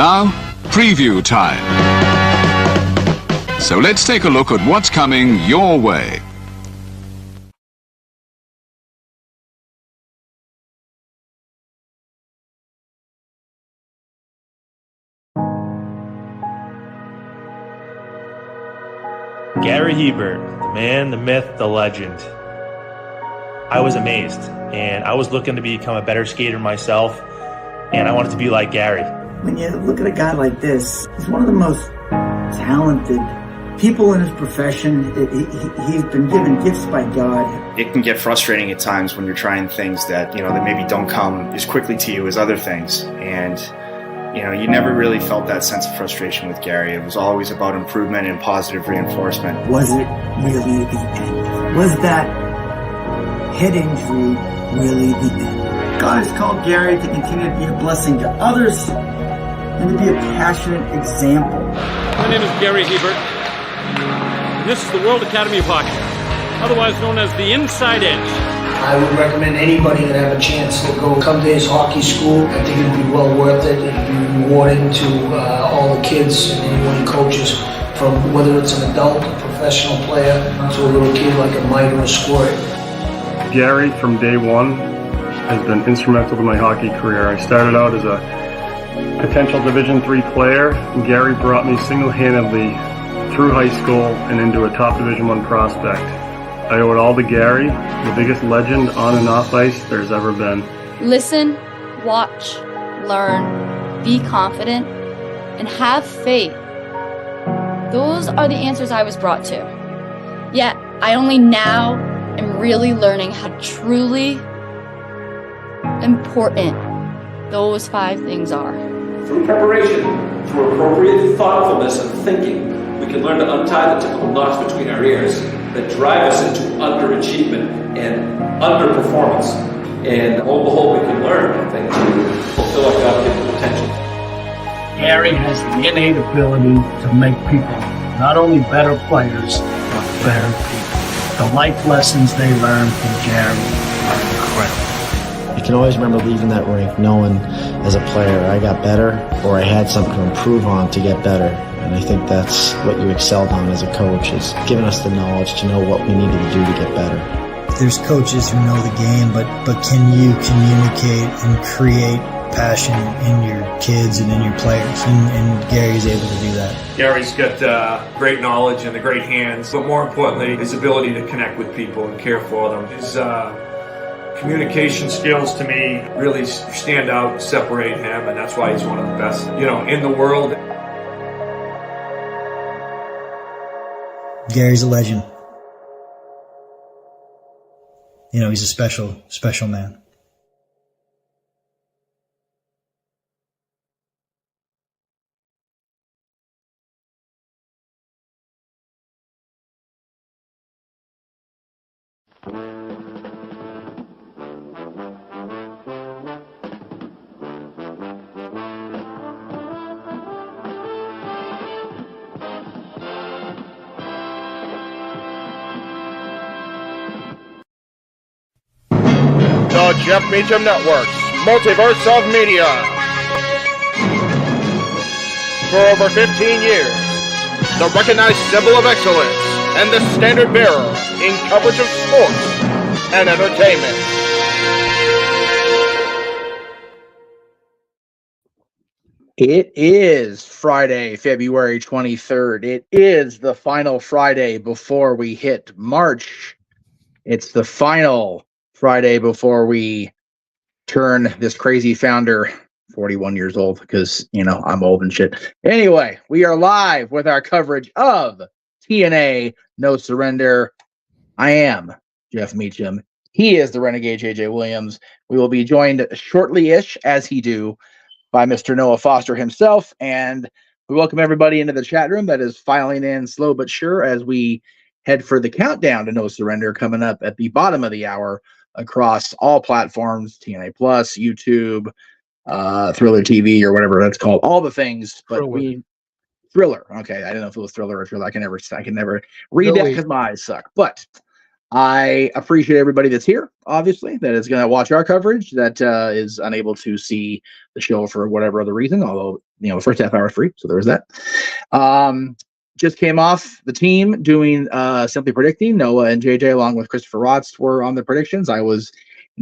Now, preview time. So let's take a look at what's coming your way. Gary Hebert, the man, the myth, the legend. I was amazed, and I was looking to become a better skater myself, and I wanted to be like Gary. When you look at a guy like this, he's one of the most talented people in his profession. He's been given gifts by God. It can get frustrating at times when you're trying things that, that maybe don't come as quickly to you as other things. And, you never really felt that sense of frustration with Gary. It was always about improvement and positive reinforcement. Was it really the end? Was that head injury really the end? God has called Gary to continue to be a blessing to others and to be a passionate example. My name is Gary Hebert, and this is the World Academy of Hockey, otherwise known as the Inside Edge. I would recommend anybody that have a chance to come to his hockey school. I think it'd be well worth it. It'd be rewarding to all the kids and anyone he coaches, from whether it's an adult, a professional player, to a little kid like a Mike or a Squirt. Gary, from day one, has been instrumental to my hockey career. I started out as a potential Division III player, and Gary brought me single-handedly through high school and into a top Division I prospect. I owe it all to Gary, the biggest legend on and off ice there's ever been. Listen, watch, learn, be confident, and have faith. Those are the answers I was brought to. Yet, I only now am really learning how truly important those 5 things are. Through preparation, through appropriate thoughtfulness and thinking, we can learn to untie the typical knots between our ears that drive us into underachievement and underperformance. And lo and behold, we can learn, I think, to fulfill our God-given potential. Gary has the innate ability to make people not only better players, but better people. The life lessons they learn from Gary are incredible. You can always remember leaving that rink knowing as a player I got better, or I had something to improve on to get better. And I think that's what you excelled on as a coach, is giving us the knowledge to know what we needed to do to get better. There's coaches who know the game, but can you communicate and create passion in your kids and in your players? And Gary's able to do that. Gary's got great knowledge and the great hands, but more importantly, his ability to connect with people and care for them. His communication skills, to me, really stand out, separate him, and that's why he's one of the best, in the world. Gary's a legend. He's a special, special man. The Jeff Meacham Network's Multiverse of Media. For over 15 years, the recognized symbol of excellence and the standard bearer in coverage of sports and entertainment. It is Friday, February 23rd. It is the final Friday before we hit March. It's the final Friday before we turn this crazy founder 41 years old, because, I'm old and shit. Anyway, we are live with our coverage of TNA No Surrender. I am Jeff Meacham. He is the Renegade JJ Williams. We will be joined shortly-ish, as he do, by Mr. Noah Foster himself. And we welcome everybody into the chat room that is filing in slow but sure as we head for the countdown to No Surrender coming up at the bottom of the hour across all platforms, TNA Plus, YouTube, Thriller TV, or whatever that's called, all the things. But Thriller. Okay, I didn't know if it was Thriller or Thriller. I can never read that because my eyes suck. But I appreciate everybody that's here, obviously, that is going to watch our coverage, that is unable to see the show for whatever other reason, although, the first half hour is free, so there is that. Just came off the team doing Simply Predicting. Noah and JJ, along with Christopher Watts, were on the predictions. I was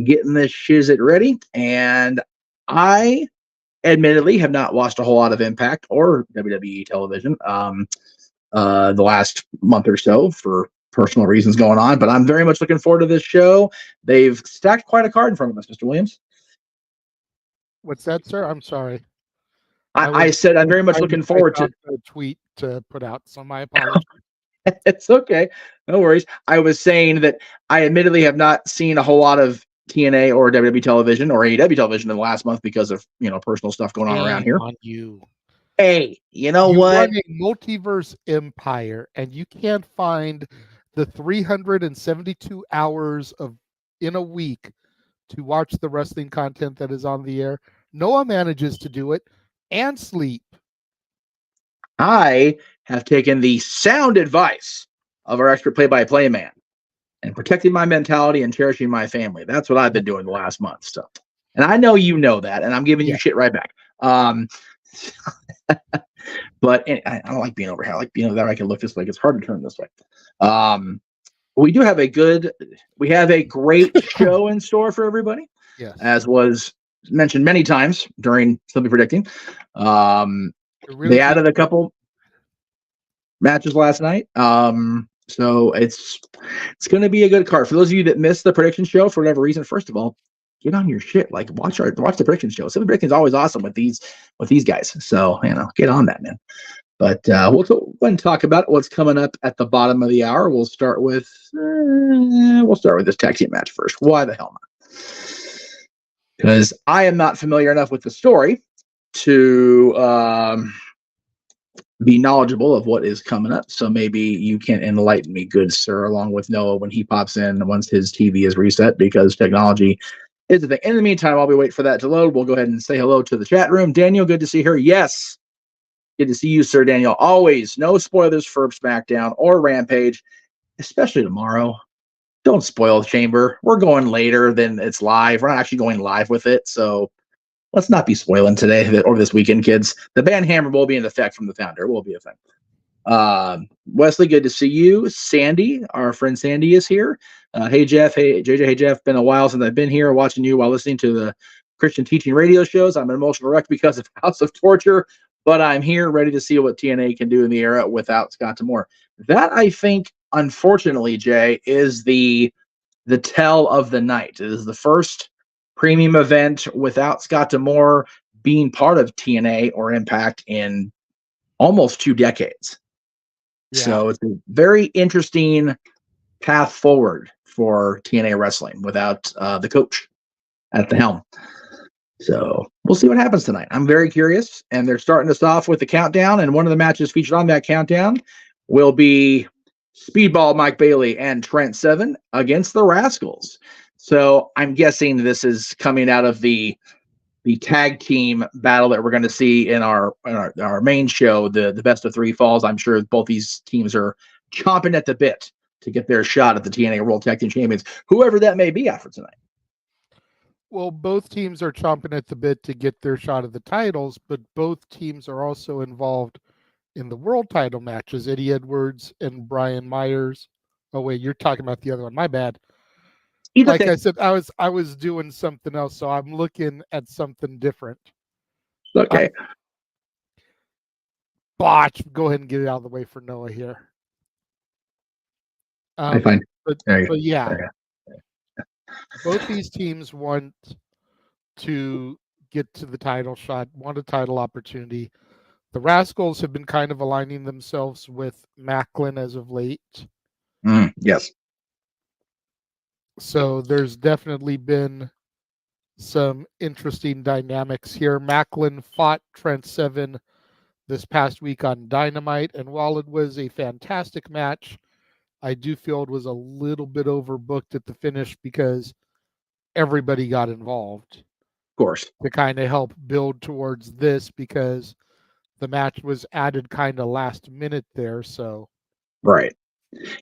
getting this shizit ready, and I admittedly have not watched a whole lot of Impact or WWE television the last month or so for personal reasons going on, but I'm very much looking forward to this show. They've stacked quite a card in front of us, Mr. Williams. What's that, sir? I'm sorry. I said I'm very much looking forward to a tweet to put out, so my apologies. It's okay. No worries. I was saying that I admittedly have not seen a whole lot of TNA or WWE television or AEW television in the last month because of, personal stuff going on around here. On you. Hey, you know you what? Run a multiverse empire, and you can't find the 372 hours in a week to watch the wrestling content that is on the air. Noah manages to do it and sleep. I have taken the sound advice of our expert play-by-play man and protecting my mentality and cherishing my family. That's what I've been doing the last month. So, and I know you know that, and I'm giving you shit right back. But I don't like being over here. I like being over there. I can look this way. It's hard to turn this way. We do have a great show in store for everybody. Yes. As was mentioned many times during Simply Predicting. They added a couple matches last night. So it's going to be a good card. For those of you that missed the prediction show for whatever reason, first of all, get on your shit. Like watch the prediction show. Simply Predicting is always awesome with these guys. So get on that, man. But we'll go ahead and talk about what's coming up at the bottom of the hour. We'll start with this tag team match first. Why the hell not? Because I am not familiar enough with the story to be knowledgeable of what is coming up. So maybe you can enlighten me, good sir, along with Noah when he pops in once his TV is reset, because technology is the thing. In the meantime, while we wait for that to load, we'll go ahead and say hello to the chat room. Daniel, good to see her. Yes. Good to see you, sir, Daniel. Always no spoilers for SmackDown or Rampage, especially tomorrow. Don't spoil the Chamber. We're going later than it's live. We're not actually going live with it, so let's not be spoiling today or this weekend, kids. The ban hammer will be in effect from the founder. It will be a thing. Wesley, good to see you. Sandy, our friend Sandy, is here. Hey, Jeff. Hey, JJ. Hey, Jeff. Been a while since I've been here watching you while listening to the Christian teaching radio shows. I'm an emotional wreck because of House of Torture, but I'm here ready to see what TNA can do in the era without Scott D'Amore. That, I think, unfortunately, Jay, is the tell of the night. It is the first premium event without Scott D'Amore being part of TNA or Impact in almost 2 decades. Yeah. So it's a very interesting path forward for TNA Wrestling without the coach at the helm. So we'll see what happens tonight. I'm very curious, and they're starting us off with the countdown, and one of the matches featured on that countdown will be Speedball Mike Bailey and Trent Seven against the Rascals. So I'm guessing this is coming out of the tag team battle that we're going to see in our main show, the best of 3 falls. I'm sure both these teams are chomping at the bit to get their shot at the TNA World Tag Team Champions, whoever that may be after tonight. Well, both teams are chomping at the bit to get their shot at the titles, but both teams are also involved in the world title matches. Eddie Edwards and Brian Myers. Oh wait, you're talking about the other one. My bad. Like I said, I was doing something else, so I'm looking at something different. Okay. Botch. Go ahead and get it out of the way for Noah here. Fine. But yeah. Both these teams want to get to the title shot, want a title opportunity. The Rascals have been kind of aligning themselves with Macklin as of late. Yes. So there's definitely been some interesting dynamics here. Macklin fought Trent Seven this past week on Dynamite, and while it was a fantastic match, I do feel it was a little bit overbooked at the finish because everybody got involved. Of course. To kind of help build towards this, because the match was added kind of last minute there. So right.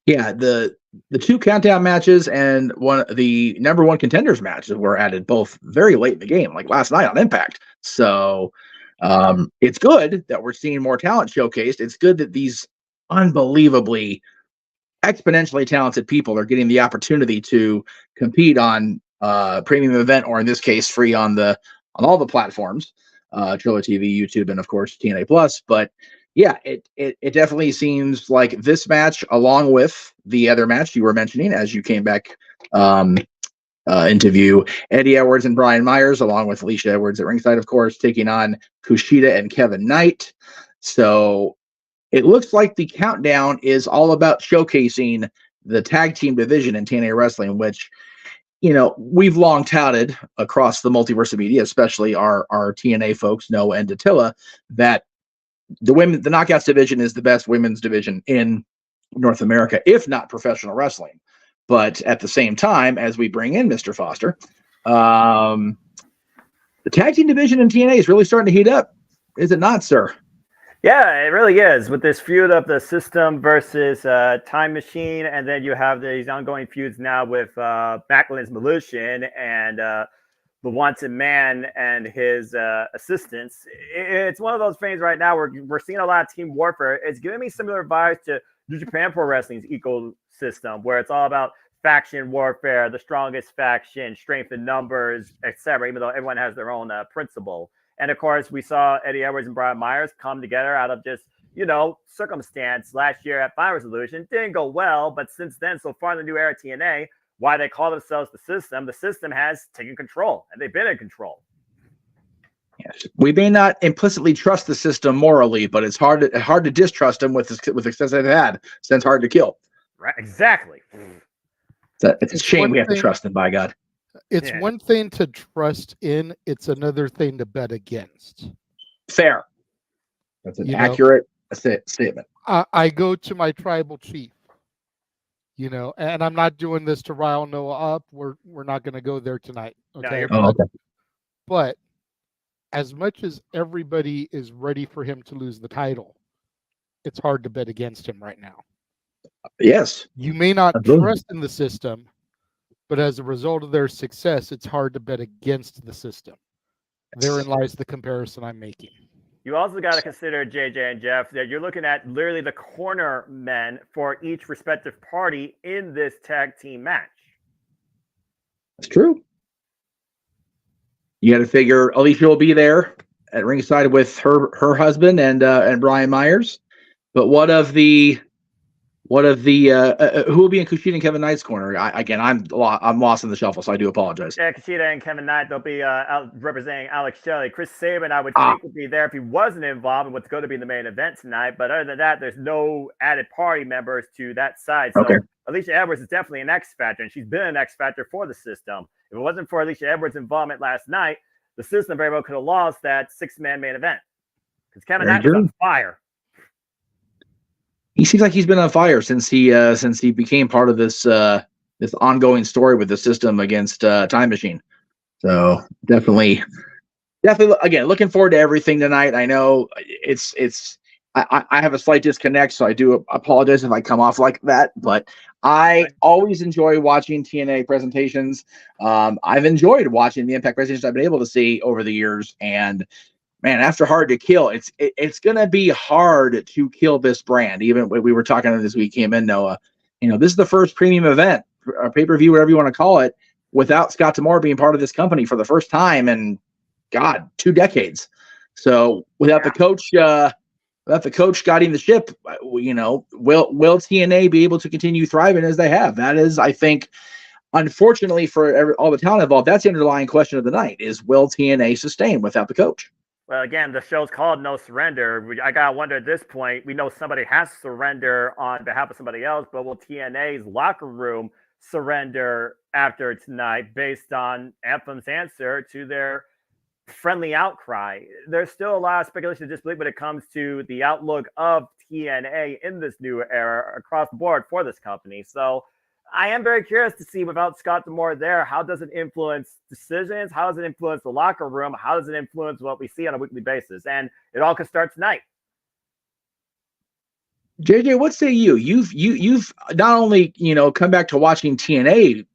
Yeah, the two countdown matches and the number one contenders matches were added both very late in the game, like last night on Impact. So it's good that we're seeing more talent showcased. It's good that these unbelievably exponentially talented people are getting the opportunity to compete on premium event, or in this case, free on all the platforms, Triller TV, YouTube, and of course TNA Plus. But yeah, it definitely seems like this match, along with the other match you were mentioning as you came back into view, Eddie Edwards and Brian Myers, along with Alicia Edwards at ringside, of course, taking on Kushida and Kevin Knight. So it looks like the countdown is all about showcasing the tag team division in TNA Wrestling, which, we've long touted across the multiverse of media, especially our TNA folks, Noah and Dattila, that the Knockouts division is the best women's division in North America, if not professional wrestling. But at the same time, as we bring in Mr. Foster, the tag team division in TNA is really starting to heat up. Is it not, sir? Yeah, it really is. With this feud of the System versus Time Machine, and then you have these ongoing feuds now with Macklin's Militia and the Wanted Man and his assistants. It's one of those things right now where we're seeing a lot of team warfare. It's giving me similar vibes to New Japan Pro Wrestling's ecosystem, where it's all about faction warfare, the strongest faction, strength in numbers, etc., even though everyone has their own principle. And of course, we saw Eddie Edwards and Brian Myers come together out of just, circumstance last year at Final Resolution. Didn't go well, but since then, so far in the new era TNA, why they call themselves the system has taken control, and they've been in control. Yes. We may not implicitly trust the system morally, but it's hard to distrust them with the success they've had. So it's hard to kill. Right, exactly. It's a shame we have to trust them, by God. It's one thing to trust in, it's another thing to bet against. Fair. That's an accurate statement. I go to my tribal chief, and I'm not doing this to rile Noah up. We're not going to go there tonight. Okay? No, okay. But as much as everybody is ready for him to lose the title, it's hard to bet against him right now. Yes. You may not trust in the system, but as a result of their success, it's hard to bet against the system. Therein lies the comparison I'm making. You also got to consider, JJ and Jeff, that you're looking at literally the corner men for each respective party in this tag team match. That's true. You got to figure Alicia will be there at ringside with her husband and Brian Myers. But what of the who will be in Kushida and Kevin Knight's corner? I'm lost in the shuffle, so I do apologize. Yeah, Kushida and Kevin Knight, they'll be representing Alex Shelley. Chris Sabin, I would think, would be there if he wasn't involved in what's going to be the main event tonight. But other than that, there's no added party members to that side. So Alicia Edwards is definitely an X factor, and she's been an X factor for the system. If it wasn't for Alicia Edwards' involvement last night, the system very well could have lost that 6-man main event because Kevin Knight was on fire. He seems like he's been on fire since he became part of this ongoing story with the system against Time Machine. So definitely again, looking forward to everything tonight. I know I have a slight disconnect, so I do apologize if I come off like that, but I always enjoy watching TNA presentations. I've enjoyed watching the Impact presentations I've been able to see over the years, and man, after Hard to Kill, it's going to be hard to kill this brand. Even we were talking this week, came in, Noah. This is the first premium event, or pay-per-view, whatever you want to call it, without Scott D'Amore being part of this company for the first time in, 2 decades. So without the coach guiding the ship, will TNA be able to continue thriving as they have? That is, I think, unfortunately for all the talent involved, that's the underlying question of the night: is will TNA sustain without the coach? Well, again, the show's called No Surrender. I got to wonder at this point, we know somebody has to surrender on behalf of somebody else, but will TNA's locker room surrender after tonight based on Anthem's answer to their friendly outcry? There's still a lot of speculation and disbelief when it comes to the outlook of TNA in this new era across the board for this company. So I am very curious to see, without Scott D'Amore there, how does it influence decisions? How does it influence the locker room? How does it influence what we see on a weekly basis? And it all could start tonight. JJ, what say you? You've not only come back to watching TNA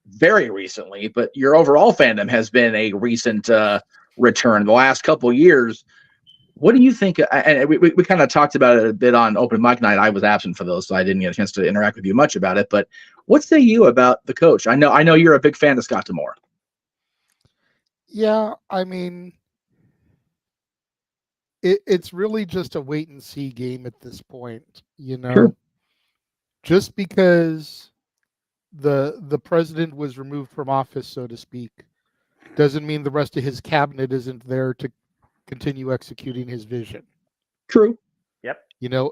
very recently, but your overall fandom has been a recent return the last couple years. What do you think? And we kind of talked about it a bit on open mic night. I was absent for those, so I didn't get a chance to interact with you much about it. But what say you about the coach? I know you're a big fan of Scott D'Amore. Yeah, I mean, it's really just a wait and see game at this point. Sure. Just because the president was removed from office, so to speak, doesn't mean the rest of his cabinet isn't there to continue executing his vision. True. Yep.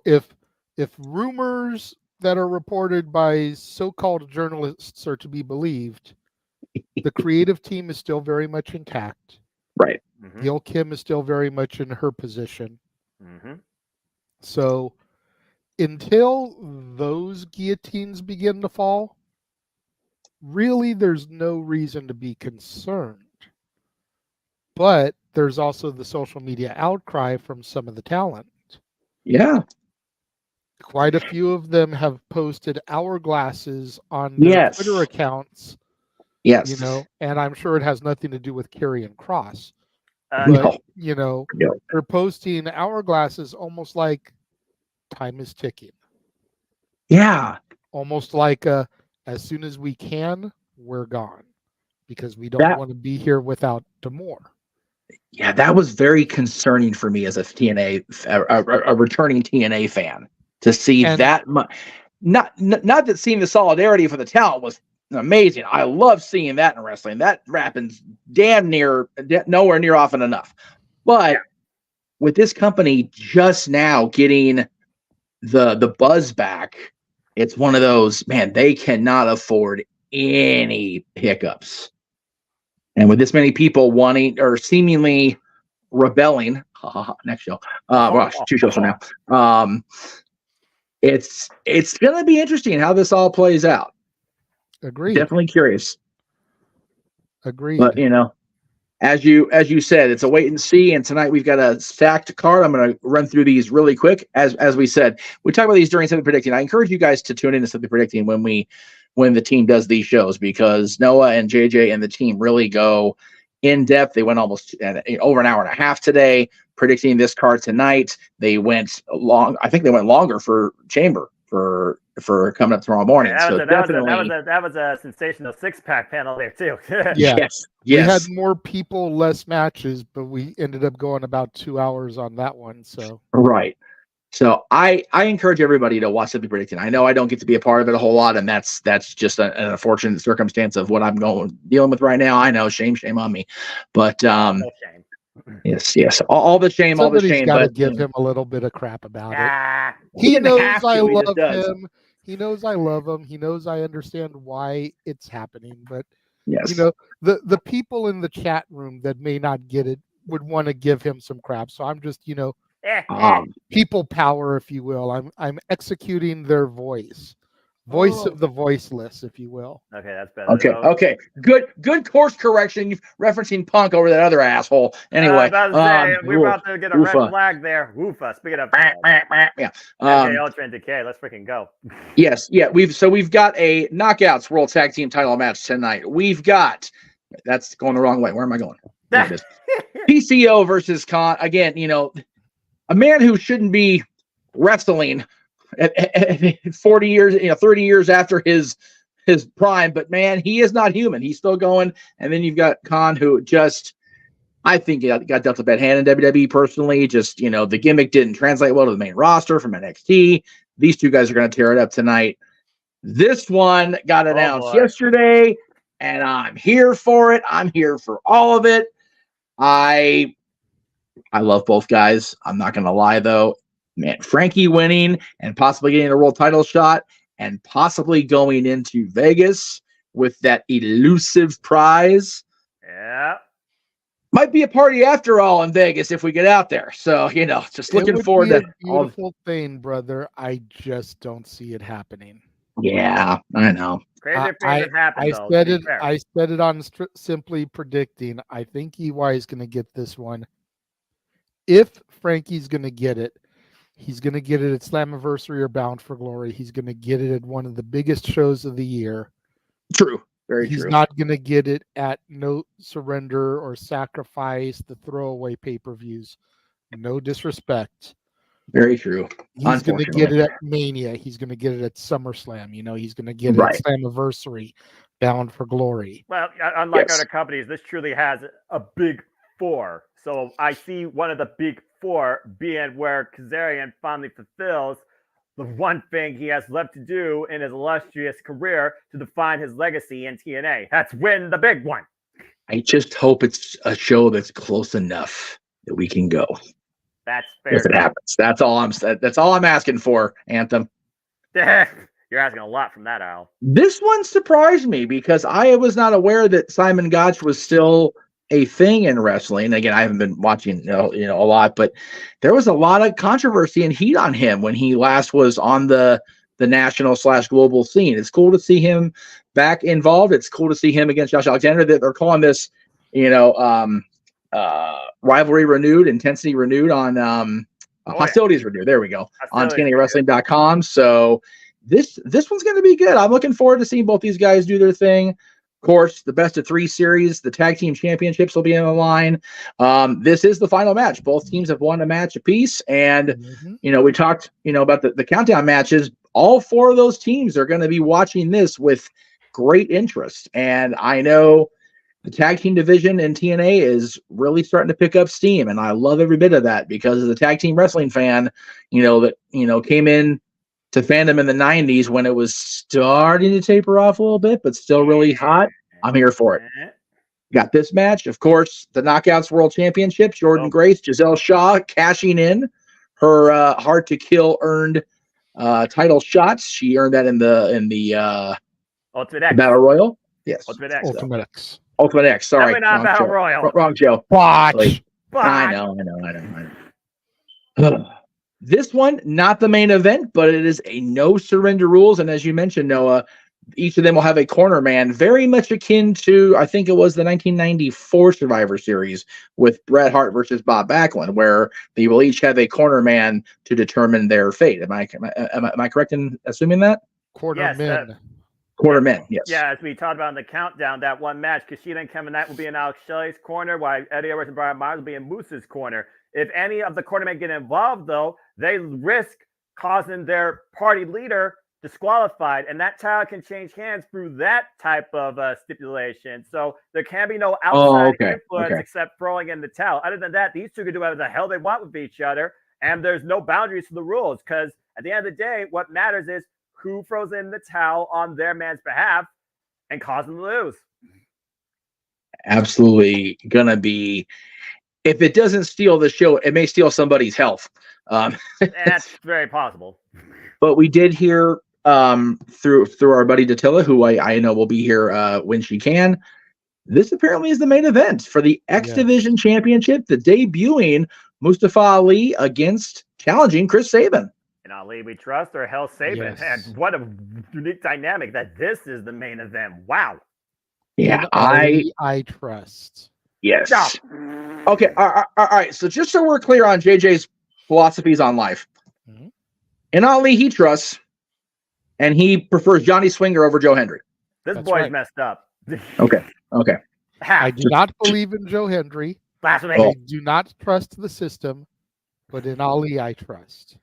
If rumors that are reported by so-called journalists are to be believed, the creative team is still very much intact. Right. Gail Kim is still very much in her position. Mm-hmm. So until those guillotines begin to fall, really there's no reason to be concerned. But there's also the social media outcry from some of the talent. Yeah. Quite a few of them have posted hourglasses on their Twitter accounts. Yes. And I'm sure it has nothing to do with Karrion Kross. No. They're posting hourglasses almost like time is ticking. Yeah. Almost like as soon as we can, we're gone. Because we don't want to be here without D'Amore. Yeah, that was very concerning for me as a a returning TNA fan to see that much. Not that seeing the solidarity for the talent was amazing. I love seeing that in wrestling. That happens damn near nowhere near often enough. But with this company just now getting the buzz back, it's one of those, man, they cannot afford any hiccups. And with this many people wanting or seemingly rebelling, next show, well, 2 shows from now, it's going to be interesting how this all plays out. Agreed. Definitely curious. Agreed. But as you said, it's a wait and see. And tonight we've got a stacked card. I'm going to run through these really quick. As we said, we talk about these during Something Predicting. I encourage you guys to tune in to Something Predicting when the team does these shows, because Noah and JJ and the team really go in depth. They went almost over an hour and a half today predicting this card tonight. They went long. I think they went longer for Chamber for coming up tomorrow morning. That was a sensational 6-pack panel there too. Yes. We had more people, less matches, but we ended up going about 2 hours on that one. So right. So I encourage everybody to watch Something Predicting. I know I don't get to be a part of it a whole lot, and that's just an unfortunate circumstance of what I'm dealing with right now. I know, shame on me, but yes, all the shame, all the shame. Got to but give him a little bit of crap about it. He knows I love him. He knows I love him. He knows I understand why it's happening. But the people in the chat room that may not get it would want to give him some crap. So I'm just people power, if you will. I'm executing their voice of the voiceless, if you will. Okay, that's better. Okay. Good course correction. You're referencing Punk over that other asshole. Anyway, we're about to get a red flag there. Woofa. Speaking of Ultra and Decay, let's freaking go. Yes, we've got a Knockouts World Tag Team Title match tonight. We've got that's going the wrong way. Where am I going? There it is. PCO versus Khan. Again, a man who shouldn't be wrestling at 40 years, 30 years after his prime, but man, he is not human. He's still going. And then you've got Khan, who I think got dealt a bad hand in WWE personally. Just, the gimmick didn't translate well to the main roster from NXT. These two guys are going to tear it up tonight. This one got announced yesterday, and I'm here for it. I'm here for all of it. I love both guys. I'm not going to lie, though. Man, Frankie winning and possibly getting a world title shot and possibly going into Vegas with that elusive prize. Yeah. Might be a party after all in Vegas if we get out there. So, just looking forward to a beautiful thing, brother. I just don't see it happening. Yeah, I know. Crazy things happen. I said it on Simply Predicting. I think EY is going to get this one. If Frankie's going to get it, He's going to get it at Slammiversary or Bound for Glory. He's going to get it at one of the biggest shows of the year. True. Very He's true. not going to get it at No Surrender or Sacrifice, the throwaway pay-per-views. No disrespect. Very true. He's going to get it at Mania. He's going to get it at SummerSlam. He's going to get it at Slammiversary, Bound for Glory. Well, unlike other companies, this truly has a big four. So I see one of the big four being where Kazarian finally fulfills the one thing he has left to do in his illustrious career to define his legacy in TNA. That's win the big one. I just hope it's a show that's close enough that we can go. That's fair. If it happens, that's all I'm asking for, Anthem. You're asking a lot from that, Al. This one surprised me because I was not aware that Simon Gotch was still a thing in wrestling. Again, I haven't been watching a lot, but there was a lot of controversy and heat on him when he last was on the national/global scene. It's cool to see him back involved. It's cool to see him against Josh Alexander. That they're calling this, rivalry renewed, intensity renewed on hostilities renewed. There we go. On TNAWrestling.com. So this one's going to be good. I'm looking forward to seeing both these guys do their thing. Of course, the best of 3 series, the tag team championships will be on the line. This is the final match. Both teams have won a match apiece. And, we talked, about the countdown matches. All 4 of those teams are going to be watching this with great interest. And I know the tag team division in TNA is really starting to pick up steam. And I love every bit of that because as a tag team wrestling fan, came in to fandom in the 90s when it was starting to taper off a little bit, but still really hot. I'm here for it. Got this match. Of course, the Knockouts World Championship, Jordan Grace, Giselle Shaw cashing in her hard to kill earned title shots. She earned that in the Ultimate X Battle Royal. Yes. Ultimate X. Ultimate X. Sorry. Not Battle Royal. Wrong Joe. Watch. I know. This one, not the main event, but it is a no surrender rules. And as you mentioned, Noah, each of them will have a corner man, very much akin to, I think it was the 1994 Survivor Series with Bret Hart versus Bob Backlund, where they will each have a corner man to determine their fate. Am I correct in assuming that? Quarter men. Quarter men, yes. Yeah, as we talked about in the countdown, that one match, Kushida and Kevin Knight will be in Alex Shelley's corner, while Eddie Edwards and Brian Myers will be in Moose's corner. If any of the cornermen get involved, though, they risk causing their party leader disqualified, and that title can change hands through that type of stipulation. So there can be no outside influence except throwing in the towel. Other than that, these two can do whatever the hell they want with each other, and there's no boundaries to the rules because at the end of the day, what matters is who throws in the towel on their man's behalf and cause them to lose. Absolutely gonna be. If it doesn't steal the show, it may steal somebody's health. That's very possible. But we did hear through our buddy Datilla, who I know will be here when she can. This apparently is the main event for the X Division Championship, the debuting Mustafa Ali against challenging Chris Sabin. And Ali we trust or hell Sabin. Yes. And what a unique dynamic that this is the main event. Wow. Yeah, I trust. Yes. Okay. All right. So just so we're clear on JJ's philosophies on life, in Ali he trusts, and he prefers Johnny Swinger over Joe Hendry. This boy's messed up. Okay. I do not believe in Joe Hendry. Blasphemy. I do not trust the system, but in Ali I trust.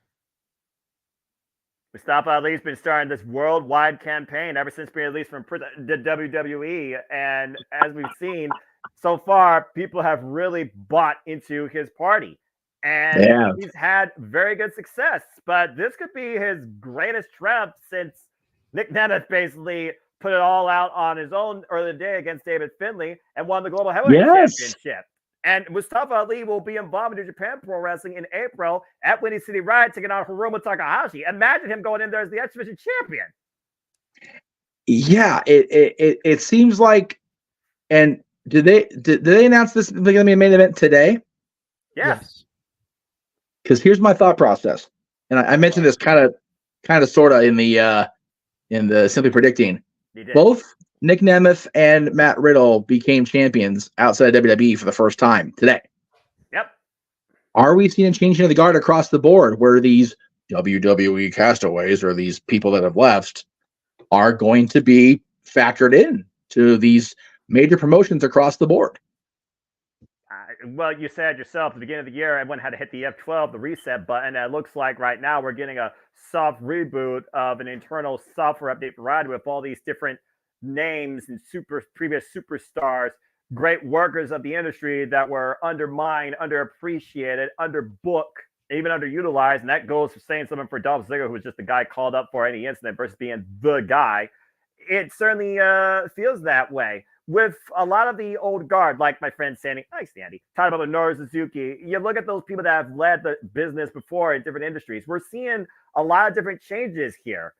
Mustafa Ali's been starting this worldwide campaign ever since being released from the WWE, and as we've seen so far, people have really bought into his party, and he's had very good success. But this could be his greatest triumph since Nick Nemeth basically put it all out on his own earlier day against David Finlay and won the Global Heavyweight Championship. And Mustafa Ali will be involved in New Japan Pro Wrestling in April at Windy City Riot, taking on Hiromu Takahashi. Imagine him going in there as the X Division champion. Yeah, it seems like. And did they announce this? They're going to be a main event today? Yes. Because here's my thought process, and I mentioned this kind of sort of in the Simply Predicting. Both Nick Nemeth and Matt Riddle became champions outside of WWE for the first time today. Yep. Are we seeing a changing of the guard across the board where these WWE castaways or these people that have left are going to be factored in to these major promotions across the board? Well, you said yourself at the beginning of the year, everyone had to hit the F12, the reset button. And it looks like right now we're getting a soft reboot of an internal software update for Riot with all these different names and previous superstars, great workers of the industry that were undermined, underappreciated, underbooked, even underutilized. And that goes for saying something for Dolph Ziggler, who was just the guy called up for any incident versus being the guy. It certainly feels that way. With a lot of the old guard, like my friend Sandy, hi Sandy, talking about Minoru Suzuki, you look at those people that have led the business before in different industries. We're seeing a lot of different changes here.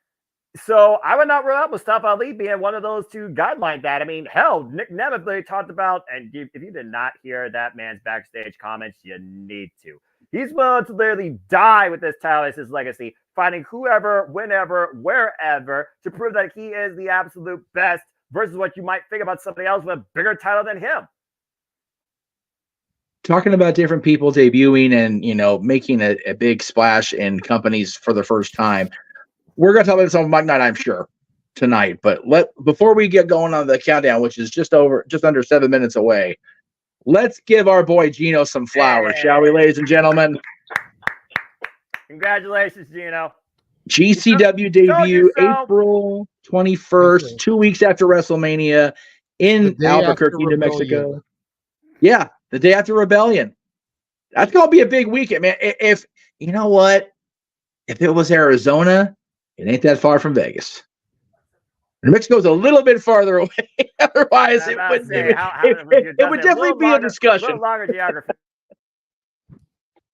So I would not rule out Mustafa Ali being one of those two guys like that. I mean, hell, Nick Nemeth, they talked about, and if you did not hear that man's backstage comments, you need to. He's willing to literally die with this title as his legacy, fighting whoever, whenever, wherever to prove that he is the absolute best versus what you might think about somebody else with a bigger title than him. Talking about different people debuting and, you know, making a big splash in companies for the first time. We're going to talk about this on Monday night, I'm sure, tonight. But before we get going on the countdown, which is just under 7 minutes away, let's give our boy Gino some flowers, shall we, ladies and gentlemen? Congratulations, Gino. GCW debut April 21st, 2 weeks after WrestleMania in Albuquerque, New Mexico. Yeah, the day after Rebellion. That's going to be a big weekend, man. If you know what? If it was Arizona, it ain't that far from Vegas. New Mexico's a little bit farther away. Otherwise, it would definitely be a discussion. A little longer geography.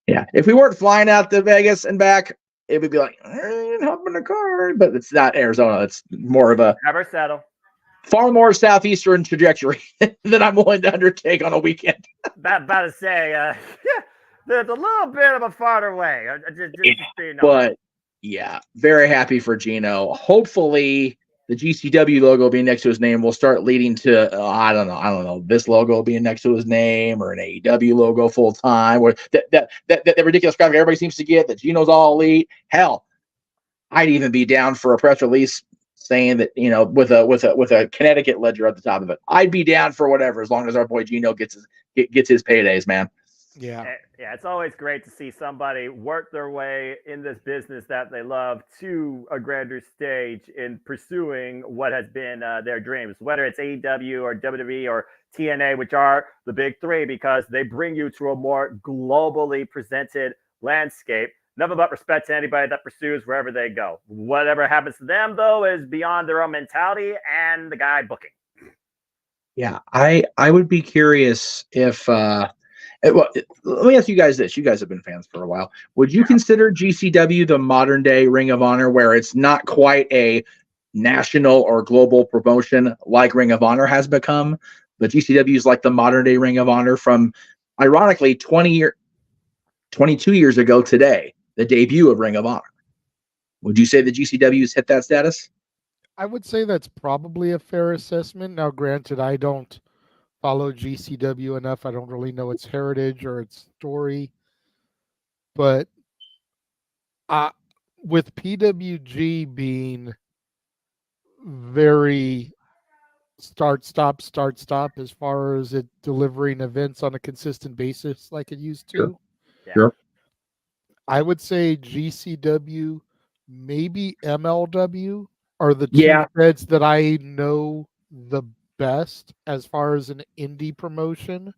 Yeah, if we weren't flying out to Vegas and back, it would be like, hop in the car. But it's not Arizona. It's more of a never settle. Far more southeastern trajectory than I'm willing to undertake on a weekend. About to say, there's a little bit of a farther way. But yeah, very happy for Gino. Hopefully, the GCW logo being next to his name will start leading to I don't know, this logo being next to his name or an AEW logo full time, or that ridiculous graphic everybody seems to get that Gino's all elite. Hell, I'd even be down for a press release saying that, you know, with a Connecticut ledger at the top of it. I'd be down for whatever as long as our boy Gino gets his paydays, man. Yeah. Yeah, it's always great to see somebody work their way in this business that they love to a grander stage in pursuing what has been their dreams, whether it's AEW or WWE or TNA, which are the big three, because they bring you to a more globally presented landscape. Nothing but respect to anybody that pursues wherever they go. Whatever happens to them, though, is beyond their own mentality and the guy booking. Yeah, I would be curious if well, let me ask you guys this. You guys have been fans for a while. Would you consider GCW the modern day Ring of Honor, where it's not quite a national or global promotion like Ring of Honor has become, but GCW is like the modern day Ring of Honor from, ironically, 22 years ago today, the debut of Ring of Honor? Would you say the GCW's hit that status? I would say that's probably a fair assessment. Now, granted, I don't follow GCW enough. I don't really know its heritage or its story. But with PWG being very start, stop as far as it delivering events on a consistent basis like it used to. Sure. I would say GCW, maybe MLW are the two threads that I know the best as far as an indie promotion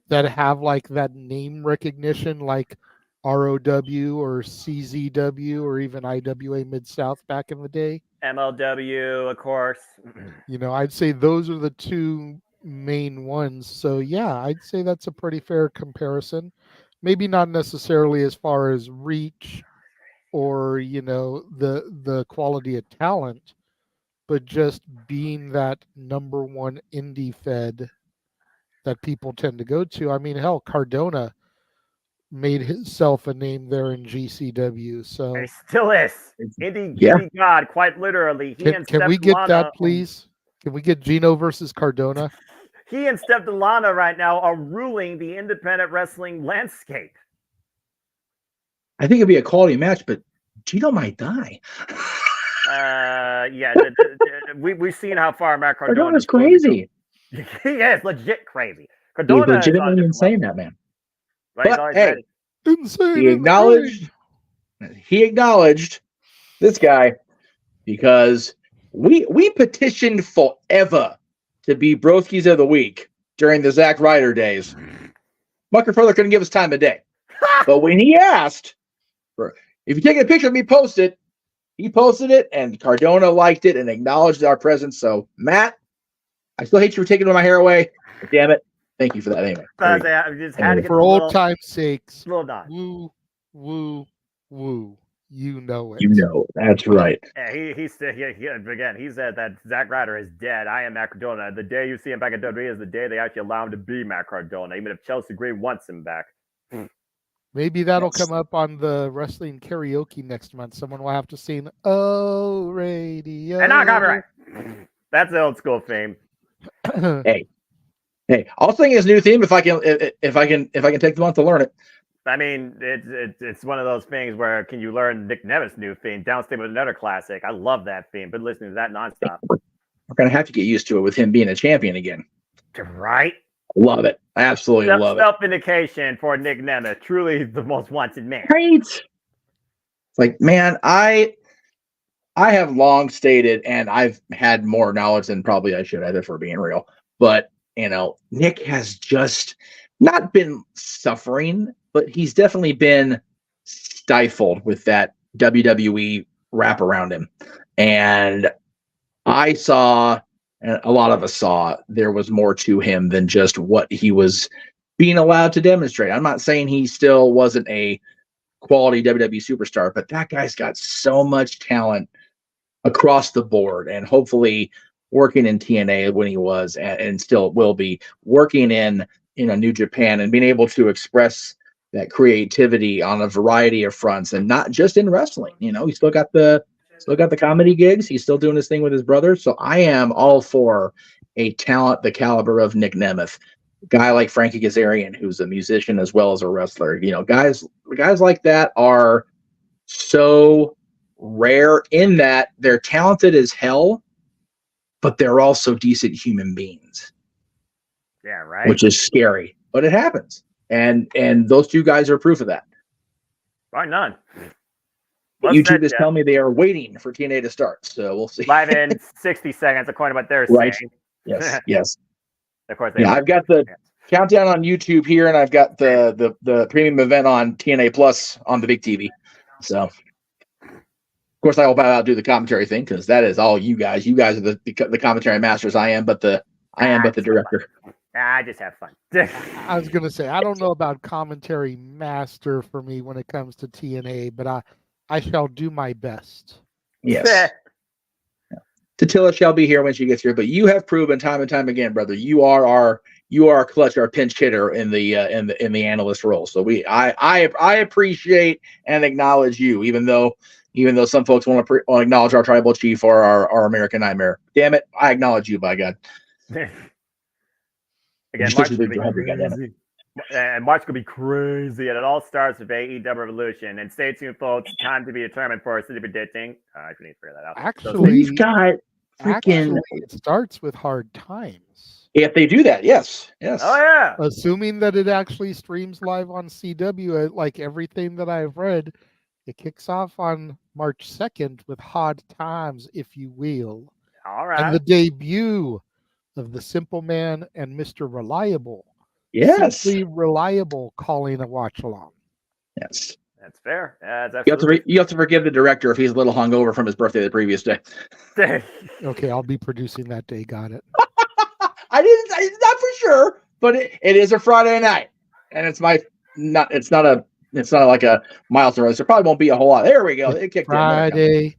that have like that name recognition, like ROW or CZW or even IWA Mid-South back in the day. MLW, of course. You know, I'd say those are the two main ones. So yeah, I'd say that's a pretty fair comparison. Maybe not necessarily as far as reach or, you know, the quality of talent, but just being that number one indie fed that people tend to go to. I mean, hell, Cardona made himself a name there in GCW. So he still is. Indie God, quite literally. Can we get that, please? Can we get Gino versus Cardona? He and Steph Delana right now are ruling the independent wrestling landscape. I think it'd be a quality match, but Gino might die. Yeah, we've seen how far Matt Cardona Cardona's crazy. Yeah, it's legit crazy. He's Cardona is on a legitimately different insane, level. that man. Right? But hey, insane. he acknowledged this guy because we petitioned forever to be Broskies of the Week during the Zack Ryder days. Mucker Further couldn't give us time of day. But when he asked, if you take a picture of me, post it, he posted it, and Cardona liked it and acknowledged our presence. So, Matt, I still hate you for taking my hair away. But damn it. Thank you for that anyway. Just had to get for old time's sakes. Little Don. Woo, woo, woo. You know it. You know, that's right. Yeah, he said again. He said that Zack Ryder is dead. I am Matt Cardona. The day you see him back at WWE is the day they actually allow him to be Matt Cardona, even if Chelsea Green wants him back. Maybe that'll come up on the wrestling karaoke next month. Someone will have to sing "Oh Radio." And not copyright. That's the old school theme. Hey, I'll sing his new theme if I can take the month to learn it. I mean, it's one of those things where can you learn Nick Nemeth's new theme? Downstate was another classic. I love that theme. Been listening to that nonstop. We're gonna have to get used to it with him being a champion again. Right? Love it. I absolutely love it. Self-vindication for Nick Nemeth. Truly the most wanted man. Right. It's like, man, I have long stated, and I've had more knowledge than probably I should have, if we're being real. But Nick has just not been suffering, but he's definitely been stifled with that WWE wrap around him. And I saw, and a lot of us saw, there was more to him than just what he was being allowed to demonstrate. I'm not saying he still wasn't a quality WWE superstar, but that guy's got so much talent across the board, and hopefully working in TNA when he was, and still will be, working in New Japan and being able to express that creativity on a variety of fronts, and not just in wrestling. He's still got the comedy gigs. He's still doing his thing with his brother. So I am all for a talent the caliber of Nick Nemeth, a guy like Frankie Kazarian, who's a musician as well as a wrestler. Guys like that are so rare in that they're talented as hell, but they're also decent human beings. Yeah, right. Which is scary, but it happens. And those two guys are proof of that. Why none? YouTube is telling me they are waiting for TNA to start, so we'll see. Live in 60 seconds, according to what they're right. saying. Yes. Of course. I've got the countdown on YouTube here, and I've got the premium event on TNA Plus on the big TV. So, of course, I will do the commentary thing, because that is all you guys. You guys are the commentary masters. I am but the director. I just have fun. I was gonna say, I don't know about commentary master for me when it comes to TNA, but I shall do my best. Yes. Tatilla shall be here when she gets here, but you have proven time and time again, brother, you are our clutch, our pinch hitter in the analyst role. So I appreciate and acknowledge you, even though some folks want to acknowledge our tribal chief or our American Nightmare. Damn it, I acknowledge you, by God. Again, March could be crazy. And March could be crazy, and it all starts with AEW Revolution. And stay tuned, folks. Time to be determined for city predicting. I need to figure that out. Actually, we've got freaking. It starts with Hard Times. If they do that, yes. Oh yeah. Assuming that it actually streams live on CW, like everything that I've read, it kicks off on March 2nd with Hard Times, if you will. All right. And the debut of the Simple Man and Mr. Reliable. Yes. Simply Reliable calling a watch along. Yes. That's fair. That's you have to forgive the director if he's a little hungover from his birthday the previous day. Okay, I'll be producing that day. Got it. I not for sure, but it is a Friday night, and it's not like a milestone. There probably won't be a whole lot. There we go. It kicked Friday.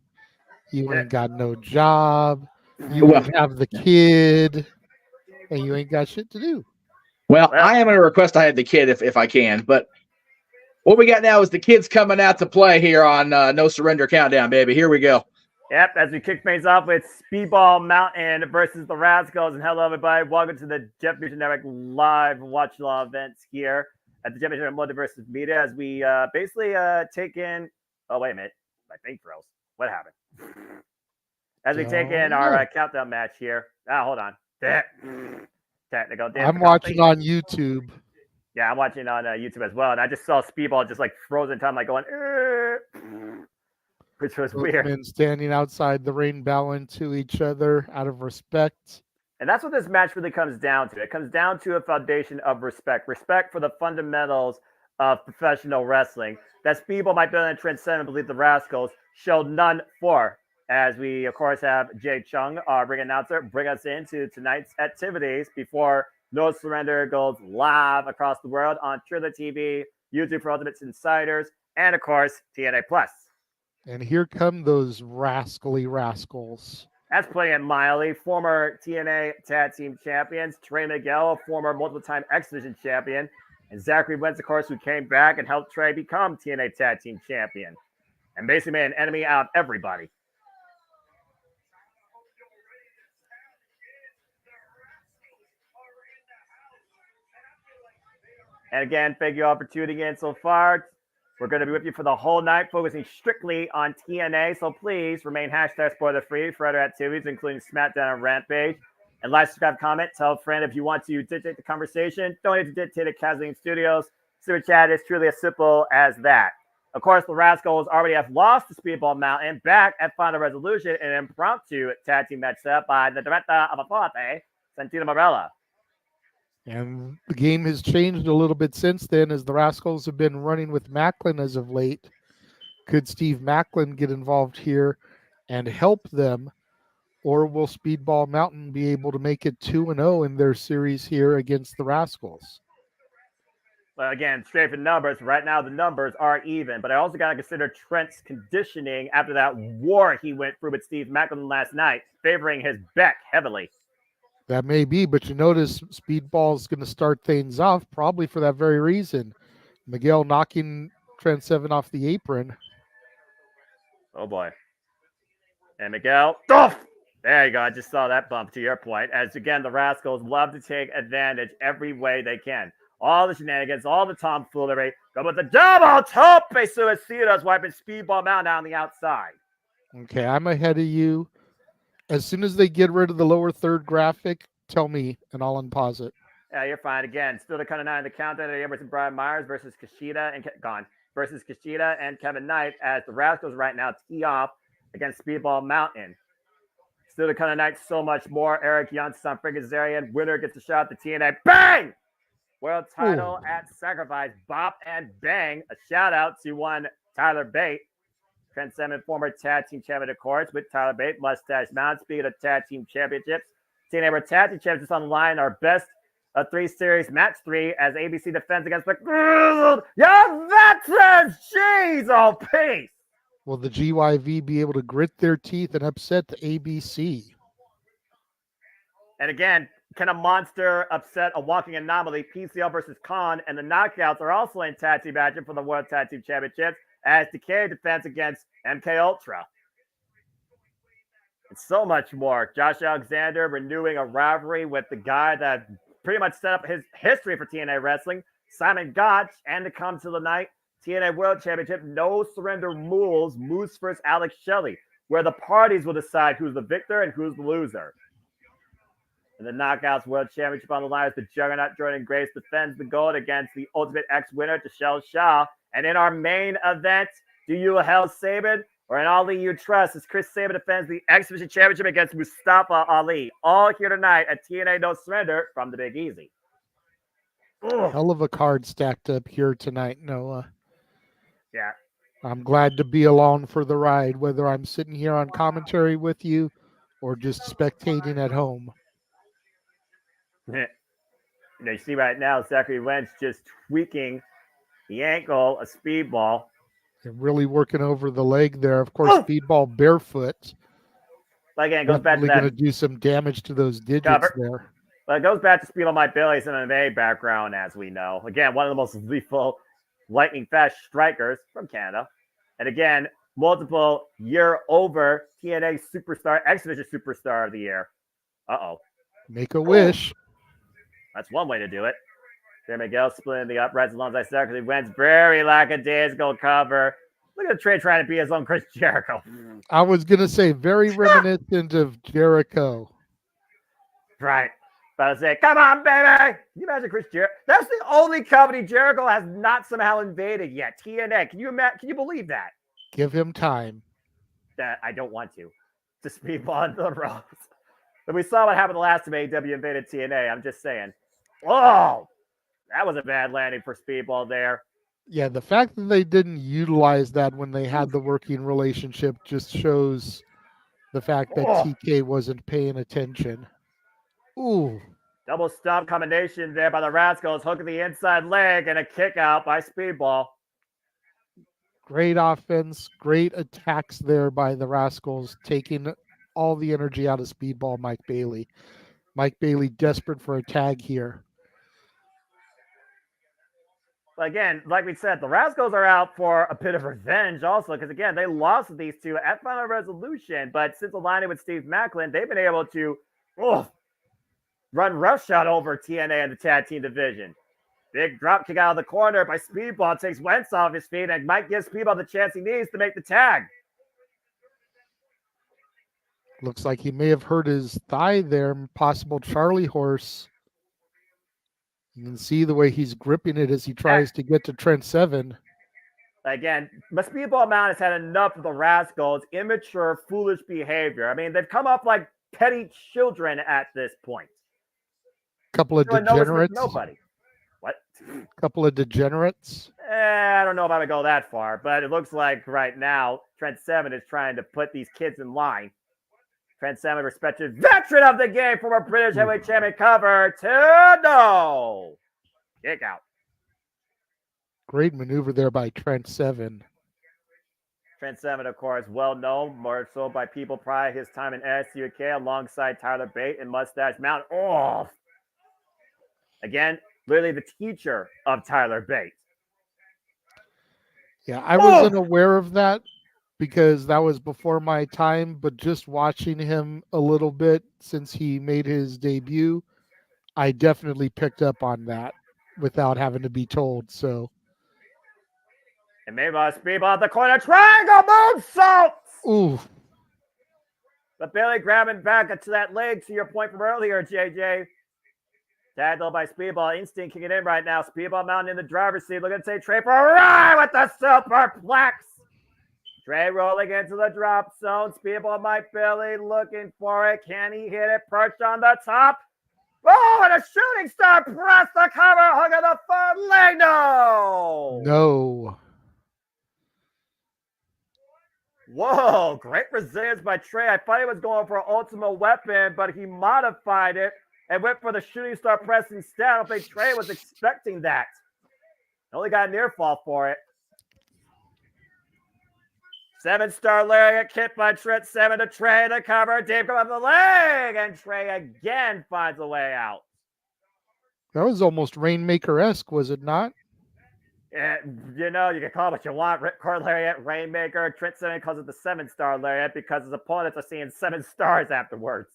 You ain't got no job. You won't have the kid, and you ain't got shit to do. Well, I am going to request I have the kid if I can, but what we got now is the kids coming out to play here on No Surrender Countdown, baby. Here we go. Yep, as we kick things off with Speedball Mountain versus the Rascals. And hello, everybody. Welcome to the Jeff Fusion Network live watch law events here. at the JMN Multiverse of Media as we basically take in. Oh, wait a minute. My thing froze. What happened? As we take in our countdown match here. Hold on. Technical. I'm watching on YouTube. Yeah, I'm watching on YouTube as well. And I just saw Speedball just like frozen time, like going, which was Both weird. men standing outside the ring, bowing to each other out of respect. And that's what this match really comes down to. It comes down to a foundation of respect. Respect for the fundamentals of professional wrestling that Speedball might be able to transcend and believe the Rascals showed none for. As we, of course, have Jay Chung, our ring announcer, bring us into tonight's activities before No Surrender goes live across the world on Triller TV, YouTube for Ultimates Insiders, and, of course, TNA Plus. And here come those rascally rascals. That's putting it mildly. Former TNA Tag Team Champions, Trey Miguel, former multiple-time X Division Champion, and Zachary Wentz, of course, who came back and helped Trey become TNA Tag Team Champion. And basically made an enemy out of everybody. And again, thank you all for tuning in so far. We're going to be with you for the whole night, focusing strictly on TNA. So please remain hashtag spoiler free for other activities, including SmackDown and Rampage. And like, subscribe, comment, tell a friend if you want to dictate the conversation. Donate to Dictated Kathleen Studios. Super Chat is truly as simple as that. Of course, the Rascals already have lost to Speedball Mountain back at Final Resolution in an impromptu tag team match set up by the director of Authority, Santino Marella. And the game has changed a little bit since then as the Rascals have been running with Macklin as of late. Could Steve Macklin get involved here and help them? Or will Speedball Mountain be able to make it 2-0 in their series here against the Rascals? Well, again, straight for numbers. Right now, the numbers are even. But I also got to consider Trent's conditioning after that war he went through with Steve Macklin last night, favoring his back heavily. That may be, but you notice Speedball's going to start things off probably for that very reason. Miguel knocking Trent Seven off the apron. Oh, boy. And Miguel, off! There you go. I just saw that bump to your point. As, again, the Rascals love to take advantage every way they can. All the shenanigans, all the tomfoolery. Go with the double tope suicidas, wiping Speedball Mountain on the outside. Okay, I'm ahead of you. As soon as they get rid of the lower third graphic, tell me, and I'll unpause it. Yeah, you're fine. Again, still the kind of 9 in the countdown. Emerson Brian Myers versus Kushida and Kevin Knight as the Rascals right now tee off against Speedball Mountain. Still the kind of night, so much more. Eric Young, Son Frigazarian. Winner gets a shot at the TNA. Bang! World title at Sacrifice. Bop and bang. A shout out to one Tyler Bate. Trent Seven, former tag team champion, of course, with Tyler Bate, Mustache Mountain. Speaking of tag team championships, TNA were tag team championships on the line. Our best of 3 series, match 3, as ABC defends against the Grizzled. Yeah, veterans. Jeez, oh, peace. Will the GYV be able to grit their teeth and upset the ABC? And again, can a monster upset a walking anomaly? PCL versus Khan, and the Knockouts are also in tag team action for the World Tag Team Championships as Decay defends against MK Ultra. And so much more. Josh Alexander renewing a rivalry with the guy that pretty much set up his history for TNA Wrestling, Simon Gotch, and to come to the night, TNA World Championship No Surrender Moose versus Alex Shelley, where the parties will decide who's the victor and who's the loser. And the Knockouts World Championship on the line as the Juggernaut Jordan Grace defends the gold against the Ultimate X winner, Michelle Shaw. And in our main event, do you hell Sabin or in Ali you trust as Chris Sabin defends the X Division Championship against Mustafa Ali. All here tonight at TNA No Surrender from the Big Easy. Hell of a card stacked up here tonight, Noah. Yeah. I'm glad to be along for the ride, whether I'm sitting here on commentary with you or just spectating at home. You see right now, Zachary Wentz just tweaking the ankle of Speedball. They're really working over the leg there. Of course, Speedball barefoot. Again, it goes back to that. Going to do some damage to those digits there. But it goes back to Speedball Mike Bailey's MMA background, as we know. Again, one of the most lethal, lightning fast strikers from Canada. And again, multiple year over TNA superstar, X Division superstar of the year. Uh-oh. Make a wish. That's one way to do it. Trey Miguel splitting the uprights alongside Cedric Wentz. Very lackadaisical cover. Look at Trey trying to be his own Chris Jericho. I was going to say very reminiscent of Jericho. Right. But I was say, come on, baby. Can you imagine Chris Jericho? That's the only company Jericho has not somehow invaded yet. TNA. Can you believe that? Give him time. That I don't want to. To speedball into the ropes. But we saw what happened the last time AEW invaded TNA. I'm just saying. Oh, that was a bad landing for speedball there. Yeah, the fact that they didn't utilize that when they had the working relationship just shows the fact that TK wasn't paying attention. Ooh. Double stomp combination there by the Rascals, hooking the inside leg and a kick out by Speedball. Great offense, great attacks there by the Rascals, taking all the energy out of Speedball Mike Bailey. Mike Bailey desperate for a tag here. But again, like we said, the Rascals are out for a bit of revenge also, because again, they lost these two at Final Resolution, but since aligning with Steve Macklin, they've been able to run roughshod over TNA in the tag team division. Big drop kick out of the corner by Speedball, takes Wentz off his feet, and might give Speedball the chance he needs to make the tag. Looks like he may have hurt his thigh there, possible Charlie horse. You can see the way he's gripping it as he tries to get to Trent Seven. Again, but Speedball Mountain has had enough of the Rascals' immature, foolish behavior. I mean, they've come up like petty children at this point. Couple of degenerates. Nobody. What? Couple of degenerates. I don't know if I would go that far, but it looks like right now Trent Seven is trying to put these kids in line. Trent Seven, respected veteran of the game, former British heavyweight champion, cover to no. Kick out. Great maneuver there by Trent Seven. Trent Seven, of course, well known more so by people prior to his time in SUK alongside Tyler Bate and Mustache Mountain. Oh, again, literally the teacher of Tyler Bate. Yeah, I wasn't aware of that because that was before my time, but just watching him a little bit since he made his debut, I definitely picked up on that without having to be told. So, and maybe Speedball at the corner, triangle moonsault. Ooh. But Bailey grabbing back to that leg to your point from earlier, JJ. Tagged by Speedball. Instinct kicking in right now. Speedball Mountain in the driver's seat. Looking to take Trey for a ride with the superplex. Trey rolling into the drop zone. Speedball Mike Bailey looking for it. Can he hit it? Perched on the top. Oh, and a shooting star press the cover. Hook of the front leg. No. No. Whoa, great resilience by Trey. I thought he was going for an ultimate weapon, but he modified it and went for the shooting star press instead. I don't think Trey was expecting that. Only got a near fall for it. 7-star lariat kick by Trent Seven to Trey to cover. Deep come up the leg, and Trey again finds a way out. That was almost Rainmaker-esque, was it not? Yeah, you know, you can call it what you want. Ripcord lariat, Rainmaker. Trent Seven calls it the 7-star lariat because his opponents are seeing 7 stars afterwards.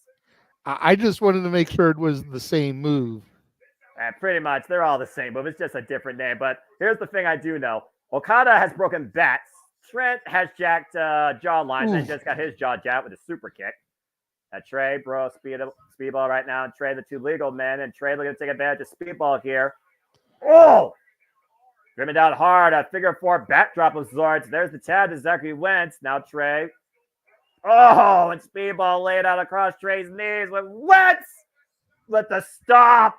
I just wanted to make sure it was the same move. Pretty much. They're all the same move. It's just a different name. But here's the thing I do know. Okada has broken bats. Trent has jacked jaw lines and just got his jaw jacked with a super kick. Trey, bro, Speedball right now. And Trey, the two legal men. And Trey looking to take advantage of Speedball here. Oh! Driven down hard. A figure 4 backdrop of sorts. There's the tag to Zachary Wentz. Now Trey. Oh, and Speedball laid out across Trey's knees with Wentz with the stop.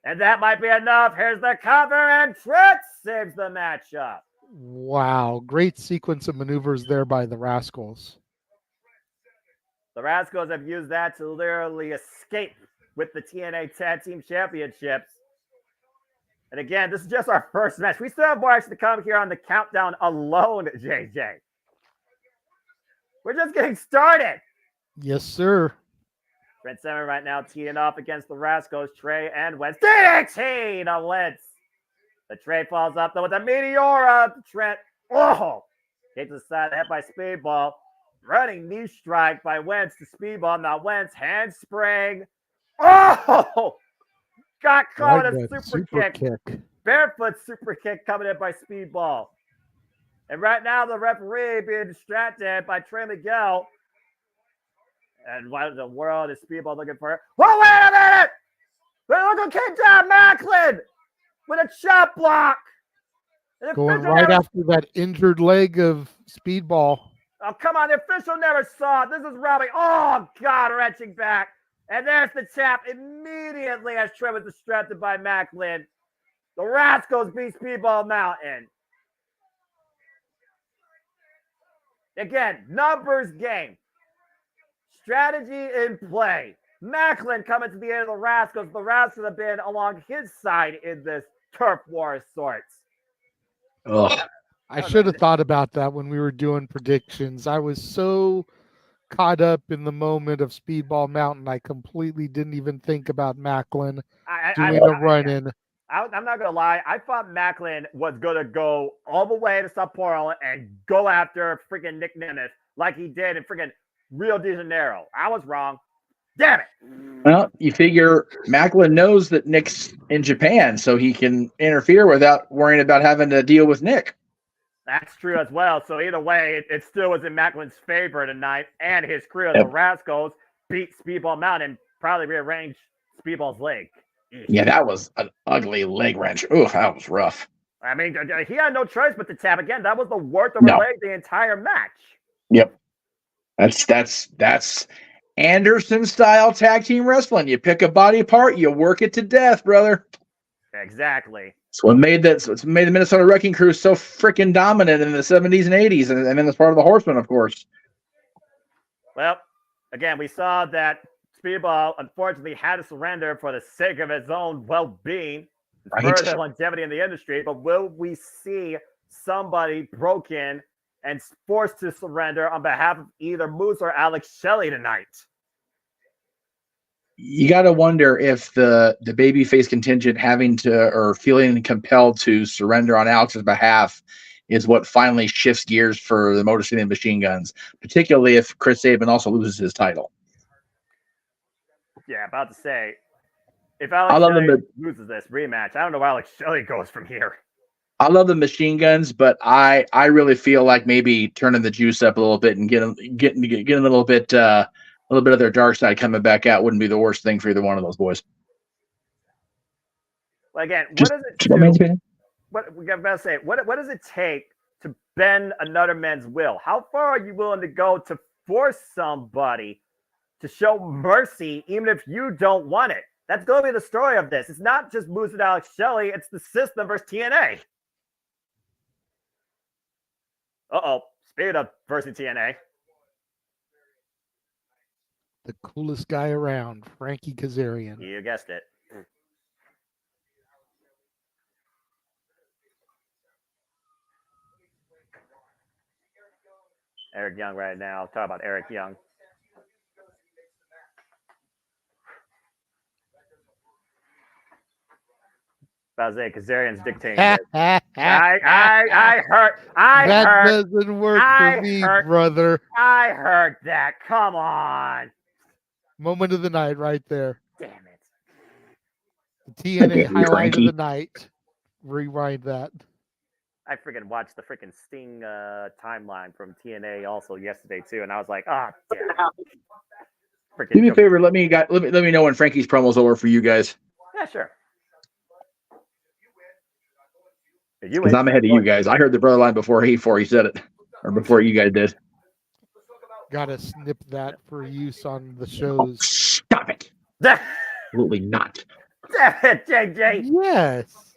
And that might be enough. Here's the cover, and Trent saves the matchup. Wow, great sequence of maneuvers there by the Rascals. The Rascals have used that to literally escape with the TNA Tag Team Championships. And again, this is just our first match. We still have more action to come here on the countdown alone, JJ. We're just getting started. Yes, sir. Trent Seven right now teeing off against the Rascals. Trey and Wentz. DDT to Wentz. The Trey falls up though with a Meteora. Trent. Oh! Hits the side of the head by Speedball. Running knee strike by Wentz to Speedball. Now Wentz handspring. Oh! got caught Like a that super kick. Barefoot super kick coming in by Speedball. And right now, the referee being distracted by Trey Miguel. And what in the world is Speedball looking for? Whoa, wait a minute! Look who came down, Macklin! With a chop block! Going right after that injured leg of Speedball. Oh, come on, the official never saw it. This is Robbie. Oh, God, wrenching back. And there's the tap immediately as Trey was distracted by Macklin. The Rascals beat Speedball Mountain. Again, numbers game. Strategy in play. Macklin coming to the end of the Rascals. The Rascals have been along his side in this turf war of sorts. Ugh. I should have thought about that when we were doing predictions. I was so caught up in the moment of Speedball Mountain, I completely didn't even think about Macklin doing a run-in. I'm not going to lie. I thought Macklin was going to go all the way to Sapporo and go after freaking Nick Nemeth like he did in freaking Rio de Janeiro. I was wrong. Damn it. Well, you figure Macklin knows that Nick's in Japan, so he can interfere without worrying about having to deal with Nick. That's true as well. So either way, it still was in Macklin's favor tonight, and his crew, the Rascals, beat Speedball Mountain, probably rearranged Speedball's leg. Yeah, that was an ugly leg wrench. Ooh, that was rough. I mean, he had no choice but to tap again. That was the worst of her leg the entire match. Yep. That's Anderson style tag team wrestling. You pick a body part, you work it to death, brother. Exactly. It's what made the Minnesota Wrecking Crew so freaking dominant in the 70s and 80s, and then as part of the Horsemen, of course. Well, again, we saw that Speedball unfortunately had to surrender for the sake of his own well-being, further longevity in the industry. But will we see somebody broken and forced to surrender on behalf of either Moose or Alex Shelley tonight? You got to wonder if the babyface contingent having to or feeling compelled to surrender on Alex's behalf is what finally shifts gears for the Motor City Machine Guns, particularly if Chris Sabin also loses his title. Yeah, about to say, if Alex Shelley loses this rematch, I don't know where Alex Shelley goes from here. I love the Machine Guns, but I really feel like maybe turning the juice up a little bit and getting a little bit of their dark side coming back out wouldn't be the worst thing for either one of those boys. Well, again, what does it do? What we got to say? What does it take to bend another man's will? How far are you willing to go to force somebody to show mercy, even if you don't want it? That's going to be the story of this. It's not just Moose and Alex Shelley. It's the system versus TNA. Speaking of versus TNA. The coolest guy around, Frankie Kazarian. You guessed it. Eric Young right now. Talk about Eric Young. Kazarian's dictating it. I heard. That doesn't work for me, brother. I heard that. Come on. Moment of the night right there. Damn it. The TNA highlight of the night. Rewind that. I freaking watched the freaking Sting timeline from TNA also yesterday too, and I was like, damn. Do me a favor, let me know when Frankie's promo's over for you guys. Yeah, sure. Because I'm ahead of you guys. I heard the brother line before he said it, or before you guys did. Gotta snip that for use on the shows. Stop it! Absolutely not. Damn it, JJ. Yes.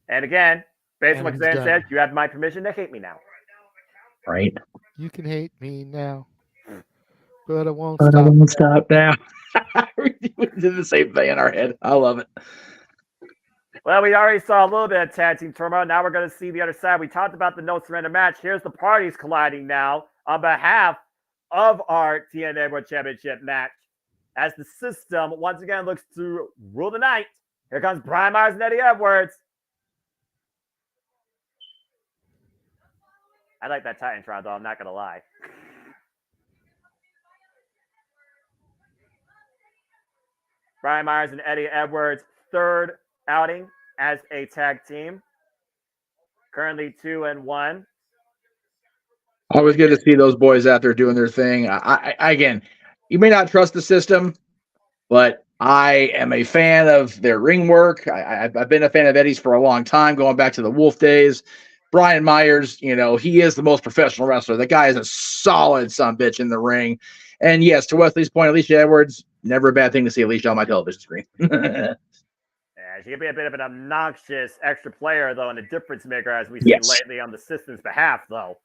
And again, based on what Zan said, you have my permission to hate me now. Right. You can hate me now, but I won't stop now. We did the same thing in our head. I love it. Well, we already saw a little bit of tag team turmoil. Now we're going to see the other side. We talked about the no surrender match. Here's the parties colliding now on behalf of our TNA World Championship match. As the system once again looks to rule the night. Here comes Brian Myers and Eddie Edwards. I like that Titantron, though. I'm not going to lie. Brian Myers and Eddie Edwards' third outing as a tag team. Currently 2-1. Always good to see those boys out there doing their thing. Again, you may not trust the system, but I am a fan of their ring work. I've been a fan of Eddie's for a long time, going back to the Wolf days. Brian Myers, he is the most professional wrestler. The guy is a solid sumbitch in the ring. And yes, to Wesley's point, Alicia Edwards, never a bad thing to see Alicia on my television screen. Yeah, she can be a bit of an obnoxious extra player, though, and a difference maker, as we've seen lately on the system's behalf, though.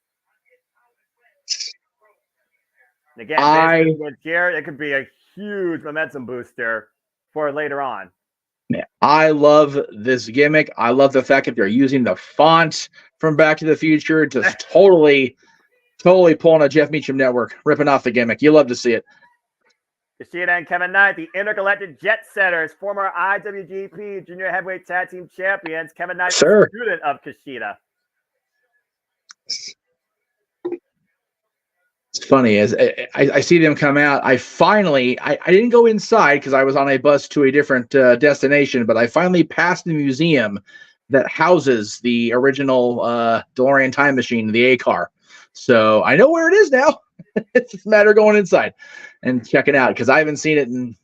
And again, with Jared, it could be a huge momentum booster for later on. Yeah, I love this gimmick. I love the fact that they're using the font from Back to the Future, just totally pulling a Jeff Meacham network, ripping off the gimmick. You love to see it. Kushida and Kevin Knight, the Intergalactic Jet Setters, former IWGP Junior Heavyweight Tag Team Champions. Kevin Knight, a student of Kushida. It's funny, as I see them come out, I didn't go inside because I was on a bus to a different destination, but I finally passed the museum that houses the original DeLorean time machine, the A-car. So I know where it is now. It's just a matter of going inside and checking out, because I haven't seen it in,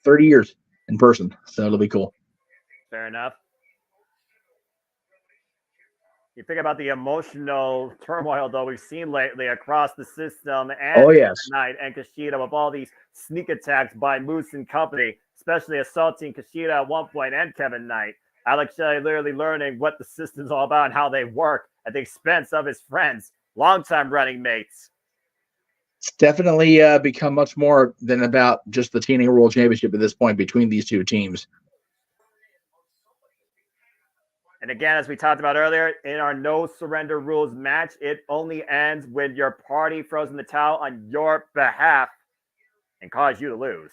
30 years in person. So it'll be cool. Fair enough. You think about the emotional turmoil, though, we've seen lately across the system and Knight and Kushida, with all these sneak attacks by Moose and company, especially assaulting Kushida at one point and Kevin Knight. Alex Shelley literally learning what the system's all about and how they work at the expense of his friends, longtime running mates. It's definitely become much more than about just the TNA World Championship at this point between these two teams. And again, as we talked about earlier, in our no surrender rules match, it only ends when your party throws in the towel on your behalf and cause you to lose.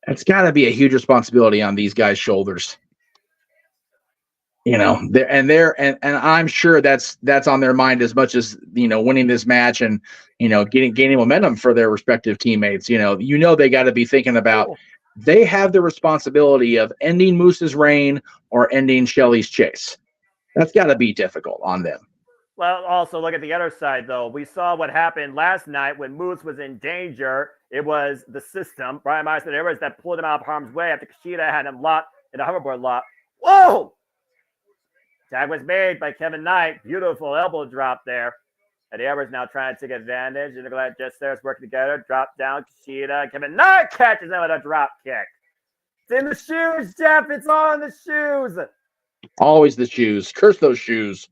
It's got to be a huge responsibility on these guys' shoulders. And I'm sure that's on their mind as much as, winning this match and, gaining momentum for their respective teammates. They got to be thinking about, they have the responsibility of ending Moose's reign or ending Shelley's chase. That's got to be difficult on them. Well, also look at the other side, though. We saw what happened last night when Moose was in danger. It was the system, Brian Myers and Edwards, that pulled him out of harm's way after Kushida had him locked in a hoverboard lock. Whoa! Tag was made by Kevin Knight. Beautiful elbow drop there. Eddie Edwards now trying to take advantage. And the glad just there is working together. Drop down Kushida. Kevin Knight catches him with a drop kick. It's in the shoes, Jeff. It's all in the shoes. Always the shoes. Curse those shoes.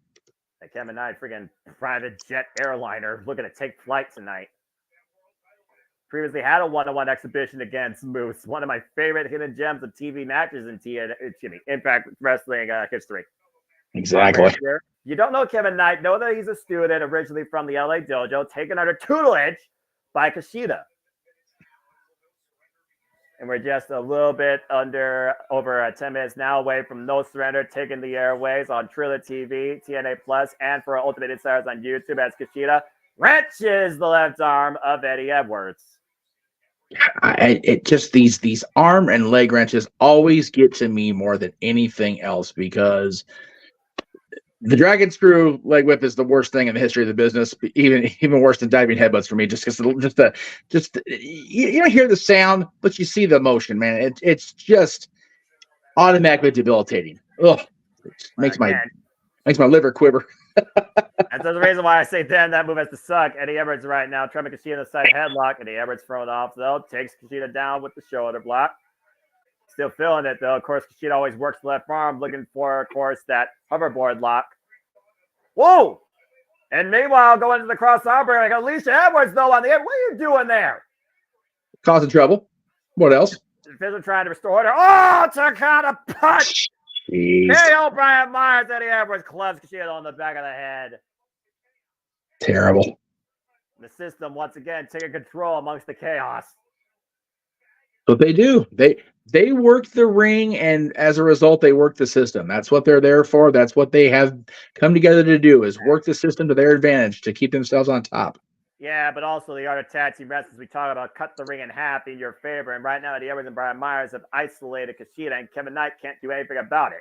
And Kevin Knight, freaking private jet airliner, looking to take flight tonight. Previously had a one-on-one exhibition against Moose. One of my favorite hidden gems of TV matches in Impact Wrestling history. Exactly. You don't know Kevin Knight. Know that he's a student originally from the LA dojo, taken under tutelage by Kushida. And we're just a little bit over 10 minutes now away from No Surrender, taking the airways on Trilla TV, TNA Plus, and for Ultimate Insiders on YouTube as Kushida wrenches the left arm of Eddie Edwards. These arm and leg wrenches always get to me more than anything else, because the dragon screw leg whip is the worst thing in the history of the business, even worse than diving headbutts for me. Just because you don't hear the sound, but you see the motion, man. It's just automatically debilitating. Ugh, it makes my liver quiver. That's the reason why I say then that move has to suck. Eddie Edwards right now trying to Kushida in the side headlock. Eddie Edwards thrown off though, takes Kushida down with the shoulder block. Still feeling it, though. Of course, Kushida always works the left arm, looking for, of course, that hoverboard lock. Whoa! And meanwhile, going into the cross-arm break, like Alicia Edwards, though, on the end. What are you doing there? Causing trouble. What else? Official trying to restore order. Oh, Takata punch! KO Brian Myers. Eddie Edwards clubs Kushida on the back of the head. Terrible. The system, once again, taking control amongst the chaos. But they do. They work the ring, and as a result, they work the system. That's what they're there for. That's what they have come together to do, is work the system to their advantage to keep themselves on top. Yeah, but also the art of tag team wrestling. We talk about cut the ring in half in your favor. And right now, Eddie Edwards and Brian Myers have isolated Kushida, and Kevin Knight can't do anything about it.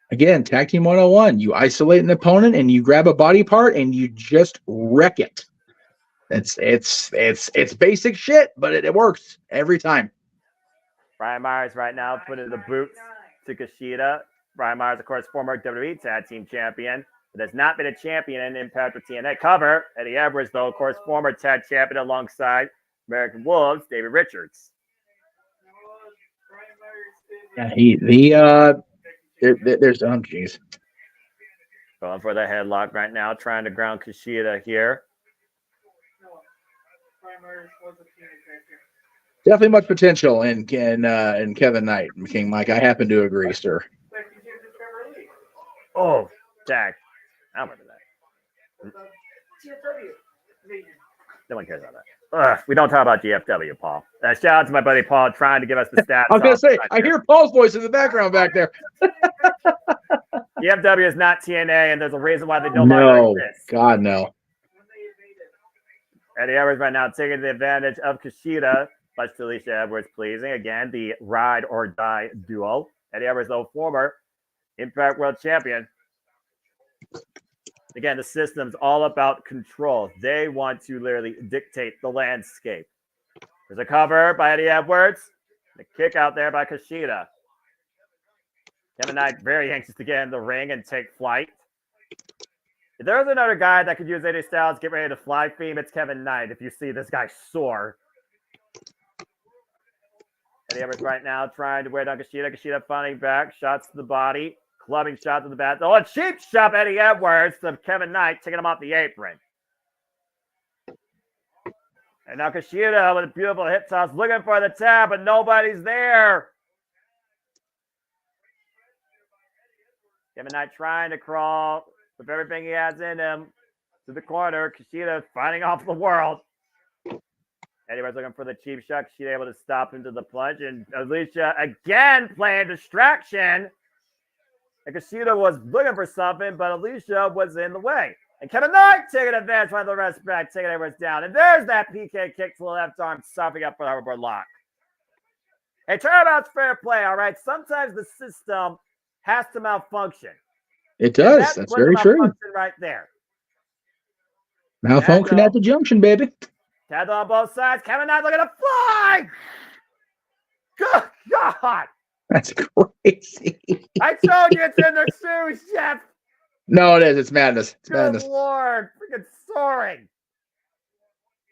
Again, tag team 101. You isolate an opponent and you grab a body part and you just wreck it. It's basic shit, but it works every time. Brian Myers right now putting the boots to Kushida. Brian Myers, of course, former WWE Tag Team Champion, but has not been a champion in Impact or TNA. Cover. Eddie Edwards, though, of course, former tag champion alongside American Wolves, David Richards. Yeah, there's geez. Going for the headlock right now, trying to ground Kushida here. Definitely much potential in Kevin Knight, King Mike. I happen to agree, sir. Oh, Jack. I don't remember that. No one cares about that. We don't talk about GFW, Paul. Shout out to my buddy Paul trying to give us the stats. I was going to say, I hear Paul's voice in the background back there. GFW is not TNA, and there's a reason why they don't No, exist. God, no. Eddie Edwards right now taking the advantage of Kushida, much to Alicia Edwards pleasing. Again, the ride or die duo. Eddie Edwards, though, former Impact World Champion. Again, the system's all about control. They want to literally dictate the landscape. There's a cover by Eddie Edwards. The kick out there by Kushida. Kevin Knight very anxious to get in the ring and take flight. If there's another guy that could use AJ Styles, get ready to fly theme, it's Kevin Knight. If you see this guy soar. Eddie Edwards right now trying to wear down Kushida. Kushida fighting back. Shots to the body. Clubbing shot to the bat. Oh, a cheap shot, Eddie Edwards to Kevin Knight, taking him off the apron. And now Kushida with a beautiful hip toss, looking for the tap, but nobody's there. Kevin Knight trying to crawl with everything he has in him to the corner. Kushida fighting off the world. Eddie Edwards looking for the cheap shot. Kushida able to stop into the plunge. And Alicia again playing distraction. And Kushida was looking for something, but Alicia was in the way. And Kevin Knight taking advantage by the rest back, taking Edwards down. And there's that PK kick to the left arm, stopping up for the hoverboard lock. Hey, turnabout's fair play, all right? Sometimes the system has to malfunction. It does. That's very true. Right there. Malfunction at the junction, baby. Tag on both sides. Kevin Knight looking to fly. Good God. That's crazy. I told you it's in their shoes, Jeff. No, it is. It's madness. It's Good madness. Lord. Freaking soaring.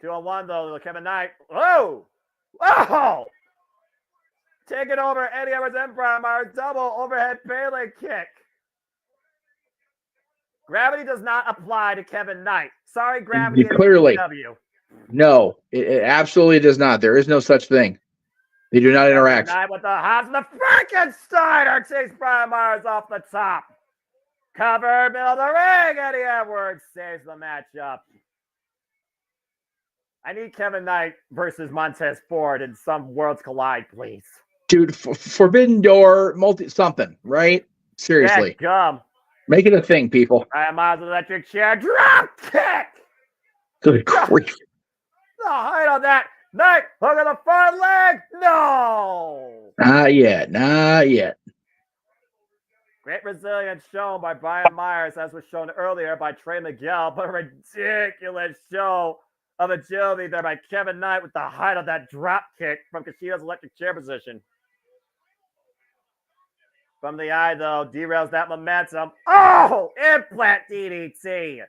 2-on-1, though. Kevin Knight. Whoa. Oh. Taking over Eddie Edwards and Brian Myers. Double overhead Pele kick. Gravity does not apply to Kevin Knight. Sorry, gravity. Clearly. No, it absolutely does not. There is no such thing. They do not interact. Knight with the hops. The Frankensteiner takes Brian Myers off the top. Cover, middle of the ring. Eddie Edwards saves the matchup. I need Kevin Knight versus Montez Ford in some Worlds Collide, please. Dude, Forbidden Door, something, right? Seriously. Gum. Make it a thing, people. Brian Myers electric chair. Drop kick. Good grief. The height on that. Knight, hook on the front leg. No. Not yet. Not yet. Great resilience shown by Brian Myers, as was shown earlier by Trey Miguel, but a ridiculous show of agility there by Kevin Knight with the height of that drop kick from Kushida's electric chair position. From the eye, though, derails that momentum. Oh, implant DDT.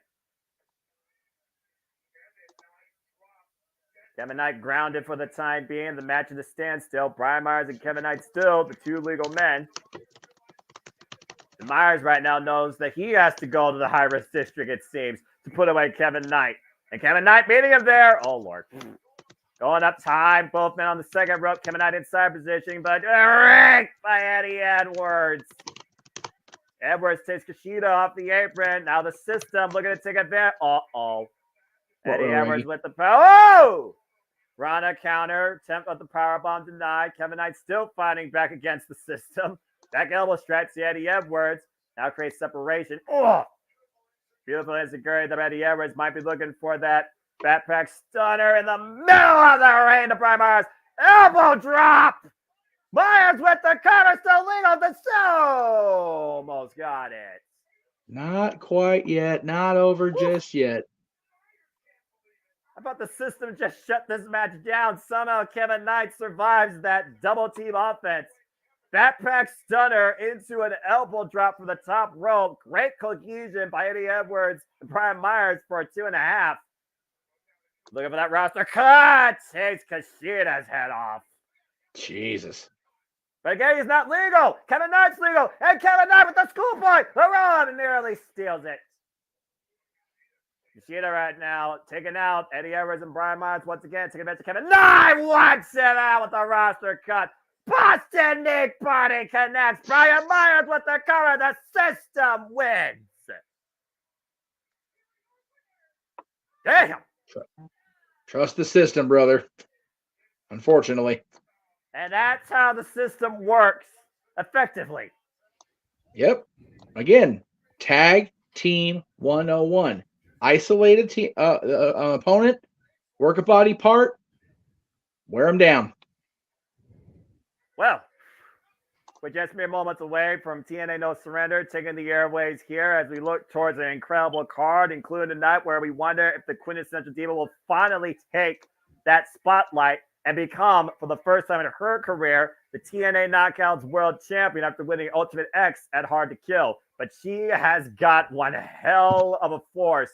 Kevin Knight grounded for the time being. The match at a standstill. Brian Myers and Kevin Knight still the two legal men. And Myers right now knows that he has to go to the high-risk district, it seems, to put away Kevin Knight. And Kevin Knight meeting him there. Oh, Lord. Going up time. Both men on the second rope. Kevin Knight inside position, but ranked by Eddie Edwards. Edwards takes Kushida off the apron. Now the system looking to take advantage. Uh-oh. Eddie Edwards with the power. Oh! Rana counter. Attempt of the powerbomb denied. Kevin Knight still fighting back against the system. Back elbow strikes to Eddie Edwards. Now creates separation. Oh! Beautiful insecurity that Eddie Edwards might be looking for that Backpack stunner in the middle of the ring to Brian Myers. Elbow drop. Myers with the cover, still legal. The almost got it. Not quite yet. Not over just yet. How about the system just shut this match down? Somehow Kevin Knight survives that double team offense. Backpack stunner into an elbow drop from the top rope. Great cohesion by Eddie Edwards and Brian Myers for a 2.5. Looking for that roster cut. Takes Kushida's head off. Jesus. But again, he's not legal. Kevin Knight's legal. And Kevin Knight with the schoolboy. The run nearly steals it. Kushida right now taking out Eddie Edwards and Brian Myers once again. Taking advantage of Kevin Knight. Wipes it out with the roster cut. Boston Nick Party connects. Brian Myers with the cover. The system wins. Damn. Trust the system, brother. Unfortunately. And that's how the system works effectively. Yep. Again, tag team 101. Isolated team opponent, work a body part, wear them down. Well, we're just mere moments away from TNA No Surrender taking the airways here as we look towards an incredible card, including tonight where we wonder if the quintessential diva will finally take that spotlight and become, for the first time in her career, the TNA Knockouts World Champion after winning Ultimate X at Hard to Kill. But she has got one hell of a force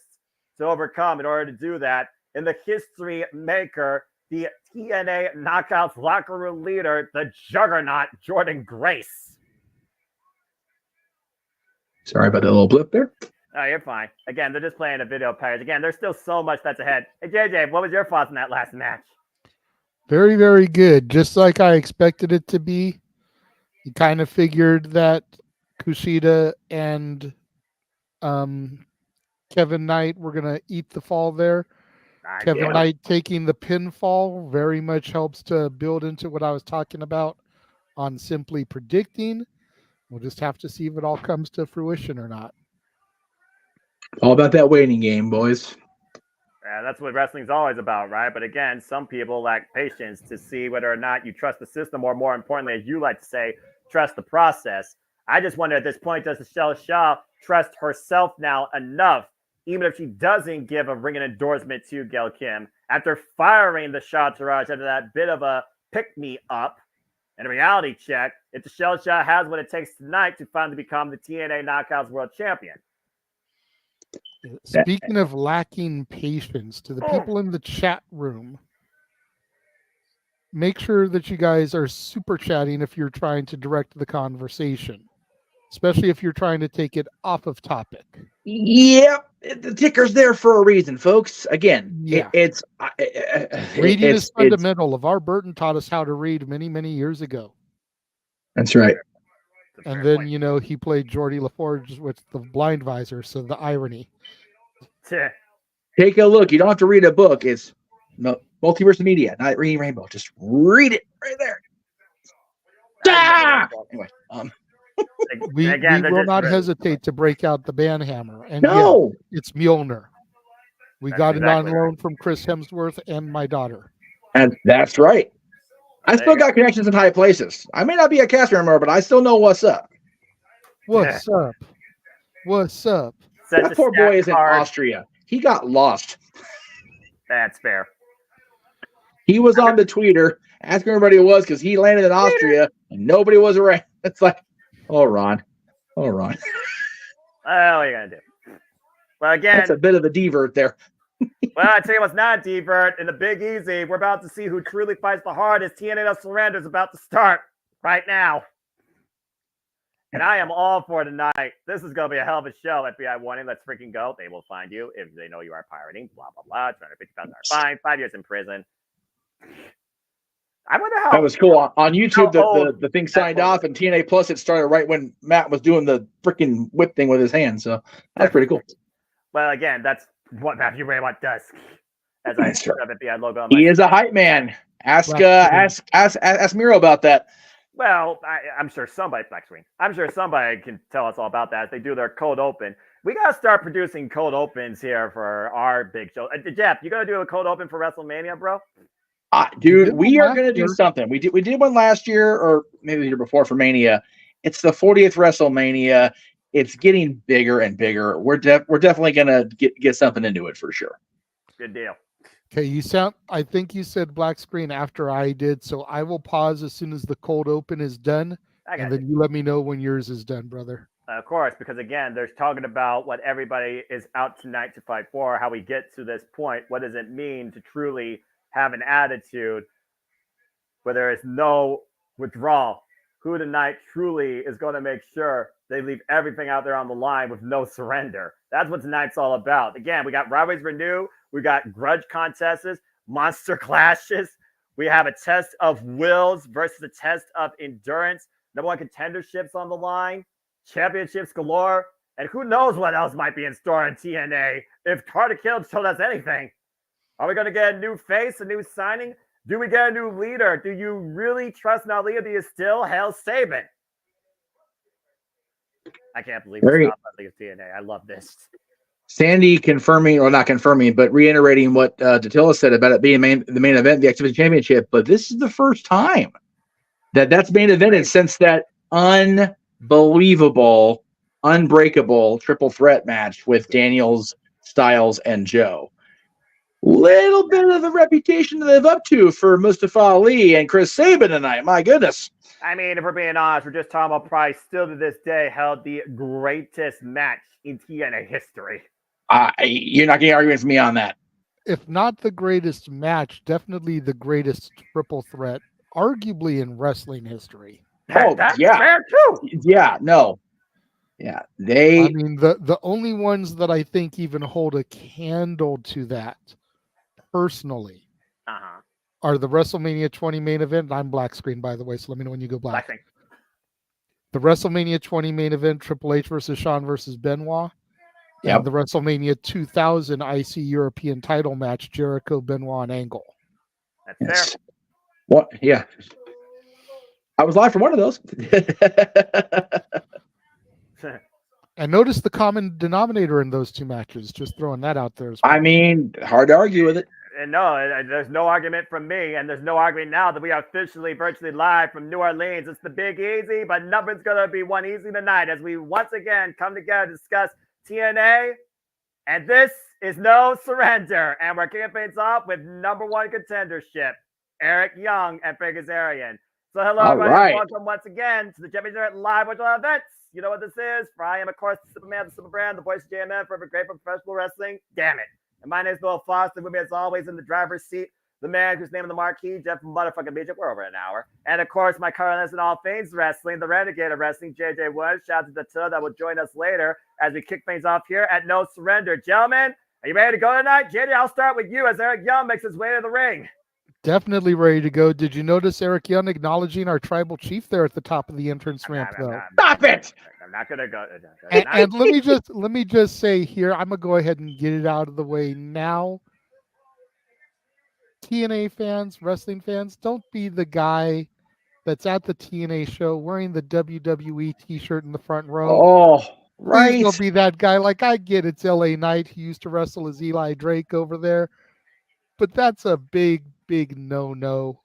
to overcome in order to do that. In the history maker, the TNA Knockouts locker room leader, the juggernaut, Jordan Grace. Sorry about that little blip there. Oh, you're fine. Again, they're just playing a video package. Again, there's still so much that's ahead. Hey, JJ, what was your thoughts on that last match? Very, very good. Just like I expected it to be. You kind of figured that Kushida and Kevin Knight were going to eat the fall there. Kevin Knight taking the pinfall very much helps to build into what I was talking about on simply predicting. We'll just have to see if it all comes to fruition or not. All about that waiting game, boys. That's what wrestling's always about, right? But again, some people lack patience to see whether or not you trust the system, or more importantly, as you like to say, trust the process. I just wonder at this point, does Michelle Shaw trust herself now enough, even if she doesn't give a ringing endorsement to Gail Kim, after firing the Shaw Taraj after that bit of a pick-me-up and a reality check, if Michelle Shaw has what it takes tonight to finally become the TNA Knockouts World Champion? Speaking of lacking patience, to the people in the chat room, make sure that you guys are super chatting if you're trying to direct the conversation, especially if you're trying to take it off of topic. Yep, the ticker's there for a reason, folks. Again, yeah. Reading is fundamental. LeVar Burton taught us how to read many, many years ago. That's right. And then, you know, he played Geordie LaForge with the blind visor, so the irony. Take a look. You don't have to read a book. It's Multiverse of Media, not reading Rainbow. Just read it right there. Anyway, we will not hesitate to break out the banhammer. And no, it's Mjolnir. We got it on loan from Chris Hemsworth and my daughter. And that's right. I still got connections in high places. I may not be a cast member, but I still know what's up. What's up? What's up? That poor boy is in Austria. He got lost. That's fair. He was on the tweeter asking everybody who was because he landed in Austria and nobody was around. It's like, oh, Ron. Oh, Ron. What are you going to do? Well, again, that's a bit of a divert there. Well, I tell you what's not a divert. In the Big Easy, we're about to see who truly fights the hardest. TNA No Surrender is about to start right now. And I am all for tonight. This is going to be a hell of a show. FBI warning, let's freaking go. They will find you if they know you are pirating. Blah, blah, blah. $250,000 fine. 5 years in prison. I wonder how. That was cool. On YouTube, the thing signed off, and TNA Plus, it started right when Matt was doing the freaking whip thing with his hand. So that's pretty cool. Well, again, that's what Matthew Raymond does. As I showed up at the logo on he is a hype man. Ask Miro about that. Well, I'm sure somebody, Black Screen, I'm sure somebody can tell us all about that as they do their cold open. We gotta start producing cold opens here for our big show. Jeff, you gonna do a cold open for WrestleMania, bro? Dude, we are going to do something. We did one last year, or maybe the year before for Mania. It's the 40th WrestleMania. It's getting bigger and bigger. We're definitely going to get something into it for sure. Good deal. Okay, I think you said black screen after I did, so I will pause as soon as the cold open is done, and then you let me know when yours is done, brother. Of course, because again, they're talking about what everybody is out tonight to fight for, how we get to this point. What does it mean to truly have an attitude where there is no withdrawal? Who tonight truly is going to make sure they leave everything out there on the line with no surrender? That's what tonight's all about. Again, we got rivalries renew, we got grudge contests, monster clashes, we have a test of wills versus a test of endurance, number one contenderships on the line, championships galore, and who knows what else might be in store in TNA if Carter Kill told us anything. Are we going to get a new face, a new signing? Do we get a new leader? Do you really trust Nalia? Do you still hail Saban? I can't believe it's not TNA. I love this. Sandy confirming, or not confirming, but reiterating what Datilla said about it being the main event, the X-Division Championship. But this is the first time that's main evented since that unbelievable, unbreakable triple threat match with Daniels, Styles, and Joe. Little bit of a reputation to live up to for Mustafa Ali and Chris Sabin tonight. My goodness. I mean, if we're being honest, we're just talking about Price still to this day held the greatest match in TNA history. You're not getting arguments with me on that. If not the greatest match, definitely the greatest triple threat, arguably in wrestling history. That's fair too. Yeah, no. Yeah, I mean, the only ones that I think even hold a candle to that, personally, are the WrestleMania 20 main event. I'm black screen, by the way, so let me know when you go black. The WrestleMania 20 main event, Triple H versus Shawn versus Benoit. And the WrestleMania 2000 IC European title match, Jericho, Benoit, and Angle. That's fair. What? Yeah. I was live for one of those. And notice the common denominator in those two matches. Just throwing that out there as well. I mean, hard to argue with it. And no, there's no argument from me, and there's no argument now that we are officially virtually live from New Orleans. It's the Big Easy, but nothing's going to be one easy tonight as we once again come together to discuss TNA, and this is No Surrender. And we're kicking things off with number one contendership, Eric Young and Figazarian. So hello, everybody. Welcome once again to the JMN Live Virtual Events. You know what this is? For I am, of course, the Superman, the Super Brand, the voice of JMN, forever grateful for professional wrestling. Damn it. And my name is Bill Foster. With me, as always, in the driver's seat, the man who's named the marquee, Jeff motherfucking Beach. We're over an hour. And, of course, my current list in all things wrestling, the renegade of wrestling, JJ Woods. Shout out to the two that will join us later as we kick things off here at No Surrender. Gentlemen, are you ready to go tonight? JJ, I'll start with you as Eric Young makes his way to the ring. Definitely ready to go. Did you notice Eric Young acknowledging our tribal chief there at the top of the entrance ramp, though? Stop it! I'm not gonna go. And let me just say here, I'm gonna go ahead and get it out of the way now. TNA fans, wrestling fans, don't be the guy that's at the TNA show wearing the WWE T-shirt in the front row. Oh, right. Please don't be that guy. Like, I get it's LA Knight. He used to wrestle as Eli Drake over there, but that's a big no-no.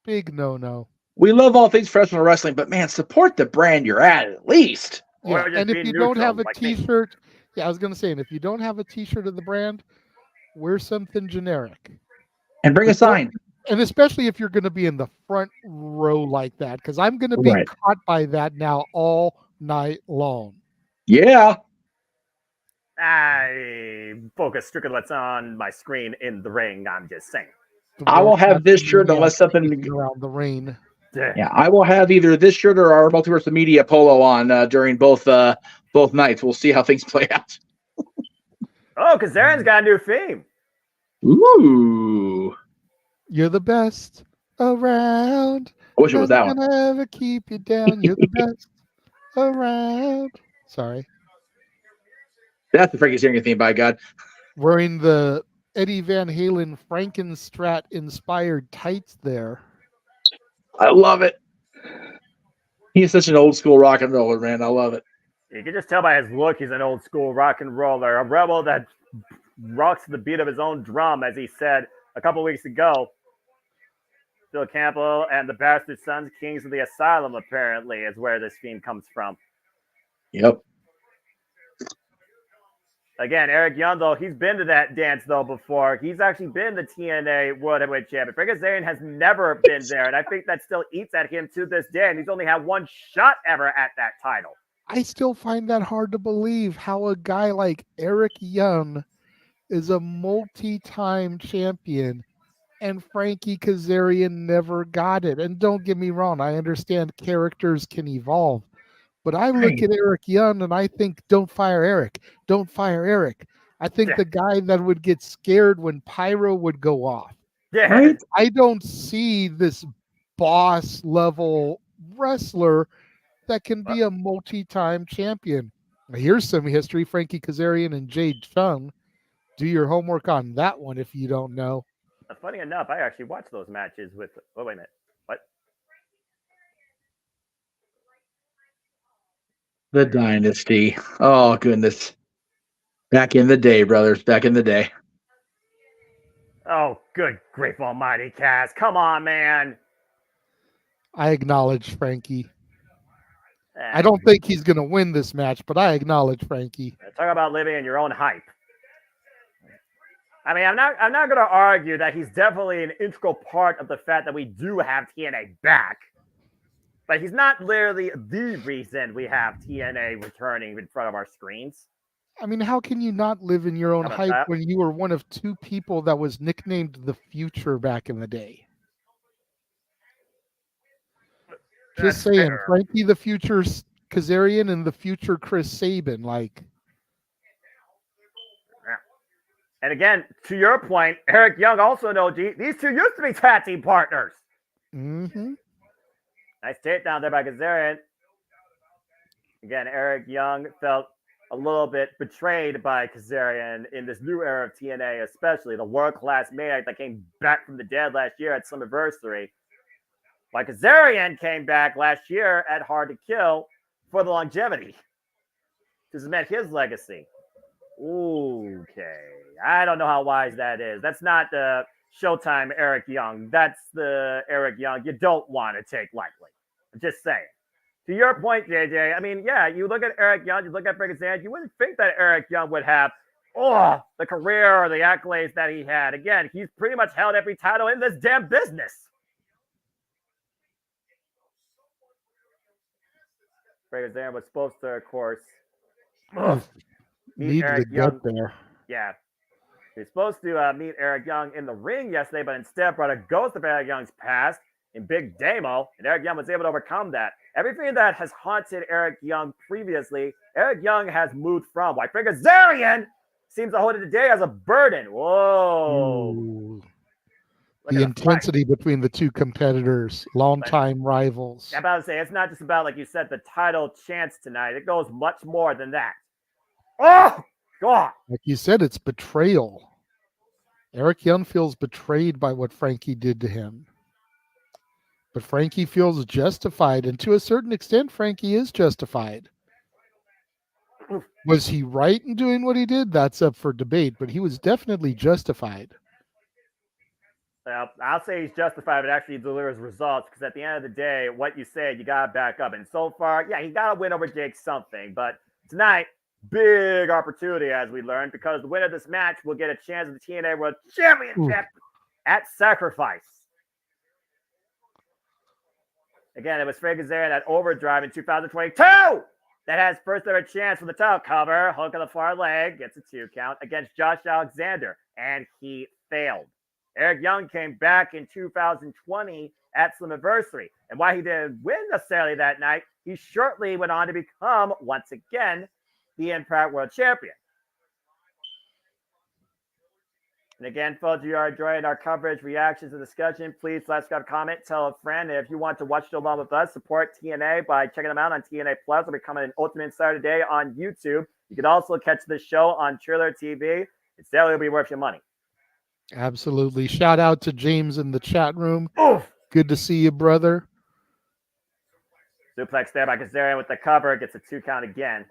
Big no-no. We love all things professional wrestling, but man, support the brand you're at least. Yeah, and if you don't have a T-shirt, I was going to say, and if you don't have a T-shirt of the brand, wear something generic. And bring a sign. And especially if you're going to be in the front row like that, because I'm going to be caught by that now all night long. Yeah. I focus strictly what's on my screen in the ring. I'm just saying. I will have this shirt unless something around the ring. Yeah, I will have either this shirt or our Multiverse of Media polo on during both nights. We'll see how things play out. Oh, because Aaron's got a new theme. Ooh. You're the best around. I wish it was that one. Nothing ever keep you down. You're the best around. Sorry. That's the Frankie's Hearing theme, by God. Wearing the Eddie Van Halen Frankenstrat inspired tights there. I love it. He's such an old school rock and roller, man. I love it. You can just tell by his look he's an old school rock and roller, a rebel that rocks the beat of his own drum, as he said a couple weeks ago. Phil Campbell and the Bastard Sons, Kings of the Asylum, apparently, is where this theme comes from. Yep. Again, Eric Young, though, he's been to that dance, though, before. He's actually been the TNA World Heavyweight Champion. Frank Kazarian has never been there, and I think that still eats at him to this day, and he's only had one shot ever at that title. I still find that hard to believe how a guy like Eric Young is a multi-time champion and Frankie Kazarian never got it. And don't get me wrong, I understand characters can evolve. But I look at Eric Young and I think, don't fire Eric. Don't fire Eric. I think the guy that would get scared when pyro would go off. Yeah. Right? I don't see this boss level wrestler that can be a multi-time champion. Here's some history. Frankie Kazarian and Jade Chung. Do your homework on that one if you don't know. Funny enough, I actually watched those matches with... Oh, wait a minute. What? The Dynasty. Oh, goodness. Back in the day, brothers. Back in the day. Oh, good grief almighty, Kaz. Come on, man. I acknowledge Frankie. I don't think he's going to win this match, but I acknowledge Frankie. Talk about living in your own hype. I mean, I'm not going to argue that he's definitely an integral part of the fact that we do have TNA back. But he's not literally the reason we have TNA returning in front of our screens. I mean, how can you not live in your own How about hype that? when you were one of two people that was nicknamed the Future back in the day? Just saying, fair. Frankie the Future Kazarian and the Future Chris Sabin, like. And again, to your point, Eric Young also knows these two used to be tag team partners. Mm-hmm. Nice takedown there by Kazarian. Again, Eric Young felt a little bit betrayed by Kazarian in this new era of TNA, especially the world-class maniac that came back from the dead last year at Slammiversary. While Kazarian came back last year at Hard to Kill for the longevity to cement his legacy. Okay. I don't know how wise that is. That's not the Showtime Eric Young. That's the Eric Young you don't want to take lightly. I'm just saying. To your point, JJ, I mean, yeah, you look at Eric Young, you look at Frank Kazarian, you wouldn't think that Eric Young would have the career or the accolades that he had. Again, he's pretty much held every title in this damn business. Frank Kazarian was supposed to, of course, meet Need Eric to Young. get there. Yeah. He was supposed to meet Eric Young in the ring yesterday, but instead brought a ghost of Eric Young's past in Big Damo, and Eric Young was able to overcome that. Everything that has haunted Eric Young previously, Eric Young has moved from. While Frank Kazarian seems to hold it today as a burden. Whoa. Ooh. The intensity between the two competitors, longtime rivals. I'm about to say, it's not just about, like you said, the title chance tonight. It goes much more than that. Oh, God. Like you said, it's betrayal. Eric Young feels betrayed by what Frankie did to him. But Frankie feels justified, and to a certain extent, Frankie is justified. Was he right in doing what he did? That's up for debate, but he was definitely justified. I'll say he's justified, but actually delivers results, because at the end of the day, what you said, you got to back up. And so far, yeah, he got to win over Jake something. But tonight, big opportunity, as we learned, because the winner of this match will get a chance at the TNA World Championship at Sacrifice. Again, it was Frank Kazarian at Overdrive in 2022 that has first ever chance for the title cover. Hook on the far leg, gets a 2 count against Josh Alexander, and he failed. Eric Young came back in 2020 at Slammiversary, and while he didn't win necessarily that night, he shortly went on to become, once again, the Impact World Champion. And again, folks, if you are enjoying our coverage, reactions, and discussion, please subscribe, comment, tell a friend. And if you want to watch the along with us, support TNA by checking them out on TNA Plus or becoming an Ultimate Insider today on YouTube. You can also catch this show on Triller TV. It's definitely will be worth your money. Absolutely. Shout out to James in the chat room. Good to see you, brother. Suplex there by Kazarian with the cover. Gets a 2 count again.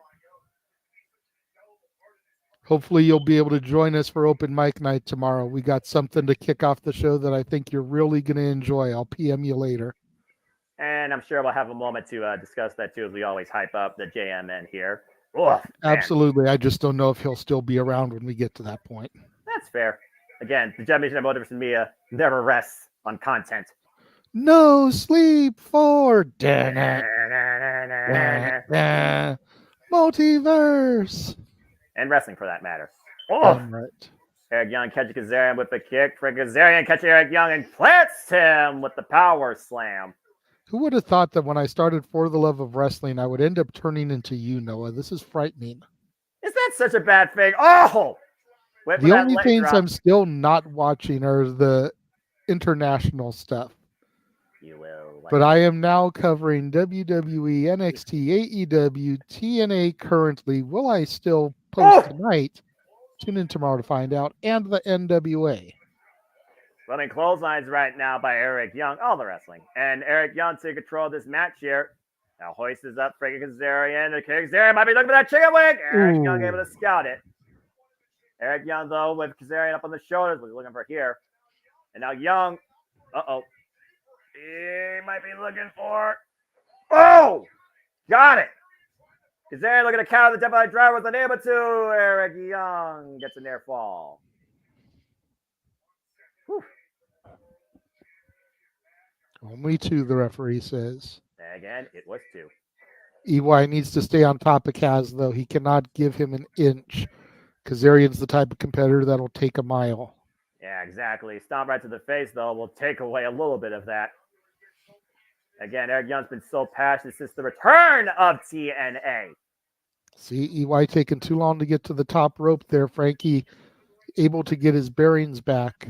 Hopefully you'll be able to join us for open mic night tomorrow. We got something to kick off the show that I think you're really going to enjoy. I'll PM you later. And I'm sure we'll have a moment to discuss that too, as we always hype up the JMN here. Oh, absolutely. I just don't know if he'll still be around when we get to that point. That's fair. Again, the JMN Multiverse of Media never rests on content. No sleep for multiverse. And wrestling, for that matter. Damn right. Eric Young catches Kazarian with the kick. Frank Kazarian catches Eric Young and plants him with the power slam. Who would have thought that when I started For the Love of Wrestling, I would end up turning into you, Noah? This is frightening. Is that such a bad thing? Oh! The only things I'm still not watching are the international stuff. You will. But I am now covering WWE, NXT, AEW, TNA currently. Will I still post tonight? Tune in tomorrow to find out. And the NWA. Running clotheslines right now by Eric Young. All the wrestling. And Eric Young take control of this match here. Now hoists up Frankie Kazarian. The Kazarian might be looking for that chicken wing. Eric Young able to scout it. Eric Young, though, with Kazarian up on the shoulders, was looking for here. And now Young. Uh-oh. He might be looking for. Oh! Got it. Kazarian looking to counter the double driver, was unable to. Eric Young gets a near fall. Whew. Only 2, the referee says. Again, it was 2. EY needs to stay on top of Kaz, though. He cannot give him an inch. Kazarian's the type of competitor that'll take a mile. Yeah, exactly. Stomp right to the face, though, will take away a little bit of that. Again, Eric Young's been so passionate since the return of TNA. See, EY taking too long to get to the top rope there. Frankie able to get his bearings back.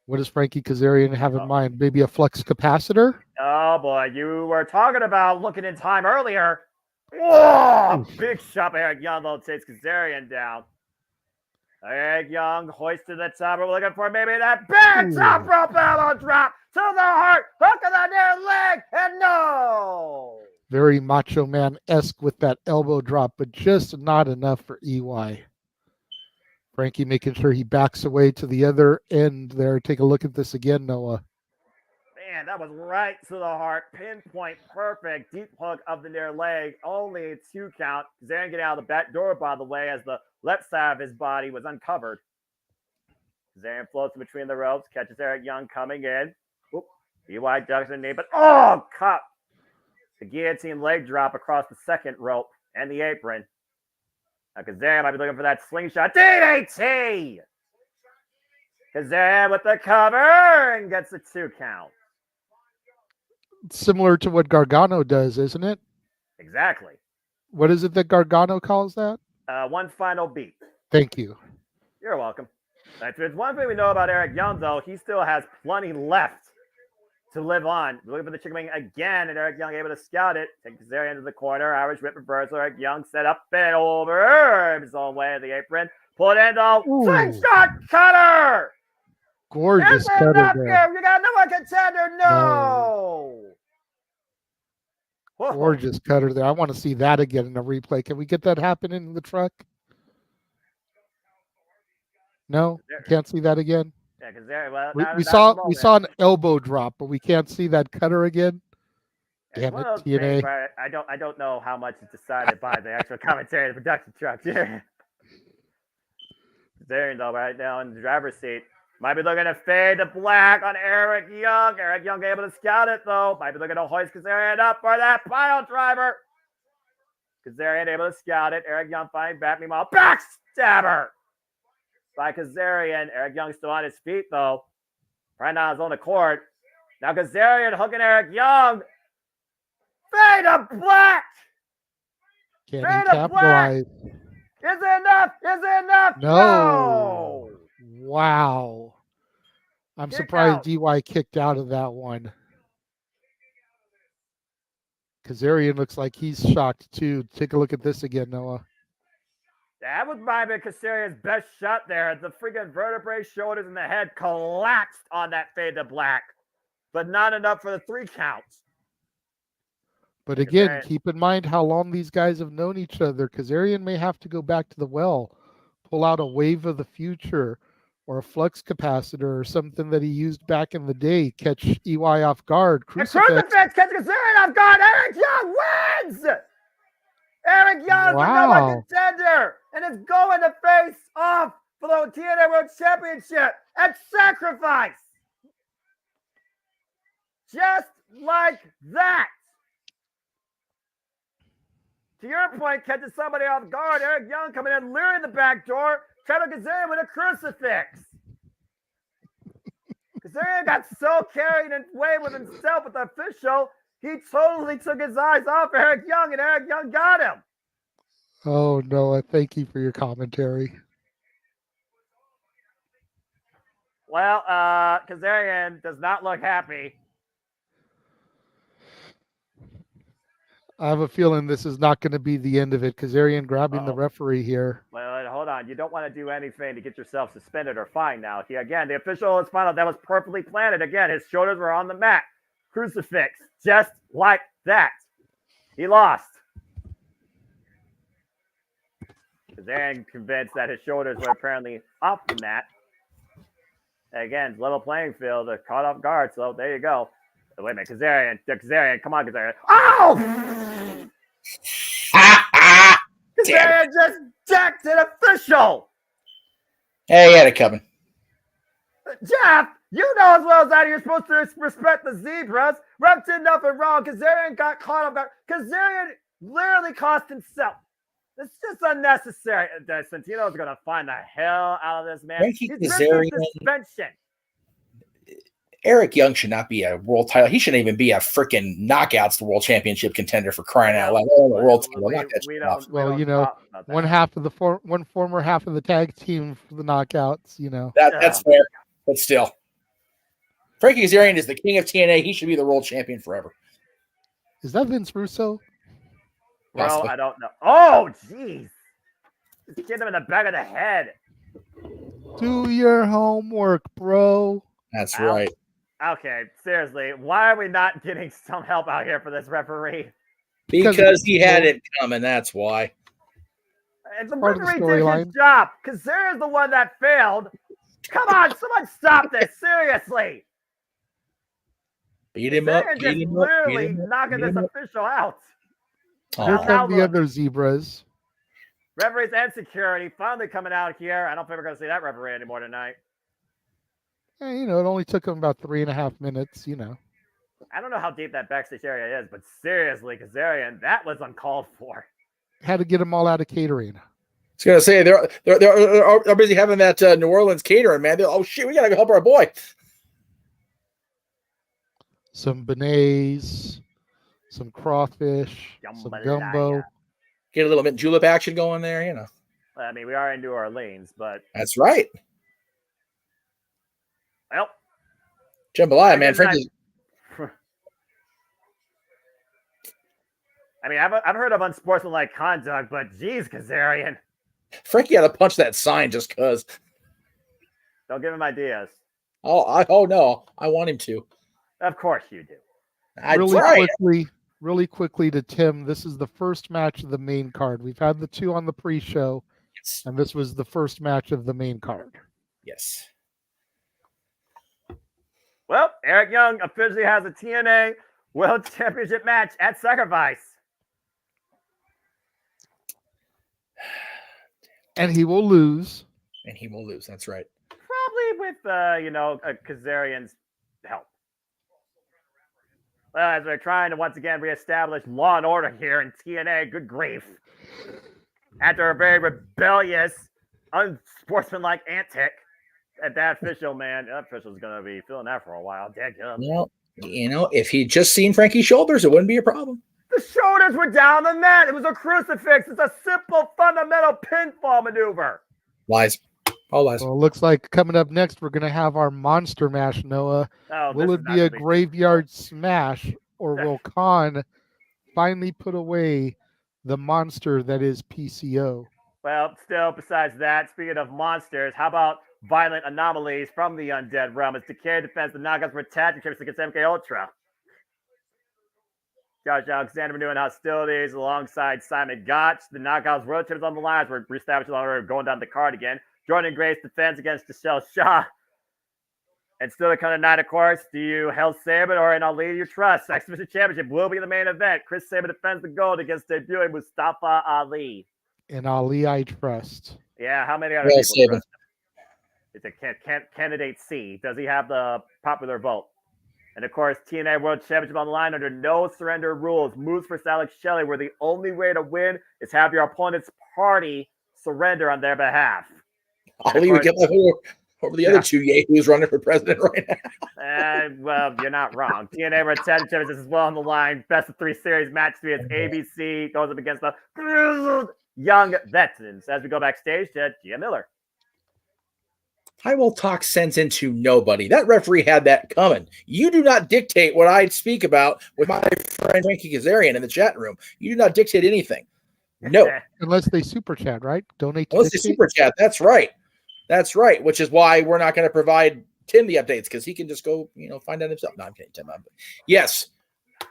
What does Frankie Kazarian have in mind? Maybe a flux capacitor? Oh, boy. You were talking about looking in time earlier. Whoa! Big shot by Eric Young, though, takes Kazarian down. Eric Young hoist to the top. We're looking for maybe that big top rope elbow drop to the heart. Hook of the near leg. And no! Very Macho Man-esque with that elbow drop, but just not enough for EY. Frankie making sure he backs away to the other end there. Take a look at this again, Noah. Man, that was right to the heart. Pinpoint perfect. Deep hook of the near leg. Only a 2 count. Kazarian getting out of the back door, by the way, as the left side of his body was uncovered. Kazarian floats between the ropes. Catches Eric Young coming in. Oop. EY ducks the knee, but cut. The guillotine leg drop across the second rope and the apron. Now Kazarian might be looking for that slingshot. DDT! Kazarian with the cover and gets a 2 count. Similar to what Gargano does, isn't it? Exactly. What is it that Gargano calls that? One final beat. Thank you. You're welcome. If there's one thing we know about Eric Young, though, he still has plenty left to live on. Looking for the chicken wing again, and Eric Young able to scout it. Take Kazarian into the corner. Irish whip reversal. Eric Young set up and over his own way of the apron. Pull it in, though. Slingshot cutter! Gorgeous cutter there. You got no one contender. No! Gorgeous cutter there. I want to see that again in a replay. Can we get that happening in the truck? No? Can't see that again? Yeah, because we saw an elbow drop, but we can't see that cutter again. Damn it, TNA. I don't know how much is decided by the actual commentary of the production truck. Kazarian, though, right now in the driver's seat. Might be looking to fade to black on Eric Young. Eric Young able to scout it, though. Might be looking to hoist Kazarian up for that pile driver. Kazarian able to scout it. Eric Young fighting back. Meanwhile, backstabber by Kazarian. Eric Young still on his feet, though. Right now, his own accord. Now Kazarian hooking Eric Young. Fade to black. Can he capitalize? Is it enough? Is it enough? No. Wow. I'm surprised DY kicked out of that one. Kazarian looks like he's shocked too. Take a look at this again, Noah. That was probably Kazarian's best shot there. The freaking vertebrae, shoulders, and the head collapsed on that fade to black, but not enough for the 3 counts. But again, keep in mind how long these guys have known each other. Kazarian may have to go back to the well pull out a wave of the future or a flux capacitor or something that he used back in the day, catch EY off guard. Crucifix catches Kazarian off guard. Eric Young wins! Eric Young, the number one contender, and is going to face off for the TNA World Championship at Sacrifice. Just like that. To your point, catching somebody off guard. Eric Young coming in, luring the back door. Trevor Kazarian with a crucifix. Kazarian got so carried away with himself with the official, he totally took his eyes off Eric Young, and Eric Young got him. Oh, Noah, thank you for your commentary. Well, Kazarian does not look happy. I have a feeling this is not going to be the end of it. Kazarian grabbing the referee here. Well, hold on. You don't want to do anything to get yourself suspended or fined now. Again, the official is final. That was perfectly planted. Again, his shoulders were on the mat. Crucifix. Just like that. He lost. Kazarian convinced that his shoulders were apparently off the mat. Again, level playing field. They're caught off guard. So there you go. Wait a minute, Kazarian, come on, Kazarian. Oh! Kazarian just jacked an official. Hey, he had it coming. Jeff, you know as well as I do, you're supposed to respect the zebras. Ref did nothing wrong. Kazarian got caught off guard. Kazarian literally cost himself. It's just unnecessary. Santino's going to find the hell out of this, man. He's missing suspension. Eric Young should not be a world title. He shouldn't even be a freaking knockouts the world championship contender for crying out loud. Well, you know, one former half of the tag team for the knockouts. You know that's fair, but still, Frankie Kazarian is the king of TNA. He should be the world champion forever. Is that Vince Russo? Well, I don't know. Oh, jeez! Just hit him in the back of the head. Do your homework, bro. That's right. Okay, seriously, why are we not getting some help out here for this referee? Because he had it coming, that's why. And the referee did his job. Kazarian's the one that failed. Come on, someone stop this, seriously. Beat him up. Just literally knocking this official out. Here come the other zebras. Referees and security finally coming out here. I don't think we're going to see that referee anymore tonight. You know, it only took him about 3.5 minutes, you know. I don't know how deep that backstage area is, but seriously, Kazarian, that was uncalled for. Had to get them all out of catering. I was going to say, they're busy having that New Orleans catering, man. Oh, shit, we got to go help our boy. Some beignets, some crawfish, some gumbo. Get a little mint julep action going there, you know. I mean, we are in New Orleans, but... That's right. Well, jambalaya, man. Frankie. I mean, I've heard of unsportsmanlike conduct, but geez, Kazarian. Frankie had to punch that sign just because. Don't give him ideas. Oh no, I want him to. Of course you do. Really quickly to Tim. This is the first match of the main card. We've had the two on the pre-show, and this was the first match of the main card. Yes. Well, Eric Young officially has a TNA World Championship match at Sacrifice. And he will lose. That's right. Probably with, Kazarian's help. Well, as we're trying to once again reestablish law and order here in TNA, good grief. After a very rebellious, unsportsmanlike antic. At that official, man, that official's going to be feeling that for a while. Well, you know, if he'd just seen Frankie's shoulders, it wouldn't be a problem. The shoulders were down the mat. It was a crucifix. It's a simple, fundamental pinfall maneuver. Lies. All lies. Well, it looks like coming up next, we're going to have our monster mash, Noah. Will it be a graveyard smash, or will Khan finally put away the monster that is PCO? Well, still, besides that, speaking of monsters, how about violent anomalies from the undead realm? As Decay defends the knockouts for tag champions against MK Ultra. Josh Alexander doing hostilities alongside Simon Gotch. The Knockouts World Champions on the line. We're reestablishing going down the card again. Jordan Grace defends against Michelle Shaw. And still the kind of night, of course. Do you Hell Saban or an Ali you trust? X Division Championship will be the main event. Chris Saban defends the gold against debuting Mustafa Ali. And Ali I trust. Yeah, how many other Well, people Saban. trust him? It's a candidate C. Does he have the popular vote? And of course, TNA World Championship on the line under no surrender rules. Moves for Alex Shelley, where the only way to win is have your opponent's party surrender on their behalf. Ali would get over the other two yahoos running for president right now. Well, you're not wrong. TNA World Championship is as well on the line. Best of 3 series match 3 as ABC goes up against the grizzled young veterans. As we go backstage to Gia Miller. I will talk sense into nobody. That referee had that coming. You do not dictate what I speak about with my friend Frankie Kazarian in the chat room. You do not dictate anything. No. Unless they super chat, right? Donate to Unless they super chat. That's right. That's right. Which is why we're not going to provide Tim the updates, because he can just go, find out himself. No, I'm kidding, Tim. Yes.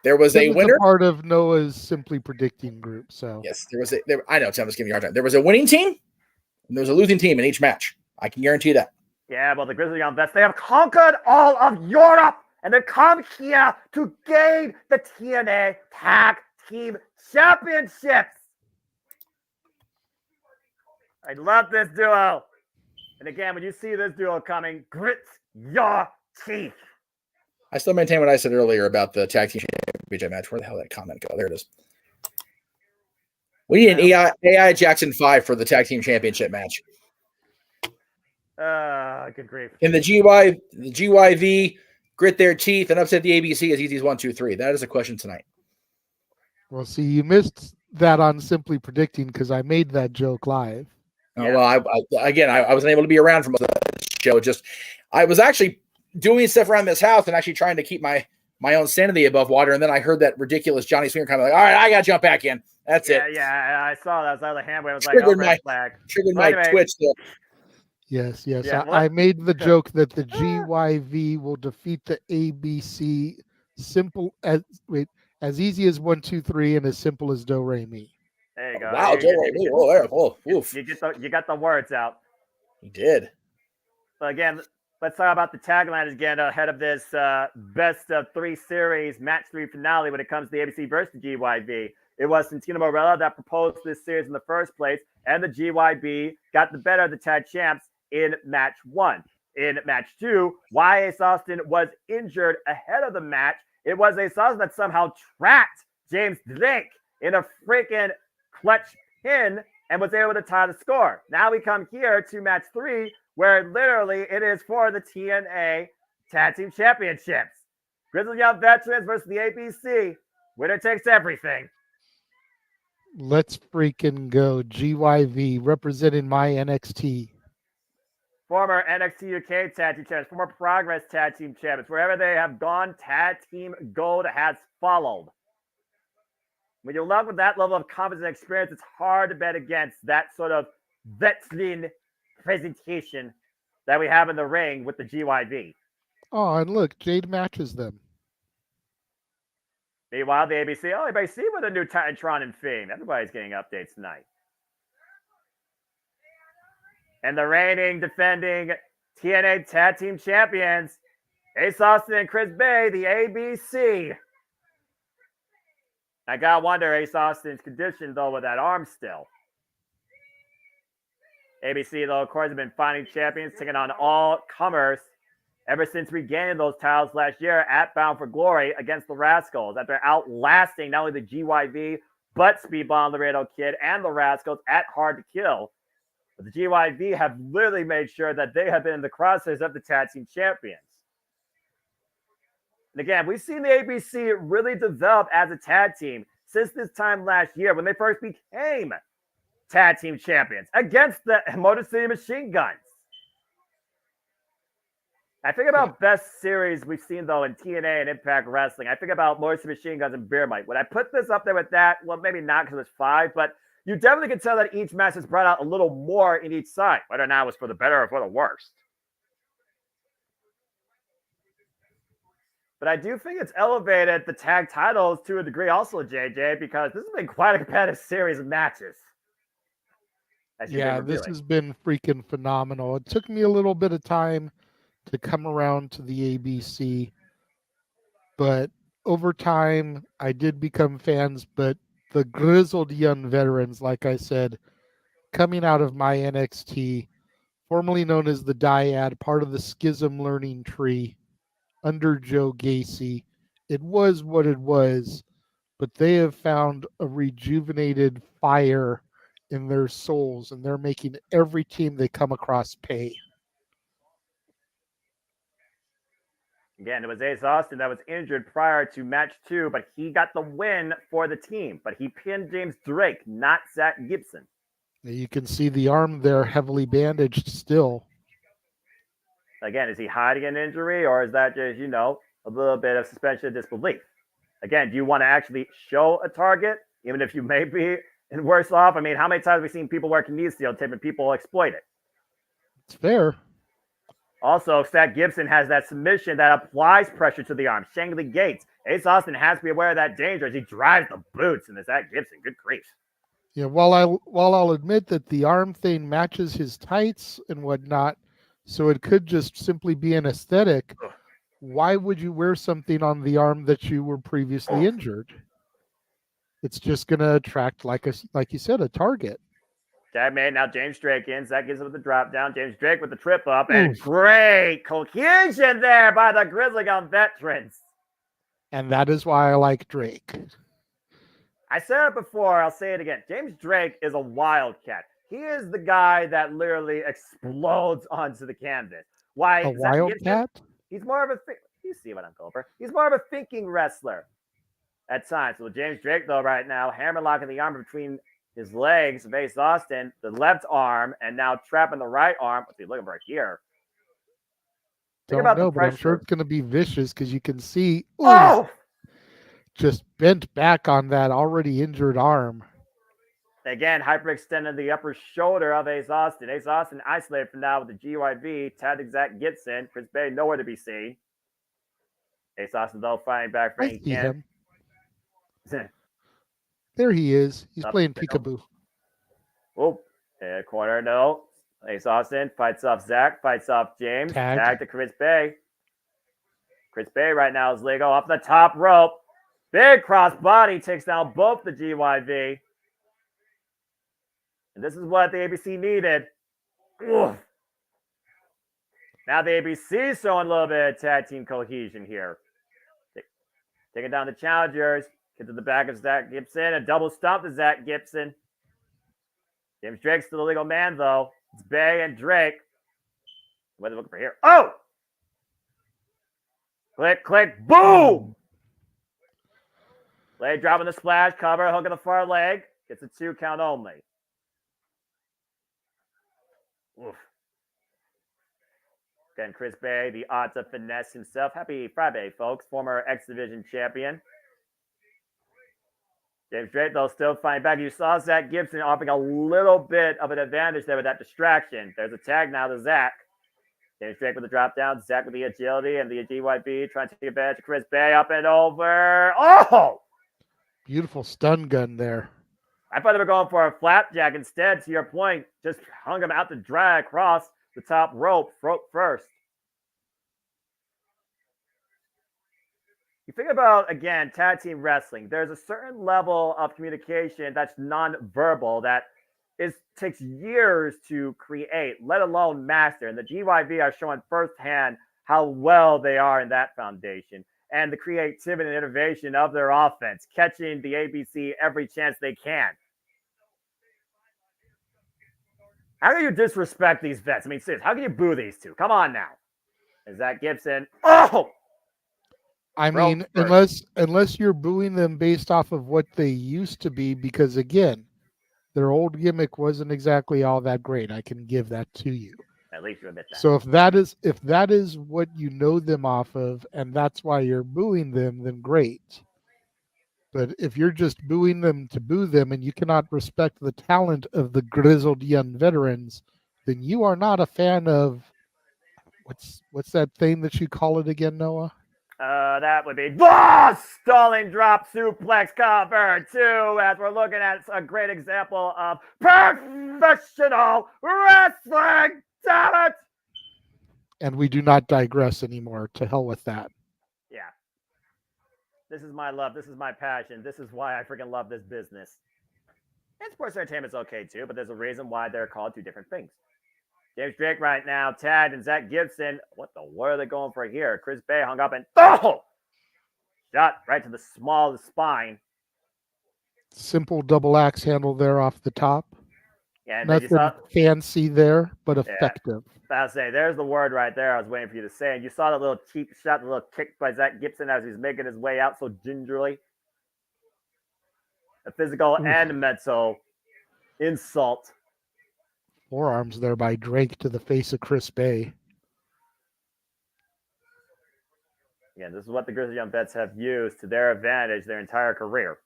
There was a winner. Part of Noah's Simply Predicting group. So yes, there was I know Tim was giving you a hard time. There was a winning team and there was a losing team in each match. I can guarantee you that. Yeah, well, the Grizzly Young Vets, they have conquered all of Europe, and they come here to gain the TNA Tag Team Championships. I love this duo. And again, when you see this duo coming, grit your teeth. I still maintain what I said earlier about the Tag Team Championship match. Where the hell did that comment go? There it is. We need an AI Jackson 5 for the Tag Team Championship match. Good grief. In the GYV, grit their teeth and upset the ABC as easy as 1, 2, 3. That is a question tonight. Well, see, you missed that on Simply Predicting because I made that joke live. Oh, well, I wasn't able to be around for most of the show. I was actually doing stuff around this house and actually trying to keep my own sanity above water. And then I heard that ridiculous Johnny Swinger kind of like, all right, I got to jump back in. That's it. Yeah, I saw that. I saw the hand wave. I was Triggered like, red flag. Triggered my Twitch there. Yes. Yeah, I made the joke that the GYV will defeat the ABC as easy as 1, 2, 3 and as simple as Do Re Mi. There you go. Wow, Do Re Mi. Oh, there. Oh, oof. You got the words out. He did. So again, let's talk about the tagline again ahead of this best of 3 series match 3 finale when it comes to the ABC versus the GYV. It was Santino Marella that proposed this series in the first place, and the GYV got the better of the tag champs in match 1. In match 2, why Ace Austin was injured ahead of the match. It was Ace Austin that somehow trapped James Drake in a freaking clutch pin and was able to tie the score. Now we come here to match 3, where literally it is for the TNA Tag Team Championships. Grizzly Young Veterans versus the ABC. Winner takes everything. Let's freaking go. GYV representing my NXT. Former NXT UK Tag Team Champions, former Progress Tag Team Champions. Wherever they have gone, Tag Team Gold has followed. When you love with that level of confidence and experience, it's hard to bet against that sort of veteran presentation that we have in the ring with the GYV. Oh, and look, Jade matches them. Meanwhile, the ABC, everybody see with a new Titantron and Fame. Everybody's getting updates tonight. And the reigning, defending TNA Tag Team Champions, Ace Austin and Chris Bay, the ABC. I gotta wonder Ace Austin's condition, though, with that arm still. ABC, though, of course, have been finding champions, taking on all comers ever since regaining those titles last year at Bound for Glory against the Rascals, after outlasting not only the GYV, but Speedball Laredo Kid and the Rascals at Hard to Kill. But the GYV have literally made sure that they have been in the crosshairs of the Tag Team Champions. And again, we've seen the ABC really develop as a tag team since this time last year when they first became Tag Team Champions against the Motor City Machine Guns. I think about best series we've seen, though, in TNA and Impact Wrestling. I think about Motor City Machine Guns and Beer Mike. Would I put this up there with that? Well, maybe not because it was 5, but you definitely can tell that each match has brought out a little more in each side, whether or not it was for the better or for the worst. But I do think it's elevated the tag titles to a degree also, JJ, because this has been quite a competitive series of matches. Yeah, this has been freaking phenomenal. It took me a little bit of time to come around to the ABC, but over time I did become fans. But the grizzled young veterans, like I said, coming out of my NXT, formerly known as the Dyad, part of the Schism Learning Tree under Joe Gacy, it was what it was, but they have found a rejuvenated fire in their souls, and they're making every team they come across pay. Again, it was Ace Austin that was injured prior to match 2, but he got the win for the team. But he pinned James Drake, not Zach Gibson. You can see the arm there heavily bandaged still. Again, is he hiding an injury, or is that just, a little bit of suspension of disbelief? Again, do you want to actually show a target, even if you may be worse off? I mean, how many times have we seen people wear kinesio tape and people exploit it? It's fair. Also, Zach Gibson has that submission that applies pressure to the arm. Shangly Gates. Ace Austin has to be aware of that danger as he drives the boots into Zach Gibson. Good grief. Yeah, while I'll admit that the arm thing matches his tights and whatnot, so it could just simply be an aesthetic. Why would you wear something on the arm that you were previously injured? It's just going to attract, like you said, a target. Tag made, now James Drake in. Zach gives him with the drop down. James Drake with the trip up. And great cohesion there by the Grizzly Gun veterans. And that is why I like Drake. I said it before, I'll say it again. James Drake is a wildcat. He is the guy that literally explodes onto the canvas. Why? A wildcat? He's more of a you see what I'm going for. He's more of a thinking wrestler at times. So James Drake, though, right now, hammerlocking the arm between his legs of Ace Austin, the left arm, and now trapping the right arm. What's he looking for here? Don't know, but I'm sure it's going to be vicious because you can see just bent back on that already injured arm. Again, hyperextending the upper shoulder of Ace Austin. Ace Austin isolated for now with the GYV. Tagged Zach Gibson. Chris Bay nowhere to be seen. Ace Austin, though, fighting back for any can. There he is. He's playing peekaboo. Oh, corner, no. Ace Austin fights off Zach, fights off James. Tag to Chris Bay. Chris Bay right now is Lego off the top rope. Big cross body takes down both the GYV. And this is what the ABC needed. Oof. Now the ABC is showing a little bit of tag team cohesion here. Taking down the challengers. Get to the back of Zach Gibson. A double stomp to Zach Gibson. James Drake's still the legal man, though. It's Bay and Drake. What are they looking for here? Oh! Click, click, boom! Leg dropping the splash, cover, hook in the far leg. Gets a 2 count only. Oof. Again, Chris Bay, the odds of finesse himself. Happy Friday, folks. Former X Division champion. James Drake, though, still fighting back. You saw Zach Gibson offering a little bit of an advantage there with that distraction. There's a tag now to Zach. James Drake with the drop down. Zach with the agility and the GYB trying to take advantage of Chris Bay up and over. Oh! Beautiful stun gun there. I thought they were going for a flapjack instead, to your point. Just hung him out to dry across the top rope first. You think about, again, tag team wrestling. There's a certain level of communication that's non-verbal that takes years to create, let alone master. And the GYV are showing firsthand how well they are in that foundation. And the creativity and innovation of their offense, catching the ABC every chance they can. How can you disrespect these vets? I mean, seriously, how can you boo these two? Come on now. And Zach Gibson. Oh! I mean, unless you're booing them based off of what they used to be, because again, their old gimmick wasn't exactly all that great. I can give that to you. At least you admit that. So if that is what you know them off of, and that's why you're booing them, then great. But if you're just booing them to boo them, and you cannot respect the talent of the grizzled young veterans, then you are not a fan of what's that thing that you call it again, Noah? That would be stalling drop suplex cover 2, as we're looking at a great example of professional wrestling. Damn it! And we do not digress anymore. To hell with that. Yeah. This is my love. This is my passion. This is why I freaking love this business. And sports entertainment's okay too, but there's a reason why they're called 2 different things. James Drake right now, tagged, and Zach Gibson. What the what are they going for here? Chris Bay hung up and shot right to the small of the spine. Simple double axe handle there off the top. Yeah, nothing fancy there, but effective. I'll say there's the word right there I was waiting for you to say. And you saw the little cheap shot, the little kick by Zach Gibson as he's making his way out so gingerly. A physical and mental insult. Forearms there by Drake to the face of Chris Bay. Again, this is what the Grizzly Young Vets have used to their advantage their entire career.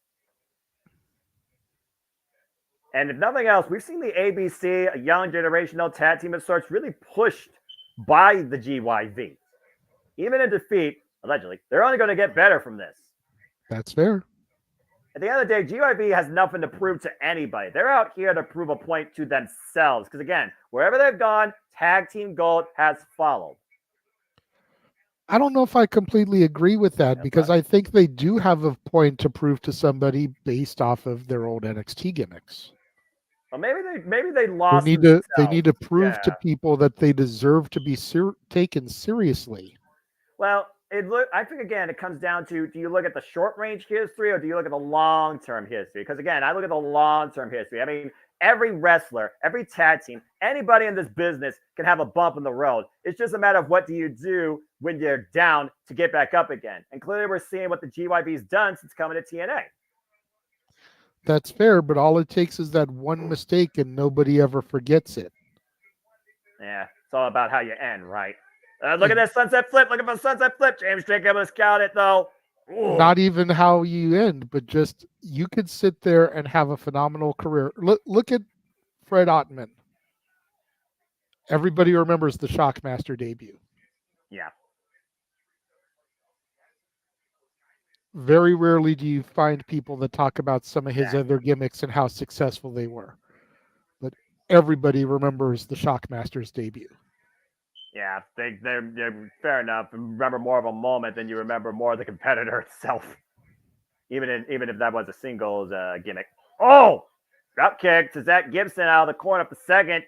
And if nothing else, we've seen the ABC, a young generational tag team of sorts, really pushed by the GYV. Even in defeat, allegedly, they're only going to get better from this. That's fair. At the end of the day, GYV has nothing to prove to anybody. They're out here to prove a point to themselves. Because again, wherever they've gone, tag team gold has followed. I don't know if I completely agree with that because I think they do have a point to prove to somebody based off of their old NXT gimmicks. Well, maybe they lost. They need to prove to people that they deserve to be taken seriously. Well, I think again it comes down to, do you look at the short range history or do you look at the long term history? Because again, I look at the long term history. I mean, every wrestler, every tag team, anybody in this business can have a bump in the road. It's just a matter of what do you do when you're down to get back up again. And clearly we're seeing what the GYB's done since coming to TNA. That's fair, but all it takes is that one mistake and nobody ever forgets it. Yeah, it's all about how you end, right? Look at that sunset flip. Look at the sunset flip. James Drake able to scout it, though. Ooh. Not even how you end, but just you could sit there and have a phenomenal career. Look at Fred Ottman. Everybody remembers the Shockmaster debut. Yeah. Very rarely do you find people that talk about some of his other gimmicks and how successful they were. But everybody remembers the Shockmaster's debut. Yeah, they're fair enough. Remember more of a moment than you remember more of the competitor itself. Even if that was a singles gimmick. Oh! Drop kick to Zach Gibson out of the corner for second.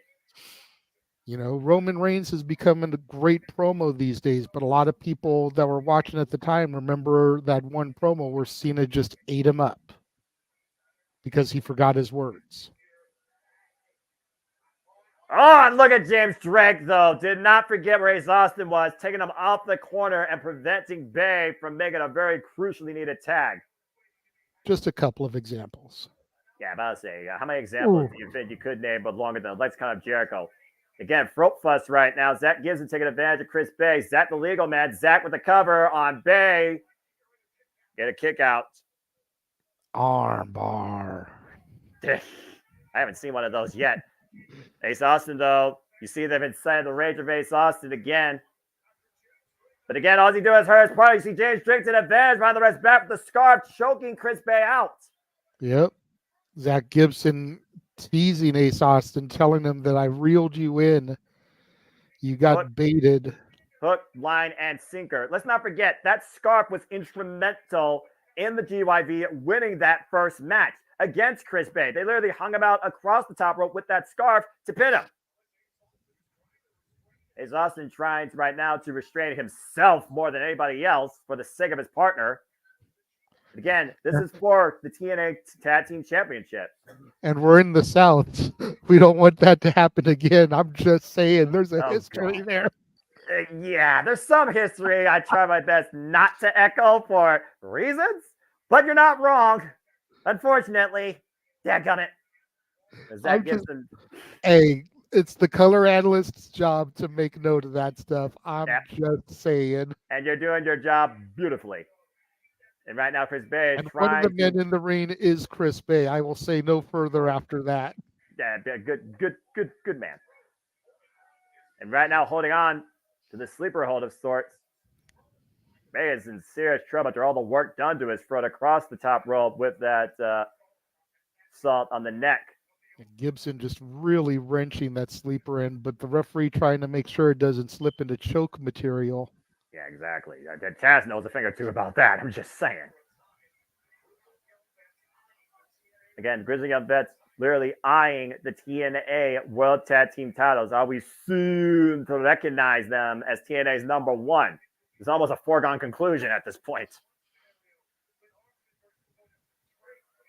You know, Roman Reigns has become a great promo these days, but a lot of people that were watching at the time remember that one promo where Cena just ate him up because he forgot his words. Oh, and look at James Drake, though. Did not forget where Ace Austin was, taking him off the corner and preventing Bay from making a very crucially needed tag. Just a couple of examples. Yeah, about to say, how many examples do you think you could name, but longer than Lexicon of Jericho? Again, throat fuss right now. Zach Gibson taking advantage of Chris Bay. Zach the legal man. Zach with the cover on Bay. Get a kick out. Arm bar. I haven't seen one of those yet. Ace Austin, though, you see them inside the rage of Ace Austin again. But again, all he does is hurt his part. You see James Drake to the advantage, behind the rest back with the scarf, choking Chris Bay out. Yep. Zach Gibson teasing Ace Austin, telling him that I reeled you in. You got baited. Hook, line, and sinker. Let's not forget, that scarf was instrumental in the GYV winning that first match against Chris Bay. They literally hung him out across the top rope with that scarf to pin him. Ace Austin trying right now to restrain himself more than anybody else for the sake of his partner. Again, this is for the TNA Tag Team Championship. And we're in the South. We don't want that to happen again. I'm just saying there's a history there. Yeah, there's some history. I try my best not to echo for reasons, but you're not wrong. Unfortunately, dadgummit. Zach Gibson. Hey, it's the color analyst's job to make note of that stuff. I'm just saying. And you're doing your job beautifully. And right now, Chris Bay is one of the men in the ring is Chris Bay. I will say no further after that. Yeah, good man. And right now, holding on to the sleeper hold of sorts. Bay is in serious trouble after all the work done to his throat across the top rope with that salt on the neck. And Gibson just really wrenching that sleeper in, but the referee trying to make sure it doesn't slip into choke material. Yeah, exactly. Taz knows a thing or two about that. I'm just saying. Again, Grizzly Young Vets literally eyeing the TNA World Tag Team titles. Are we soon to recognize them as TNA's number one? It's almost a foregone conclusion at this point.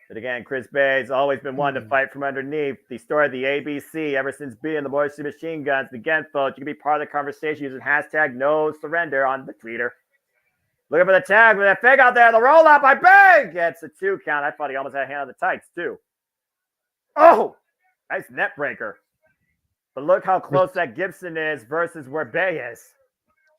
But again, Chris Bay's always been one to fight from underneath. The story of the ABC ever since beating the Moisty Machine Guns. Again, folks, you can be part of the conversation using hashtag no surrender on the Twitter. Looking for the tag with that fake out there. The roll up by Bay gets a 2 count. I thought he almost had a hand on the tights, too. Oh, nice net breaker. But look how close that Gibson is versus where Bay is.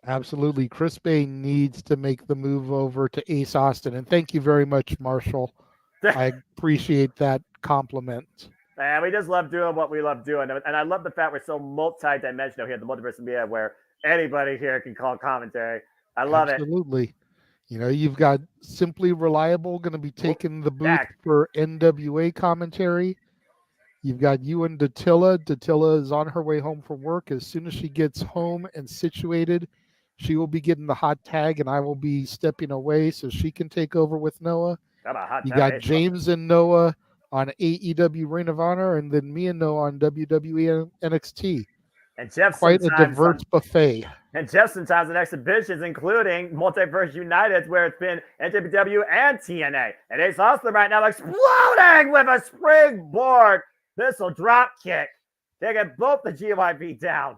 Absolutely. Chris Bay needs to make the move over to Ace Austin. And thank you very much, Marshall. I appreciate that compliment. Man, we just love doing what we love doing. And I love the fact we're so multi-dimensional here at the Multiverse of Media where anybody here can call commentary. I love it. Absolutely. You know, you've got Simply Reliable going to be taking the booth for NWA commentary. You've got you and Datilla. Datilla is on her way home from work. As soon as she gets home and situated, she will be getting the hot tag, and I will be stepping away so she can take over with Noah. You got James and Noah on AEW Ring of Honor, and then me and Noah on WWE NXT. And Jeff quite a diverse buffet. And Jeff sometimes in exhibitions, including Multiverse United, where it's been NJPW and TNA. And Ace Austin right now exploding with a springboard missile drop kick, taking both the GYV down.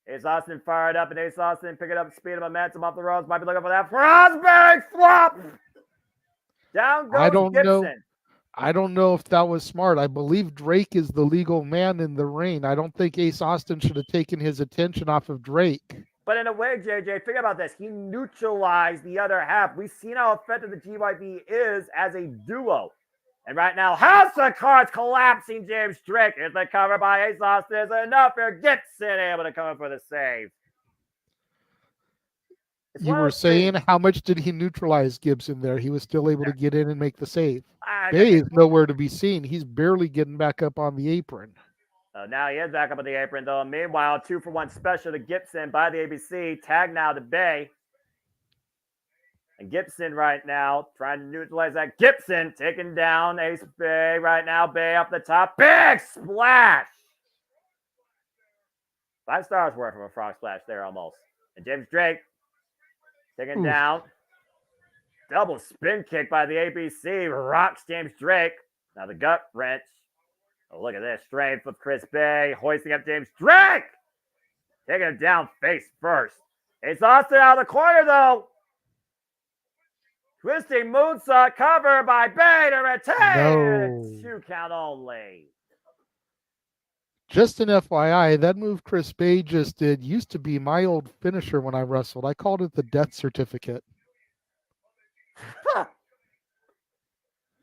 Ace Austin fired up, and Ace Austin picking up speed and momentum off the ropes. Might be looking for that Frostberg flop. Down goes Gibson. I don't know if that was smart. I believe Drake is the legal man in the ring. I don't think Ace Austin should have taken his attention off of Drake. But in a way, JJ, think about this. He neutralized the other half. We've seen how effective the GYV is as a duo. And right now, House of Cards collapsing James Drake. Is the cover by Ace Austin. Is enough for Gibson able to come in for the save. You were saying how much did he neutralize Gibson there? He was still able to get in and make the save. Bay is nowhere to be seen. He's barely getting back up on the apron. Now he is back up on the apron, though. Meanwhile, 2-for-1 special to Gibson by the ABC. Tag now to Bay. And Gibson right now trying to neutralize that. Gibson taking down Ace Bay right now. Bay up the top. Big splash. 5 stars worth of a frog splash there almost. And James Drake taken down. Double spin kick by the ABC. Rocks James Drake. Now the gut wrench. Oh, look at this. Strength of Chris Bay. Hoisting up James Drake. Taking him down face first. Ace Austin out of the corner, though. Twisting moonsault cover by Bay to retain. 2 count only. Just an FYI, that move Chris Bay just did used to be my old finisher when I wrestled. I called it the death certificate.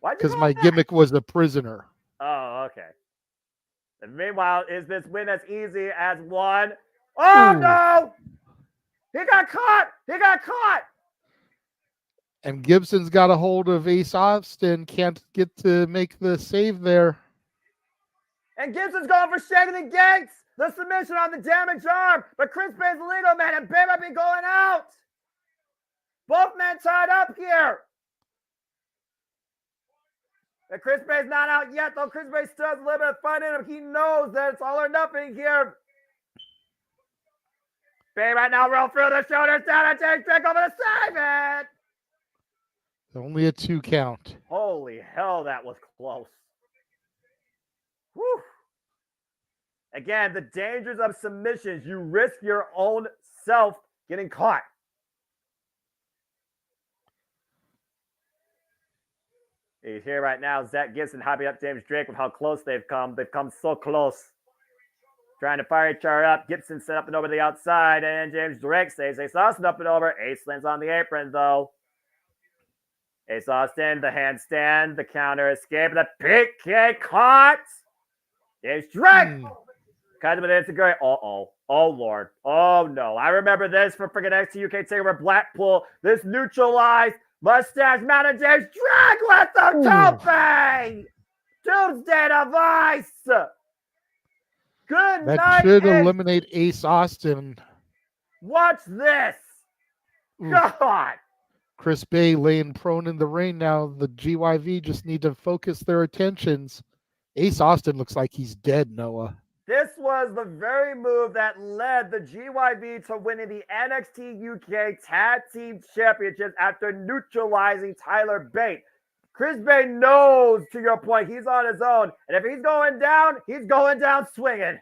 Because my gimmick was a prisoner. Oh, okay. And meanwhile, is this win as easy as one? Oh, no! He got caught! He got caught! And Gibson's got a hold of Ace Austin. Can't get to make the save there. And Gibson's going for shaking the ganks. The submission on the damaged arm. But Chris Bay's the legal man, and Bay might be going out. Both men tied up here. And Chris Bay's not out yet, though. Chris Bay still has a little bit of fun in him. He knows that it's all or nothing here. Bay right now roll through the shoulders down and James Drake over to save it. Only a 2 count. Holy hell, that was close. Whew. Again, the dangers of submissions. You risk your own self getting caught. He's here right now. Zach Gibson hyping up James Drake with how close they've come. They've come so close. Trying to fire each other up. Gibson set up and over the outside. And James Drake says Ace Austin up and over. Ace lands on the apron, though. Ace Austin, the handstand, the counter escape, the PK caught. James Drake. Kind of an instant great. Uh-oh. Oh, Lord. Oh, no. I remember this from freaking NXT UK TakeOver Blackpool. This neutralized mustache mounted James drag with the tope. Tuesday device. Good That night. should eliminate Ace Austin. Watch this. Oof. God. Chris Bay laying prone in the ring now. The GYV just need to focus their attentions. Ace Austin looks like he's dead, Noah. This was the very move that led the GYV to winning the NXT UK Tag Team Championship after neutralizing Tyler Bate. Chris Bay knows, to your point, he's on his own. And if he's going down swinging.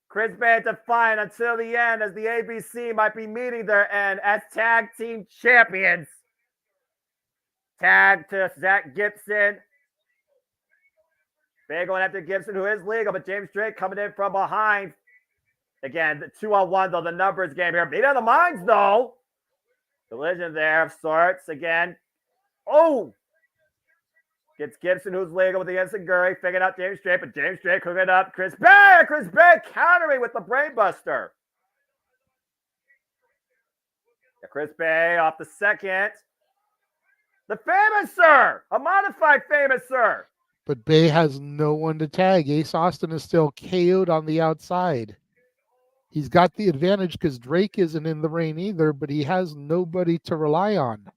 Chris Bay defiant until the end, as the ABC might be meeting their end as Tag Team Champions. Tag to Zach Gibson. Bay going after Gibson, who is legal, but James Drake coming in from behind. Again, the 2-on-1, though, the numbers game here. Meet on the minds, though. Collision there of sorts. Again. Oh! Gets Gibson, who's legal with the Enziguri, figuring out James Drake, but James Drake hooking up Chris Bay. Chris Bay countering with the Brainbuster. Chris Bay off the second. The Famous Sir! A modified Famous Sir! But Bay has no one to tag. Ace Austin is still KO'd on the outside. He's got the advantage because Drake isn't in the ring either, but he has nobody to rely on.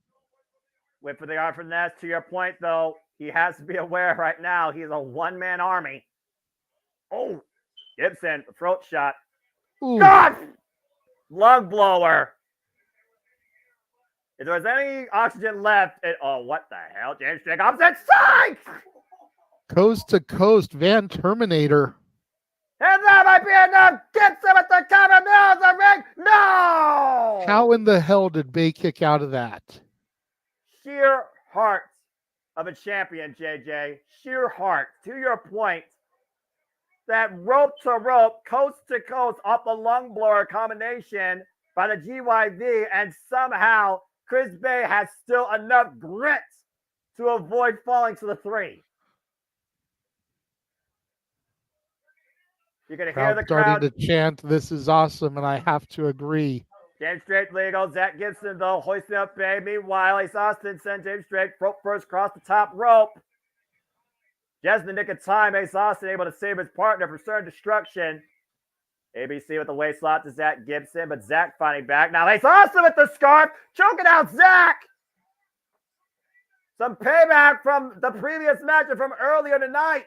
Wait for the arm from Ness. To your point, though, he has to be aware right now he's a one-man army. Oh, Gibson, throat shot. Ooh. God! Lung blower. If there was any oxygen left, oh, what the hell? James Drake opposite side! Coast to coast, Van Terminator. And that might be enough. Gibson with the cover, Mills the ring. No! How in the hell did Bay kick out of that? Sheer heart of a champion, JJ. Sheer heart. To your point, that rope to rope, coast to coast, off the lung blower combination by the GYV, and somehow Chris Bay has still enough grit to avoid falling to the 3. You're going to hear the crowd starting to chant, "This is awesome," and I have to agree. James Drake legal. Zach Gibson, though, hoisting up Bay. Meanwhile, Ace Austin sends James Drake rope first across the top rope. Just in the nick of time, Ace Austin able to save his partner from certain destruction. ABC with the waist slot to Zach Gibson, but Zach fighting back. Now Ace Austin with the scarf, choking out Zach. Some payback from the previous match from earlier tonight.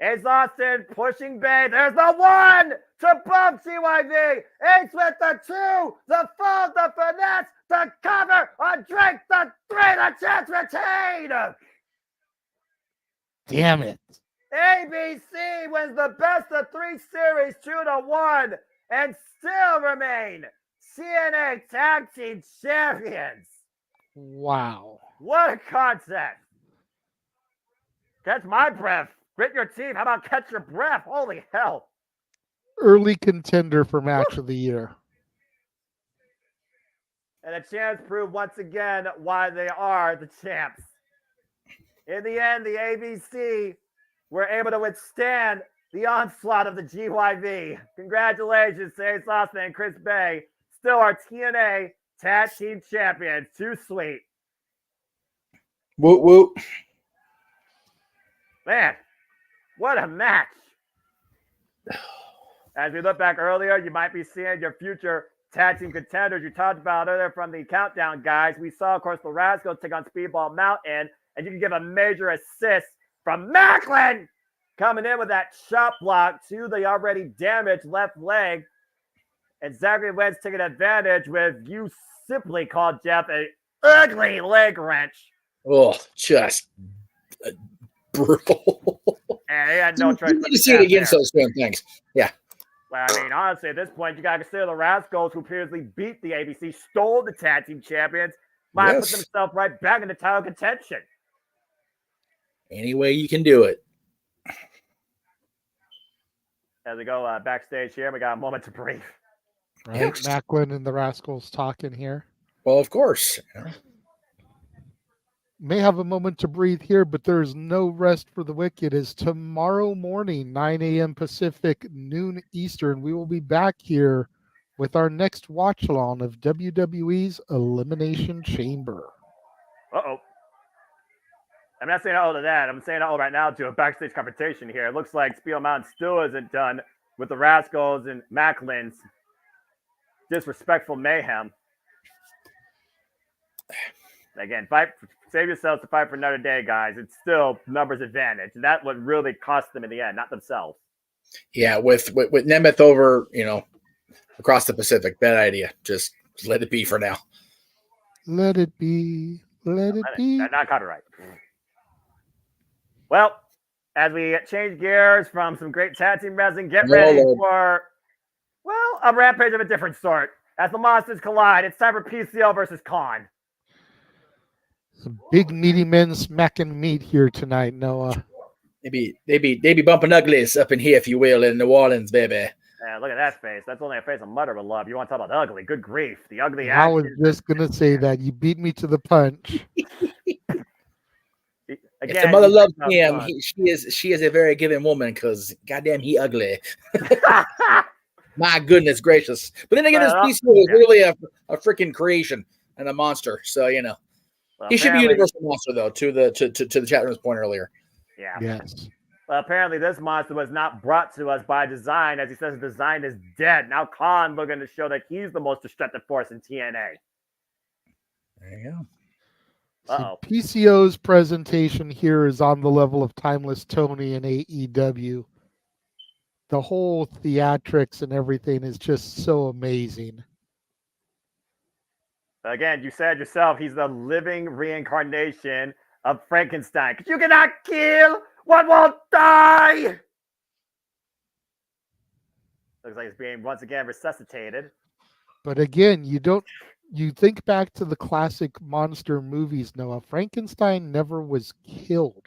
Ace Austin pushing Bay. There's the 1 to bump GYV. Ace with the 2, the fall, the finesse, the cover on Drake, the 3, the chance retained. Damn it. ABC wins the best of 3 series 2-1 and still remain TNA Tag Team Champions. Wow. What a concept. Catch my breath. Grit your teeth. How about catch your breath? Holy hell. Early contender for match of the year. And the champs prove once again why they are the champs. In the end, the ABC were able to withstand the onslaught of the GYV. Congratulations to Ace Austin and Chris Bay. Still our TNA Tag Team Champions. Too sweet. Woot woot. Man, what a match. As we look back earlier, you might be seeing your future tag team contenders you talked about earlier from the countdown guys. We saw, of course, the Rascals take on Speedball Mountain, and you can give a major assist from Macklin coming in with that shot block to the already damaged left leg. And Zachary Wentz taking advantage with, you simply called Jeff a ugly leg wrench. Oh, just brutal. And he had no choice. You need to see it against those damn things. Yeah. Well, I mean, honestly, at this point, you got to consider the Rascals, who previously beat the ABC, stole the tag team champions, might put themselves right back into title contention. Any way you can do it. As we go backstage here, we got a moment to breathe. Right, Macklin and the Rascals talking here. Well, of course. may have a moment to breathe here, but there's no rest for the wicked. Is tomorrow morning, 9 a.m. Pacific, noon Eastern. We will be back here with our next watch along of WWE's Elimination Chamber. Uh-oh. I'm not saying all to that. I'm saying all right now to a backstage confrontation here. It looks like Spiel Mountain still isn't done with the Rascals and Macklin's disrespectful mayhem. Again, save yourselves to fight for another day, guys. It's still numbers advantage. And that's what really cost them in the end, not themselves. Yeah, with Nemeth over, across the Pacific, bad idea. Just let it be for now. Let it be. Let it be. Not copyright. Well, as we change gears from some great tag team wrestling, get ready for, a rampage of a different sort. As the monsters collide, it's time for PCO versus Khan. Some big meaty men smacking meat here tonight, Noah. They be bumping uglies up in here, if you will, in New Orleans, baby. Yeah, look at that face. That's only a face a mother would love. You want to talk about ugly? Good grief, the ugly. I was just gonna say that you beat me to the punch. Again, if the mother loves him, she is a very giving woman because goddamn he ugly. My goodness gracious! But then again, this PCO is really a freaking creation and a monster. So he should be Universal Monster though. To the chat room's point earlier. Yeah. Yes. Well, apparently this monster was not brought to us by design, as he says design is dead. Now Khan looking to show that he's the most destructive force in TNA. There you go. Uh-oh. PCO's presentation here is on the level of Timeless Tony and AEW. The whole theatrics and everything is just so amazing. Again, you said yourself, he's the living reincarnation of Frankenstein. Because you cannot kill what won't die. Looks like it's being once again resuscitated. But again, you think back to the classic monster movies, Noah. Frankenstein never was killed.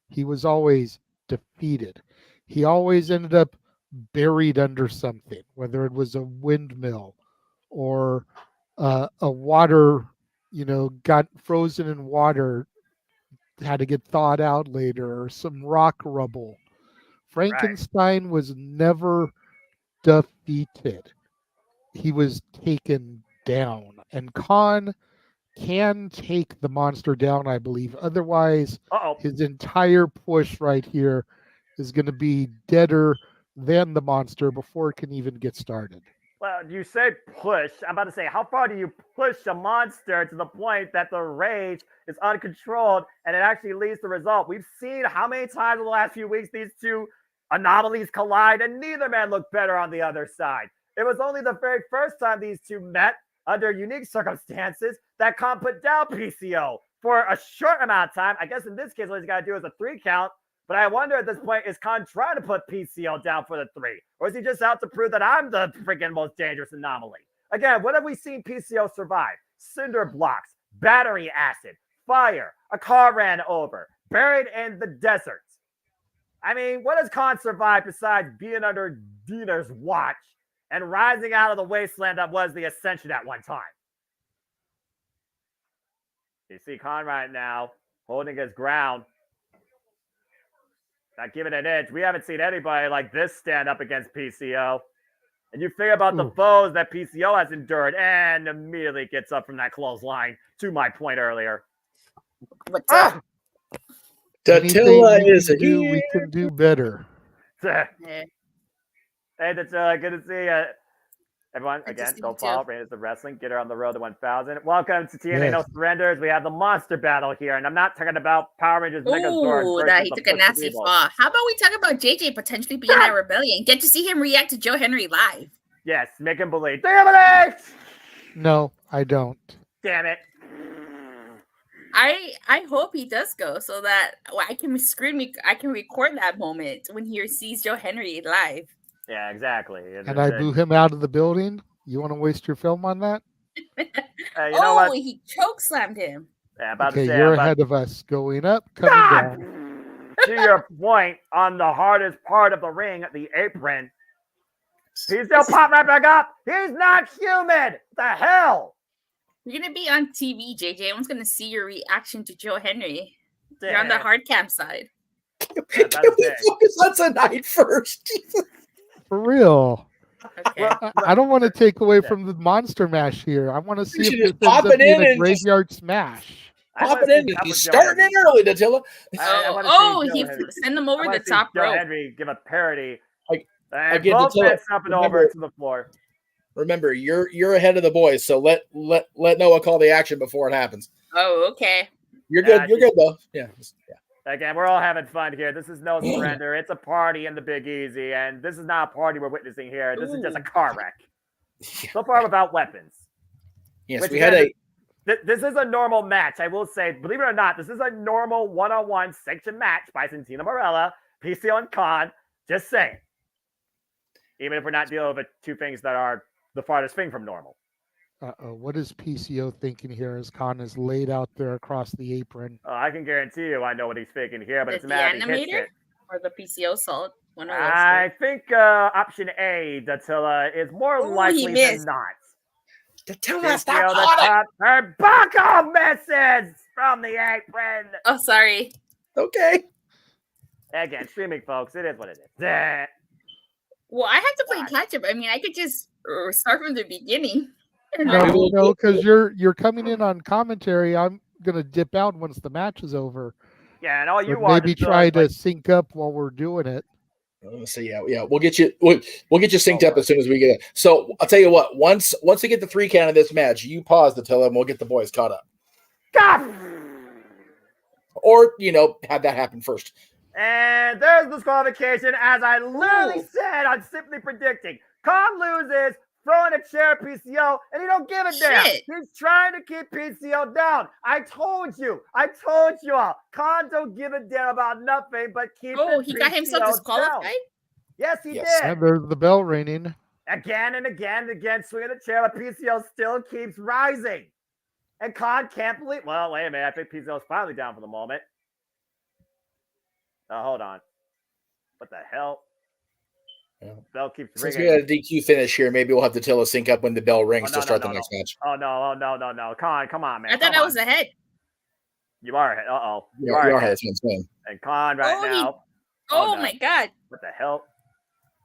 He was always defeated. He always ended up buried under something, whether it was a windmill or a water, got frozen in water, had to get thawed out later, or some rock rubble. Frankenstein was never defeated. He was taken down. And Khan can take the monster down, I believe. Otherwise, his entire push right here is going to be deader than the monster before it can even get started. Well, you say push. I'm about to say, how far do you push a monster to the point that the rage is uncontrolled and it actually leads to result? We've seen how many times in the last few weeks these two anomalies collide, and neither man looked better on the other side. It was only the very first time these two met under unique circumstances that Khan put down PCO for a short amount of time. I guess in this case, what he's got to do is a 3 count. But I wonder at this point, is Khan trying to put PCO down for the 3? Or is he just out to prove that I'm the freaking most dangerous anomaly? Again, what have we seen PCO survive? Cinder blocks, battery acid, fire, a car ran over, buried in the desert. I mean, what has Khan survived besides being under Diener's watch and rising out of the wasteland that was the Ascension at one time? You see Khan right now holding his ground. Not giving an inch. We haven't seen anybody like this stand up against PCO. And you figure about the foes that PCO has endured and immediately gets up from that clothesline, to my point earlier. Tatilla is here. We can do better. Hey, Tatilla, good to see you. Everyone, again, go follow Raiders of Wrestling. Get her on the road to 1,000. Welcome to TNA No Surrenders. We have the monster battle here, and I'm not talking about Power Rangers Megazord. Ooh, that he took a nasty fall. How about we talk about JJ potentially being at Rebellion? Get to see him react to Joe Henry live. Yes, make him believe. Damn it! No, I don't. Damn it. I hope he does go so that I can record that moment when he sees Joe Henry live. Yeah, exactly. And I boo him out of the building? You want to waste your film on that? You know what? He chokeslammed him. Yeah, about okay, to say, you're ahead of us. Going up, coming down. To your point, on the hardest part of the ring, the apron, he's still popped right back up. He's not human. What the hell? You're gonna be on TV, JJ. Everyone's gonna see your reaction to Joe Henry. You're on the hard cam side. Can we focus on tonight first? For real. Okay. I don't want to take away from the monster mash here. I want to see should if just this ends pop up it being in a and just- graveyard smash. Pop it in. He's starting in early, Datilla. He send them over the top Joe rope. Henry give a parody. Again, Both Datilla, men up and over to the floor. Remember, you're ahead of the boys, so let Noah call the action before it happens. Oh, okay. You're good. You're good though. Yeah. Again, we're all having fun here. This is no surrender. It's a party in the Big Easy, and this is not a party we're witnessing here. This is just a car wreck. So far without weapons. Yes, Which we had a. This is a normal match. I will say, believe it or not, this is a normal one-on-one sanctioned match by Santino Marella, PCO, and Khan. Just saying. Even if we're not dealing with two things that are the farthest thing from normal. What is PCO thinking here as Khan is laid out there across the apron? I can guarantee you I know what he's thinking here, but it's a The matter of he hits animator it. or the PCO salt? One of those. I think option A, Datilla, is more likely than missed. not. Datilla, stop on it! Her buckle misses from the apron. Oh, sorry. Okay. Again, streaming, folks, it is what it is. Well, I have to play catch up. I mean, I could just start from the beginning. No, because you're coming in on commentary. I'm gonna dip out once the match is over. Yeah, and all you So want maybe is try to sync up while we're doing it. So yeah, we'll get you synced up as soon as we get it. So I'll tell you what. Once we get the 3 count of this match, you pause to tell them we'll get the boys caught up. God! Or have that happen first. And there's disqualification, as I literally said on Simply Predicting. Khan loses, throwing a chair at PCO, and he don't give a damn. He's trying to keep PCO down. I told you all. Khan don't give a damn about nothing but keeping he got himself PCO disqualified? down. Yes, he did. And there's the bell ringing. Again and again and again, swinging the chair, but PCO still keeps rising. And Khan can't believe. Well, wait a minute. I think PCO's finally down for the moment. Oh, hold on. What the hell? Yeah. Bell keeps Since ringing. we had a DQ finish here, maybe we'll have to tell sync up when the bell rings to start the next match. Oh, no. Come on, man. I thought I was ahead. You are ahead. Uh-oh. You are ahead. That's what I'm saying. And Khan right now. Oh, no. my God. What the hell?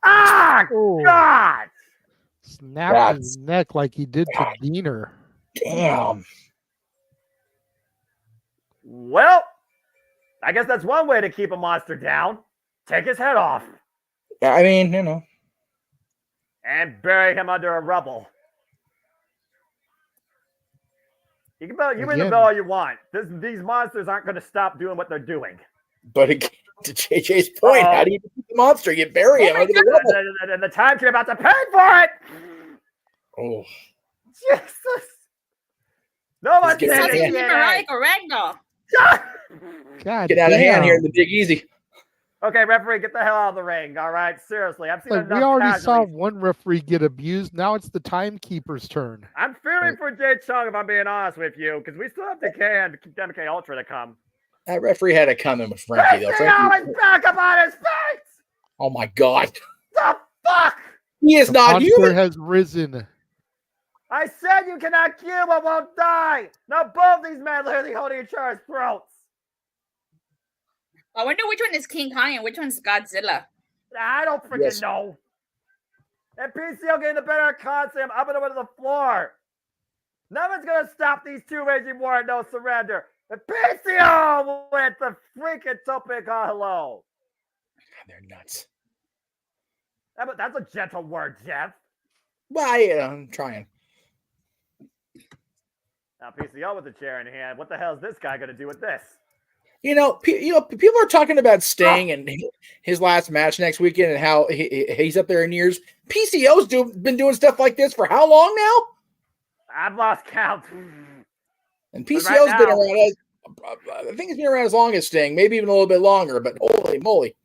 Ah, God! Snapped his neck like he did to Diener. Damn. Well, I guess that's one way to keep a monster down. Take his head off. Yeah, I mean, And bury him under a rubble. You can ring the bell all you want. These monsters aren't going to stop doing what they're doing. But again, to JJ's point, how do you defeat the monster? You bury him under the rubble. And the time you're about to pay for it. Oh. Jesus. No one's This saying doesn't even TNA. like a ragdoll. God Get out of hand damn. here in the Big Easy. Okay, referee, get the hell out of the ring. All right, seriously. I've seen Like, enough we already saw casualties. one referee get abused. Now it's the timekeeper's turn. I'm fearing for Jay Chung, if I'm being honest with you, because we still have Decay and MK Ultra to come. That referee had it coming with Frankie, though. PCO is back up on his face! Oh, my God. The fuck? He is The not monster human. has risen. I said you cannot kill what won't die! Now both these men literally holding each other's throats. I wonder which one is King Kong and which one's Godzilla. I don't freaking know. And PCO getting the better of Khan, up and over to the floor. Nothing's going to stop these two raging war at No Surrender. And PCO with the freaking tope con hello. They're nuts. That's a gentle word, Jeff. Well, yeah, I'm trying. Now PCO with the chair in hand. What the hell is this guy going to do with this? People are talking about Sting and his last match next weekend and how he's up there in years. PCO's been doing stuff like this for how long now? I've lost count. And PCO's been around. I think he's been around as long as Sting, maybe even a little bit longer. But holy moly!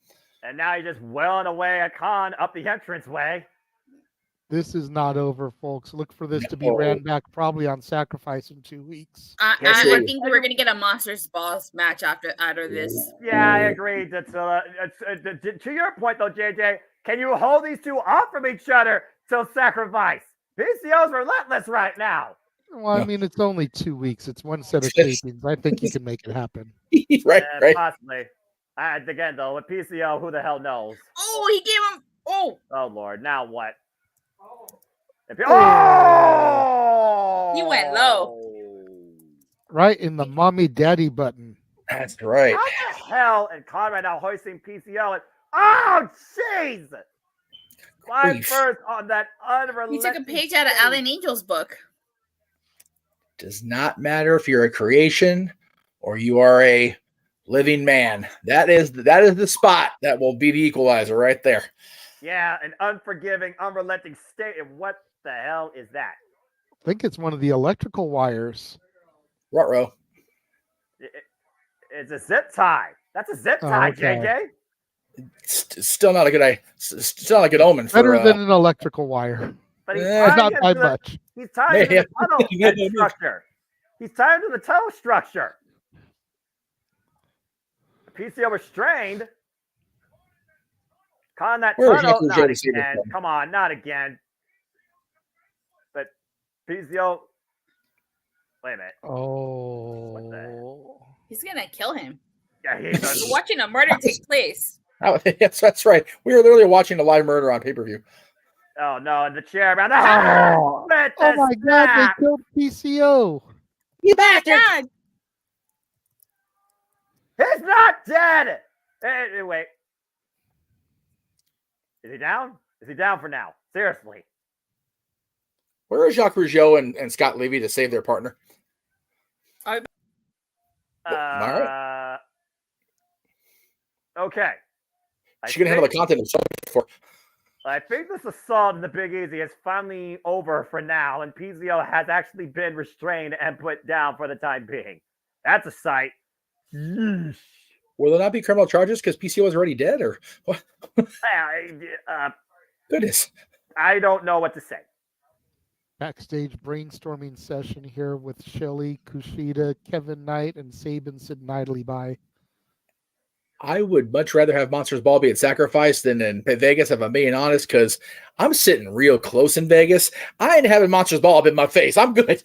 And now he's just welling away at Khan up the entranceway. This is not over, folks. Look for this to be ran back probably on Sacrifice in 2 weeks. I think we're gonna get a Monsters Balls match out of this. Yeah, I agree. That's to your point though, JJ. Can you hold these two off from each other till Sacrifice? PCO's relentless right now. Well, I mean, it's only 2 weeks. It's one set of tapings. I think you can make it happen. right. Possibly. Again, though, with PCO, who the hell knows? Oh, he gave him. Oh. Oh Lord, now what? He went low. Right in the mommy daddy button. That's right. How the hell and Conrad now hoisting PCO and jeez! My first on that unrelenting. He took a page out of Alan Angel's book. Does not matter if you're a creation or you are a living man. That is the spot that will be the equalizer right there. Yeah, an unforgiving, unrelenting state. And what the hell is that? I think it's one of the electrical wires. Ruh-roh. It's a zip tie. That's a zip tie, okay. JJ. Still not a good omen. Better than an electrical wire. But he's not by much. He's tied to the tunnel structure. He's tied to the tunnel structure. PCO restrained. Con that tunnel. Not again. Come on, not again. But PCO. Wait a minute. Oh. What the? He's gonna kill him. Yeah, We're watching a murder take place. Yes, that's right. We were literally watching a live murder on pay-per-view. Oh no, and the chair around the Oh my God, they killed PCO. You bastard! He's not dead! Hey, wait. Is he down? Is he down for now? Seriously. Where are Jacques Rougeau and Scott Levy to save their partner? Okay. She can handle the content of something before. I think this assault in the Big Easy is finally over for now, and PCO has actually been restrained and put down for the time being. That's a sight. Yeesh. Will there not be criminal charges because PCO is already dead, or what? Goodness. I don't know what to say. Backstage brainstorming session here with Shelly, Kushida, Kevin Knight, and Sabin sitting idly by. I would much rather have Monsters Ball be at Sacrifice than in Vegas, if I'm being honest, because I'm sitting real close in Vegas. I ain't having Monsters Ball up in my face. I'm good.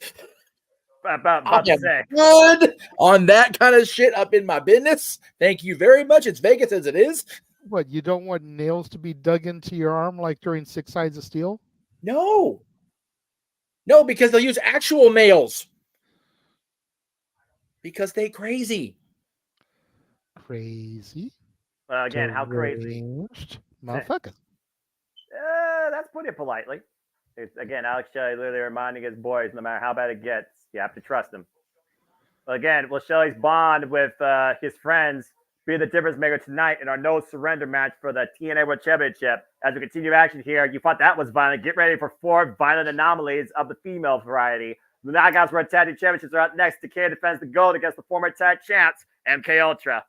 About to say. Good on that kind of shit up in my business. Thank you very much. It's Vegas as it is. What, you don't want nails to be dug into your arm like during Six Sides of Steel? No, because they'll use actual nails. Because they crazy. Crazy. Again, how crazy? Motherfucker. That's putting it politely. Again, Alex Shelley literally reminding his boys, no matter how bad it gets, you have to trust them. Again, will Shelley's bond with his friends be the difference maker tonight in our No Surrender match for the TNA World Championship? As we continue action here, you thought that was violent. Get ready for 4 violent anomalies of the female variety. The Knockouts World Tag Team Championships are up next. Decay defends the gold against the former tag champs, MK Ultra.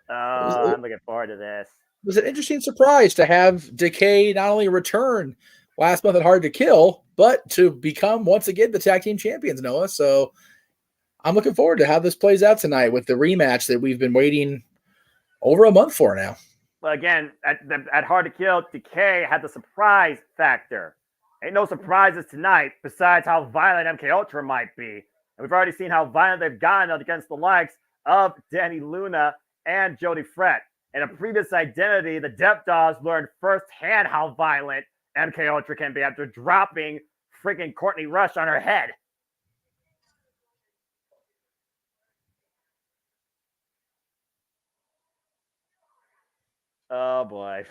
I'm looking forward to this. It was an interesting surprise to have Decay not only return last month at Hard to Kill, but to become once again the tag team champions, Noah. So I'm looking forward to how this plays out tonight with the rematch that we've been waiting over a month for now. Well, again, at Hard to Kill, Decay had the surprise factor. Ain't no surprises tonight besides how violent MK Ultra might be. And we've already seen how violent they've gotten against the likes of Danny Luna and Jody Fret. In a previous identity, the Dep Dogs learned firsthand how violent MK Ultra can be after dropping freaking Courtney Rush on her head. Oh boy.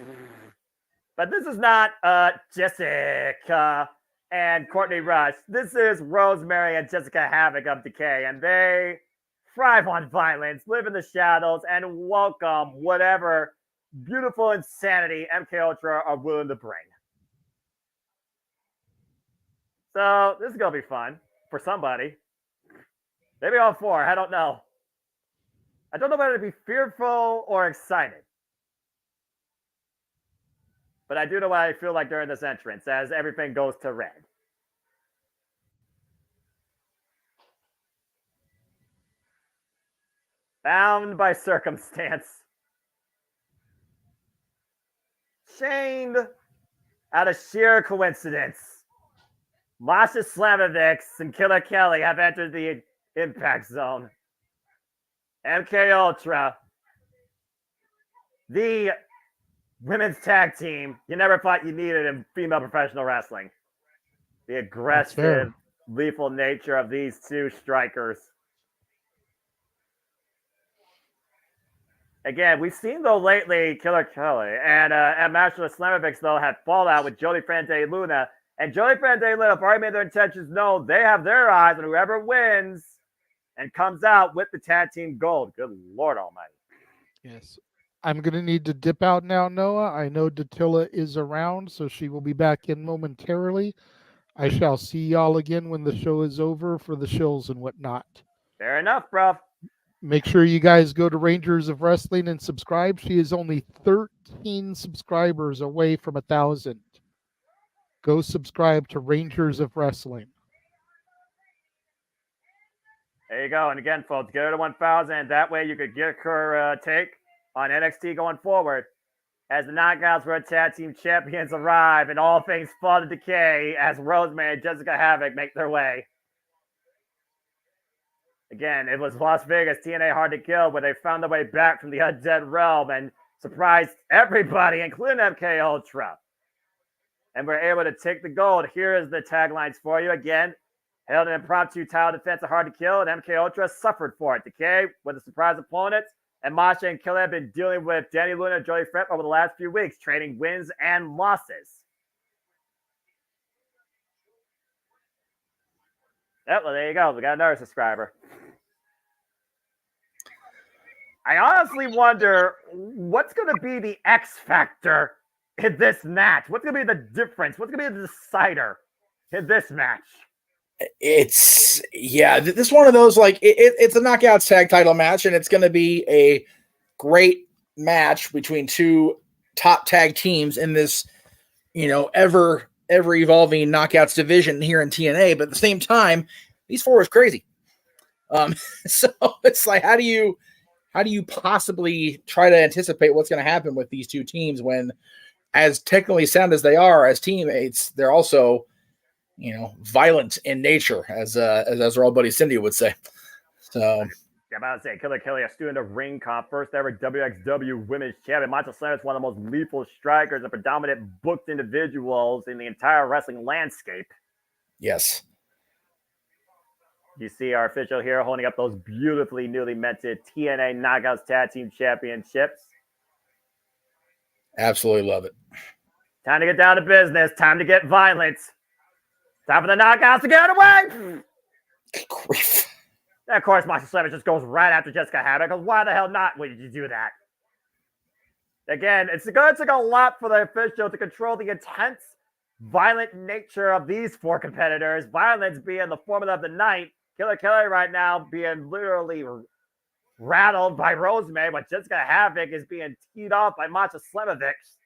But this is not Jessica and Courtney Rush. This is Rosemary and Jessica Havoc of Decay, and they thrive on violence, live in the shadows, and welcome whatever beautiful insanity MK Ultra are willing to bring. So this is gonna be fun for somebody. Maybe all 4. I don't know. I don't know whether to be fearful or excited. But I do know what I feel like during this entrance as everything goes to red. Bound by circumstance. Chained out of sheer coincidence. Masha Slamovics and Killer Kelly have entered the Impact Zone. MK Ultra, the women's tag team you never thought you needed in female professional wrestling. The aggressive, lethal nature of these two strikers. Again, we've seen, though, lately Killer Kelly and Masha Slamovics, though, had fallout with Jody Frante Luna. And Jody Frante Luna have already made their intentions known. They have their eyes on whoever wins and comes out with the tag team gold. Good Lord Almighty. Yes. I'm going to need to dip out now, Noah. I know Datilla is around, so she will be back in momentarily. I shall see y'all again when the show is over for the shills and whatnot. Fair enough, bro. Make sure you guys go to Rangers of Wrestling and subscribe. She is only 13 subscribers away from 1,000. Go subscribe to Rangers of Wrestling. There you go. And again, folks, get her to 1,000. That way you could get her take on NXT going forward as the Knockouts World Tag Team Champions arrive and all things fall to decay as Rosemary and Jessica Havoc make their way. Again, it was Las Vegas, TNA Hard to Kill, where they found their way back from the undead realm and surprised everybody, including MK Ultra. And we're able to take the gold. Here is the taglines for you. Again, held an impromptu title defense of Hard to Kill, and MK Ultra suffered for it. Decay with a surprise opponent, and Masha and Killer have been dealing with Danny Luna and Joey Fripp over the last few weeks, trading wins and losses. Yep, well, there you go. We got another subscriber. I honestly wonder what's going to be the X factor in this match. What's going to be the difference? What's going to be the decider in this match? This is one of those, like, it's a Knockouts tag title match, and it's going to be a great match between two top tag teams in this, ever evolving Knockouts division here in TNA. But at the same time, these four is crazy. So it's like, how do you possibly try to anticipate what's going to happen with these two teams when, as technically sound as they are as teammates, they're also, violent in nature, as our old buddy Cindy would say. So, I'm about to say, Killer Kelly, a student of Ring Comp, first ever WXW Women's Champion. Masha Slamovics is one of the most lethal strikers and predominant booked individuals in the entire wrestling landscape. Yes. You see our official here holding up those beautifully newly minted TNA Knockouts Tag Team Championships. Absolutely love it. Time to get down to business. Time to get violent. Time for the Knockouts to get away. Grief. And of course, Masha Slamovics just goes right after Jessica Havoc, because why the hell not would you do that? Again, it's going to take a lot for the official to control the intense, violent nature of these four competitors. Violence being the formula of the night. Killer Kelly right now being literally rattled by Rosemary, but Jessica Havoc is being teed off by Masha Slamovics.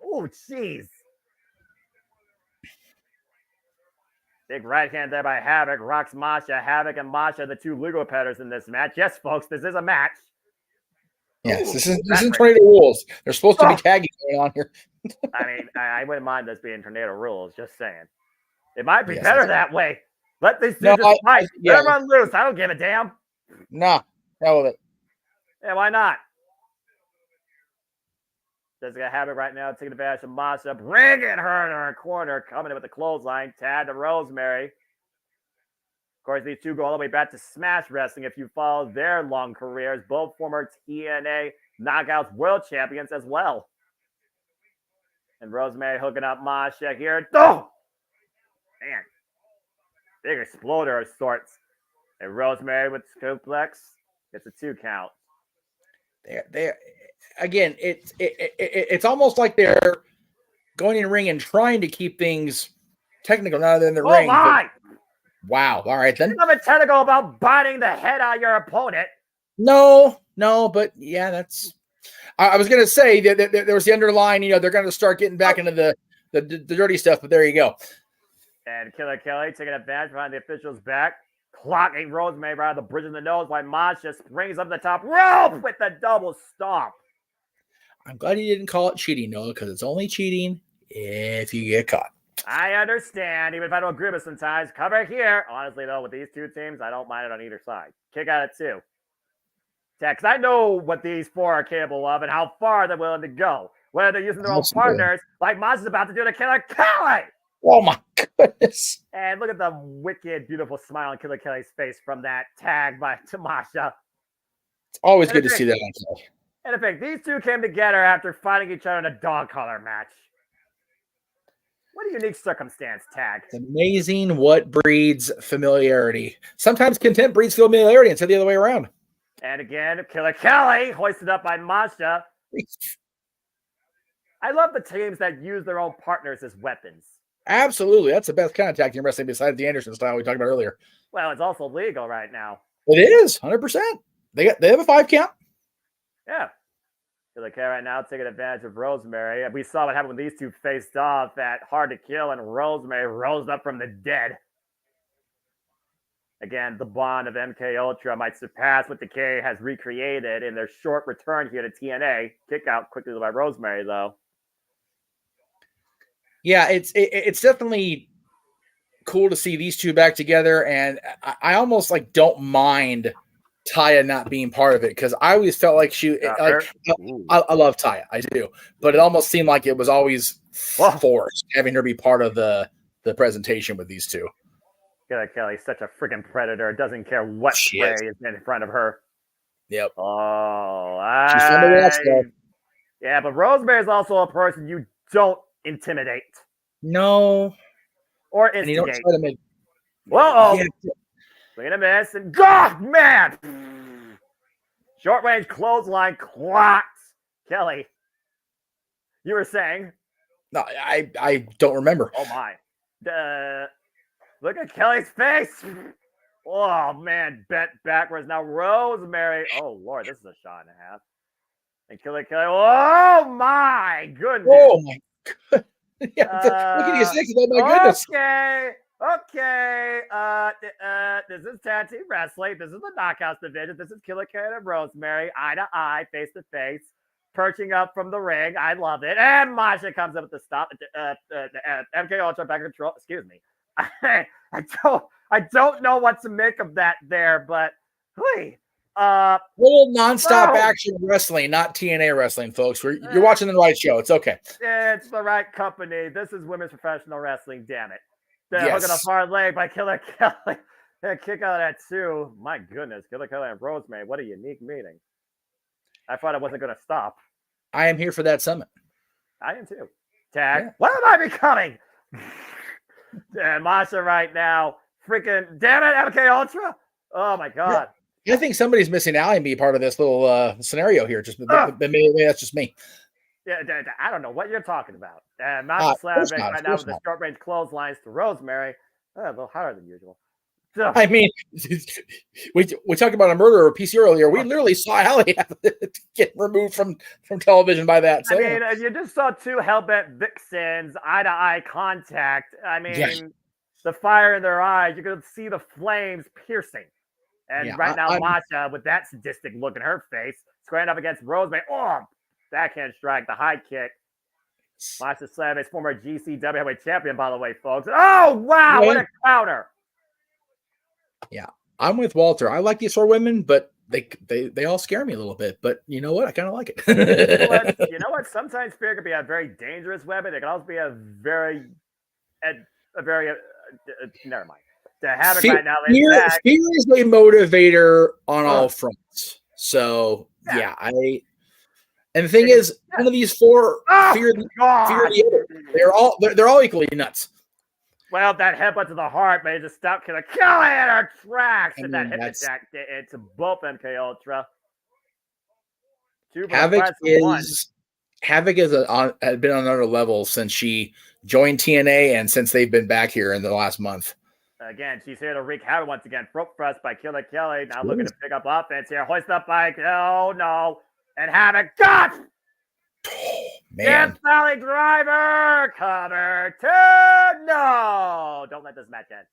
Oh, jeez. Big right hand there by Havoc. Rocks Masha. Havoc and Masha, the two legal competitors in this match. Yes, folks, this is a match. Yes, this isn't Tornado Rules. There's supposed to be tagging going on here. I mean, I wouldn't mind this being Tornado Rules, just saying. It might be better that way. Let these two just fight. Let them run loose. I don't give a damn. Nah, hell with it. Yeah, why not? Jessica Havoc right now taking advantage of Masha, bringing her to her corner, coming in with the clothesline. Tad to Rosemary. Of course, these two go all the way back to Smash Wrestling if you follow their long careers. Both former TNA Knockouts World Champions as well. And Rosemary hooking up Masha here. Oh! Man. Big exploder of sorts. And Rosemary with suplex gets a 2 count. Again, it's almost like they're going in the ring and trying to keep things technical rather than the ring. My! Wow. All right, then. There's nothing technical about biting the head out of your opponent. No, but yeah, that's. I was going to say that there was the underlying, they're going to start getting back into the dirty stuff, but there you go. And Killer Kelly taking advantage behind the official's back, clocking Rosemary right on the bridge of the nose while Masha springs up the top rope with the double stomp. I'm glad he didn't call it cheating, Noah, because it's only cheating if you get caught. I understand, even if I don't agree with it sometimes. Cover here. Honestly, though, with these two teams, I don't mind it on either side. Kick out at 2. Because I know what these 4 are capable of and how far they're willing to go. Whether they're using their own partners, like Maz's about to do to Killer Kelly. Oh my goodness. And look at the wicked, beautiful smile on Killer Kelly's face from that tag by Tamasha. It's always good to see that on Kelly. And in fact, these two came together after fighting each other in a dog collar match. What a unique circumstance, Tag. It's amazing what breeds familiarity. Sometimes contempt breeds familiarity instead of the other way around. And again, Killer Kelly hoisted up by Masha. I love the teams that use their own partners as weapons. Absolutely. That's the best kind of tag team wrestling besides the Anderson style we talked about earlier. Well, it's also legal right now. It is, 100%. They have a 5 count. Yeah. Killer Kelly right now taking advantage of Rosemary. We saw what happened when these two faced off at Hard to Kill, and Rosemary rose up from the dead. Again, the bond of MK Ultra might surpass what Decay has recreated in their short return here to TNA. Kick out quickly by Rosemary, though. Yeah, it's definitely cool to see these two back together, and I almost like don't mind Taya not being part of it because I always felt like I love Taya, I do, but it almost seemed like it was always forced having her be part of the presentation with these two. Killer Kelly's such a freaking predator. Doesn't care what prey is in front of her. Yep. Oh, she's fun to watch, though. Yeah, but Rosemary is also a person you don't intimidate. No. Or instigate. And you don't try to make... Whoa! Yeah. Swing and a miss, and God, man! Short range clothesline clocks. Kelly, you were saying? No, I don't remember. Oh my! Look at Kelly's face. Oh man, bent backwards now. Rosemary. Oh Lord, this is a shot and a half. And Kelly. Oh my goodness! Oh my god! Yeah, look at his face. Oh my goodness! Okay. This is tag team wrestling. This is the Knockouts division. This is Killer Kelly and Rosemary, eye to eye, face to face, perching up from the ring. I love it. And Masha comes up with the stop. MK Ultra back in control. Excuse me. I don't know what to make of that there, but hey. Little nonstop action wrestling, not TNA wrestling, folks. You're watching the right show. It's okay. It's the right company. This is women's professional wrestling. Damn it. Hook at a hard leg by Killer Kelly. Kick out at 2. My goodness, Killer Kelly and Rosemary. What a unique meeting. I thought it wasn't going to stop. I am here for that summit. I am too. Tag. Yeah. What am I becoming? And Masha right now. Freaking damn it, MK Ultra. Oh my god. I think somebody's missing Allie and be part of this little scenario here. Maybe that's just me. Yeah, I don't know what you're talking about. And Masha slamming right now with the short range clotheslines to Rosemary. A little harder than usual. So, I mean, we talked about a murder or a PC earlier. We literally saw Allie get removed from television by that. So, I mean, you just saw 2 hellbent vixens, eye-to-eye contact. I mean, the fire in their eyes, you could see the flames piercing. And right now, Masha, with that sadistic look in her face, squaring up against Rosemary. Oh, backhand strike, the high kick. Masha Slavic, former GCW heavyweight champion, by the way, folks. Oh, wow, what a counter. Yeah, I'm with Walter. I like these 4 women, but they all scare me a little bit. But you know what? I kind of like it. You know what? Sometimes fear can be a very dangerous weapon. It can also be a very never mind. The Havoc right now is back. Fear is a motivator on all fronts. So and the thing is, one of these 4 fear the other. They're all equally nuts. Well, that headbutt to the heart made just stop Killer Kelly in her tracks, and that hip attack into both MK Ultra. Havoc has been on another level since she joined TNA and since they've been back here in the last month. Again, she's here to wreak havoc once again. Broke thrust by Killer Kelly. Now looking to pick up offense here. Hoist up by, oh no. And Havoc, God! Oh, man. Death Valley Driver! Cover 2! No! Don't let this match end.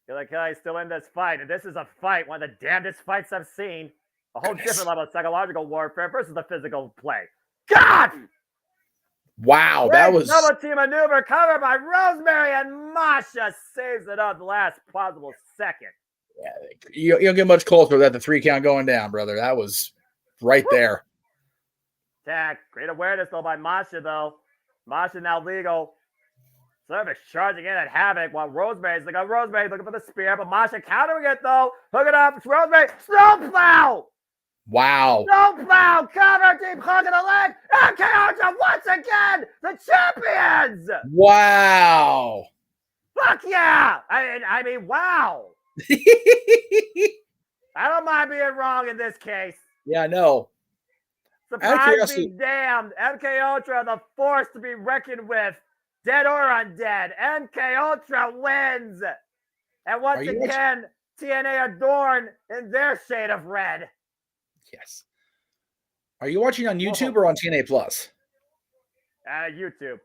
Killer Kelly's still in this fight. And this is a fight, one of the damnedest fights I've seen. A whole different level of psychological warfare versus the physical play. God! Wow, that was double team maneuver covered by Rosemary, and Masha saves it up the last possible second. you don't get much closer to that. The 3 count going down, brother. That was right there. Tag. Great awareness though by Masha though. Masha now legal. Service charging in at Havoc while Rosemary's looking for the spear, but Masha countering it though. Hook it up. It's Rosemary. Snowplow. Wow. Snowplow. Cover deep hook in the leg. And Kyoto once again. The champions. Wow. Fuck yeah. I mean, wow. I don't mind being wrong in this case. Yeah, no. Surprise be damned. MK Ultra, the force to be reckoned with. Dead or undead. MK Ultra wins. And once again, TNA adorned in their shade of red. Yes. Are you watching on YouTube or on TNA Plus? YouTube.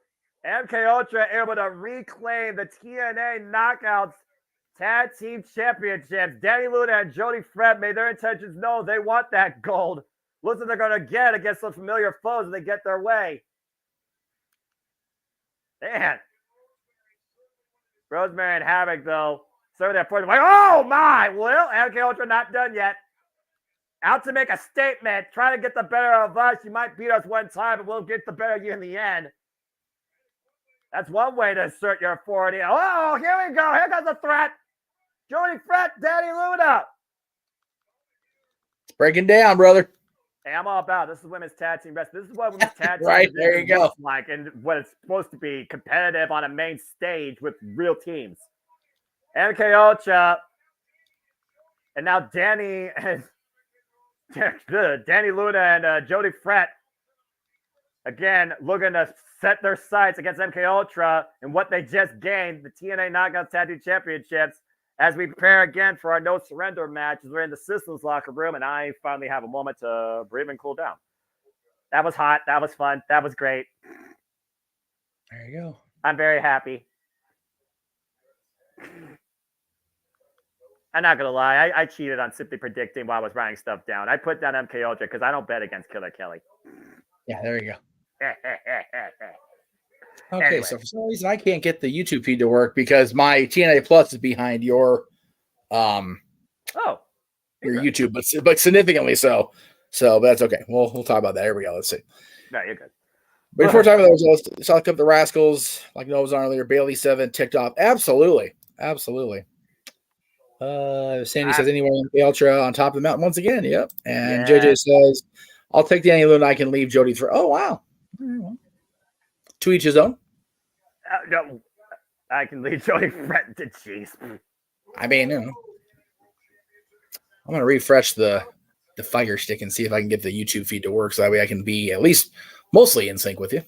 MK Ultra able to reclaim the TNA Knockouts Tag Team Championships. Danny Luna and Jody Fred made their intentions known. They want that gold. Looks like they're going to get against some familiar foes if they get their way. Man. Rosemary and Havoc, though, serve that point. Like, oh, my. Well, MK Ultra not done yet. Out to make a statement. Trying to get the better of us. You might beat us one time, but we'll get the better of you in the end. That's one way to assert your authority. Oh, here we go. Here comes the threat. Jody Fred, Danny Luna. It's breaking down, brother. Hey, I'm all about it. This is women's tag team wrestling. This is what women's tag team right, there you go. Like, and what it's supposed to be competitive on a main stage with real teams. MK Ultra, and now Danny Luna and Jody Fred again looking to set their sights against MK Ultra and what they just gained, the TNA Knockouts Tag Team Championships. As we prepare again for our No Surrender match, we're in the Systems locker room, and I finally have a moment to breathe and cool down. That was hot. That was fun. That was great. There you go. I'm very happy. I'm not going to lie. I cheated on simply predicting while I was writing stuff down. I put down MK Ultra because I don't bet against Killer Kelly. Yeah, there you go. Okay, Anyway. so for some reason I can't get the YouTube feed to work because my TNA Plus is behind your YouTube, but significantly so. So but that's okay. We'll talk about that. Here we go. Let's see. No, you're good. But before talking about those, let's talk about the Rascals, like Noah was on earlier. Bailey 7 ticked off. Absolutely. Sandy says anywhere in the Ultra on top of the mountain once again. Yep. And JJ says, I'll take Danny Luna. I can leave Jody through. Oh wow. To each his own. No, I can leave Jody Fred to jeez. I mean, you know, I'm gonna refresh the Fire Stick and see if I can get the YouTube feed to work, so that way I can be at least mostly in sync with you.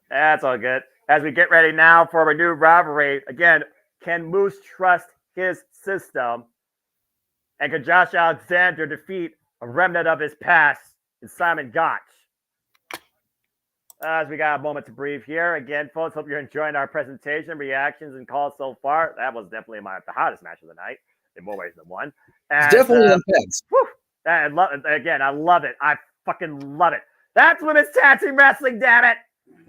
That's all good. As we get ready now for a new rivalry, again, can Moose trust his system? And can Josh Alexander defeat a remnant of his past in Simon Gotch? As we got a moment to breathe here. Again, folks, hope you're enjoying our presentation, reactions, and calls so far. That was definitely the hottest match of the night in more ways than one. And, it's definitely intense. I love it. I fucking love it. That's women's tag team wrestling, damn it.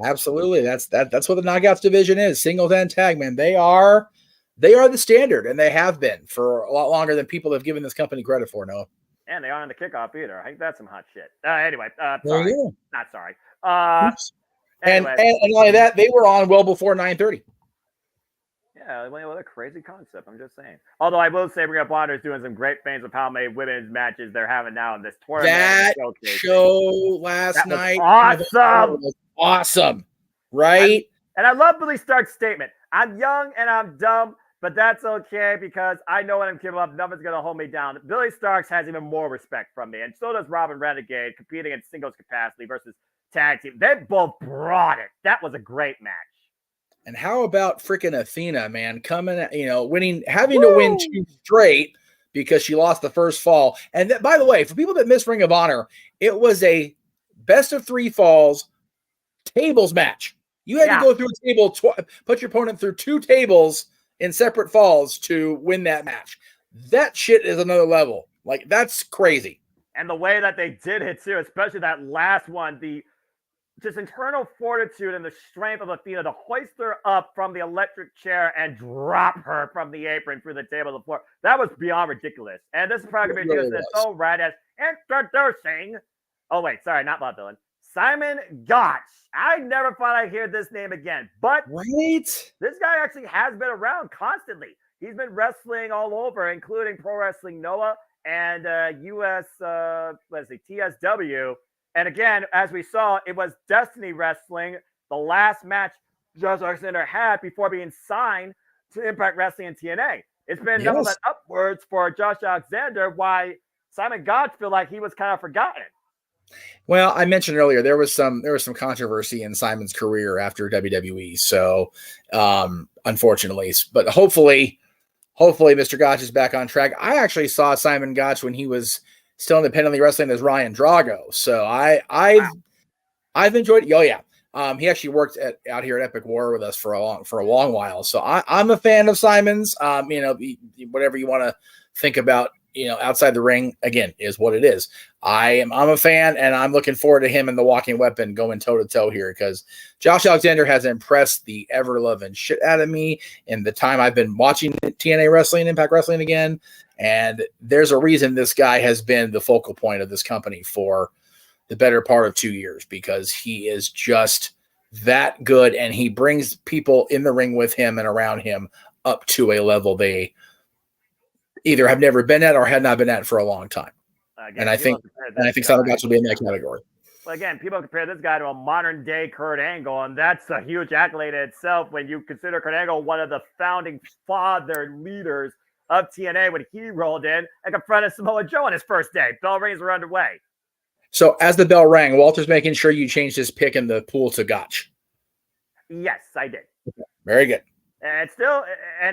Absolutely. That's what the Knockouts division is. Singles and tag, man. They are the standard, and they have been for a lot longer than people have given this company credit for, Noah. And they aren't on the kickoff either. I think that's some hot shit. Anyway, sorry. Not sorry. Anyway. And like that, they were on well before 9:30. Yeah, what a crazy concept. I'm just saying. Although I will say, Ring of Honor is doing some great things with how many women's matches they're having now in this tournament. That show last night was awesome, right? And I love Billy Stark's statement. I'm young and I'm dumb, but that's okay because I know when I'm giving up, nothing's going to hold me down. Billy Starks has even more respect from me, and so does Robin Renegade, competing in singles capacity versus tag team. They both brought it. That was a great match. And how about freaking Athena, man, coming, winning, having to win 2 straight because she lost the first fall. And by the way, for people that miss Ring of Honor, it was a best of 3 falls tables match. You had to go through a table, put your opponent through 2 tables in separate falls to win that match. That shit is another level. Like, that's crazy. And the way that they did it, too, especially that last one, the just internal fortitude and the strength of Athena to hoist her up from the electric chair and drop her from the apron through the table to the floor. That was beyond ridiculous. And this is probably going to be used as so right as introducing. Oh, wait, sorry, not Bob Dylan. Simon Gotch. I never thought I'd hear this name again. But this guy actually has been around constantly. He's been wrestling all over, including Pro Wrestling Noah and US, TSW. And again, as we saw, it was Destiny Wrestling, the last match Josh Alexander had before being signed to Impact Wrestling and TNA. It's been nothing but upwards for Josh Alexander, why Simon Gotch feel like he was kind of forgotten. Well, I mentioned earlier there was some controversy in Simon's career after WWE. So, unfortunately, but hopefully Mr. Gotch is back on track. I actually saw Simon Gotch when he was still independently wrestling as Ryan Drago. So I've enjoyed it. Oh yeah. He actually worked out here at Epic War with us for a long while. So I'm a fan of Simon's. Whatever you want to think about, outside the ring, again, is what it is. I'm a fan, and I'm looking forward to him and the Walking Weapon going toe to toe here, because Josh Alexander has impressed the ever loving shit out of me in the time I've been watching TNA Wrestling, Impact Wrestling again. And there's a reason this guy has been the focal point of this company for the better part of 2 years, because he is just that good, and he brings people in the ring with him and around him up to a level they either have never been at or had not been at for a long time. Again, and I think Simon Gotch will be in that category. Well, again, people compare this guy to a modern day Kurt Angle, and that's a huge accolade in itself when you consider Kurt Angle one of the founding father leaders of TNA when he rolled in and confronted Samoa Joe on his first day. Bell rings were underway. So as the bell rang, Walter's making sure you changed his pick in the pool to Gotch. Yes, I did. Very good. And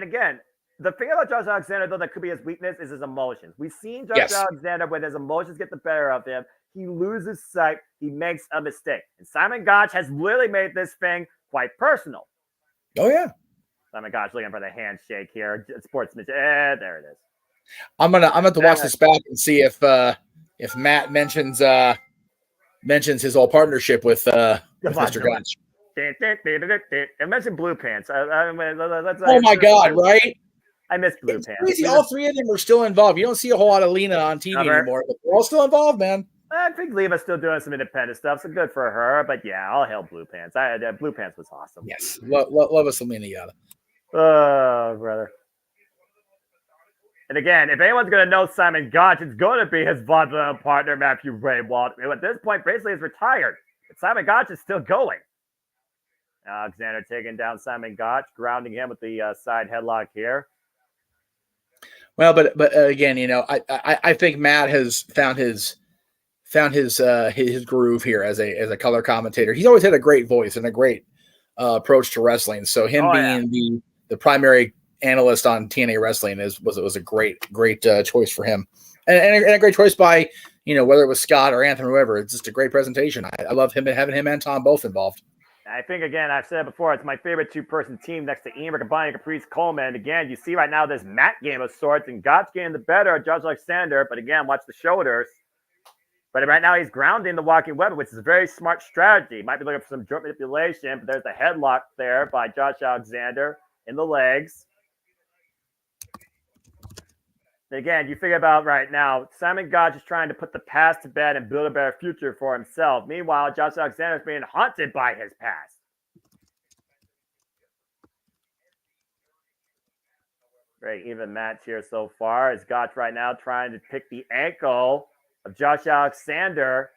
again, the thing about Josh Alexander, though, that could be his weakness is his emotions. We've seen Josh Alexander, when his emotions get the better of him, he loses sight, he makes a mistake. And Simon Gotch has literally made this thing quite personal. Oh, yeah. Simon Gotch looking for the handshake here. Sportsmanship. There it is. I'm gonna to watch this back and see if Matt mentions his old partnership with Mr. Gotch. I mentioned Blue Pants. Oh my God! Right? I miss Blue Pants. Crazy. All three of them are still involved. You don't see a whole lot of Lena on TV anymore, but they're all still involved, man. I think Leva's still doing some independent stuff, so good for her. But yeah, all hail Blue Pants. Blue Pants was awesome. Yes, love us some Lena Yada. Oh, brother. And again, if anyone's going to know Simon Gotch, it's going to be his vaudeville partner, Matthew Ray Walt, who at this point basically is retired. But Simon Gotch is still going. Alexander taking down Simon Gotch, grounding him with the side headlock here. Well, but again, I think Matt has found his groove here as a color commentator. He's always had a great voice and a great approach to wrestling. So him being the primary analyst on TNA Wrestling was a great choice for him, and a great choice by whether it was Scott or Anthem or whoever. It's just a great presentation. I love having him and Tom both involved. I think, again, I've said it before, it's my favorite two-person team next to Ian Riccaboni and Caprice Coleman. Again, you see right now this mat game of sorts, and Gotch getting the better of Josh Alexander, but again, watch the shoulders. But right now he's grounding the Walking Weapon, which is a very smart strategy. Might be looking for some joint manipulation, but there's a headlock there by Josh Alexander in the legs. Again, you figure about right now, Simon Gotch is trying to put the past to bed and build a better future for himself. Meanwhile, Josh Alexander is being haunted by his past. Very even match here so far. As Gotch right now trying to pick the ankle of Josh Alexander.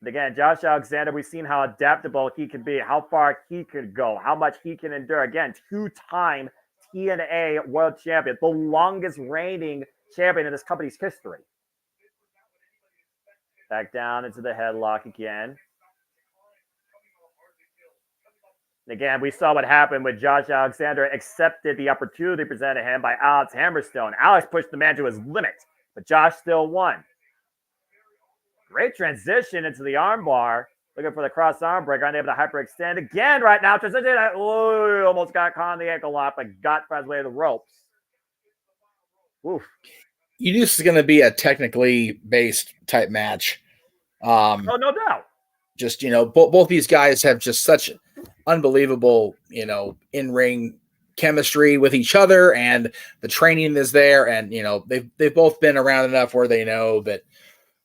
And again, Josh Alexander, we've seen how adaptable he can be, how far he can go, how much he can endure. Again, two-time TNA World Champion, the longest reigning champion in this company's history. Back down into the headlock again. And again, we saw what happened when Josh Alexander accepted the opportunity presented him by Alex Hammerstone. Alex pushed the man to his limit, but Josh still won. Great transition into the armbar. Looking for the cross arm breaker, unable to hyperextend again right now. Transition, almost got caught on the ankle lock, but got by the way of the ropes. Oof. You knew this is going to be a technically based type match. Oh, no doubt. Just, both these guys have just such unbelievable, in-ring chemistry with each other, and the training is there. And, they've both been around enough where they know that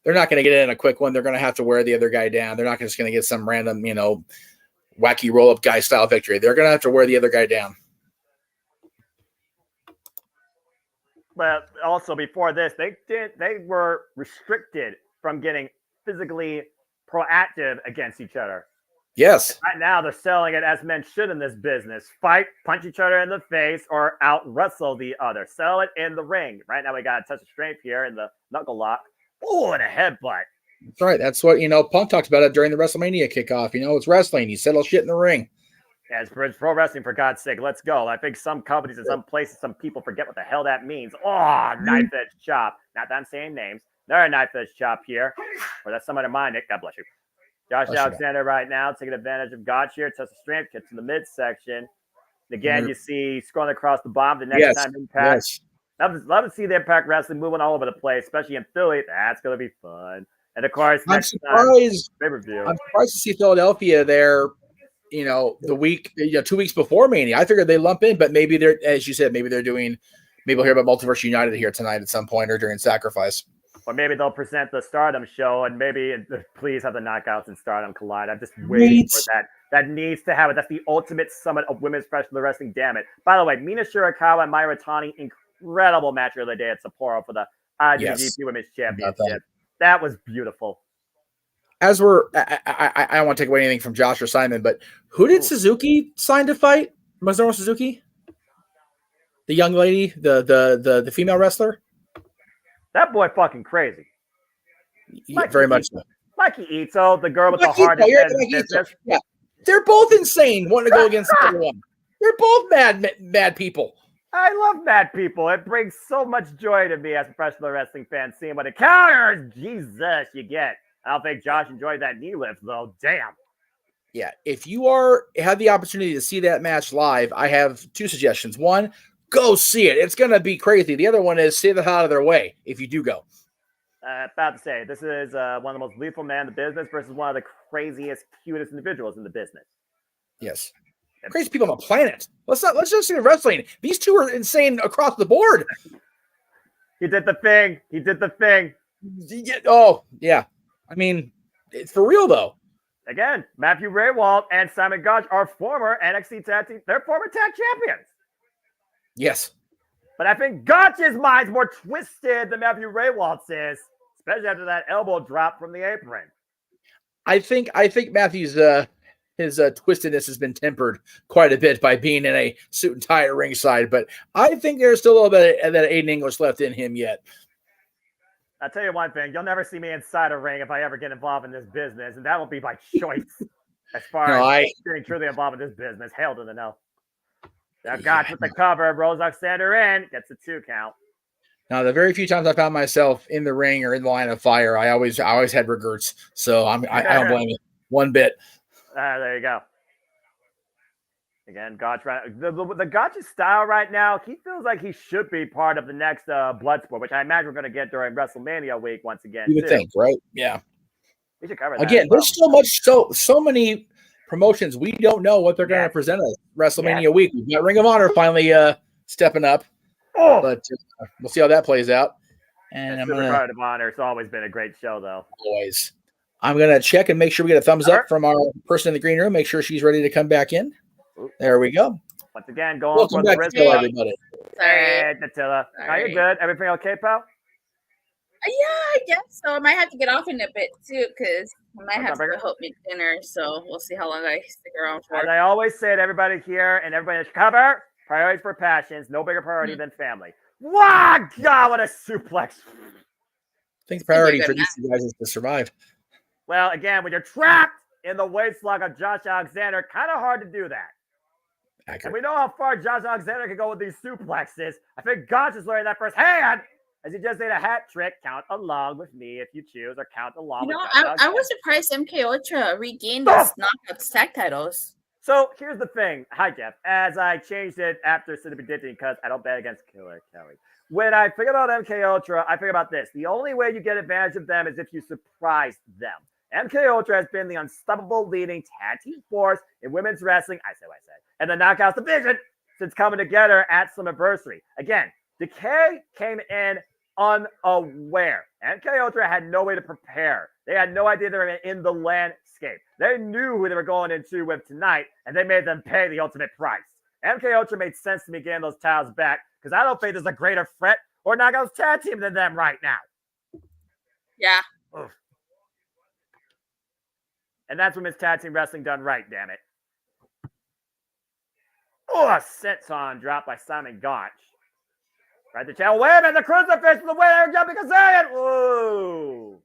they're not going to get in a quick one. They're going to have to wear the other guy down. They're not just going to get some random, wacky roll-up guy style victory. They're going to have to wear the other guy down. But also before this, they were restricted from getting physically proactive against each other. Yes. And right now they're selling it as men should in this business. Fight, punch each other in the face, or out wrestle the other. Sell it in the ring. Right now we got a touch of strength here in the knuckle lock. Oh, and a headbutt. That's right. That's what, Punk talked about it during the WrestleMania kickoff. It's wrestling. You settle shit in the ring. Yeah, it's pro wrestling, for God's sake. Let's go. I think some companies and some places, some people forget what the hell that means. Oh, knife edge chop. Not that I'm saying names. Another knife edge chop here. Or that's someone in mind, Nick. God bless you. Josh Alexander right now taking advantage of Gotch here. Test of strength. Gets in the midsection. Again, you see scrolling across the bottom. The next time Impact. Yes. Love to see the Impact Wrestling moving all over the place, especially in Philly. That's going to be fun. And of course, I'm surprised to see Philadelphia there, the week, 2 weeks before Mania. I figured they lump in, but maybe they're, as you said, maybe we'll hear about Multiverse United here tonight at some point or during Sacrifice. Or maybe they'll present the Stardom show, and maybe please have the Knockouts and Stardom collide. I'm just waiting for that. That needs to happen. That's the ultimate summit of women's professional wrestling. Damn it! By the way, Mina Shirakawa and Mayra Tani, incredible match the other day at Sapporo for the IWGP Women's Championship. That was beautiful. As I don't want to take away anything from Josh or Simon, but who did Suzuki sign to fight? Masaru Suzuki, the young lady, the female wrestler. That boy fucking crazy. Very much so. Mikey Ito, the girl with the hardest head. Yeah, they're both insane wanting to go against the other one. They're both mad people. I love mad people. It brings so much joy to me as a professional wrestling fan seeing what encounters Jesus you get. I don't think Josh enjoyed that knee lift though. Damn. Yeah, if you have the opportunity to see that match live, I have two suggestions. One, go see it. It's going to be crazy. The other one is stay the hell out of their way if you do go. About to say, this is one of the most lethal men in the business versus one of the craziest, cutest individuals in the business. Yes. Crazy people on the planet. Let's just see the wrestling. These two are insane across the board. He did the thing. Oh, yeah. I mean, it's for real, though. Again, Matthew Raywald and Simon Gotch are former NXT tag team. They're former tag champions. Yes. But I think Gotch's mind's more twisted than Matthew Raywald's is, especially after that elbow drop from the apron. I think Matthew's his twistedness has been tempered quite a bit by being in a suit and tie at ringside, but I think there's still a little bit of that Aiden English left in him yet. I'll tell you one thing, you'll never see me inside a ring if I ever get involved in this business, and that will be by choice as far as getting truly involved in this business. Hell to the no. Now Gotch with the cover, rolls Alexander in, gets a 2 count. Now, the very few times I found myself in the ring or in the line of fire, I always had regrets. So I don't blame you one bit. There you go. Again, Gotch, the Gotch's style right now, he feels like he should be part of the next Bloodsport, which I imagine we're going to get during WrestleMania week once again. You would think, right? Yeah. We should cover that. Again, there's so many promotions we don't know what they're going to present us WrestleMania week. We've got Ring of Honor finally stepping up, but we'll see how that plays out. And Ring of Honor, it's always been a great show, though. Always. I'm going to check and make sure we get a thumbs up from our person in the green room. Make sure she's ready to come back in. There we go. Once again, going for the wrist. Everybody. Sorry. Natilla. Are you good? Everything okay, pal? Yeah, I guess so. I might have to get off in a bit too, because I might have to help make dinner. So we'll see how long I stick around for. As I always say to everybody here and everybody in cover, priorities for passions, no bigger priority than family. Wow, God, what a suplex. I think the priority for these guys is to survive. Well, again, when you're trapped in the waist slug of Josh Alexander, kind of hard to do that. Accurate. And we know how far Josh Alexander can go with these suplexes. I think Gotch is learning that firsthand, as he just did a hat trick. Count along with me if you choose, or count along with I was surprised MK Ultra regained those knockouts tag titles. So here's the thing. Hi, Jeff. As I changed it after Cindy Diddy, because I don't bet against Killer Kelly. when I think about MK Ultra, I think about this. The only way you get advantage of them is if you surprise them. MK Ultra has been the unstoppable leading tag team force in women's wrestling, I said what I said, and the Knockouts division since coming together at Slammiversary. Again, Decay came in unaware. MK Ultra had no way to prepare. They had no idea they were in the landscape. They knew who they were going into with tonight, and they made them pay the ultimate price. MK Ultra made sense to me getting those titles back because I don't think there's a greater threat or Knockouts tag team than them right now. Yeah. Oof. And that's women's tag team wrestling done right, damn it. Oh, a senton drop by Simon Gotch. Right the tail. Wait a minute, the crucifix is the way they're jumping Kazarian. Whoa.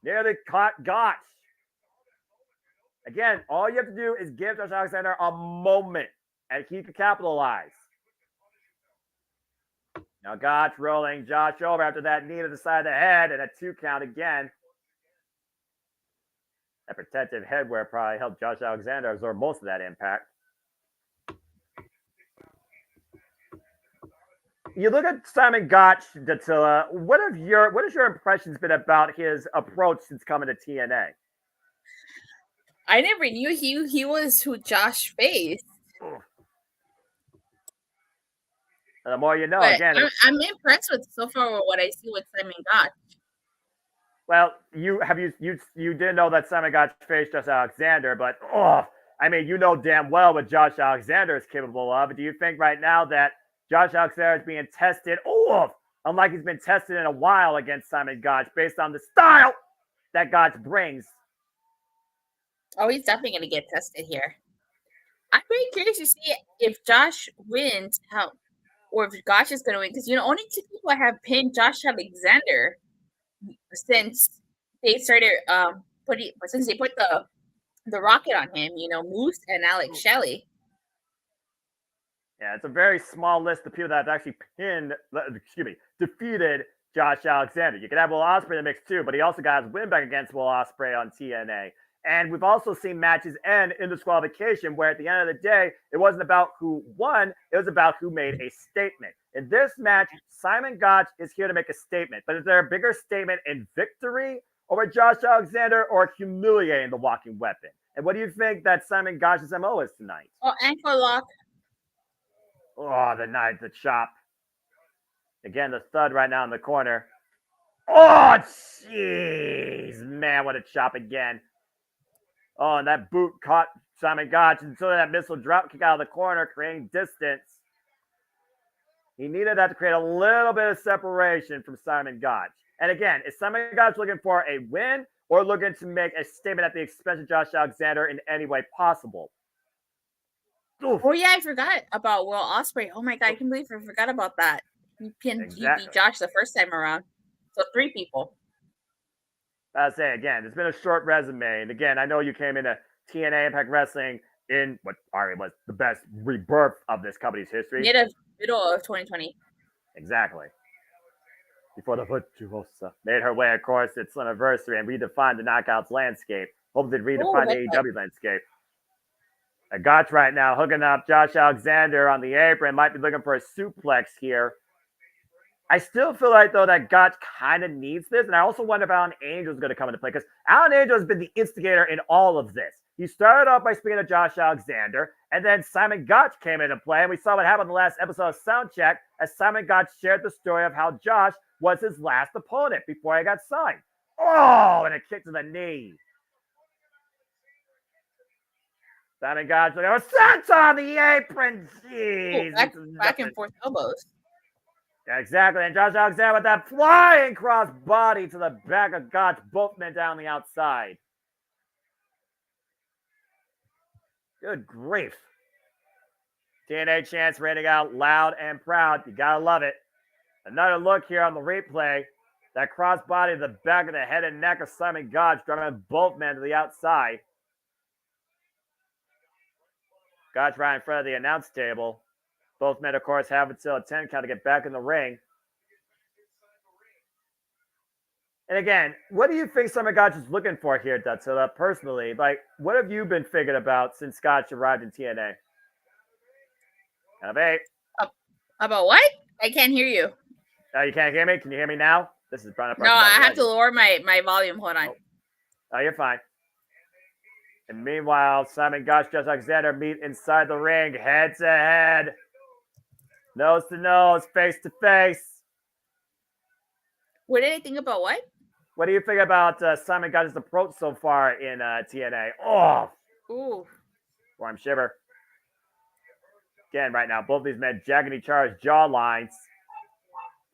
Nearly caught Gotch. Again, all you have to do is give Josh Alexander a moment, and he could capitalize. Now Gotch rolling Josh over after that knee to the side of the head, and a 2 count again. That protective headwear probably helped Josh Alexander absorb most of that impact. You look at Simon Gotch, Dattila. What has your impressions been about his approach since coming to TNA? I never knew he was who Josh faced. The more you know. But again, I'm impressed with so far with what I see with Simon Gotch. Well, you didn't know that Simon Gotch faced Josh Alexander, but I mean, you know damn well what Josh Alexander is capable of. Do you think right now that Josh Alexander is being tested, unlike he's been tested in a while against Simon Gotch, based on the style that Gotch brings? Oh, he's definitely going to get tested here. I'm very curious to see if Josh wins, or if Gotch is going to win, because only 2 people have pinned Josh Alexander since they started since they put the rocket on him. Moose and Alex Shelley. Yeah, it's a very small list of people that have actually defeated Josh Alexander. You could have Will Ospreay in the mix too, but he also got his win back against Will Ospreay on TNA. And we've also seen matches end in disqualification where at the end of the day, it wasn't about who won, it was about who made a statement. In this match, Simon Gotch is here to make a statement. But is there a bigger statement in victory over Josh Alexander or humiliating the walking weapon? And what do you think that Simon Gotch's MO is tonight? Oh, ankle lock. Oh, the chop. Again, the thud right now in the corner. Oh, jeez. Man, what a chop again. Oh, and that boot caught Simon Gotch until that missile drop kick out of the corner, creating distance. He needed that to create a little bit of separation from Simon Gotch. And again, is Simon Gotch looking for a win or looking to make a statement at the expense of Josh Alexander in any way possible? Oof. Oh, yeah, I forgot about Will Ospreay. Oh, my God, I can't believe I forgot about that. He beat Josh the first time around. So 3 people. I'll say again, it's been a short resume. And again, I know you came into TNA Impact Wrestling in what arguably was the best rebirth of this company's history. Middle of 2020. Exactly. Before the Virtuosa made her way, of course, at Slammiversary and redefined the Knockouts landscape. Hopefully redefine the AEW landscape. Gotch right now hooking up Josh Alexander on the apron. Might be looking for a suplex here. I still feel like, though, that Gotch kind of needs this. And I also wonder if Alan Angel is going to come into play, because Alan Angel has been the instigator in all of this. He started off by speaking to Josh Alexander, and then Simon Gotch came into play. And we saw what happened in the last episode of Soundcheck as Simon Gotch shared the story of how Josh was his last opponent before he got signed. Oh, and a kick to the knee. Simon Gotch, sent on the apron. Jeez. Ooh, back and forth elbows. Yeah, exactly. And Josh Alexander with that flying cross body to the back of Gotch, both men down the outside. Good grief. TNA chants raining out loud and proud. You gotta love it. Another look here on the replay. That cross body to the back of the head and neck of Simon Gotch, driving both men to the outside. Gotch right in front of the announce table. Both men, of course, have until a 10 count to get back in the ring. And again, what do you think Simon Gotch is looking for here, Dattila, personally? Like, what have you been thinking about since Gotch arrived in TNA? Kind of 8. About what? I can't hear you. You can't hear me? Can you hear me now? This is brought up. No, I have to lower my volume. Hold on. Oh, you're fine. And meanwhile, Simon Gotch, Josh Alexander meet inside the ring, head to head, nose to nose, face to face. What did I think about what? What do you think about Simon Gotch's approach so far in TNA? Oh, ooh, warm shiver. Again, right now, both these men jacking each other's jaw lines.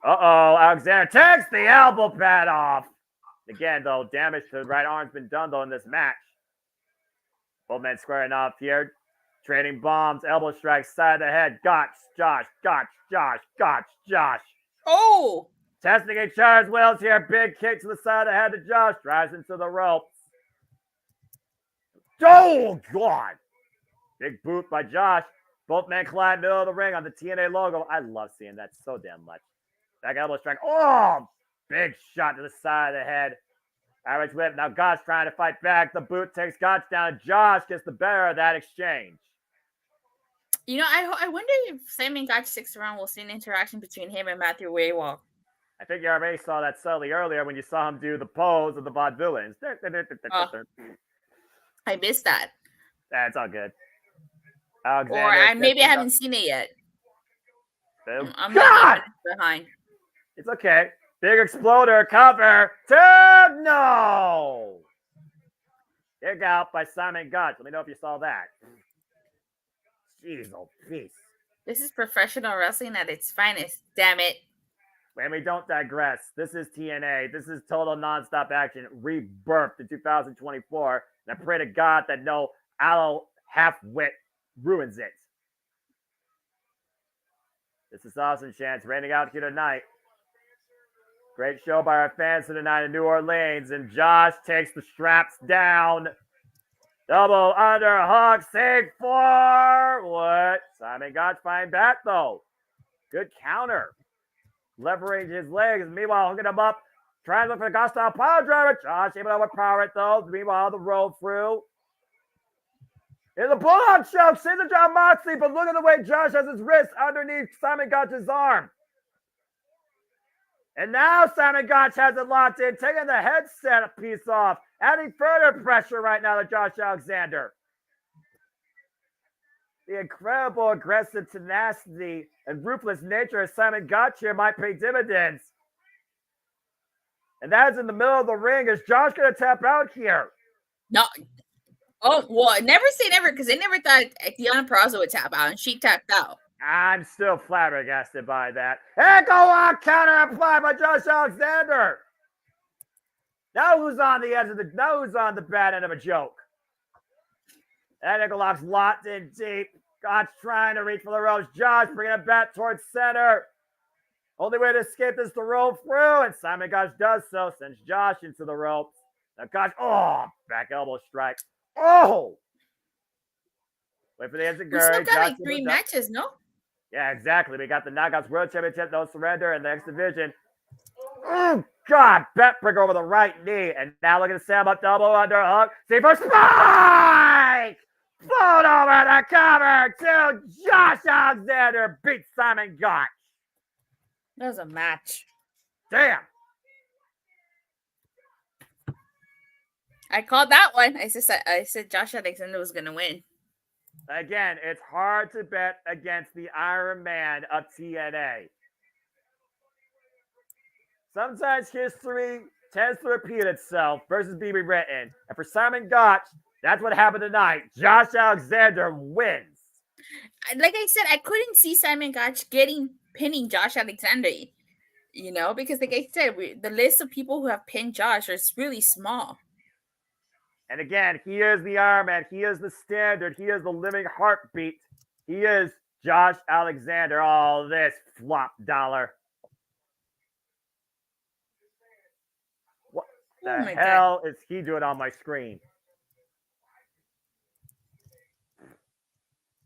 Uh-oh, Alexander takes the elbow pad off. Again, though, damage to the right arm's been done, though, in this match. Both men squaring off here. Trading bombs, elbow strikes, side of the head. Gotch, Josh, Gotch, Josh, Gotch, Josh. Oh! Testing each other's wills here. Big kick to the side of the head to Josh. Drives into the ropes. Oh, God. Big boot by Josh. Both men collide middle of the ring on the TNA logo. I love seeing that so damn much. Back elbow strike. Oh, big shot to the side of the head. Irish whip. Now Gotch trying to fight back. The boot takes Gotch down. Josh gets the better of that exchange. You know, I wonder if Simon Gotch sticks around. We'll see an interaction between him and Matthew Waywall. I think you already saw that subtly earlier when you saw him do the pose of the vaudevillains. I missed that. That's all good. Alexander or maybe I haven't seen it yet. I'm God! behind. It's okay. Big exploder cover. Turn no. Kick out by Simon Gotch. Let me know if you saw that. Jeez, oh, peace. This is professional wrestling at its finest. Damn it. And we don't digress. This is TNA. This is total nonstop action, rebirthed in 2024. And I pray to God that no aloe half-wit ruins it. This is Awesome Chance raining out here tonight. Great show by our fans tonight in New Orleans. And Josh takes the straps down. Double underhook, save forward. Simon Gotch fine back though. Good counter. Leverage his legs. Meanwhile, hooking him up. Trying to look for the Gotch style power driver. Josh able to overpower it though. Meanwhile, the roll through. In the bulldog choke, scissor John Moxley, but look at the way Josh has his wrist underneath Simon Gotch's arm. And now Simon Gotch has it locked in, taking the headset piece off, adding further pressure right now to Josh Alexander. The incredible aggressive tenacity and ruthless nature of Simon Gotch here might pay dividends. And that is in the middle of the ring. Is Josh going to tap out here? No. Oh, well, never say never, because they never thought Deonna Purrazzo would tap out, and she tapped out. I'm still flabbergasted by that. Echo lock counter applied by Josh Alexander. Now who's on the bad end of a joke? That ankle lock's locked in deep. Gotch trying to reach for the ropes. Josh bringing it back towards center. Only way to escape is to roll through, and Simon Gotch does so, sends Josh into the ropes. Now Gotch, back elbow strike. Oh! Wait for the enziguri. We still got like 3 matches, no? Yeah, exactly. We got the Knockouts World Championship, No Surrender, and the X Division. Oh, God. Backbreaker over the right knee. And now look at the Sam up double underhook. See for Spike! Float over the cover to Josh Alexander. Beats Simon Gotch. That was a match. Damn. I called that one. I said Josh Alexander was going to win. Again, it's hard to bet against the Iron Man of TNA. Sometimes history tends to repeat itself versus be rewritten. And for Simon Gotch, that's what happened tonight. Josh Alexander wins. Like I said, I couldn't see Simon Gotch pinning Josh Alexander. You know, because like I said, the list of people who have pinned Josh is really small. And again, he is the Iron Man. He is the standard. He is the living heartbeat. He is Josh Alexander. All this flop dollar. What the hell is he doing on my screen?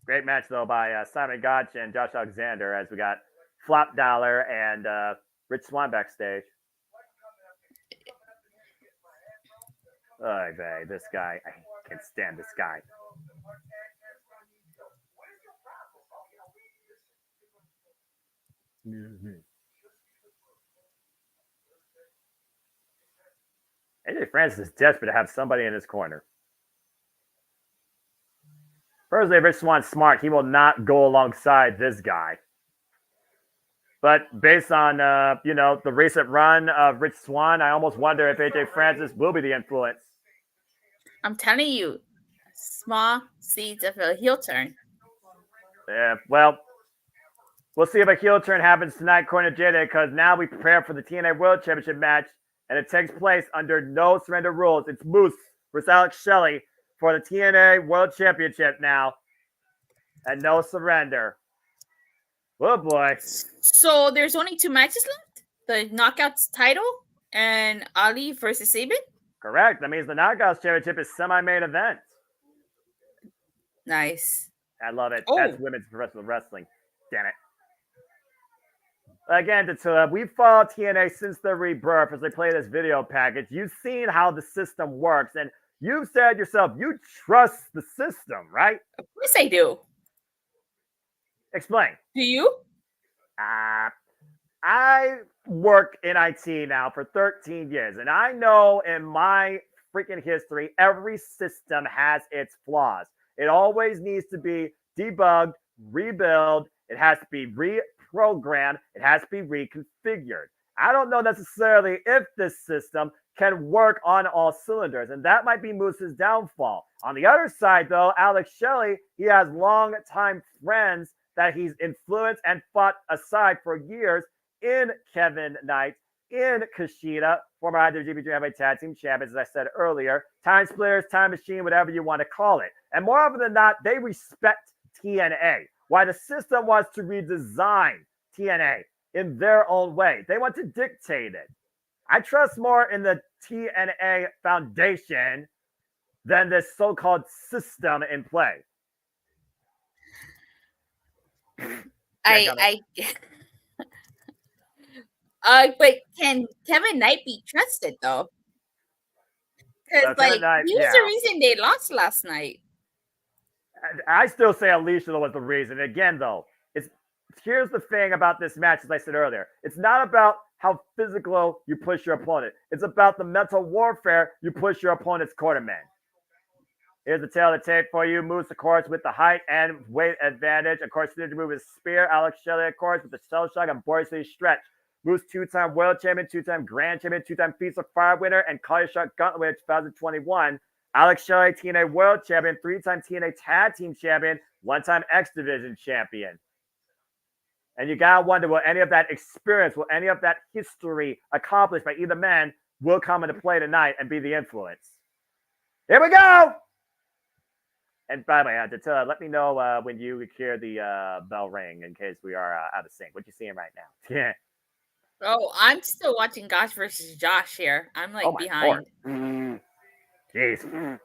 Great match, though, by Simon Gotch and Josh Alexander as we got Flop Dollar and Rich Swann backstage. Oh, babe, this guy. I can't stand this guy. AJ Francis is desperate to have somebody in his corner. Personally, if Rich Swan's smart, he will not go alongside this guy. But based on, the recent run of Rich Swann, I almost wonder if AJ Francis will be the influence. I'm telling you, small seeds of a heel turn. Yeah, well, we'll see if a heel turn happens tonight, according to Jada, because now we prepare for the TNA World Championship match, and it takes place under no surrender rules. It's Moose versus Alex Shelley for the TNA World Championship now, and no surrender. Oh, boy. So there's only 2 matches left? The Knockouts title and Ali versus Sabin? Correct. That means the Knockouts Championship is semi-main event. Nice. I love it. Oh. That's women's professional wrestling. Damn it. Again, we've followed TNA since their rebirth as they play this video package. You've seen how the system works, and you've said yourself, you trust the system, right? Of course I do. Explain. Do you? I work in IT now for 13 years, and I know in my freaking history, every system has its flaws. It always needs to be debugged, rebuilt. It has to be reprogrammed. It has to be reconfigured. I don't know necessarily if this system can work on all cylinders, and that might be Moose's downfall. On the other side, though, Alex Shelley, he has long-time friends that he's influenced and fought aside for years in Kevin Knight, in Kushida, former IWGP Heavyweight Tag Team Champions, as I said earlier, Time Splitters, Time Machine, whatever you want to call it. And more often than not, they respect TNA. Why the system wants to redesign TNA in their own way. They want to dictate it. I trust more in the TNA foundation than this so-called system in play. But can Kevin Knight be trusted though? Because he was the reason they lost last night. I still say Alicia was the reason. Again, though, here's the thing about this match, as I said earlier. It's not about how physical you push your opponent. It's about the mental warfare you push your opponent's quarterman. Here's the tail of the tape for you. Moose, of course, with the height and weight advantage. Of course, signature move is spear. Alex Shelley, of course, with the shell shock and Boise stretch. Moose, 2-time world champion, 2-time grand champion, 2-time Feast of Fire winner, and Collier Shot Gauntlet winner 2021. Alex Shelley, TNA world champion, 3-time TNA tag team champion, 1-time X Division champion. And you gotta wonder, will any of that experience, will any of that history accomplished by either man will come into play tonight and be the influence? Here we go! And by the way, let me know when you hear the bell ring in case we are out of sync. What you seeing right now? Yeah. Oh, I'm still watching Gosh versus Josh here. I'm behind. Jeez.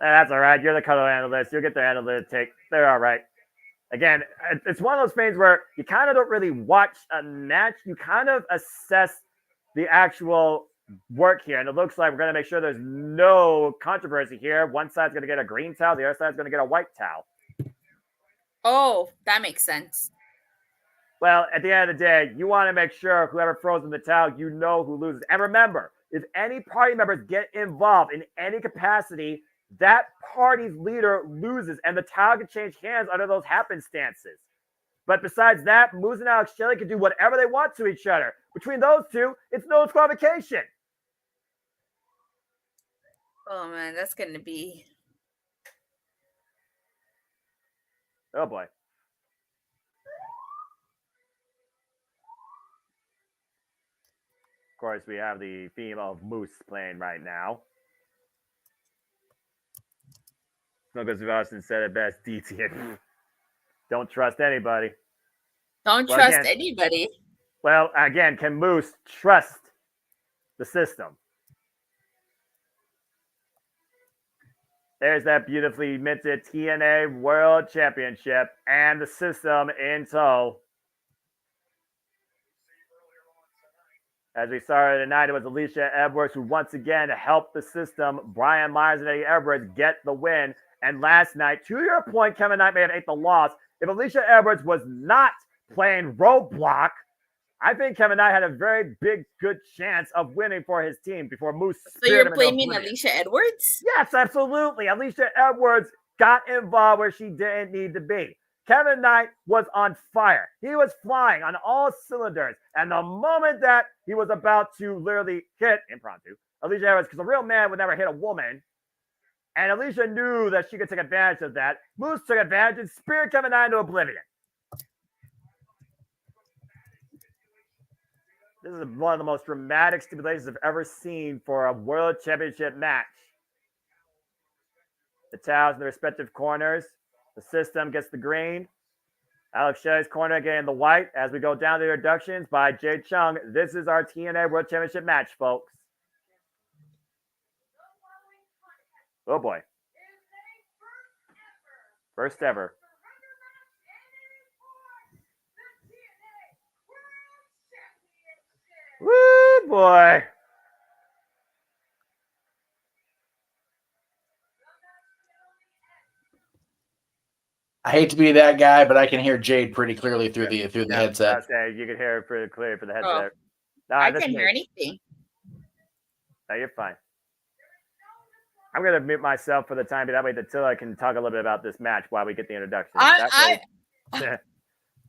That's all right. You're the color analyst. You'll get the analyst take. They're all right. Again, it's one of those things where you kind of don't really watch a match. You kind of assess the actual work here. And it looks like we're going to make sure there's no controversy here. One side's going to get a green towel. The other side's going to get a white towel. Oh, that makes sense. Well, at the end of the day, you want to make sure whoever throws in the towel, you know who loses. And remember, if any party members get involved in any capacity, that party's leader loses, and the towel can change hands under those happenstances. But besides that, Moose and Alex Shelley can do whatever they want to each other. Between those two, it's no disqualification. Oh, man, that's going to be... Oh, boy. Of course, we have the theme of Moose playing right now. Lucas Austin said it best, DT. Don't trust anybody. Don't trust anybody. Well, again, can Moose trust the system? There's that beautifully minted TNA World Championship and the system in tow. As we started tonight, it was Alicia Edwards who once again helped the system, Brian Myers and Eddie Edwards, get the win. And last night, to your point, Kevin Knight may have ate the loss. If Alicia Edwards was not playing Roadblock, I think Kevin Knight had a very big, good chance of winning for his team before Moose. So you're blaming Alicia Edwards? Yes, absolutely. Alicia Edwards got involved where she didn't need to be. Kevin Knight was on fire. He was flying on all cylinders. And the moment that he was about to literally hit impromptu Alicia Edwards, because a real man would never hit a woman, and Alicia knew that she could take advantage of that, Moose took advantage and speared Kevin Knight into oblivion. This is one of the most dramatic stipulations I've ever seen for a World Championship match. The towels in the respective corners. The system gets the green. Alex Shelley's corner getting the white. As we go down the introductions by Jay Chung, this is our TNA World Championship match, folks. Oh boy. First ever. Woo, boy. I hate to be that guy, but I can hear Jade pretty clearly through the headset. You can hear it pretty clearly for the headset. Oh, No, I can't hear anything. No, you're fine. I'm going to mute myself for the time being. That way, Attila can talk a little bit about this match while we get the introduction.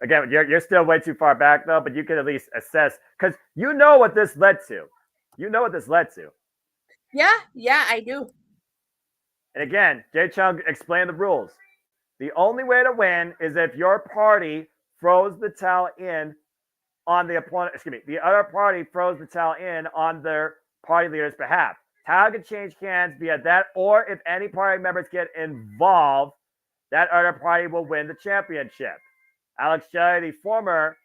Again, you're still way too far back, though, but you can at least assess, because you know what this led to. You know what this led to. Yeah, I do. And again, Jay Chung explained the rules. The only way to win is if your party throws the towel in on the opponent. The other party throws the towel in on their party leader's behalf. Towel can change hands via that, or if any party members get involved, that other party will win the championship. Alex Shelley, the former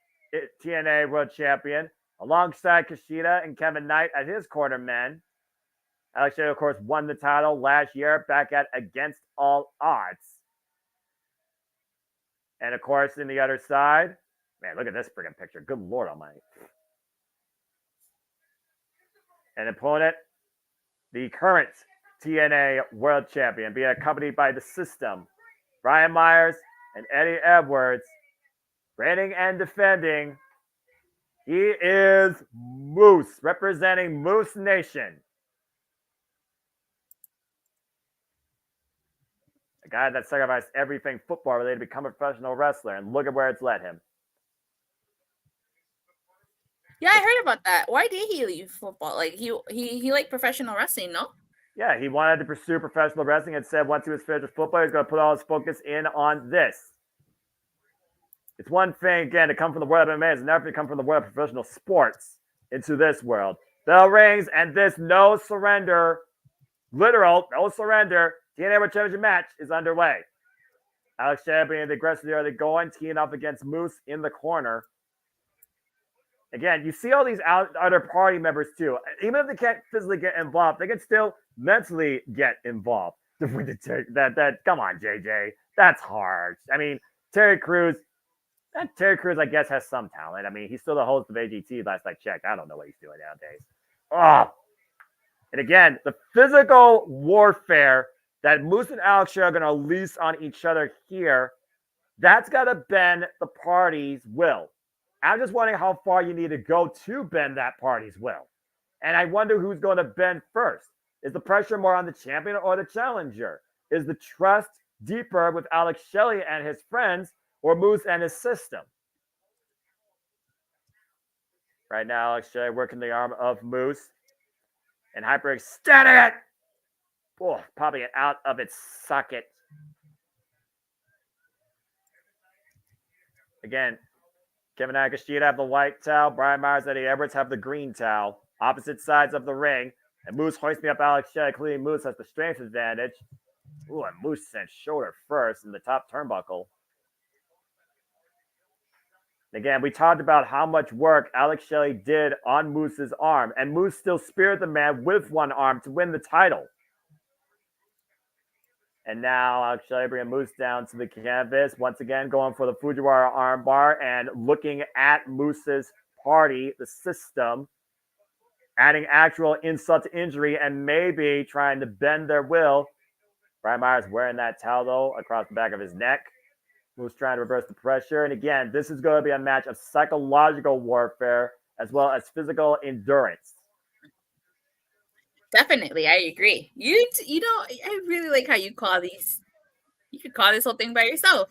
TNA World Champion, alongside Kushida and Kevin Knight as his corner men. Alex Shelley, of course, won the title last year back at Against All Odds. And, of course, in the other side, man, look at this friggin' picture. Good Lord Almighty. An opponent, the current TNA World Champion, being accompanied by the System, Brian Myers and Eddie Edwards, reigning and defending. He is Moose, representing Moose Nation. A guy that sacrificed everything football related to become a professional wrestler, and look at where it's led him. Yeah, I heard about that. Why did he leave football? Like he liked professional wrestling, no? Yeah, he wanted to pursue professional wrestling and said once he was finished with football, he's going to put all his focus in on this. It's one thing, again, to come from the world of MMA. It's never to come from the world of professional sports into this world. Bell rings, and this no surrender, literal no surrender, TNA World Championship match is underway. Alex Shelley being the aggressive early going, teeing up against Moose in the corner. Again, you see all these other party members too. Even if they can't physically get involved, they can still mentally get involved. Come on, JJ. That's hard. I mean, Terry Crews, I guess, has some talent. I mean, he's still the host of AGT last I checked. I don't know what he's doing nowadays. Oh. And again, the physical warfare that Moose and Alex are going to unleash on each other here, that's got to bend the party's will. I'm just wondering how far you need to go to bend that party's will. And I wonder who's going to bend first. Is the pressure more on the champion or the challenger? Is the trust deeper with Alex Shelley and his friends or Moose and his System? Right now, Alex Shelley working the arm of Moose and hyperextending it. Oh, popping it out of its socket. Again, Kevin Kushida have the white towel. Brian Myers and Eddie Edwards have the green towel. Opposite sides of the ring. And Moose hoisting up Alex Shelley, clearly Moose has the strength advantage. Ooh, and Moose sent shoulder first in the top turnbuckle. Again, we talked about how much work Alex Shelley did on Moose's arm. And Moose still speared the man with one arm to win the title. And now Alex Shelley bringing Moose down to the canvas. Once again, going for the Fujiwara armbar and looking at Moose's party, the System, adding actual insult to injury and maybe trying to bend their will. Brian Myers wearing that towel, though, across the back of his neck. Moose trying to reverse the pressure. And again, this is going to be a match of psychological warfare as well as physical endurance. Definitely, I agree. You know, I really like how you call these. You could call this whole thing by yourself.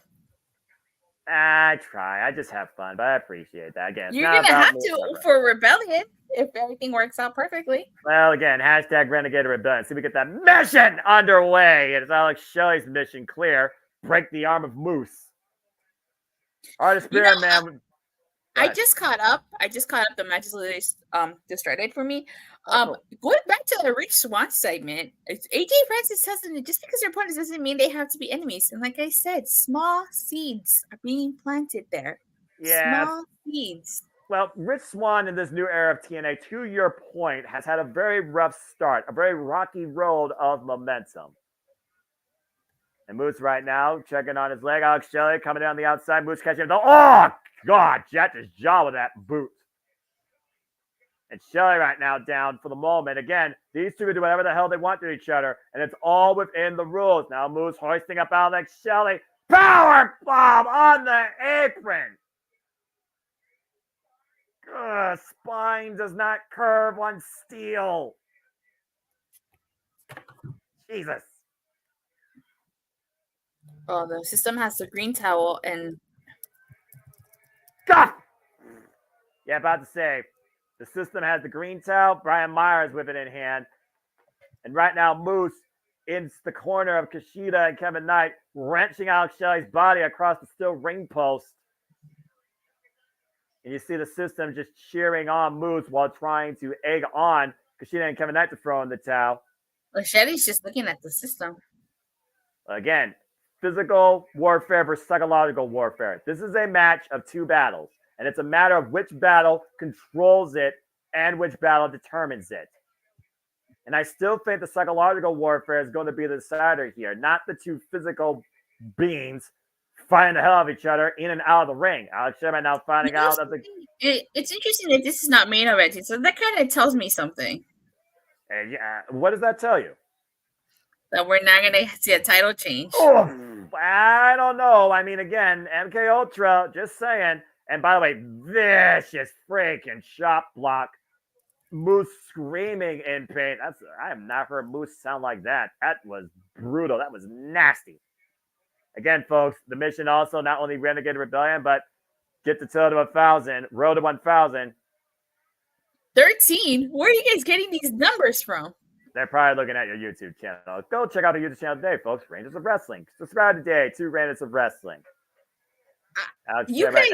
I try. I just have fun, but I appreciate that. Again, You're gonna have to for Rebellion if everything works out perfectly. Well, again, hashtag Renegade Rebellion. See, we get that mission underway. It's Alex Shelley's mission clear. Break the arm of Moose. Artist Spirit Man. I just caught up. The matches just started for me. Going back to the Rich Swann segment, it's AJ Francis tells them that just because they're opponents doesn't mean they have to be enemies. And like I said, small seeds are being planted there. Yeah. Small seeds. Well, Rich Swann in this new era of TNA, to your point, has had a very rough start, a very rocky road of momentum. And Moose right now checking on his leg. Alex Shelley coming down the outside. Moose catching him. Oh, God, jacked his jaw with that boot. And Shelley right now down for the moment. Again, these two can do whatever the hell they want to each other, and it's all within the rules. Now Moose hoisting up Alex Shelley. Power bomb on the apron. Spine does not curve on steel. Jesus. Oh, the system has the green towel and. God! Yeah, about to say, the system has the green towel. Brian Myers with it in hand. And right now, Moose in the corner of Kushida and Kevin Knight, wrenching Alex Shelley's body across the steel ring post. And you see the system just cheering on Moose while trying to egg on Kushida and Kevin Knight to throw in the towel. Well, Shelley's just looking at the system. Again, physical warfare versus psychological warfare. This is a match of two battles, and it's a matter of which battle controls it and which battle determines it. And I still think the psychological warfare is going to be the decider here, not the two physical beings fighting the hell out of each other in and out of the ring. Alex Shelley now finding out that it's interesting that this is not main eventing, so that kind of tells me something. Yeah, what does that tell you? That we're not going to see a title change. Oh, I don't know. I mean, again, MK Ultra, just saying. And by the way, vicious freaking chop block. Moose screaming in pain. I have not heard Moose sound like that. That was brutal. That was nasty. Again, folks, the mission also not only Renegade Rebellion, but get the total to 1,000. Road to 1,000. 13? Where are you guys getting these numbers from? They're probably looking at your YouTube channel. Go check out the YouTube channel today, folks. Rangers of Wrestling. Subscribe today to Rangers of Wrestling. You guys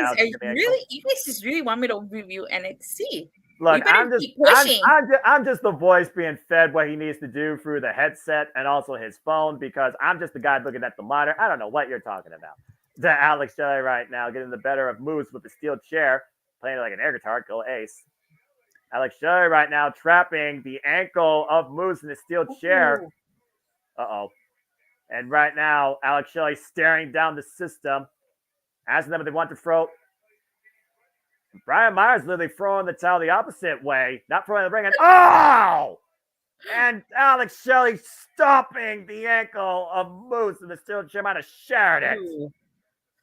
just really want me to review NXT. Look, I'm just the voice being fed what he needs to do through the headset and also his phone because I'm just the guy looking at the monitor. I don't know what you're talking about. The Alex Shelley right now getting the better of Moose with the steel chair, playing like an air guitar. Go Ace. Alex Shelley right now trapping the ankle of Moose in the steel chair. Uh-oh. And right now, Alex Shelley staring down the system, asking them if they want to throw. Brian Myers literally throwing the towel the opposite way, not throwing the ring. And oh! And Alex Shelley stopping the ankle of Moose in the steel chair. Might have shared it.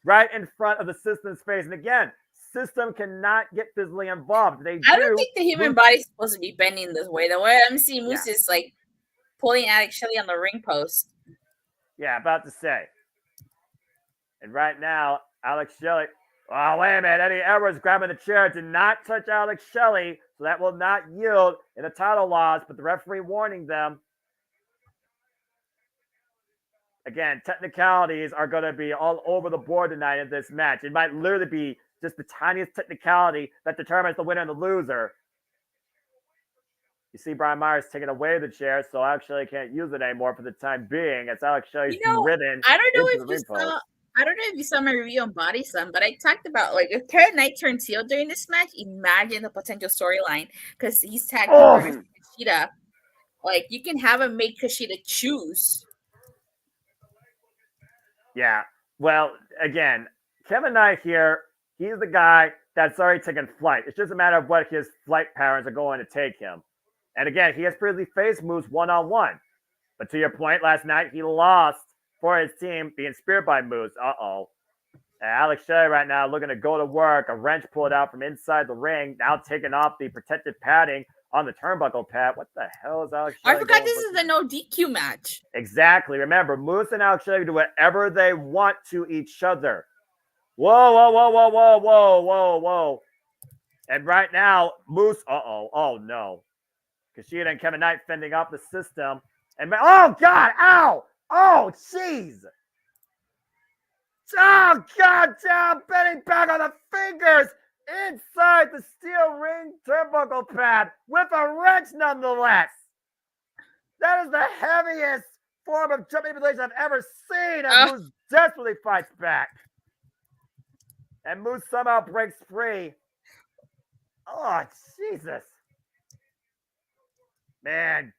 Right in front of the system's face. And again, system cannot get physically involved. I don't think the human body's supposed to be bending this way. The way I'm seeing Moose is like pulling Alex Shelley on the ring post. Yeah, about to say. And right now, Alex Shelley. Oh, wait a minute. Eddie Edwards grabbing the chair. Did not touch Alex Shelley, so that will not yield in the title loss, but the referee warning them. Again, technicalities are going to be all over the board tonight in this match. It might literally be just the tiniest technicality that determines the winner and the loser. You see Brian Myers taking away the chair, so Alex Shelley can't use it anymore for the time being. It's Alex Shelley's driven. I don't know if you saw my review on Body Slam, but I talked about like if Karen Knight turns heel during this match, imagine the potential storyline because he's tagging with Kushida. Like you can have him make Kushida choose. Yeah. Well, again, Kevin Knight here, he's the guy that's already taken flight. It's just a matter of what his flight patterns are going to take him. And again, he has previously faced Moose one-on-one. But to your point, last night he lost for his team being speared by Moose. Uh-oh. Alex Shelley right now looking to go to work. A wrench pulled out from inside the ring. Now taking off the protective padding on the turnbuckle pad. What the hell is Alex Shelley I forgot going this for? is a no DQ match. Exactly. Remember, Moose and Alex Shelley do whatever they want to each other. Whoa, whoa, whoa, whoa, whoa, whoa, whoa, whoa. And right now, Moose, oh no. Kushida and Kevin Knight fending off the system. And oh God, ow! Oh, jeez! Oh, God, down, bending back on the fingers inside the steel ring turnbuckle pad with a wrench nonetheless. That is the heaviest form of jumping manipulation I've ever seen as Moose desperately fights back. And Moose somehow breaks free. Oh, Jesus. Man.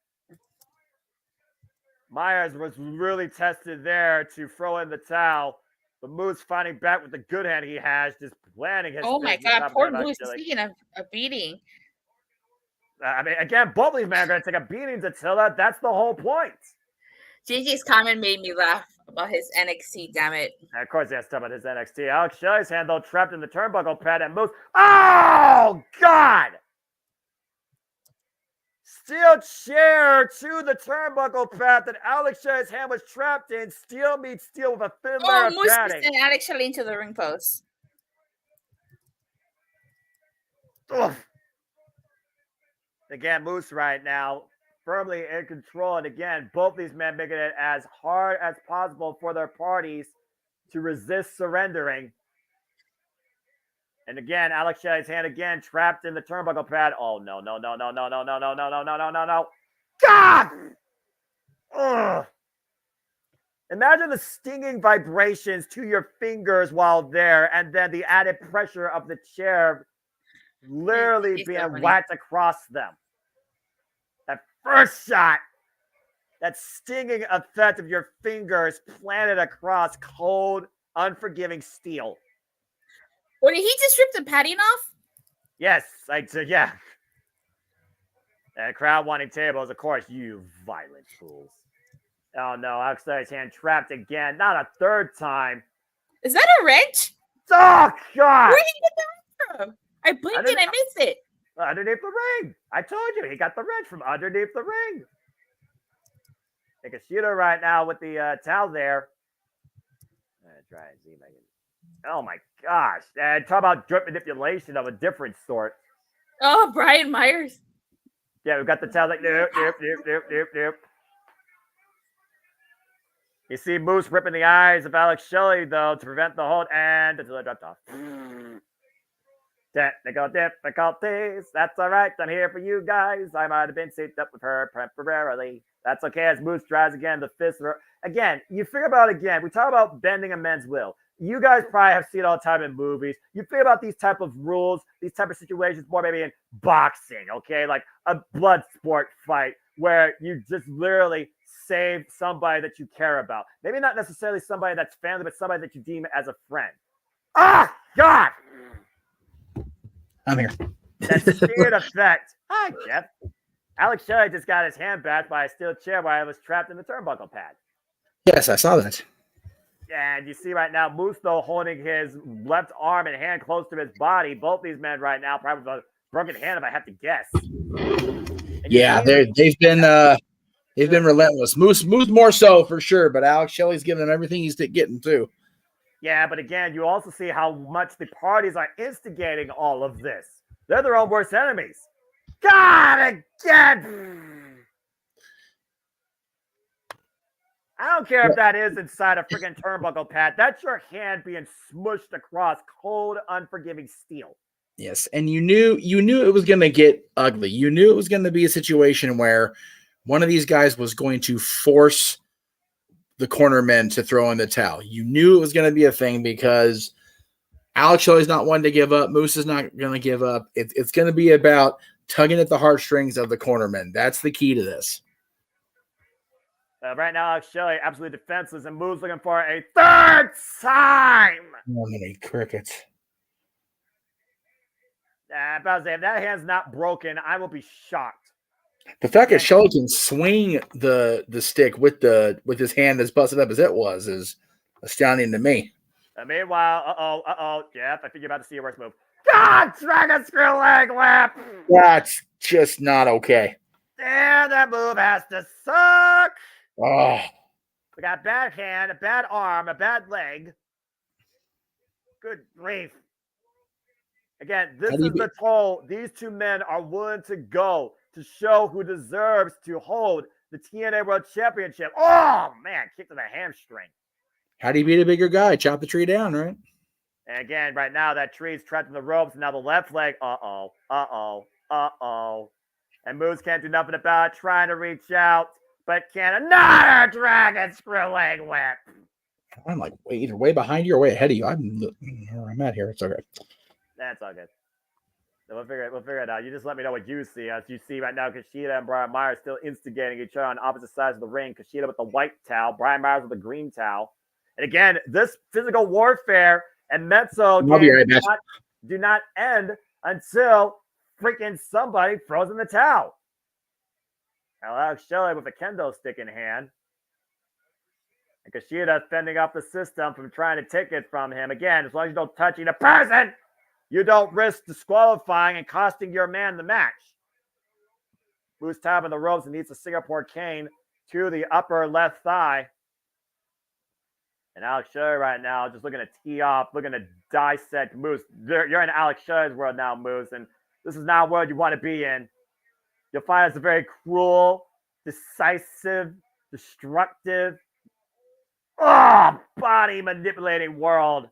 Myers was really tested there to throw in the towel. But Moose fighting back with the good hand he has, just planning his. Oh my God, poor Moose. Speaking of a beating. I mean, again, both of these men are going to take a beating to Attila. That's the whole point. JJ's comment made me laugh about his NXT, damn it. And of course, he has to talk about his NXT. Alex Shelley's hand, though, trapped in the turnbuckle pad and Moose. Oh, God! Steel chair to the turnbuckle pad that Alex Shelley's hand was trapped in. Steel meets steel with a thin layer of Moose padding. sent Alex Shelley into the ring post. Ugh. Again, Moose right now firmly in control. And again, both these men making it as hard as possible for their parties to resist surrendering. And again, Alex Shelley's hand again trapped in the turnbuckle pad. Oh, no. God! Ugh. Imagine the stinging vibrations to your fingers while there, and then the added pressure of the chair literally being whacked across them. That first shot, that stinging effect of your fingers planted across cold, unforgiving steel. Well, did he just rip the padding off? Yes, yeah. And crowd wanting tables, of course, you violent fools. Oh no, Alex Shelley's hand trapped again. Not a third time. Is that a wrench? Oh, God! Where did he get that from? I blinked and I missed it. Underneath the ring. I told you, he got the wrench from underneath the ring. Take a shooter right now with the towel there. Try and see if I can. Oh my gosh. And talk about joint manipulation of a different sort. Oh, Brian Myers. Yeah, we've got the towel like, nope. You see Moose ripping the eyes of Alex Shelley, though, to prevent the hold, and until it dropped off. Technical difficulties. That's all right. I'm here for you guys. I might have been synced up with her temporarily. That's okay as Moose drives again. The fist. Again, you figure about it again. We talk about bending a man's will. You guys probably have seen it all the time in movies. You figure about these type of rules, these type of situations more maybe in boxing, okay? Like a blood sport fight where you just literally save somebody that you care about. Maybe not necessarily somebody that's family, but somebody that you deem as a friend. Ah, God! I'm here. That spirit effect. Hi, Jeff. Alex Shelley just got his hand back by a steel chair while I was trapped in the turnbuckle pad. Yes, I saw that. And you see right now, Moose, though, holding his left arm and hand close to his body. Both these men right now, probably with a broken hand, if I have to guess. Yeah, they've been relentless. Moose more so for sure, but Alex Shelley's giving him everything he's getting too. Yeah, but again, you also see how much the parties are instigating all of this. They're their own worst enemies. God, again! I don't care if that is inside a freaking turnbuckle pad. That's your hand being smushed across cold, unforgiving steel. Yes, and you knew it was going to get ugly. You knew it was going to be a situation where one of these guys was going to force the corner men to throw in the towel. You knew it was going to be a thing because Alex Shelley's not one to give up. Moose is not going to give up. It's going to be about tugging at the heartstrings of the corner men. That's the key to this. Right now, Alex Shelley absolutely defenseless and Moose looking for a third time. Oh, many crickets. If that hand's not broken, I will be shocked. The fact that Shelley can swing the stick with his hand as busted up as it was is astounding to me. And meanwhile, Jeff, I think you're about to see your worst move. God, dragon screw leg whip! That's just not okay. And that move has to suck. Oh. We got a bad hand, a bad arm, a bad leg. Good grief. Again, this is the toll these two men are willing to go to show who deserves to hold the TNA World Championship. Oh, man, kick to the hamstring. How do you beat a bigger guy? Chop the tree down, right? And again, right now, that tree's trapped in the ropes. Now the left leg, uh-oh. And Moose can't do nothing about it, trying to reach out, but can another dragon screw leg whip. I'm like either way behind you or way ahead of you. I'm at here. It's okay. That's all good. So we'll figure it out. You just let me know what you see. As you see right now, Kushida and Brian Myers still instigating each other on opposite sides of the ring. Kushida with the white towel, Brian Myers with the green towel. And again, this physical warfare and Mezzo do not end until freaking somebody throws in the towel. Now Alex Shelley with a kendo stick in hand. And Kushida fending off the system from trying to take it from him. Again, as long as you don't touch either person, you don't risk disqualifying and costing your man the match. Moose tapping the ropes and needs a Singapore cane to the upper left thigh. And Alex Shelley right now just looking to tee off, looking to dissect Moose. You're in Alex Shelley's world now, Moose, and this is not a world you want to be in. You'll find it's a very cruel, decisive, destructive, body manipulating world.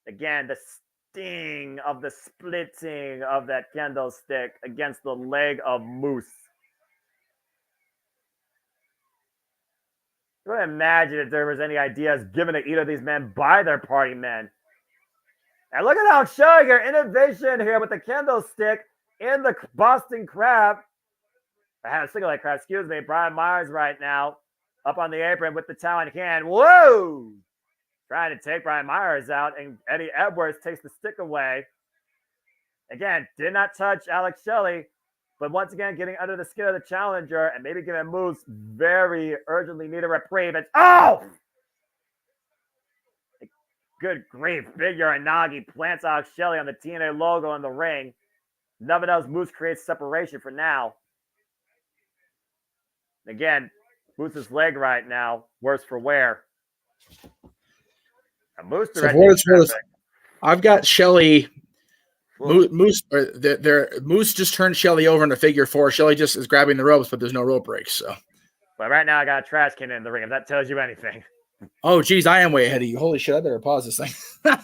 Again, the sting of the splitting of that kendo stick against the leg of Moose. I couldn't imagine if there was any ideas given to either of these men by their party men. And look at how showing your innovation here with the kendo stick in the Boston Crab. I had a single leg crab, excuse me. Brian Myers right now up on the apron with the towel in hand. Whoa! Trying to take Brian Myers out, and Eddie Edwards takes the stick away. Again, did not touch Alex Shelley, but once again, getting under the skin of the challenger and maybe giving Moose very urgently needed reprieve. It's, good grief. Big Uranagi plants Alex Shelley on the TNA logo in the ring. Nothing else. Moose creates separation for now. Again, Moose's leg right now, worse for wear. Moose I've got Shelley. Moose just turned Shelley over in a figure four. Shelley just is grabbing the ropes, but there's no rope breaks. So, but right now I got a trash can in the ring. If that tells you anything. Oh, geez, I am way ahead of you. Holy shit! I better pause this thing.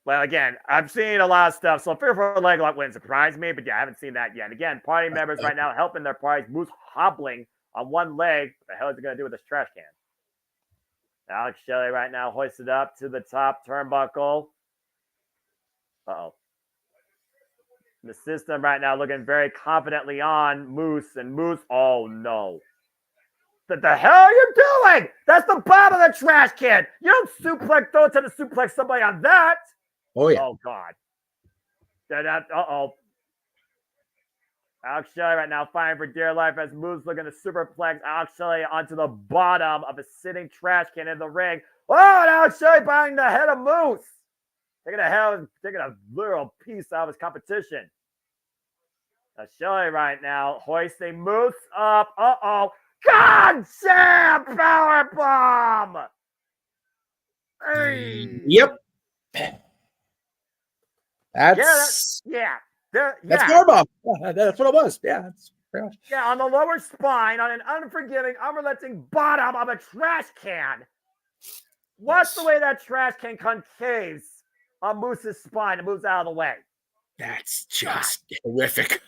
Well, again, I've seen a lot of stuff, so fear for a leg lock wouldn't surprise me. But yeah, I haven't seen that yet. Again, party members right now helping their parties. Moose hobbling on one leg. What the hell is he gonna do with this trash can? Alex Shelley right now hoisted up to the top turnbuckle. Uh-oh. The system right now looking very confidently on Moose. And Moose, oh no. What the hell are you doing? That's the bottom of the trash can. You don't throw to the suplex somebody on that. Oh, yeah. Oh, God. Uh-oh. Alex Shelley right now fighting for dear life as Moose looking to superplex Alex Shelley onto the bottom of a sitting trash can in the ring. Oh, and Alex Shelley buying the head of Moose. Taking a literal piece out of his competition. Now Shelley right now hoisting Moose up. Uh-oh. God damn powerbomb! Hey. Yep. That's powerbomb. Yeah, that's what it was. Yeah, that's pretty much. Yeah, on the lower spine, on an unforgiving, unrelenting bottom of a trash can. What's the way that trash can concaves on Moose's spine and moves out of the way? That's just horrific.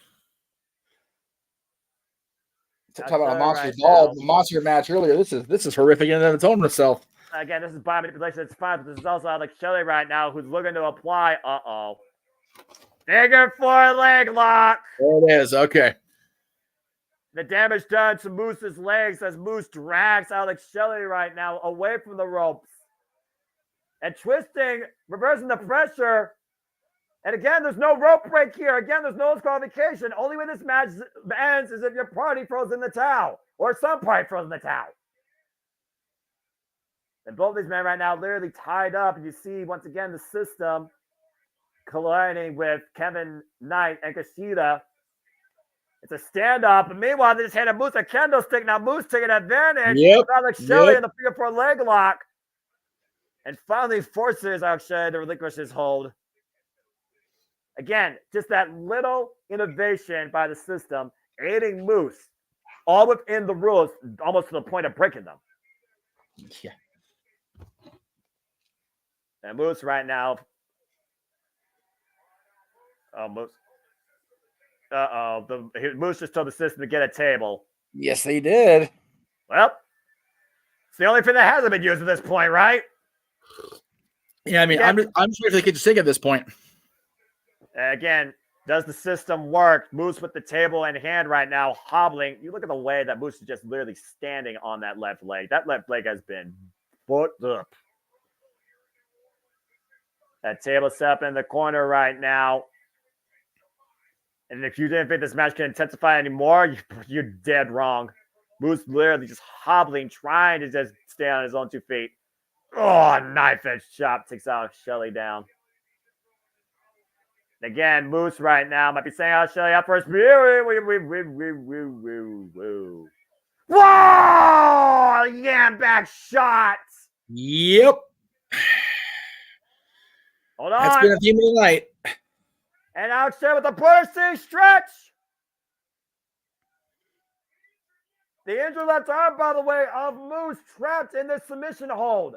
That's Talk about a monster ball, the monster match earlier. This is horrific in and of its own itself. Again, this is body manipulation. It's fine, but this is also Alex Shelley right now who's looking to apply. Figure four leg lock. There it is. Okay. The damage done to Moose's legs as Moose drags Alex Shelley right now away from the ropes. And twisting, reversing the pressure. And again, there's no rope break here. Again, there's no disqualification. Only when this match ends is if your party throws in the towel. Or some party throws in the towel. And both these men right now literally tied up. And you see, once again, the system colliding with Kevin Knight and Kushida. It's a stand-up. And meanwhile, they just handed Moose a kendo stick. Now Moose taking advantage. Yep. Alex Shelley in the figure 4 leg lock. And finally forces Alex Shelley to relinquish his hold. Again, just that little innovation by the system, aiding Moose, all within the rules, almost to the point of breaking them. Yeah. And Moose right now. Moose. Moose just told the system to get a table. Yes, they did. Well, it's the only thing that hasn't been used at this point, right? Yeah, I mean, I'm sure if they could just think at this point. Again, does the system work? Moose with the table in hand right now, hobbling. You look at the way that Moose is just literally standing on that left leg. That left leg has been put up. That table set up in the corner right now. And if you didn't think this match can intensify anymore, you're dead wrong. Moose literally just hobbling, trying to just stay on his own 2 feet. Oh, knife edge chop takes Alex Shelley down. And again, Moose right now might be saying Alex Shelley up first. Whoa! Yeah, back shot. Yep. Hold on. That's been a theme of the night. And Alex Shelley with the British City stretch. The injured left arm, by the way, of Moose trapped in this submission hold.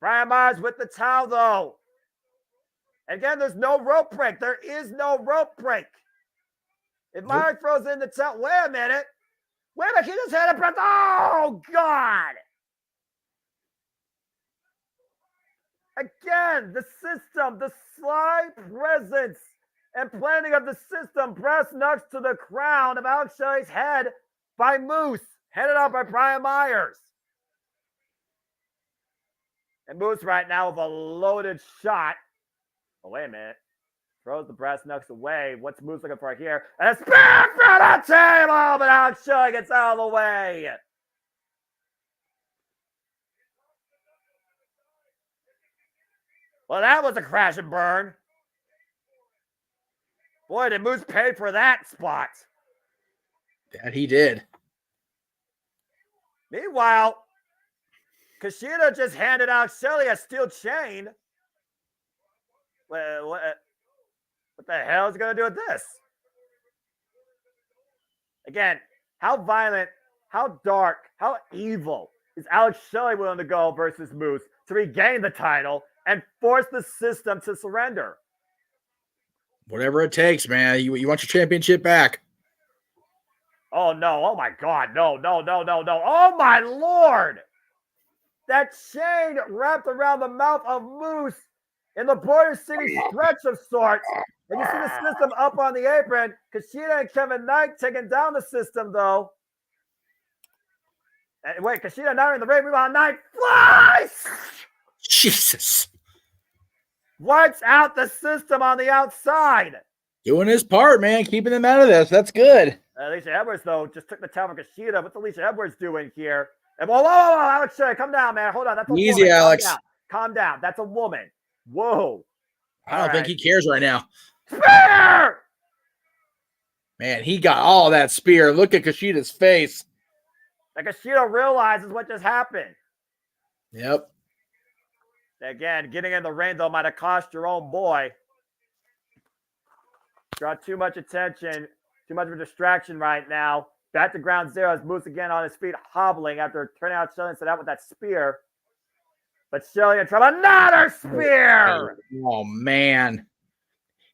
Brian Myers with the towel, though. Again, there's no rope break. There is no rope break. If Myers throws in the towel, wait a minute. Wait a minute, he just had a breath. Oh, God. Again, the system, the sly presence and planning of the system, brass knucks to the crown of Alex Shelley's head by Moose, headed up by Brian Myers. And Moose right now with a loaded shot. Oh, wait a minute. Throws the brass knucks away. What's Moose looking for here? And a spear for the table, but Alex Shelley gets out of the way. Well, that was a crash and burn. Boy, did Moose pay for that spot. That he did. Meanwhile, Kushida just handed Alex Shelley a steel chain. What the hell is he going to do with this? Again, how violent, how dark, how evil is Alex Shelley willing to go versus Moose to regain the title and force the system to surrender? Whatever it takes, man. You want your championship back. Oh, no. Oh, my God. No. Oh, my Lord. That chain wrapped around the mouth of Moose in the Border City stretch of sorts. And you see the system up on the apron. Kushida and Kevin Knight taking down the system, though. And wait, Kushida now in the ring. Meanwhile, Knight flies. Jesus. Wipes out the system on the outside. Doing his part, man. Keeping them out of this. That's good. Alicia Edwards, though, just took the towel from Kushida. What's Alicia Edwards doing here? And whoa, Alex Shelley, come down, man. Hold on. That's a easy, woman. Alex. Calm down. That's a woman. Whoa. I don't think he cares right now. Spear! Man, he got all that spear. Look at Kushida's face. Like Kushida realizes what just happened. Yep. Again, getting in the ring, though, might have cost your own boy. Draw too much attention, too much of a distraction right now. Back to ground zero as Moose again on his feet, hobbling after turning out Shelley and set out with that spear. But Shelley in trouble. Another spear! Oh, man.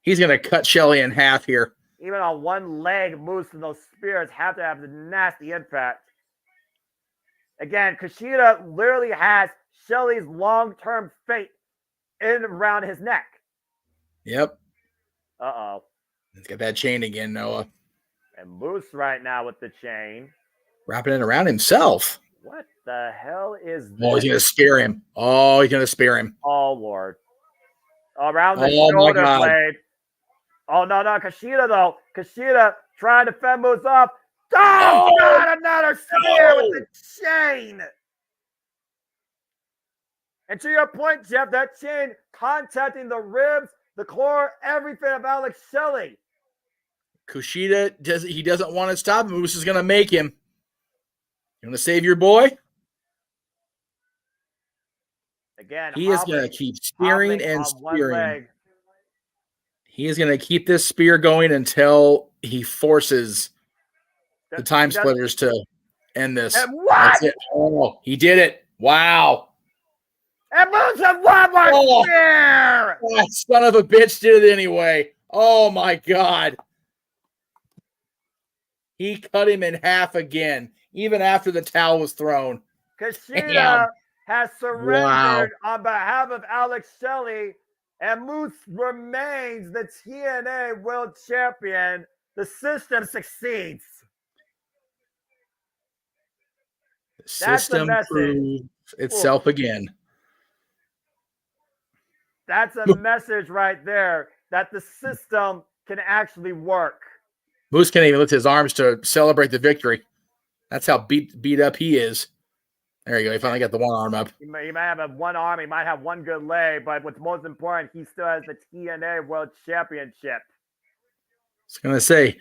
He's going to cut Shelley in half here. Even on one leg, Moose and those spears have to have the nasty impact. Again, Kushida literally has Shelley's long-term fate in around his neck. Yep. Uh-oh. He's got that chain again, Noah. And Moose right now with the chain. Wrapping it around himself. What the hell is this? Oh, he's going to spear him. Oh, he's going to spear him. Oh, Lord. Around the shoulder blade. Oh, no. Kushida, though. Kushida trying to fend Moose off. Oh, God, another spear with the chain. And to your point, Jeff, that chain contacting the ribs, the core, everything of Alex Shelley. Kushida doesn't want to stop him. Moose is going to make him. You want to save your boy? Again, he is going to keep spearing and spearing. He is going to keep this spear going until he forces the time splitters to end this. And what? That's it. Oh, he did it. Wow. And Moose of one more spear. That son of a bitch did it anyway. Oh, my God. He cut him in half again, even after the towel was thrown. Kushida has surrendered on behalf of Alex Shelley, and Moose remains the TNA World Champion. The system succeeds. The system proves itself again. That's a message right there that the system can actually work. Moose can't even lift his arms to celebrate the victory. That's how beat up he is. There you go. He finally got the one arm up. He might have one arm. He might have one good leg, but what's most important, he still has the TNA World Championship. I was going to say,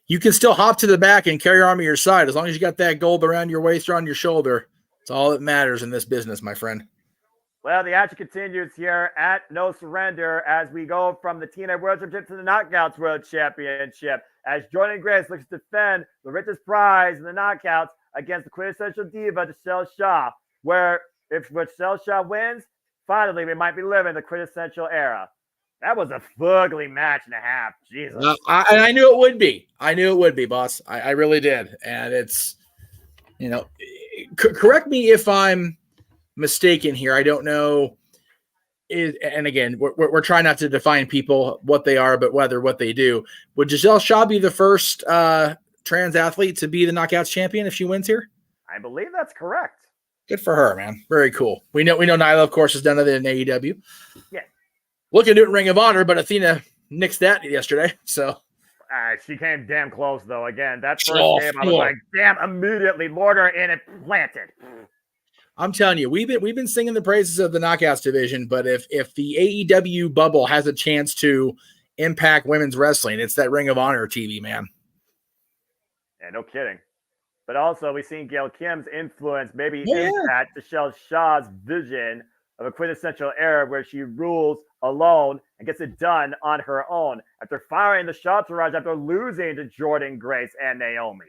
you can still hop to the back and carry your arm at your side as long as you got that gold around your waist or on your shoulder. It's all that matters in this business, my friend. Well, the action continues here at No Surrender as we go from the TNA World Championship to the Knockouts World Championship. As Jordan Grace looks to defend the richest prize in the Knockouts against the quintessential diva, Michelle Shaw, where if Michelle Shaw wins, finally we might be living the quintessential era. That was a fugly match and a half. Jesus. I knew it would be. I knew it would be, boss. I really did. And it's, correct me if I'm mistaken here. I don't know. And again, we're trying not to define people, what they are, but whether what they do. Would Giselle Shaw be the first trans athlete to be the Knockouts champion if she wins here? I believe that's correct. Good for her, man. Very cool. We know Nyla, of course, has done it in AEW. Yeah. Looking to do it in Ring of Honor, but Athena nixed that yesterday. So she came damn close, though. Again, that first game, I was like, damn, immediately lured her in and planted. I'm telling you, we've been singing the praises of the Knockouts division, but if the AEW bubble has a chance to impact women's wrestling, it's that Ring of Honor TV, man. Yeah, no kidding. But also, we've seen Gail Kim's influence maybe impact Michelle Shaw's vision of a quintessential era where she rules alone and gets it done on her own after firing the Shaw Entourage after losing to Jordan Grace and Naomi.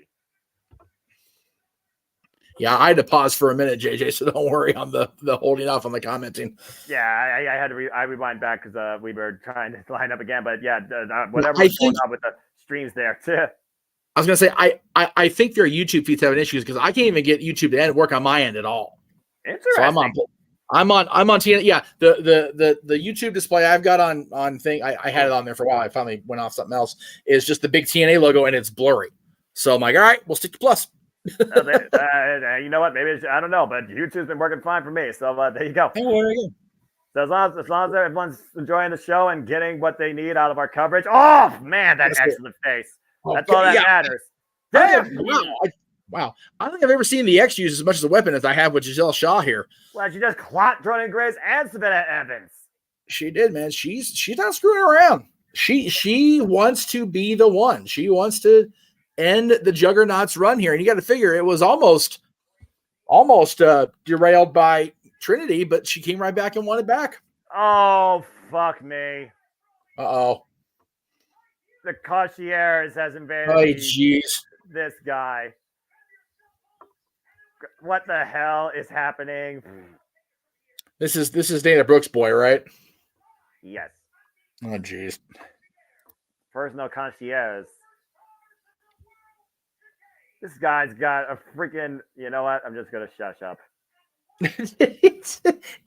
Yeah, I had to pause for a minute, JJ, so don't worry on the holding off on the commenting. Yeah, I had to rewind back because we were trying to line up again. But yeah, whatever was going on with the streams there too. I was going to say, I think their YouTube feeds having issues because I can't even get YouTube to work on my end at all. Interesting. So I'm on TNA. Yeah, the YouTube display I've got on thing. I had it on there for a while. I finally went off something else. Is just the big TNA logo and it's blurry. So I'm like, all right, we'll stick to plus. You know what? Maybe I don't know, but YouTube's been working fine for me. So there you go. So as long as everyone's enjoying the show and getting what they need out of our coverage. Oh man, that excellent face. That's all that matters. Damn. Wow. I don't think I've ever seen the X use as much as a weapon as I have with Giselle Shaw here. Well, she just clocked Jordan Grace and Savannah Evans. She did, man. She's not screwing around. She wants to be the one. She wants to end the Juggernaut's run here. And you got to figure it was almost derailed by Trinity, but she came right back and won it back. Oh, fuck me. Uh-oh. The concierge has invaded this guy. What the hell is happening? This is Dana Brooks' boy, right? Yes. Oh, jeez. First, no concierge. This guy's got a freaking, you know what? I'm just going to shush up.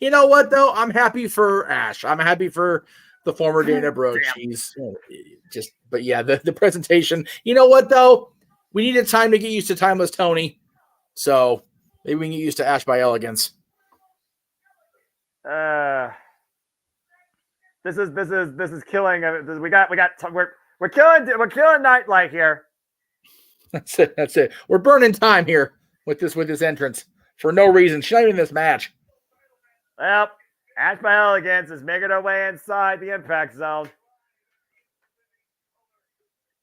You know what, though? I'm happy for Ash. I'm happy for the former Dana Brooks. He's but yeah, the presentation. You know what, though? We needed time to get used to Timeless Tony. So maybe we can get used to Ash by Elegance. This is killing. We're killing Nightlight here. That's it. We're burning time here with this entrance for no reason. She's not even in this match. Well, Ash by Elegance is making her way inside the impact zone.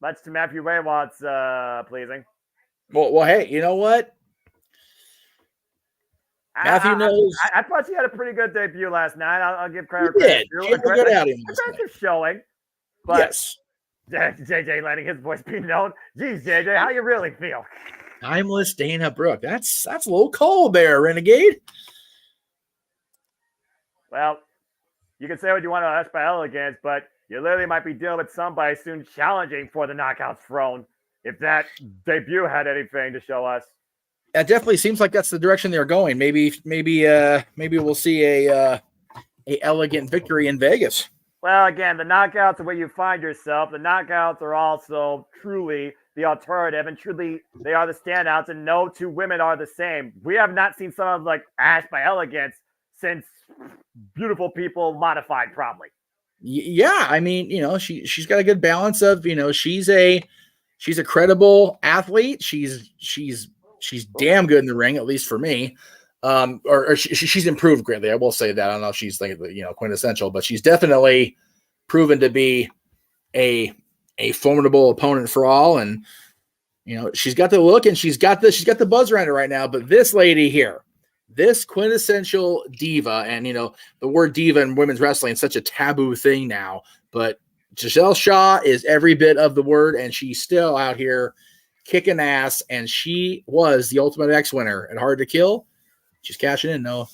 Much to Matthew Waywat's pleasing. Well, hey, you know what? Matthew knows. I thought she had a pretty good debut last night. I'll give credit. She did. She had a good outing last night. Aggressive showing. But Yes. JJ letting his voice be known. Geez, JJ, how you really feel? Timeless Dana Brooke. That's a little cold there, Renegade. Well, you can say what you want about Ash by Elegance, but you literally might be dealing with somebody soon challenging for the Knockouts throne if that debut had anything to show us. That definitely seems like that's the direction they're going. Maybe we'll see a elegant victory in Vegas. Well, again, the Knockouts are where you find yourself. The Knockouts are also truly the alternative, and truly they are the standouts, and no two women are the same. We have not seen someone like Ash by Elegance since Beautiful People Modified, probably. Yeah, I mean, she's got a good balance of, she's a credible athlete. She's damn good in the ring, at least for me. She's improved greatly. I will say that. I don't know if she's like quintessential, but she's definitely proven to be a formidable opponent for all. And she's got the look and she's got the buzz around her right now. But this lady here, this quintessential diva, and the word diva in women's wrestling is such a taboo thing now, but Giselle Shaw is every bit of the word, and she's still out here kicking ass, and she was the Ultimate X winner at Hard to Kill. She's cashing in, Noah.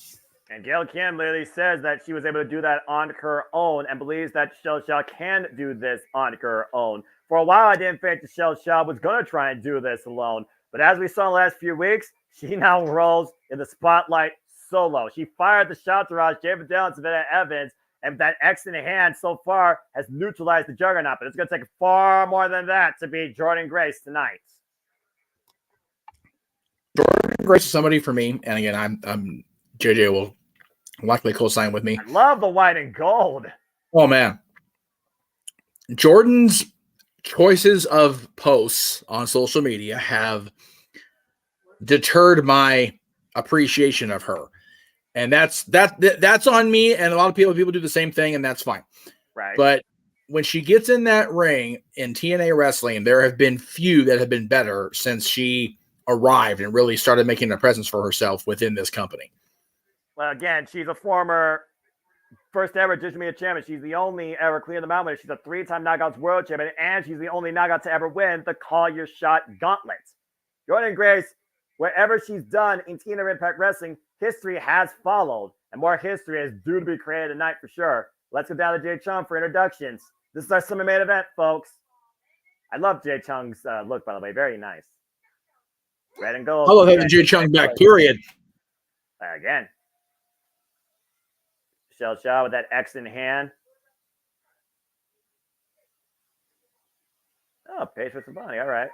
And Gail Kim literally says that she was able to do that on her own and believes that Giselle Shaw can do this on her own. For a while, I didn't think Giselle Shaw was going to try and do this alone. But as we saw in the last few weeks, she now rolls in the spotlight solo. She fired the shot to Raj Vidal and Savannah Evans, and that X in the hand so far has neutralized the Juggernaut. But it's going to take far more than that to beat Jordan Grace tonight. Jordan Grace is somebody for me, and again, I'm JJ will likely co-sign with me. I love the white and gold. Oh man, Jordan's choices of posts on social media have deterred my appreciation of her, and that's on me. And a lot of people do the same thing, and that's fine. Right. But when she gets in that ring in TNA Wrestling, there have been few that have been better since she arrived and really started making a presence for herself within this company. Well, again, she's a former first ever Digital Media champion. She's the only ever clear the mountain. She's a 3-time Knockouts World Champion, and she's the only Knockout to ever win the Call Your Shot Gauntlet. Jordan Grace, whatever she's done in TNA Impact Wrestling, history has followed, and more history is due to be created tonight for sure. Let's go down to Jay Chung for introductions. This is our summer main event, folks. I love Jay Chung's look, by the way. Very nice. Red and gold. I love having Jay Chung back, period. Again. Michelle Shaw with that X in hand. Oh, Paige with Sabani. All right.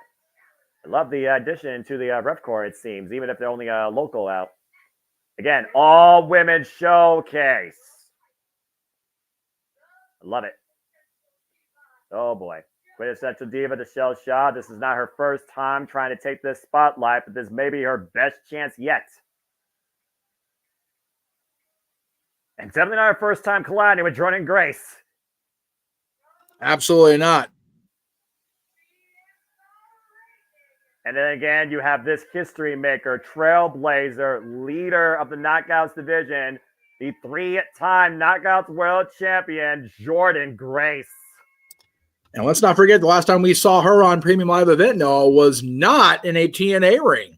I love the addition to the ref corps, it seems, even if they're only local out. Again, all women showcase. I love it. Oh, boy. Quintessential diva, Michelle Shaw. This is not her first time trying to take this spotlight, but this may be her best chance yet. And definitely not her first time colliding with Jordan Grace. Absolutely not. And then again, you have this history maker, trailblazer, leader of the Knockouts division, the 3-time Knockouts World Champion, Jordan Grace. And let's not forget the last time we saw her on Premium Live Event, Noah, was not in a TNA ring.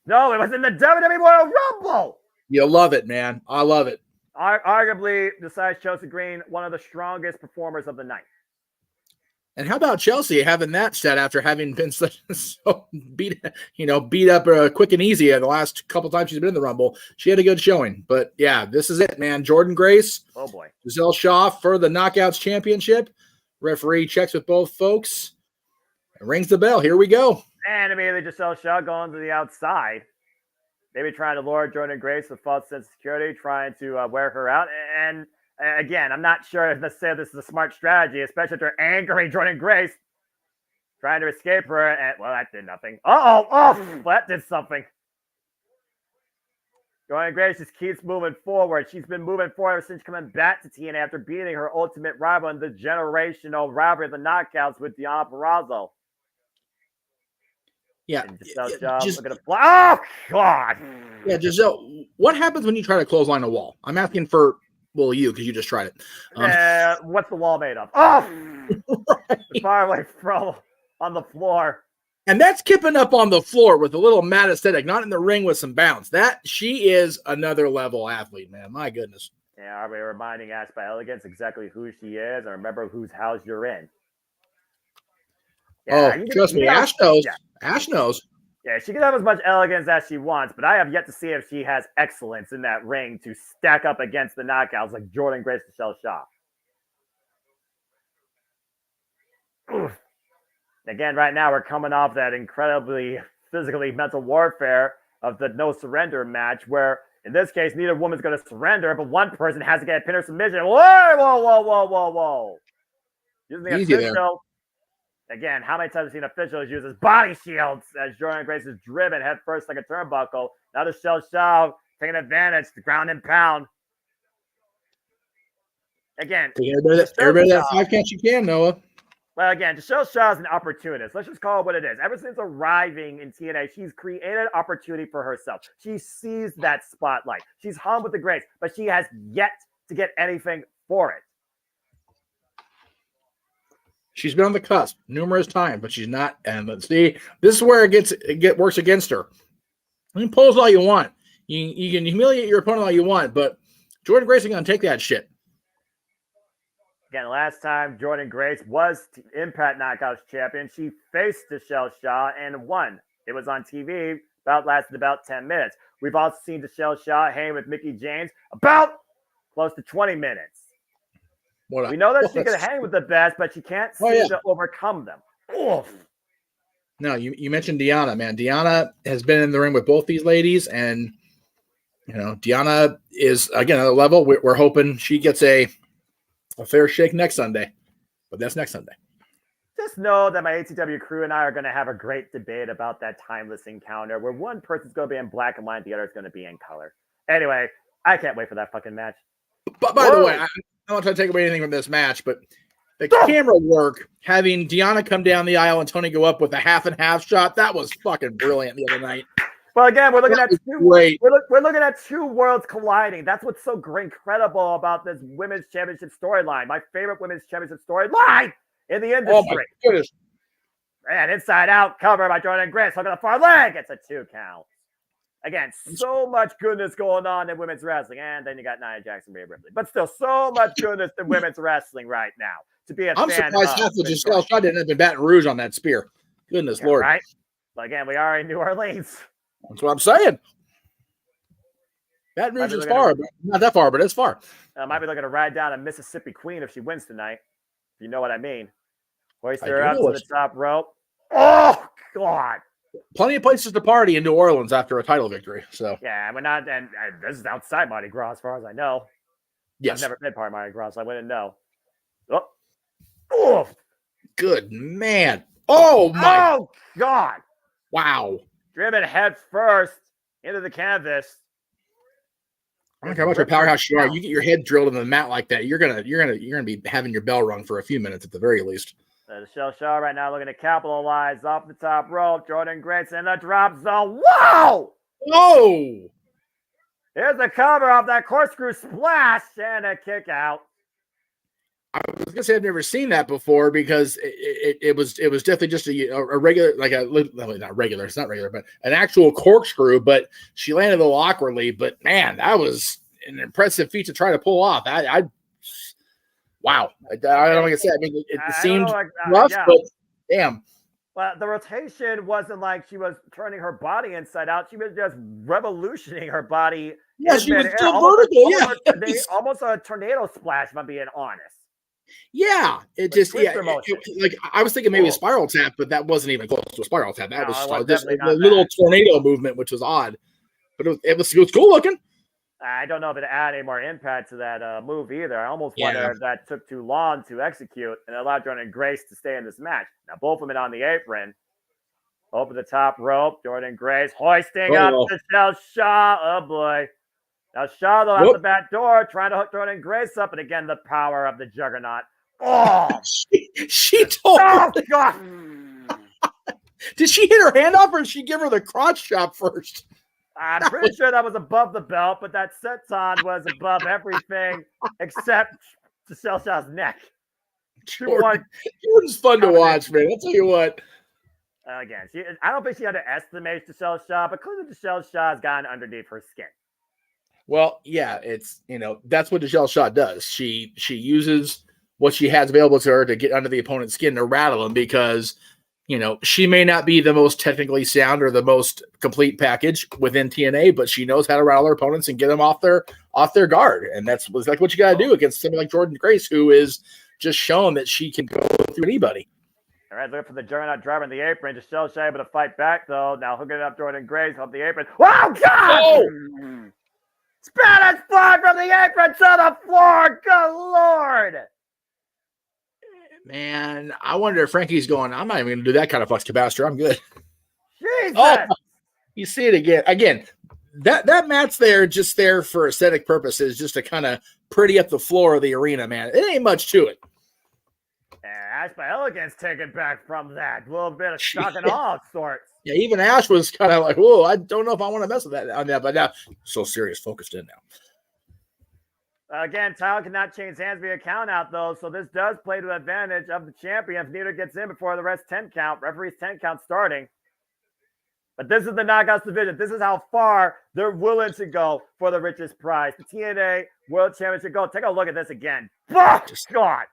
No, it was in the WWE Royal Rumble. You love it, man. I love it. Arguably, besides Chelsea Green, one of the strongest performers of the night. And how about Chelsea having that stat after having been so beat up quick and easy the last couple times she's been in the Rumble? She had a good showing. But yeah, this is it, man. Jordan Grace. Oh boy. Giselle Shaw for the Knockouts Championship. Referee checks with both folks. And rings the bell. Here we go. And immediately Giselle Shaw going to the outside. Maybe trying to lure Jordan Grace with false sense of security, trying to wear her out. And again, I'm not sure if this is a smart strategy, especially after angering Jordan Grace, trying to escape her. And, well, that did nothing. Well, that did something. Jordynne Grace just keeps moving forward. She's been moving forward since coming back to TNA after beating her ultimate rival in the generational rivalry of the Knockouts with Deonna Purrazzo. Yeah. And Giselle Shaw looking to fly. Oh, God. Yeah, Giselle, what happens when you try to clothesline a wall? I'm asking for, well, you, because you just tried it. What's the wall made of? Oh! Right. Far away from on the floor. And that's kipping up on the floor with a little mad aesthetic, not in the ring with some bounce. She is another level athlete, man. My goodness. Yeah, are we reminding Ash by Elegance exactly who she is? And remember whose house you're in. Yeah, trust me, Ash knows. Yeah. Ash knows. Yeah, she can have as much elegance as she wants, but I have yet to see if she has excellence in that ring to stack up against the knockouts like Jordynne Grace and Michelle Shaw. Oof. Again, right now we're coming off that incredibly physically mental warfare of the no surrender match where, in this case, neither woman's going to surrender, but one person has to get a pin or submission. Whoa. Using the official. Again, how many times have we seen officials use his body shields as Jordynne Grace is driven head first like a turnbuckle? Now the Michelle Shaw taking advantage, the ground and pound. Again, everybody that 5 count you can, Noah. Well, again, Michelle Shaw is an opportunist. Let's just call it what it is. Ever since arriving in TNA, she's created opportunity for herself. She sees that spotlight. She's hung with the greats, but she has yet to get anything for it. She's been on the cusp numerous times, but she's not. And let's see, this is where it works against her. You can pose all you want. You can humiliate your opponent all you want, but Jordynne Grace ain't gonna take that shit. Again, last time Jordynne Grace was Impact Knockouts champion, she faced Michelle Shaw and won. It was on TV, lasted about 10 minutes. We've also seen Michelle Shaw hang with Mickie James about close to 20 minutes. We know that she can hang with the best, but she can't seem to overcome them. Oof. No, you mentioned Deonna, man. Deonna has been in the ring with both these ladies, and Deonna is again at a level. We're hoping she gets a fair shake next Sunday, but that's next Sunday. Just know that my ATW crew and I are going to have a great debate about that timeless encounter where one person's going to be in black and white, the other is going to be in color. Anyway, I can't wait for that fucking match. But by the way, I'm not trying to take away anything from this match, but the camera work, having Deonna come down the aisle and Tony go up with a half and half shot, that was fucking brilliant the other night. Well, again, we're looking at two worlds colliding. That's what's so incredible about this women's championship storyline. My favorite women's championship storyline in the industry. Oh my goodness! And inside out cover by Jordynne Grace. Look at the far leg. It's a 2 count. Again, so much goodness going on in women's wrestling. And then you got Nia Jackson, Rhea Ripley. But still, so much goodness in women's wrestling right now. To be I'm surprised half of Giselle Shaw didn't have Baton Rouge on that spear. Goodness Lord. Right? But again, we are in New Orleans. That's what I'm saying. Baton Rouge is far, but not that far, but it's far. Might be looking to ride down a Mississippi Queen if she wins tonight. If you know what I mean. Hoist her up to the top rope. Oh, God. Plenty of places to party in New Orleans after a title victory. So yeah, we're not, and this is outside Mardi Gras as far as I know. Yes. I've never been part of Mardi Gras, so I wouldn't know. Oh, good man. Oh, my. Oh, God. Wow. Driven head first into the canvas. I don't care how much of a powerhouse you are. You get your head drilled in the mat like that, you're gonna be having your bell rung for a few minutes at the very least. Michelle Shaw right now looking to capitalize off the top rope. Jordynne Grace in the drop zone. Whoa! Whoa! Here's the cover off that corkscrew splash and a kick out. I was gonna say I've never seen that before because it was definitely just a regular, like not regular, it's not regular, but an actual corkscrew. But she landed a little awkwardly. But man, that was an impressive feat to try to pull off. Wow. I don't know what to say. I mean, it seemed rough, but damn. But the rotation wasn't like she was turning her body inside out. She was just revolutioning her body. Yeah, she was still vertical. Almost a tornado splash, if I'm being honest. Yeah, it just like I was thinking maybe a spiral tap, but that wasn't even close to a spiral tap. That was just a little tornado movement, which was odd, but it was cool looking. I don't know if it added any more impact to that move either. I almost wonder if that took too long to execute and allowed Jordynne Grace to stay in this match. Now both women on the apron, over the top rope. Jordynne Grace hoisting up Michelle Shaw. Oh boy. Now Shaw, though, out the back door, trying to hook Jordan Grace up, and again, the power of the Juggernaut. Oh! she told Oh, God! Did she hit her hand off, or did she give her the crotch chop first? I'm pretty sure that was above the belt, but that senton was above everything except Giselle Shaw's neck. Jordan's fun to watch, man. I'll tell you what. Again, I don't think she underestimates Giselle Shaw, but clearly Giselle Shaw's gotten underneath her skin. Well, yeah, it's, that's what Giselle Shaw does. She uses what she has available to her to get under the opponent's skin to rattle them because, she may not be the most technically sound or the most complete package within TNA, but she knows how to rattle her opponents and get them off their guard. And that's like what you got to do against somebody like Jordan Grace, who is just shown that she can go through anybody. All right, look for the Juggernaut driver in the apron. Giselle Shaw able to fight back, though. Now hooking up Jordan Grace off the apron. Oh, God! Oh! Spanish fly from the apron to the floor. Good Lord. Man, I wonder if Frankie's going, I'm not even going to do that kind of flux capacitor. I'm good. Jesus. Oh, you see it again. Again, that mat's just there for aesthetic purposes, just to kind of pretty up the floor of the arena, man. It ain't much to it. Ash by Elegance taken back from that. A little bit of shock and awe of sorts. Yeah, even Ash was kind of like, whoa, I don't know if I want to mess with that on that, but now so serious, focused in now. Again, title cannot change hands via count out, though, so this does play to the advantage of the champion if neither gets in before the rest 10 count. Referee's 10 count starting. But this is the Knockouts division. This is how far they're willing to go for the richest prize. The TNA World Championship gold. Take a look at this again. Oh, God.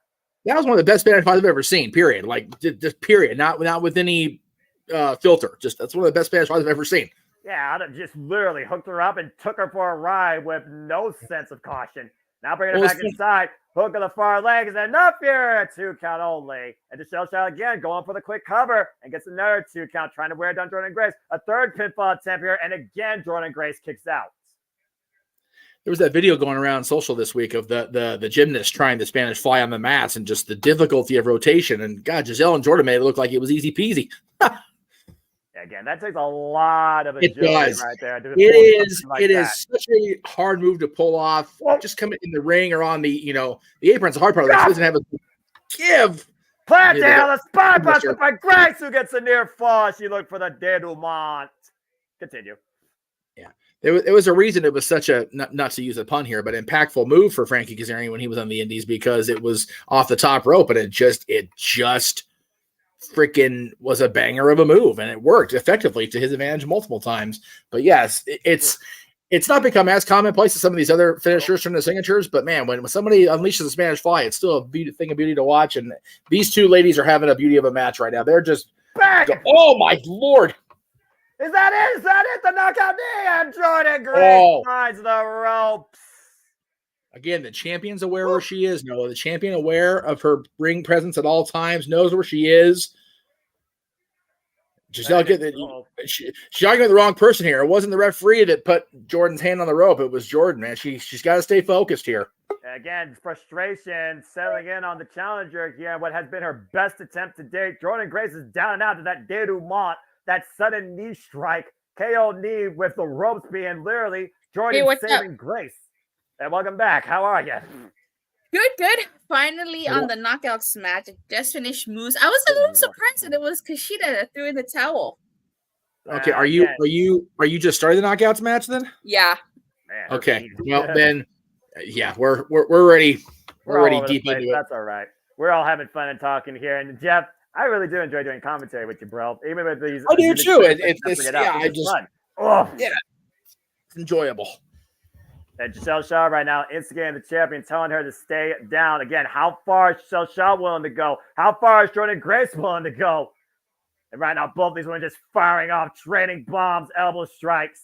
That was one of the best Spanish fights I've ever seen, period. Like, just period. Not with any filter. Just that's one of the best Spanish fights I've ever seen. Yeah, I'd have just literally hooked her up and took her for a ride with no sense of caution. Now bringing her back inside. Hook of the far legs, and enough here. 2 count only. And Giselle Shaw again going for the quick cover and gets another 2 count, trying to wear down Jordan Grace. A third pinfall attempt here, and again Jordan Grace kicks out. There was that video going around social this week of the gymnast trying the Spanish fly on the mats and just the difficulty of rotation. And God, Giselle and Jordan made it look like it was easy peasy. Again, that takes a lot of agility right there. It is such a hard move to pull off. Whoa. Just coming in the ring or on the apron's the hard part of that. She doesn't have a give. Plant down the spine buster by Grace, who gets a near fall. She looked for the denouement. Continue. Yeah. There was a reason it was such a, not to use a pun here, but impactful move for Frankie Kazarian when he was on the Indies, because it was off the top rope and it just freaking was a banger of a move, and it worked effectively to his advantage multiple times. But yes, it's not become as commonplace as some of these other finishers from the signatures, but man, when somebody unleashes a Spanish fly, it's still a thing of beauty to watch. And these two ladies are having a beauty of a match right now. They're just oh my Lord. Is that it? Is that it? The knockout knee, and Jordan Grace finds the ropes. Again, the champion's aware where she is. No, the champion aware of her ring presence at all times, knows where she is. Giselle she's arguing with the wrong person here. It wasn't the referee that put Jordan's hand on the rope. It was Jordan, man. She's got to stay focused here. Again, frustration settling in on the challenger here. What has been her best attempt to date. Jordan Grace is down and out to that denouement, that sudden knee strike. KO knee with the ropes being literally Jordan saving Grace. And welcome back. How are you? Good. Finally on the knockouts match. It just finished moves. I was a little surprised that it was Kushida that threw in the towel. Okay, are you just starting the knockouts match then? Yeah. Man, okay. Well then, yeah, we're ready. We're already deep into it. That's all right. We're all having fun and talking here. And Jeff, I really do enjoy doing commentary with you, bro. Even with these, I do too. It's enjoyable. And Giselle Shaw right now instigating the champion, telling her to stay down. Again, how far is Giselle Shaw willing to go? How far is Jordan Grace willing to go? And right now, both these women just firing off, trading bombs, elbow strikes.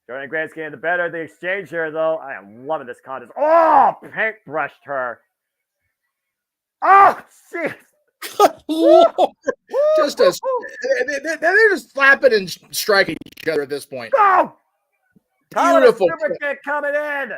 Jordan Grace getting the better of the exchange here, though. I am loving this contest. Oh, paintbrushed her. Oh, jeez. They're just slapping and striking each other at this point. Go! Beautiful Super kick coming in.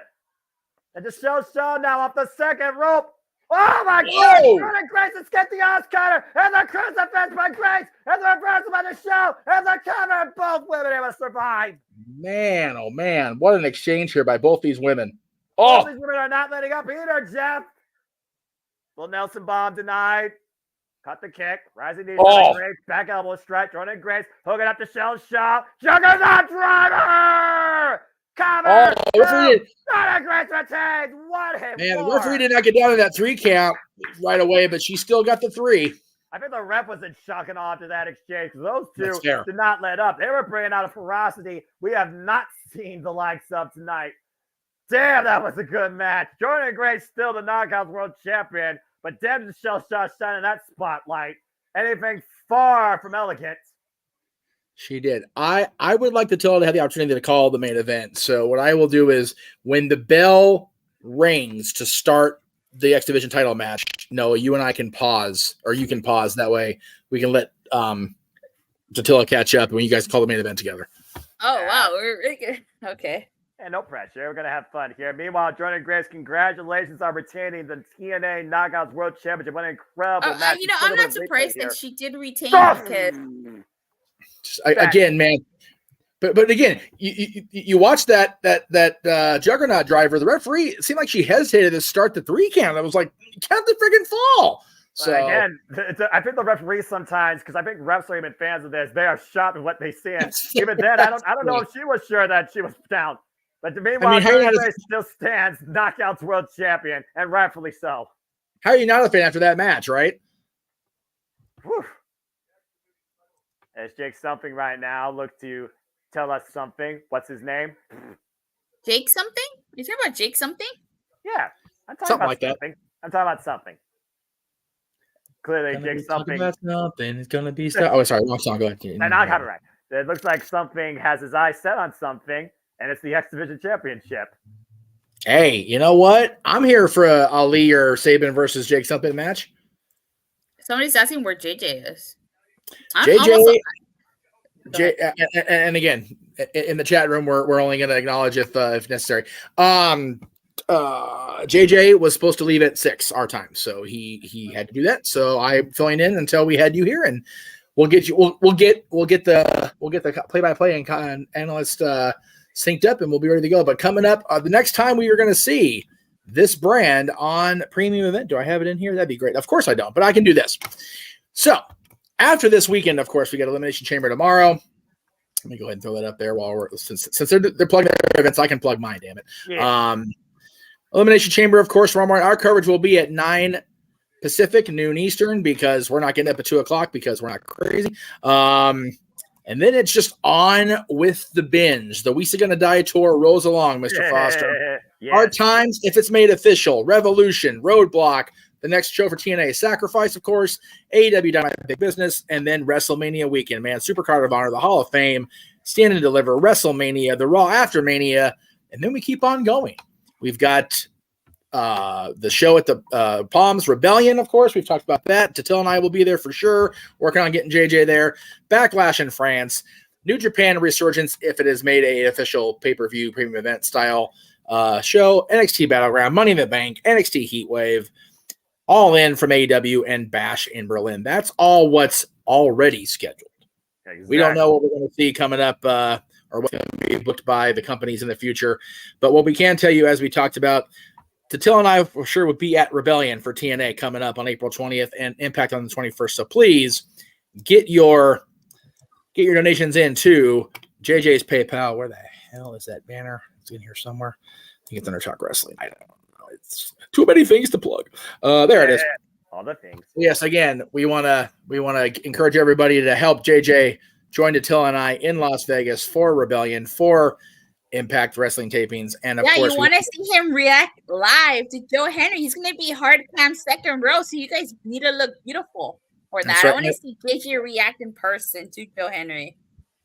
And Giselle Shaw now off the second rope. Oh my God! Jordan Grace escaped the Oscar, and the crucifix by Grace, and the reversal by the show, and the cover. Both women able to survive. Man, oh man, what an exchange here by both these women. Both these women are not letting up either, Jeff. Full Nelson bomb denied. Cut the kick. Rising knee. Jordan Grace. Back elbow strike. Jordan Grace hooking up the shell shot. Juggernaut driver. Cover. Jordan Grace retains. What hit? Man, the referee did not get down to that 3 count right away, but she still got the 3. I think the ref was in shock and awe to that exchange. Those two did not let up. They were bringing out a ferocity we have not seen the likes of tonight. Damn, that was a good match. Jordan Grace still the Knockouts World Champion, but damn the shell shot shining that spotlight. Anything far from elegant. She did. I would like to tell her to have the opportunity to call the main event. So what I will do is when the bell rings to start the X Division title match, Noah, you and I can pause, or you can pause. That way we can let Tatilla catch up when you guys call the main event together. Oh, wow. We're okay. And no pressure. We're going to have fun here. Meanwhile, Jordan Grace, congratulations on retaining the TNA Knockouts World Championship. What an incredible match. I'm not surprised that she did retain because... Again, man. But again, you watch that Juggernaut driver. The referee, it seemed like she hesitated to start the 3 count. I was like, count the friggin' fall. So again, I think the referees sometimes, because I think refs are even fans of this, they are shocked at what they see. Even then, I don't know if she was sure that she was down. But meanwhile, Jordan Grace still stands Knockouts World Champion, and rightfully so. How are you not a fan after that match, right? Whew. As Jake something right now look to tell us something. What's his name? Jake something? You talking about Jake something? Yeah, I'm talking Something about like that. something. I'm talking about something. Clearly, Jake something. Nothing. It's gonna be. Oh, sorry, wrong song. Go ahead. No, I got it right. It looks like something has his eyes set on something, and it's the X Division Championship. Hey, you know what? I'm here for a Ali or Sabin versus Jake something match. Somebody's asking where JJ is. And again, in the chat room, we're only going to acknowledge if necessary. JJ was supposed to leave at 6 our time, so he had to do that. So I'm filling in until we had you here, and we'll get you. We'll get the play-by-play and analyst synced up, and we'll be ready to go. But coming up, the next time we are going to see this brand on premium event. Do I have it in here? That'd be great. Of course I don't, but I can do this. So after this weekend, of course, we got Elimination Chamber tomorrow. Let me go ahead and throw that up there while we're since they're plugging their events, I can plug mine. Damn it. Yeah. Elimination Chamber, of course, tomorrow morning. Our coverage will be at 9 Pacific, noon Eastern, because we're not getting up at 2 o'clock because we're not crazy. And then it's just on with the binge. The We's Gonna Die tour rolls along, Mr. Foster. Yeah. Our times, if it's made official, Revolution, Roadblock, the next show for TNA, Sacrifice, of course, AEW Dynamite Big Business, and then WrestleMania weekend, man. Supercard of Honor, the Hall of Fame, Stand and Deliver, WrestleMania, the Raw after Mania, and then we keep on going. We've got the show at the Palms, Rebellion, of course. We've talked about that. Tatil and I will be there for sure, working on getting JJ there. Backlash in France, New Japan Resurgence, if it is made a official pay-per-view premium event style show, NXT Battleground, Money in the Bank, NXT Heatwave, All In from AEW, and Bash in Berlin. That's all what's already scheduled. Exactly. We don't know what we're going to see coming up or what's going to be booked by the companies in the future. But what we can tell you, as we talked about, Tatil and I for sure would be at Rebellion for TNA coming up on April 20th and Impact on the 21st. So please get your donations in to JJ's PayPal. Where the hell is that banner? It's in here somewhere. I think it's under Talk Wrestling. I don't know. It's too many things to plug. There it is. All the things. Yes, again, we want to encourage everybody to help JJ join Tatil and I in Las Vegas for Rebellion, for Impact Wrestling tapings, and of course, you want to see him react live to Joe Henry. He's going to be hard cam second row, so you guys need to look beautiful for that. Right. I want to see JJ react in person to Joe Henry.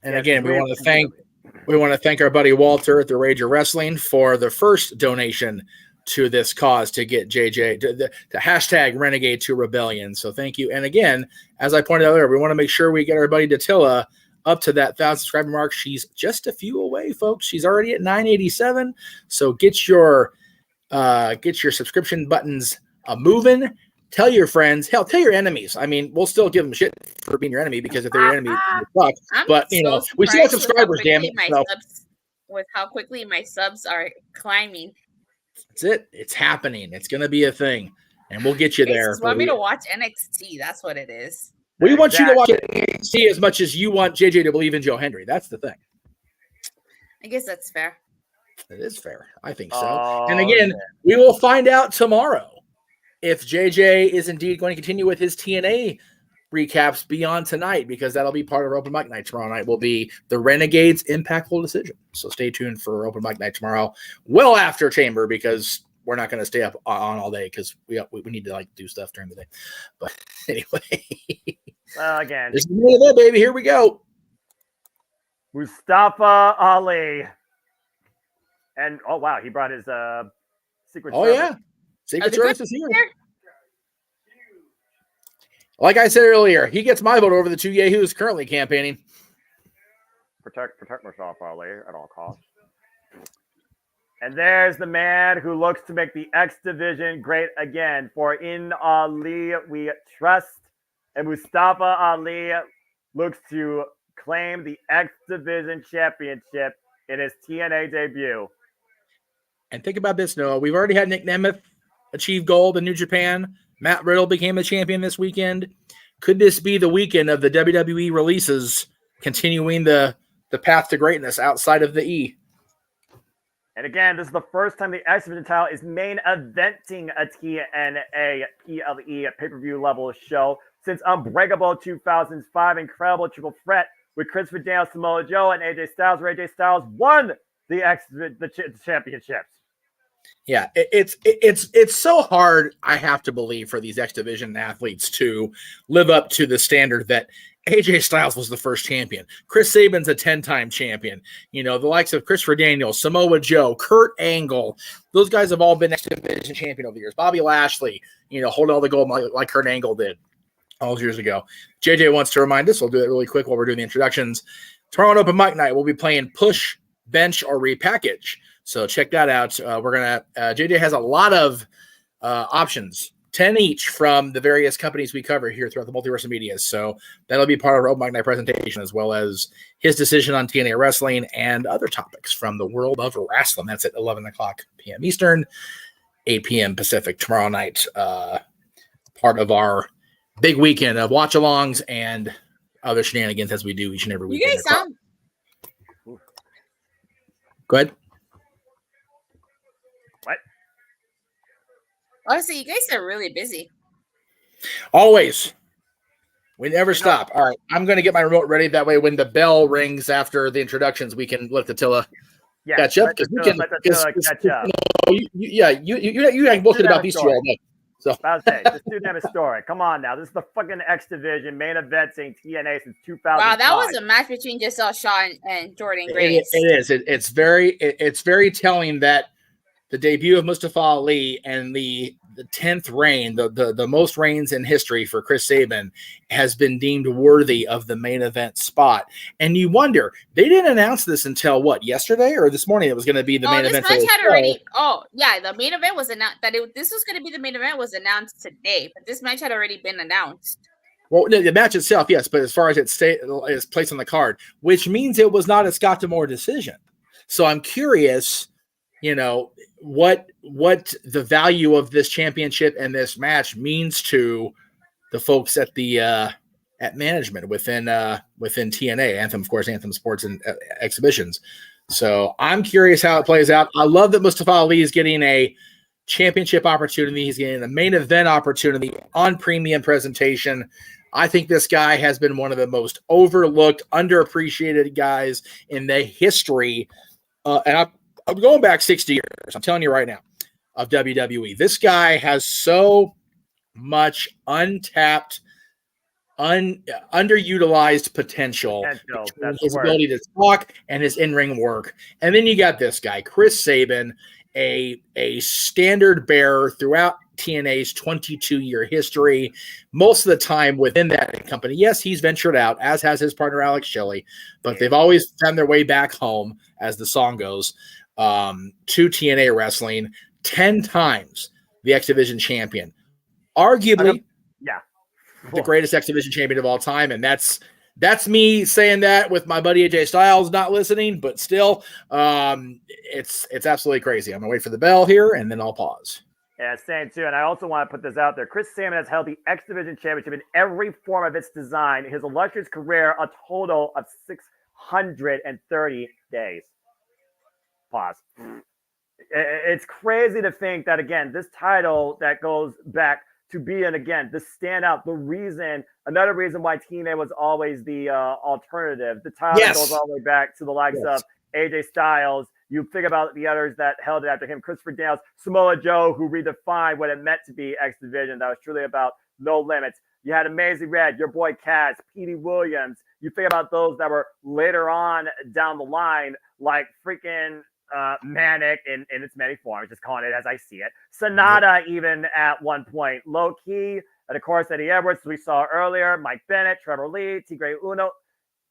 And again, we want to thank our buddy Walter at the Rage of Wrestling for the first donation to this cause to get JJ to hashtag Renegade to Rebellion. So thank you. And again, as I pointed out earlier, we want to make sure we get everybody Tatilla up to that 1,000 subscriber mark. She's just a few away, folks. She's already at 987. So get your subscription buttons moving. Tell your friends. Hell, tell your enemies. I mean, we'll still give them shit for being your enemy because if they're your enemy, they suck. But we still have subscribers. Damn it! With how quickly my subs are climbing. That's it. It's happening. It's going to be a thing, and we'll get you there. You want me to watch NXT? That's what it is. We want you to watch NXT as much as you want JJ to believe in Joe Hendry. That's the thing. I guess that's fair. It is fair. I think so. And again, we will find out tomorrow if JJ is indeed going to continue with his TNA recaps beyond tonight, because that'll be part of Open Mic Night. Tomorrow night will be the Renegades' impactful decision. So stay tuned for Open Mic Night tomorrow, well after Chamber, because we're not going to stay up on all day because we need to do stuff during the day. But anyway, again, this is the event, baby. Here we go. Mustafa Ali, and oh wow, he brought his Secret Service. Yeah, Secret Service is here. Like I said earlier, he gets my vote over the two yahoos currently campaigning. Protect Mustafa Ali at all costs. And there's the man who looks to make the X Division great again. For in Ali we trust. And Mustafa Ali looks to claim the X Division championship in his TNA debut. And think about this, Noah. We've already had Nick Nemeth achieve gold in New Japan. Matt Riddle became a champion this weekend. Could this be the weekend of the WWE releases continuing the path to greatness outside of the E? And again, this is the first time the X Division title is main eventing a TNA PLE pay-per-view level show since Unbreakable 2005 Incredible Triple Threat with Christopher Daniels, Samoa Joe, and AJ Styles, where AJ Styles won the championships. Yeah, it's so hard, I have to believe, for these X Division athletes to live up to the standard that AJ Styles was the first champion. Chris Sabin's a 10-time champion. You know, the likes of Christopher Daniels, Samoa Joe, Kurt Angle, those guys have all been X Division champion over the years. Bobby Lashley, holding all the gold like Kurt Angle did all those years ago. JJ wants to remind us, we'll do it really quick while we're doing the introductions. Tomorrow on Open Mic Night, we'll be playing Push, Bench, or Repackage. So check that out. JJ has a lot of options, 10 each from the various companies we cover here throughout the Multiverse of Media. So that'll be part of our Open Mic Night presentation, as well as his decision on TNA Wrestling and other topics from the world of wrestling. That's at 11 o'clock p.m. Eastern, 8 p.m. Pacific tomorrow night. Part of our big weekend of watch-alongs and other shenanigans as we do each and every weekend. You guys sound... Go ahead. Honestly, you guys are really busy. Always. We never stop. All right. I'm going to get my remote ready. That way, when the bell rings after the introductions, we can let Attila catch up. You can bullshit about these two all day. So. I was saying, this dude have a story. Come on now. This is the fucking X Division main event saying TNA since 2005. Wow, that was a match between Giselle Shaw and Jordan Grace. It is. It's very telling that the debut of Mustafa Ali and the 10th reign, the most reigns in history for Chris Sabin, has been deemed worthy of the main event spot. And you wonder, they didn't announce this until yesterday or this morning? It was going to be the main event. The main event was announced this was going to be the main event was announced today, but this match had already been announced. Well, the match itself, yes, but as far as is placed on the card, which means it was not a Scott D'Amore decision. So I'm curious, what the value of this championship and this match means to the folks at the at management within TNA, Anthem, of course, Anthem Sports and Exhibitions. So I'm curious how it plays out. I love that Mustafa Ali is getting a championship opportunity. He's getting a main event opportunity on premium presentation. I think this guy has been one of the most overlooked, underappreciated guys in the history. And I'm going back 60 years. I'm telling you right now, of WWE. This guy has so much untapped, underutilized potential. His ability to talk and his in-ring work. And then you got this guy, Chris Sabin, a standard bearer throughout TNA's 22-year history, most of the time within that company. Yes, he's ventured out, as has his partner Alex Shelley, but they've always found their way back home, as the song goes, to TNA Wrestling. 10 times the X Division champion, arguably Yeah. the greatest X Division champion of all time, and that's me saying that with my buddy AJ Styles not listening, but still, it's absolutely crazy. I'm gonna wait for the bell here, and then I'll pause. Yeah, same too. And I also want to put this out there. Chris Sabin has held the X Division Championship in every form of its design. His illustrious career, a total of 630 days. Pause. It's crazy to think that, again, this title that goes back to being, again, the standout, another reason why TNA was always the alternative. The title goes all the way back to the likes of AJ Styles. You think about the others that held it after him, Christopher Daniels, Samoa Joe, who redefined what it meant to be X Division. That was truly about no limits. You had Amazing Red, your boy Kaz, Petey Williams. You think about those that were later on down the line, like freaking Manic in its many forms, just calling it as I see it. Sonata, even at one point. Low Key, and of course, Eddie Edwards, we saw earlier, Mike Bennett, Trevor Lee, Tigre Uno.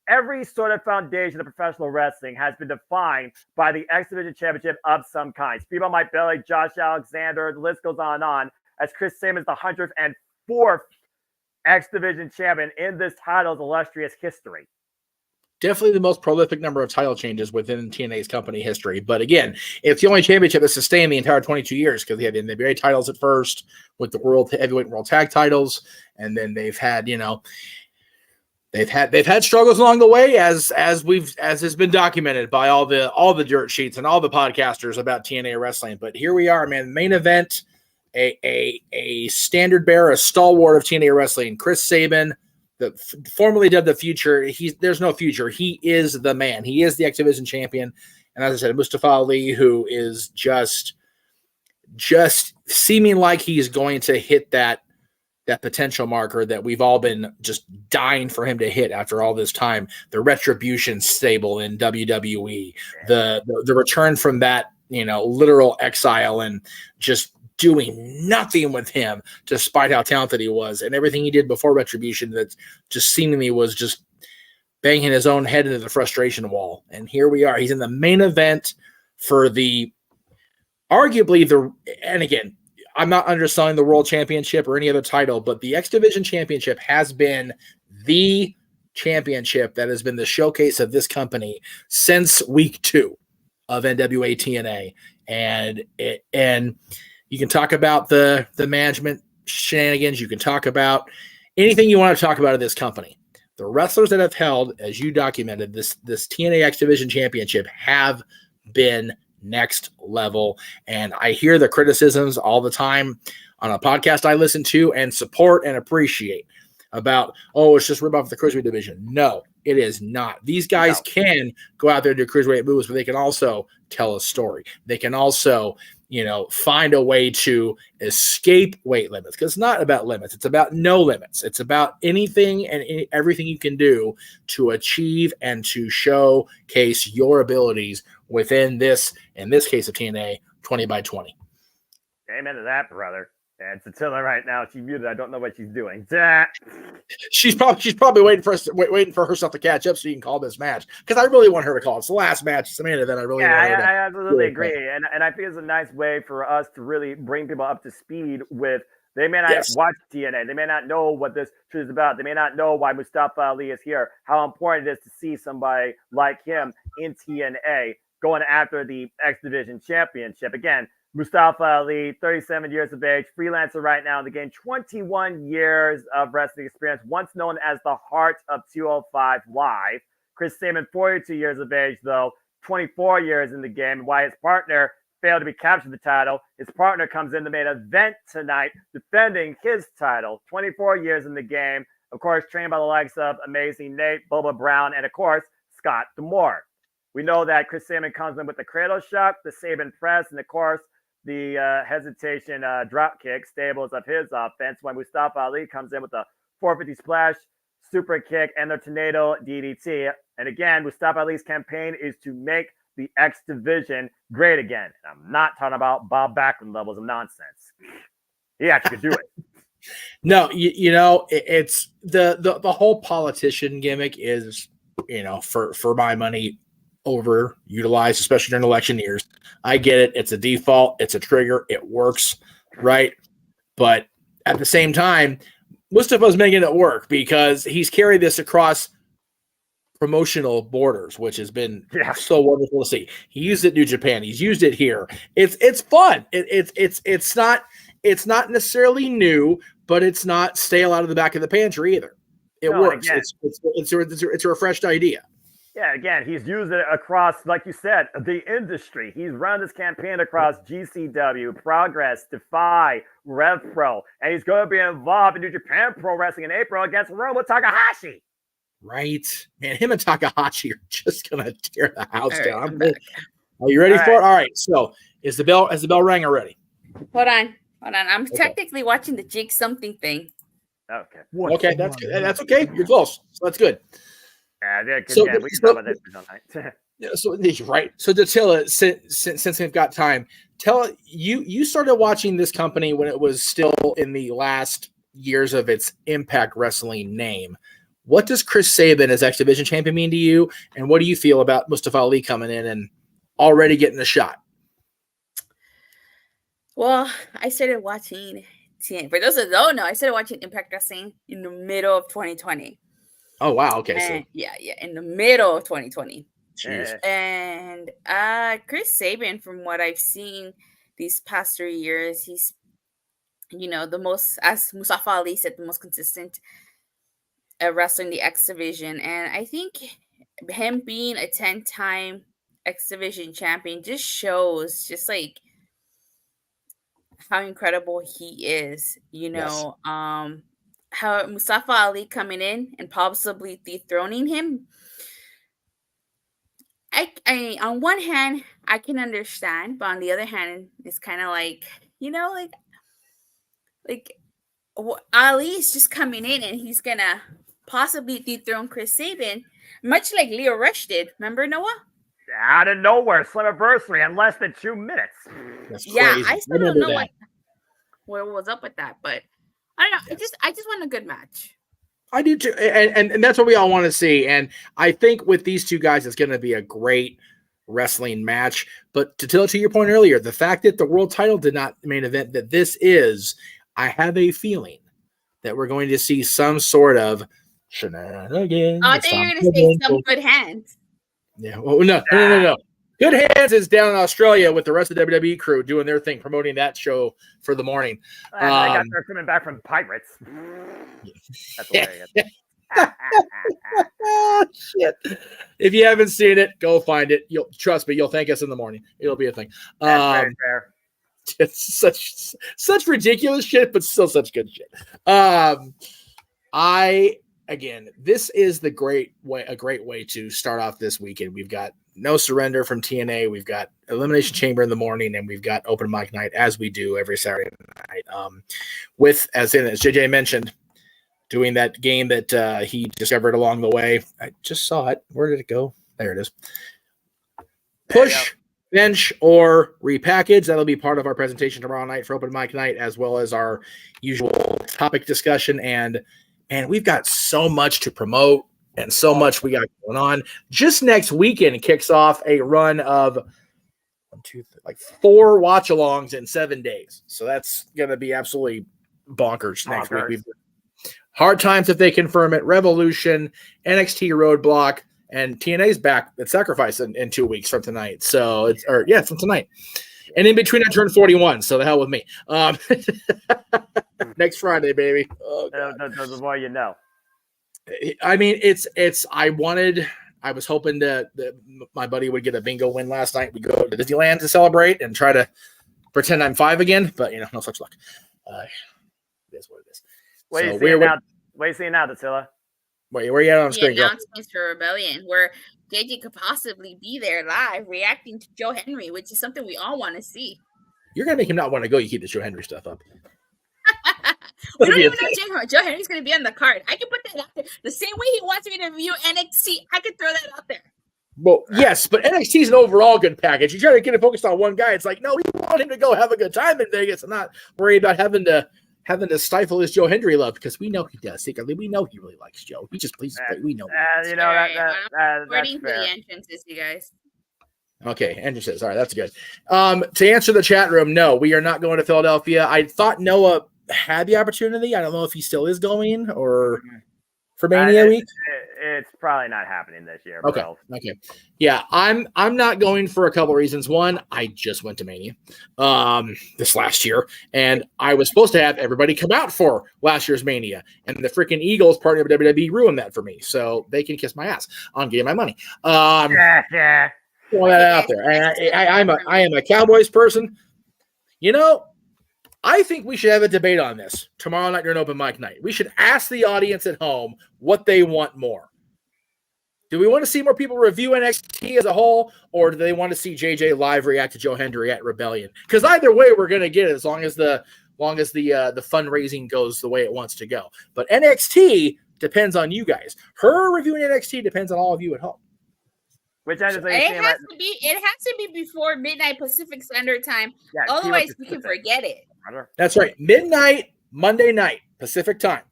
Every sort of foundation of professional wrestling has been defined by the X Division Championship of some kind. Speedball Mike Bailey, Josh Alexander, the list goes on, as Chris Sabin is the 104th X Division champion in this title's illustrious history. Definitely the most prolific number of title changes within TNA's company history. But again, it's the only championship that's sustained the entire 22 years because they had the NWA titles at first with the World Heavyweight and World Tag titles. And then they've had, they've had struggles along the way as has been documented by all the dirt sheets and all the podcasters about TNA wrestling. But here we are, man. Main event, a standard bearer, a stalwart of TNA wrestling, Chris Sabin, formerly dubbed the Future. There's no future. He is the man. He is the X Division champion. And as I said, Mustafa Ali, who is just seeming like he's going to hit that potential marker that we've all been just dying for him to hit after all this time. The Retribution stable in WWE, the return from that, literal exile and just doing nothing with him despite how talented he was and everything he did before Retribution that just seemingly was just banging his own head into the frustration wall. And here we are. He's in the main event for and again, I'm not underselling the World Championship or any other title, but the X Division Championship has been the championship that has been the showcase of this company since week 2 of NWA TNA. And you can talk about the management shenanigans. You can talk about anything you want to talk about of this company. The wrestlers that have held, as you documented, this TNA X Division Championship have been next level. And I hear the criticisms all the time on a podcast I listen to and support and appreciate about, it's just rip off the Cruiserweight division. No, it is not. These guys can go out there and do Cruiserweight moves, but they can also tell a story. They can also, find a way to escape weight limits, because it's not about limits. It's about no limits. It's about anything and everything you can do to achieve and to showcase your abilities within this, in this case of TNA, 20 by 20. Amen to that, brother. And Satilla right now, she's muted. I don't know what she's doing. She's probably waiting for herself to catch up so you can call this match, because I really want her to call it. It's the last match. It's the main event. I absolutely agree. And I think it's a nice way for us to really bring people up to speed with. They may not watch TNA. They may not know what this truth is about. They may not know why Mustafa Ali is here, how important it is to see somebody like him in TNA going after the X Division Championship. Again, Mustafa Ali, 37 years of age, freelancer right now in the game, 21 years of wrestling experience, once known as the Heart of 205 Live. Chris Sabin, 42 years of age, though, 24 years in the game, and why his partner failed to be captured the title. His partner comes in the main event tonight, defending his title, 24 years in the game, of course, trained by the likes of Amazing Nate, Bubba Brown, and, of course, Scott D'Amore. We know that Chris Sabin comes in with the cradle shock, the Sabin press, and, of course, the hesitation drop kick stables of his offense, when Mustafa Ali comes in with the 450 splash, super kick, and the tornado DDT. And again, Mustafa Ali's campaign is to make the X Division great again. And I'm not talking about Bob Backlund levels of nonsense. He actually could do it. No, it's the whole politician gimmick is, for my money, overutilized, especially during election years. I get it. It's a default. It's a trigger. It works, right? But at the same time, Mustafa's making it work because he's carried this across promotional borders, which has been so wonderful to see. He used it in New Japan. He's used it here. It's fun. It's not necessarily new, but it's not stale out of the back of the pantry either. It works. Again, It's a refreshed idea. Yeah, again, he's used it across, like you said, the industry. He's run this campaign across GCW, Progress, Defy, Rev Pro, and he's going to be involved in New Japan Pro Wrestling in April against Roma Takahashi. Right, man. Him and Takahashi are just gonna tear the house down. Back. Are you ready for it? All right. So, is the bell rang already? Hold on. I'm technically watching the Jig something thing. Okay. Okay, that's good. That's okay. You're close. So that's good. We can talk about this all night. Yeah, so right. So Datilla, since we've got time, tell you started watching this company when it was still in the last years of its Impact Wrestling name. What does Chris Sabin as X Division champion mean to you? And what do you feel about Mustafa Ali coming in and already getting a shot? Well, I started watching TNA. For those that don't know, I started watching Impact Wrestling in the middle of 2020. Oh, wow. Okay. And, in the middle of 2020. Jeez. And Chris Sabin, from what I've seen these past 3 years, he's, the most, as Mustafa Ali said, the most consistent wrestling the X Division. And I think him being a 10-time X Division champion just shows just like how incredible he is, how Mustafa Ali coming in and possibly dethroning him. I on one hand I can understand, but on the other hand, it's kind of like, Ali is just coming in and he's gonna possibly dethrone Chris Sabin, much like Leo Rush did. Remember, Noah? Out of nowhere, Slammiversary in less than 2 minutes. That's yeah, crazy. I still don't know what was up with that, but I don't know. I just want a good match. I do too, and that's what we all want to see. And I think with these two guys, it's going to be a great wrestling match. But to your point earlier, the fact that the world title did not main event, that this is, I have a feeling that we're going to see some sort of shenanigans. I thought you were going to say some good hands. Yeah, well, no. Good Hands is down in Australia with the rest of the WWE crew doing their thing, promoting that show for the morning. They got their coming back from Pirates. That's hilarious. Shit. If you haven't seen it, go find it. You'll trust me, you'll thank us in the morning. It'll be a thing. Very fair. It's such ridiculous shit, but still such good shit. Again, this is a great way to start off this weekend. We've got No Surrender from TNA. We've got Elimination Chamber in the morning, and we've got open mic night as we do every Saturday night. As JJ mentioned, doing that game that he discovered along the way. I just saw it. Where did it go? There it is. Push, bench, or repackage. That'll be part of our presentation tomorrow night for open mic night, as well as our usual topic discussion. And we've got so much to promote and so much we got going on. Just next weekend kicks off a run of 4 watch-alongs in 7 days. So that's going to be absolutely bonkers next week. Hard Times if they confirm it, Revolution, NXT Roadblock, and TNA's back at Sacrifice in 2 weeks from tonight. So from tonight. And in between, I turned 41, so the hell with me. Next Friday, baby. Oh, the more you know. I mean, I was hoping that my buddy would get a bingo win last night. We go to Disneyland to celebrate and try to pretend I'm 5 again, but no such luck. It is what it is. What are you seeing now, Dattila? Where are you at on screen? The announcements for Rebellion, where JJ could possibly be there live reacting to Joe Henry, which is something we all want to see. You're going to make him not want to go. You keep the Joe Henry stuff up. We don't even know Joe Henry's going to be on the card. I can put that out there. The same way he wants me to review NXT, I could throw that out there. Well, yes, but NXT is an overall good package. You try to get it focused on one guy. It's like, no, we want him to go have a good time in Vegas and not worry about having to stifle his Joe Henry love, because we know he does secretly. We know he really likes Joe. He just pleases. We know. I'm waiting for the entrances, you guys. Okay, entrances. All right, that's good. To answer the chat room, no, we are not going to Philadelphia. I thought Noah had the opportunity. I don't know if he still is going or for Mania week. It's probably not happening this year, Okay. bro. Okay. Yeah, I'm not going for a couple of reasons. One, I just went to Mania this last year, and I was supposed to have everybody come out for last year's Mania, and the freaking Eagles part of WWE ruined that for me, so they can kiss my ass on getting my money. Yeah. Throw that out there. I am a Cowboys person. You know, I think we should have a debate on this tomorrow night during open mic night. We should ask the audience at home what they want more. Do we want to see more people review NXT as a whole, or do they want to see JJ live react to Joe Hendry at Rebellion? Because either way, we're going to get it as long as the fundraising goes the way it wants to go. But NXT depends on you guys. Her reviewing NXT depends on all of you at home. Which it has to be before midnight Pacific Standard Time. Yeah, otherwise, we can forget it. That's right, midnight Monday night Pacific time.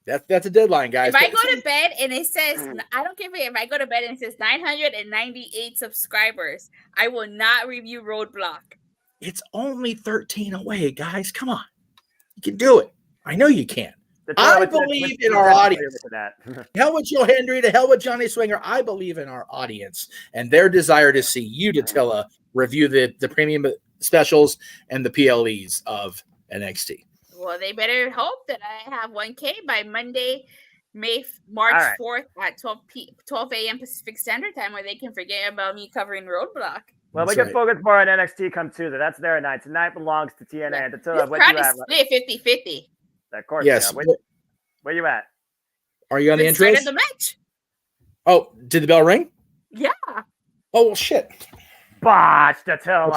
That's a deadline, guys. If I go to bed and it says, I don't care if I go to bed and it says 998 subscribers, I will not review Roadblock. It's only 13 away, guys. Come on. You can do it. I know you can. I believe in our audience. Hell with Joe Hendry, to hell with Johnny Swinger. I believe in our audience and their desire to see you, Datilla, review the premium specials and the PLEs of NXT. Well, they better hope that I have 1K by Monday, March 4th at 12 a.m. Pacific Standard Time, where they can forget about me covering Roadblock. Well, we can focus more on NXT come Tuesday. That's their night. Tonight belongs to TNA. Yeah. And Datilla, We're trying to split 50-50. Of course. Yes. Yeah. Where you at? Are you on the intro? Started the match. Oh, did the bell ring? Yeah. Oh, well, shit. Botch, Datilla.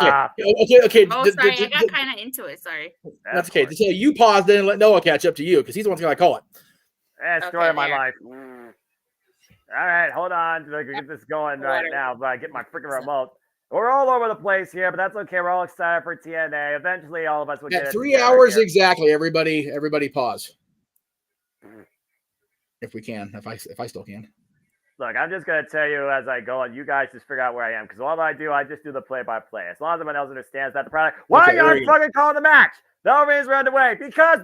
Okay. Oh, sorry. I got kind of into it. Sorry. That's okay. Datilla, you pause then and let Noah catch up to you because he's the one going to call it. Story of my life. All right, hold on. I can get this going right now, but I get my freaking remote. We're all over the place here, but that's okay. We're all excited for TNA. Eventually, all of us will get it. 3 hours exactly. Everybody pause. If we can, if I still can. Look, I'm just going to tell you as I go, and you guys just figure out where I am. Because all I do, I just do the play-by-play. As long as everyone else understands that the product. Why are you fucking calling the match? The rings are underway. Because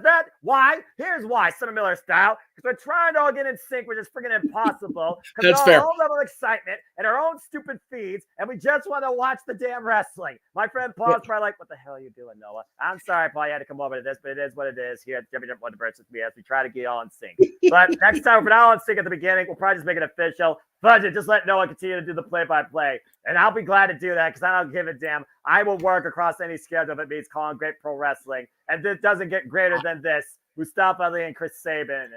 here's why, Son of Miller style. Because we're trying to all get in sync, which is freaking impossible. Because That's we're fair. all level of excitement and our own stupid feeds, and we just want to watch the damn wrestling. My friend Paul's probably like, what the hell are you doing, Noah? I'm sorry, Paul, you had to come over to this, but it is what it is here at JMN Multiverse of Media as we try to get all in sync. But next time, if we're not all in sync at the beginning, we'll probably just make it official. Budget, just let Noah continue to do the play-by-play. And I'll be glad to do that because I don't give a damn. I will work across any schedule if it means calling great pro wrestling. And this doesn't get greater than this. Mustafa Ali and Chris Sabin.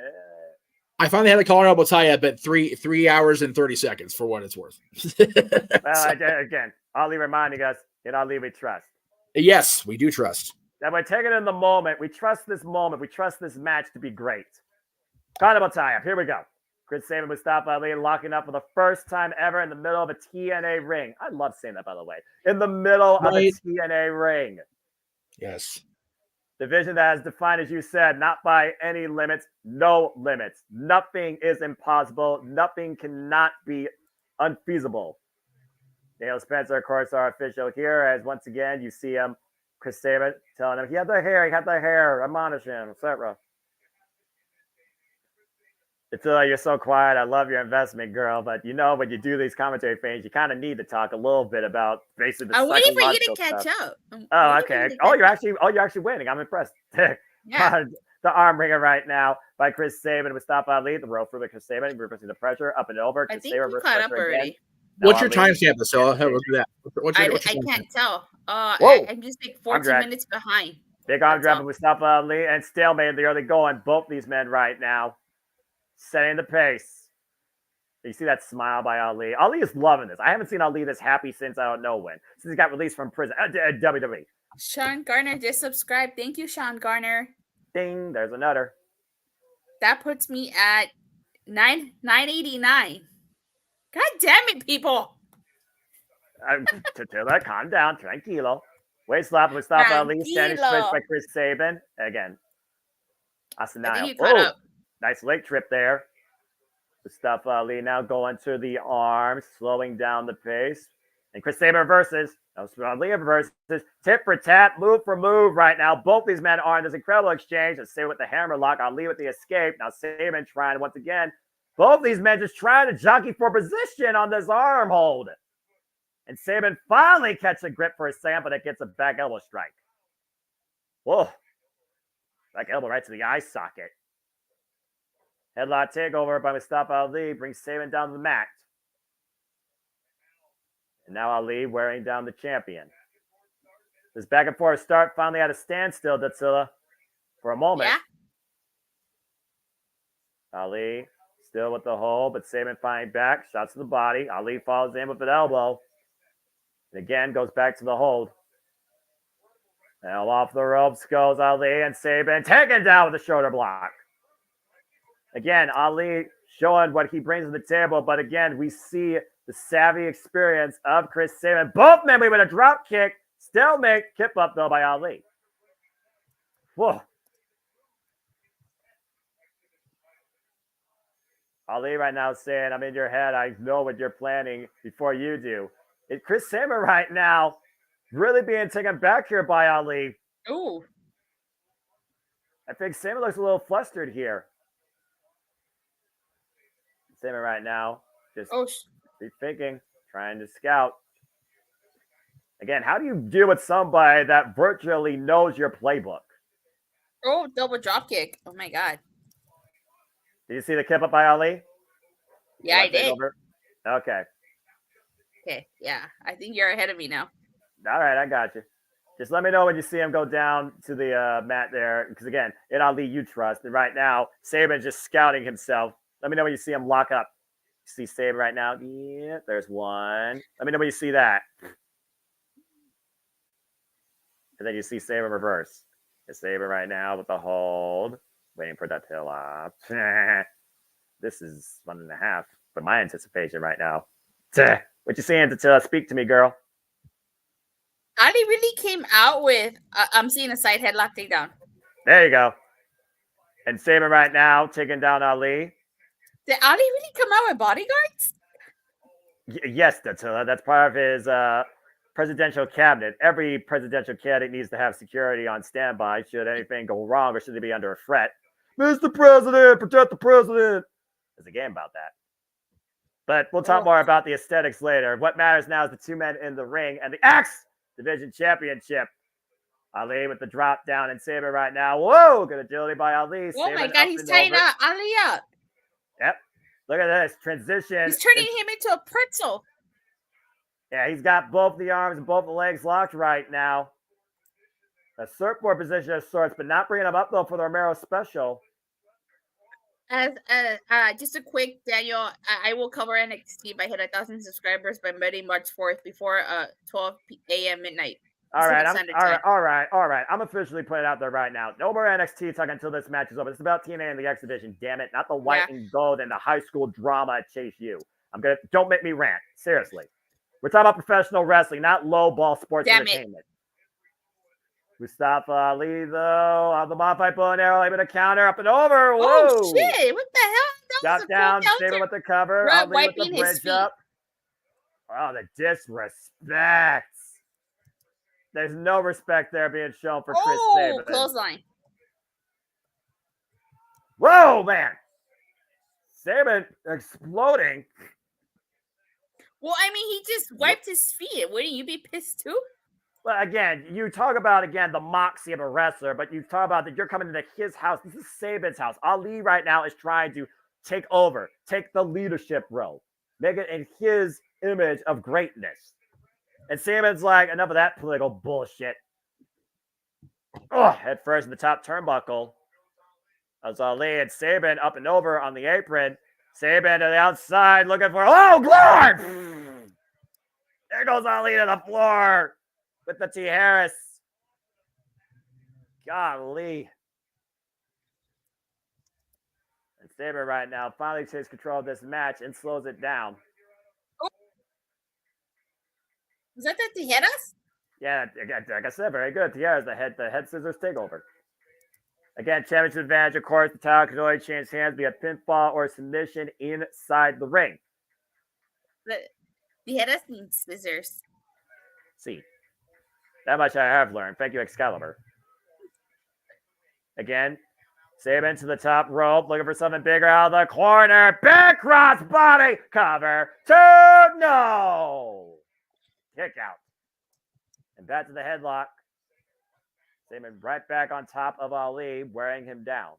I finally had to call an elbow tie up at 3 hours and 30 seconds for what it's worth. Well, again, Ali reminding us, in Ali we trust. Yes, we do trust. That by taking it in the moment, we trust this moment. We trust this match to be great. Condable tie-up. Here we go. Chris Sabin, Mustafa Ali locking up for the first time ever in the middle of a TNA ring. I love saying that, by the way. In the middle of a TNA ring. Yes. Division that is defined, as you said, not by any limits, no limits. Nothing is impossible. Nothing cannot be unfeasible. Daniel Spencer, of course, our official here, as once again, you see him, Chris Sabin, telling him, he had the hair, admonish him, etc. It's you're so quiet. I love your investment, girl. But you know, when you do these commentary things, you kind of need to talk a little bit about basically the I'm waiting for you to psychological catch stuff. up. Oh, okay. You're actually winning. I'm impressed. Yeah. The arm ringer right now by Chris Sabin with Mustafa Ali. The rope for Chris Sabin, reversing the pressure up and over. I Chris think Sabin you caught up already. What's your timestamp, Priscilla? We'll do that. I can't tell. I'm just like 14 minutes behind. Big arm drag with Mustafa Ali and stalemate in the early going. Both these men right now setting the pace. You see that smile by Ali. Ali is loving this. I haven't seen Ali this happy since I don't know when. Since he got released from prison. WWE. Sean Garner just subscribed. Thank you, Sean Garner. Ding. There's another. That puts me at 989. God damn it, people. Tatilla, calm down. Tranquilo. Waist slap with Mustafa Ali. Standing switch by Chris Sabin. Again. Asanaya. I think you caught up. Nice leg trip there. Mustafa Ali now going to the arms, slowing down the pace. And Chris Sabin reverses. Ali versus tit for tat, move for move right now. Both these men are in this incredible exchange. Let's say with the hammer lock, Ali with the escape. Now Saban trying once again. Both these men just trying to jockey for position on this arm hold. And Saban finally catches a grip for a second, but it gets a back elbow strike. Whoa. Back elbow right to the eye socket. Headlock takeover by Mustafa Ali brings Saban down to the mat. And now Ali wearing down the champion. This back and forth start finally at a standstill, Datsila, for a moment. Yeah. Ali still with the hold, but Saban fighting back. Shots to the body. Ali follows in with an elbow. And again, goes back to the hold. Now off the ropes goes Ali, and Saban taken down with a shoulder block. Again, Ali showing what he brings to the table, but again, we see the savvy experience of Chris Saban. Both men with a drop kick. Stalemate. Kip up, though, by Ali. Whoa. Ali right now saying, I'm in your head. I know what you're planning before you do. It's Chris Saban right now really being taken back here by Ali. Ooh. I think Saban looks a little flustered here. Saban right now just rethinking, trying to scout. Again, how do you deal with somebody that virtually knows your playbook? Oh, double drop kick. Oh, my God. Did you see the kip up by Ali? Yeah, I did. Okay. Okay, yeah. I think you're ahead of me now. All right, I got you. Just let me know when you see him go down to the mat there. Because, again, in Ali, you trust. And right now, Saban's just scouting himself. Let me know when you see him lock up. You see Saban right now? Yeah, there's one. Let me know when you see that. And then you see Saban reverse. It's Saban right now with the hold. Waiting for that tail off. This is 1.5 for my anticipation right now. What you saying to speak to me, girl? Ali really came out with, I'm seeing a side headlock takedown. There you go. And Saban right now taking down Ali. Did Ali really come out with bodyguards? Yes, that's part of his presidential cabinet. Every presidential candidate needs to have security on standby should anything go wrong or should they be under a threat. Mr. President, protect the president. There's a game about that. But we'll talk more about the aesthetics later. What matters now is the two men in the ring and the X Division Championship. Ali with the drop down and Saban right now. Whoa, good agility by Ali. Oh my God, he's tying Ali up. Yep. Look at this transition. He's turning him into a pretzel. Yeah, he's got both the arms and both the legs locked right now. A surfboard position of sorts, but not bringing him up though for the Romero special. Just a quick, Daniel, I will cover NXT if I hit 1,000 subscribers by Monday, March 4th before 12 a.m. midnight. All right. I'm officially putting it out there right now. No more NXT talk until this match is over. It's about TNA and the X Division. Damn it, not the white and gold and the high school drama at Chase U. Don't make me rant. Seriously, we're talking about professional wrestling, not low ball sports entertainment. Mustafa Ali though on the modified bow and arrow, able to counter up and over. Whoa! Oh shit! What the hell? Drop down, Saban with the cover. Ali with the bridge up. Oh, the disrespect. There's no respect there being shown for Chris Saban. Oh, clothesline. Whoa, man. Saban exploding. Well, I mean, he just wiped his feet. Wouldn't you be pissed too? Well, again, you talk about, the moxie of a wrestler, but you talk about that you're coming into his house. This is Saban's house. Ali right now is trying to take the leadership role, make it in his image of greatness. And Saban's like, enough of that political bullshit. Head first in the top turnbuckle. As Ali and Saban up and over on the apron. Saban to the outside looking for, glory! There goes Ali to the floor with the T. Harris. Golly. And Saban right now finally takes control of this match and slows it down. Is that the Tijeras? Yeah, like I said, very good. Tijeras, the head scissors takeover. Again, championship advantage, of course. The title can only change hands via pinfall or submission inside the ring. The Tijeras means scissors. See, that much I have learned. Thank you, Excalibur. Again, Saban to the top rope, looking for something bigger out of the corner. Big cross body cover. 2, no. Kick out. And back to the headlock. Saban right back on top of Ali, wearing him down.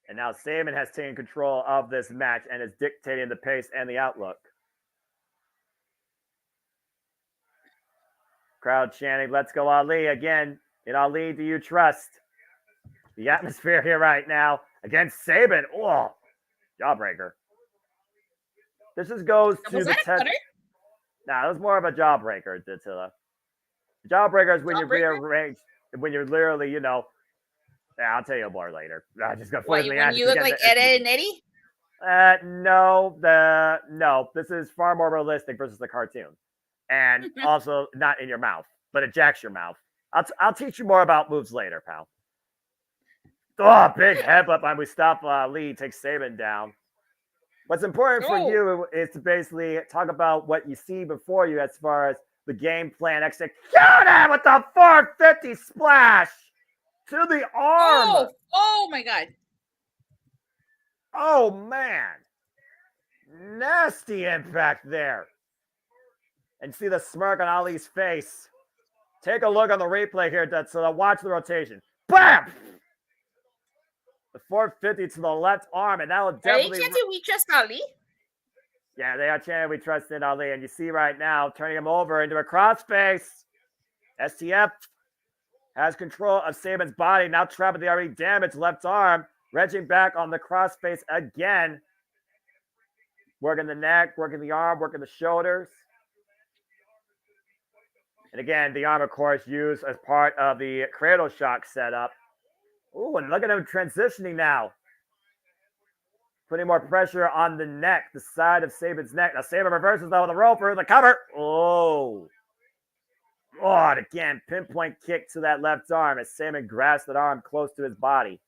And now Saban has taken control of this match and is dictating the pace and the outlook. Crowd chanting, "Let's go Ali." Again, in Ali, do you trust? The atmosphere here right now against Saban. Oh, jawbreaker. This just goes to Was the that a cutter? Nah, it was more of a jawbreaker, Dattila. Jawbreaker is when you rearrange, when you're literally, yeah, I'll tell you more later. I'm just gonna What, when you look like Ed and Eddie? No. This is far more realistic versus the cartoon, and also not in your mouth, but it jacks your mouth. I'll teach you more about moves later, pal. Oh, big headbutt by Mustafa Ali takes Saban down. What's important for you is to basically talk about what you see before you as far as the game plan execution with the 450 splash to the arm. Oh my God. Oh, man. Nasty impact there. And see the smirk on Ali's face. Take a look on the replay here, so watch the rotation. Bam! The 450 to the left arm, and that will definitely... Are they chanting, "We trust Ali"? Yeah, they are chanting, "We trust in Ali." And you see right now, turning him over into a crossface. STF has control of Saban's body, now trapping the already damaged left arm. Wrenching back on the crossface again. Working the neck, working the arm, working the shoulders. And again, the arm, of course, used as part of the cradle shock setup. Ooh, and look at him transitioning now. Putting more pressure on the neck, the side of Saban's neck. Now Saban reverses though with a rope for the cover. Oh, and again, pinpoint kick to that left arm as Saban grasps that arm close to his body.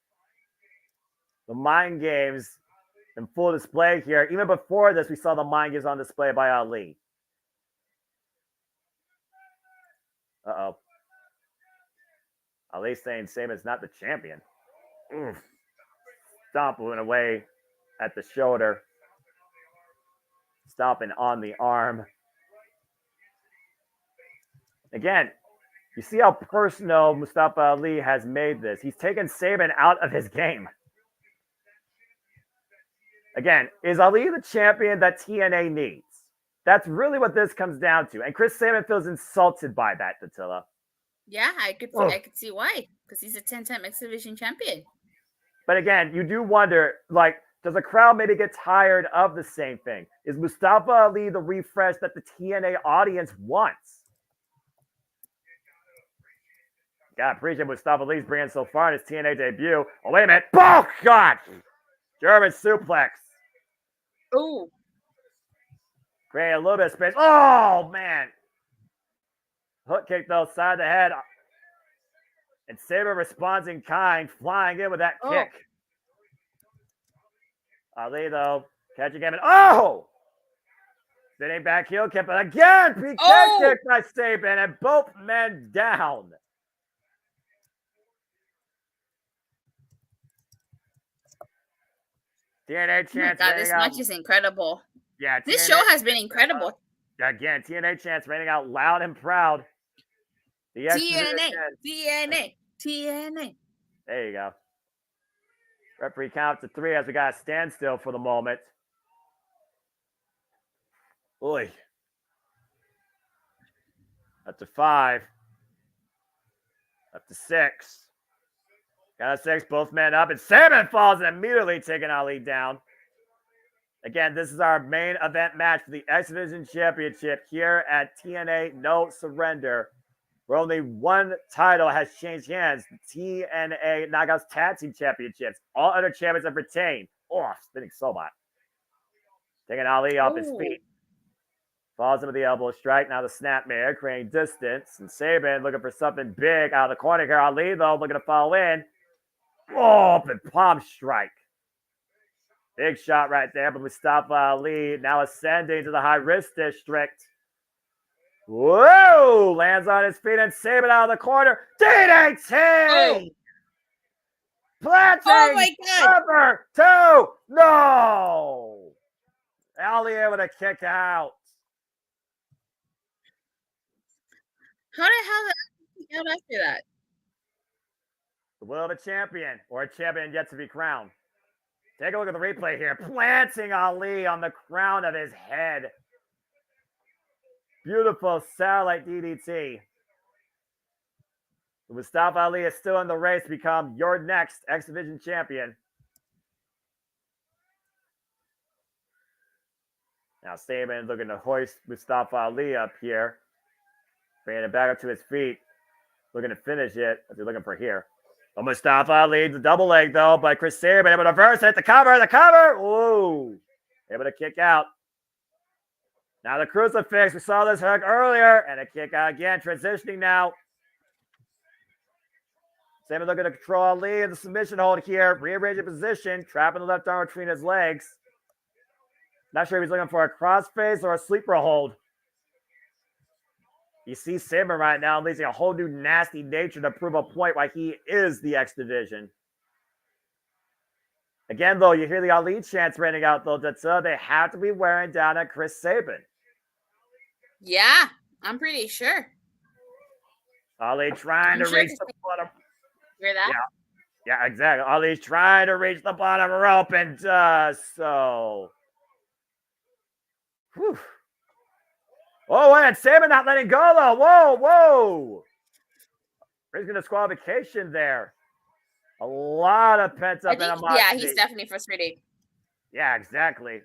The mind games in full display here. Even before this, we saw the mind games on display by Ali. Uh-oh. Ali saying Saban's not the champion. Oof. Stomping away at the shoulder. Stomping on the arm. Again, you see how personal Mustafa Ali has made this. He's taken Saban out of his game. Again, is Ali the champion that TNA needs? That's really what this comes down to. And Chris Saban feels insulted by that, Dattila. Yeah, I could see why. Because he's a 10-time X Division champion. But again, you do wonder, does the crowd maybe get tired of the same thing? Is Mustafa Ali the refresh that the TNA audience wants? Gotta appreciate Mustafa Ali's bringing so far in his TNA debut. Oh, wait a minute. Oh, God! German suplex. Ooh. Creating a little bit of space. Oh, man. Hook kick, though, side of the head. And Saban responds in kind, flying in with that kick. Ali, though, catching him. Oh! Sitting back heel kick, but again, PK kick by Saban, and both men down. TNA chants. Oh my God, this match is incredible. Yeah, this show has been incredible. Again, TNA chants raining out loud and proud. The TNA. There you go. Referee count to 3 as we got a standstill for the moment. Oy. Up to 5. Up to 6. Got a 6, both men up, and Saban falls and immediately taking Ali down. Again, this is our main event match for the X Division Championship here at TNA No Surrender, where only one title has changed hands, the TNA Knockouts Tag Team Championships. All other champions have retained. Oh, spinning so much. Taking Ali off his feet. Falls him with the elbow strike. Now the snapmare, creating distance. And Saban looking for something big out of the corner here. Ali, though, looking to follow in. Oh, and palm strike. Big shot right there, but Mustafa Ali now ascending to the high risk district. Whoa! Lands on his feet and Saban out of the corner. DDT! Oh. Planting! Oh my God! Cover! 2! No! Ali able to kick out. How the hell did I kick out after that? The will of a champion, or a champion yet to be crowned. Take a look at the replay here. Planting Ali on the crown of his head. Beautiful satellite DDT. Mustafa Ali is still in the race to become your next X Division champion. Now Saban looking to hoist Mustafa Ali up here. Bringing it back up to his feet. Looking to finish it. What's he looking for here? Oh, Mustafa Ali, the double leg though, by Chris Saban. Able to reverse it. The cover. Ooh. Able to kick out. Now the crucifix. We saw this hook earlier. And a kick out again. Transitioning now. Saban looking to control Ali in the submission hold here. Rearranging position. Trapping the left arm between his legs. Not sure if he's looking for a crossface or a sleeper hold. You see Saban right now unleashing a whole new nasty nature to prove a point why he is the X Division. Again, though, you hear the Ali chants raining out, though, that they have to be wearing down at Chris Saban. Yeah, I'm pretty sure. Ali trying to reach the bottom. Hear that? Yeah, exactly. Ali's trying to reach the bottom rope and does so. Whew. Oh, and Saban not letting go, though. Whoa. Brings a disqualification there. A lot of pent-up animosity. Yeah, he's definitely frustrated. Yeah, exactly.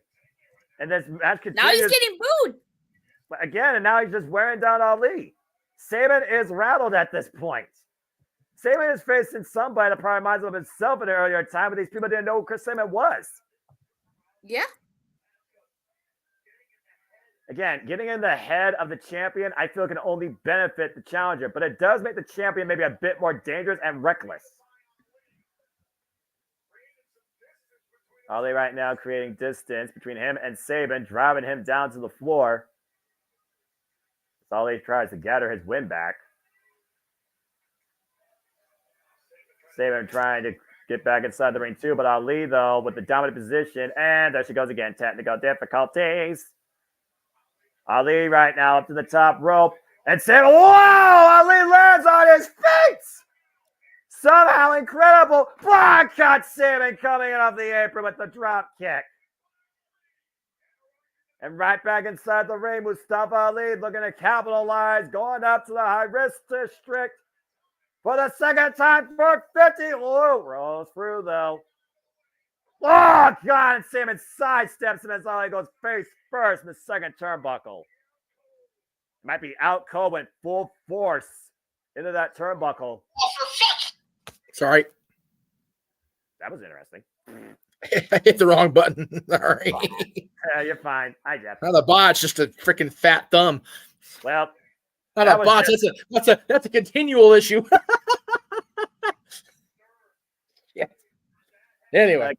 And this match continues. Now he's getting booed. Again, and now he's just wearing down Ali. Saban is rattled at this point. Saban is facing somebody that probably reminds him of himself in an earlier time, but these people didn't know who Chris Saban was. Yeah. Again, getting in the head of the champion, I feel can only benefit the challenger, but it does make the champion maybe a bit more dangerous and reckless. Ali right now creating distance between him and Saban, driving him down to the floor. Ali tries to gather his win back. Saban trying to get back inside the ring too, but Ali, though, with the dominant position, and there she goes again, technical difficulties. Ali right now up to the top rope. And Saban, whoa! Ali lands on his feet! Somehow incredible. Block cut Saban coming in off the apron with the drop kick. And right back inside the ring, Mustafa Ali looking to capitalize, going up to the high risk district for the second time for 50. Oh, rolls through though. Oh, God, and Saban sidesteps him as Ali goes face first in the second turnbuckle. Might be out cold with full force into that turnbuckle. Sorry. That was interesting. I hit the wrong button. Sorry. Yeah, you're fine. I get it. Not a botch, just a freaking fat thumb. Well, not a botch. That's a continual issue. Yeah. Anyway.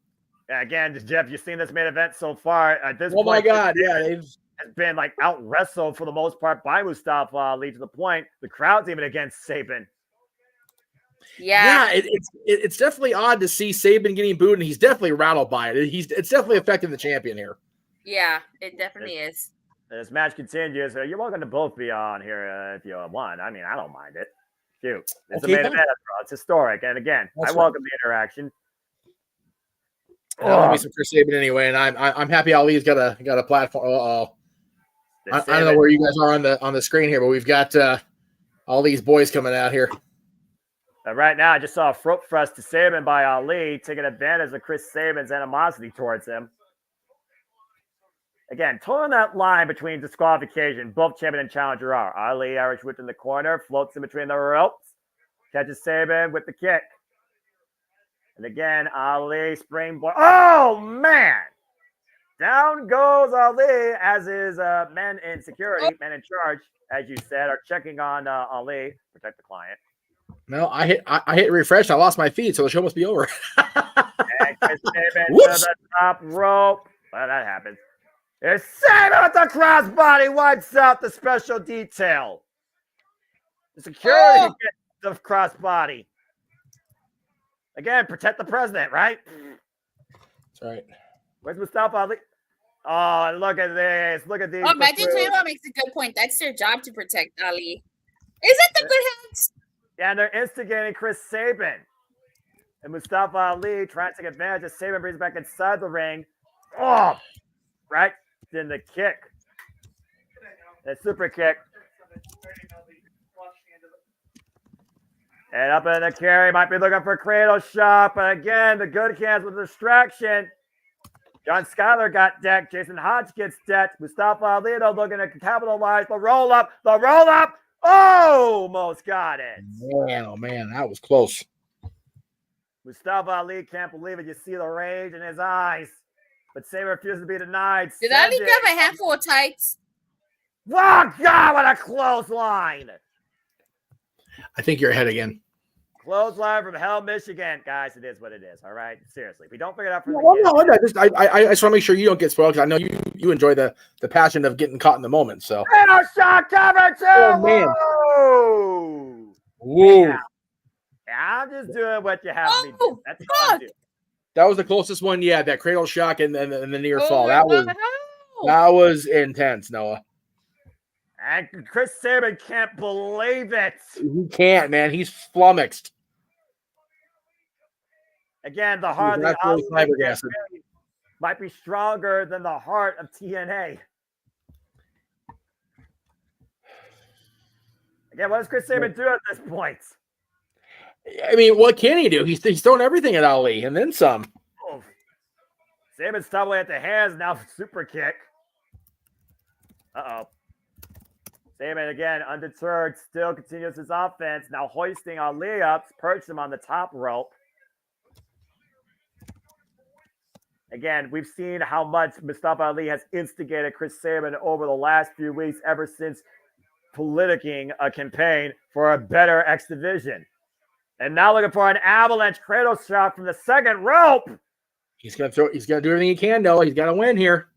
Again, Jeff, you've seen this main event so far. At this point, my God, it's been like out wrestled for the most part by Mustafa Ali to the point the crowd's even against Saban. Yeah, it's definitely odd to see Saban getting booed, and he's definitely rattled by it. It's definitely affecting the champion here. Yeah, it definitely is. This match continues. You're welcome to both be on here if you want. I mean, I don't mind it. Shoot, it's a main event. It's historic, and again, I welcome the interaction. I love me some Chris Saban anyway, and I'm happy Ali's got a platform. I don't know where you guys are on the screen here, but we've got all these boys coming out here. Right now, I just saw a throat thrust to Saban by Ali, taking advantage of Chris Saban's animosity towards him. Again, toeing that line between disqualification, both champion and challenger are. Ali, Irish whip in the corner, floats in between the ropes, catches Saban with the kick. And again, Ali springboard. Oh, man! Down goes Ali as his men in security, men in charge, as you said, are checking on Ali, protect the client. No, I hit refresh. I lost my feed, so the show must be over. And Chris Saban to the top rope. Well, that happens. It's Saban with the crossbody, wipes out the special detail. The security gets the crossbody. Again, protect the president, right? That's right. Where's Mustafa Ali? Oh, look at this. Look at these. Oh, Matthew Taylor makes a good point. That's their job to protect Ali. Is it the good hands? Yeah, and they're instigating Chris Sabin. And Mustafa Ali trying to take advantage of Sabin, brings back inside the ring. Oh, right? Then the kick. The super kick. And up in the carry, might be looking for cradle shot, but again, the good hands with distraction. John Schuyler got decked. Jason Hodge gets decked. Mustafa Ali though looking to capitalize. The roll up. Oh, almost got it. Man, oh man, that was close. Mustafa Ali can't believe it. You see the rage in his eyes. But Saban refuses to be denied. Did Ali grab a handful of tights? Oh, God, what a clothesline. I think you're ahead again. Clothesline from Hell, Michigan. Guys, it is what it is, all right? Seriously. If we don't figure it out from I just want to make sure you don't get spoiled because I know you enjoy the passion of getting caught in the moment. So. Cradle shot cover two. Oh, man. Whoa. Yeah, I'm just doing what you have me do. That's all I'm doing. That was the closest one. Yeah, that cradle shock and the near fall. That was intense, Noah. And Chris Sabin can't believe it. He can't, man. He's flummoxed. Again, the heart of the Austin might be stronger than the heart of TNA. Again, what does Chris Sabin do at this point? I mean, what can he do? He's throwing everything at Ali and then some. Oh. Sabin's stumbling at the hands now. Super kick. Uh-oh. Sabin again, undeterred, still continues his offense. Now hoisting Ali up, perched him on the top rope. Again, we've seen how much Mustafa Ali has instigated Chris Sabin over the last few weeks, ever since politicking a campaign for a better X Division. And now looking for an avalanche cradle shot from the second rope. He's gonna do everything he can, Noah. He's gotta win here.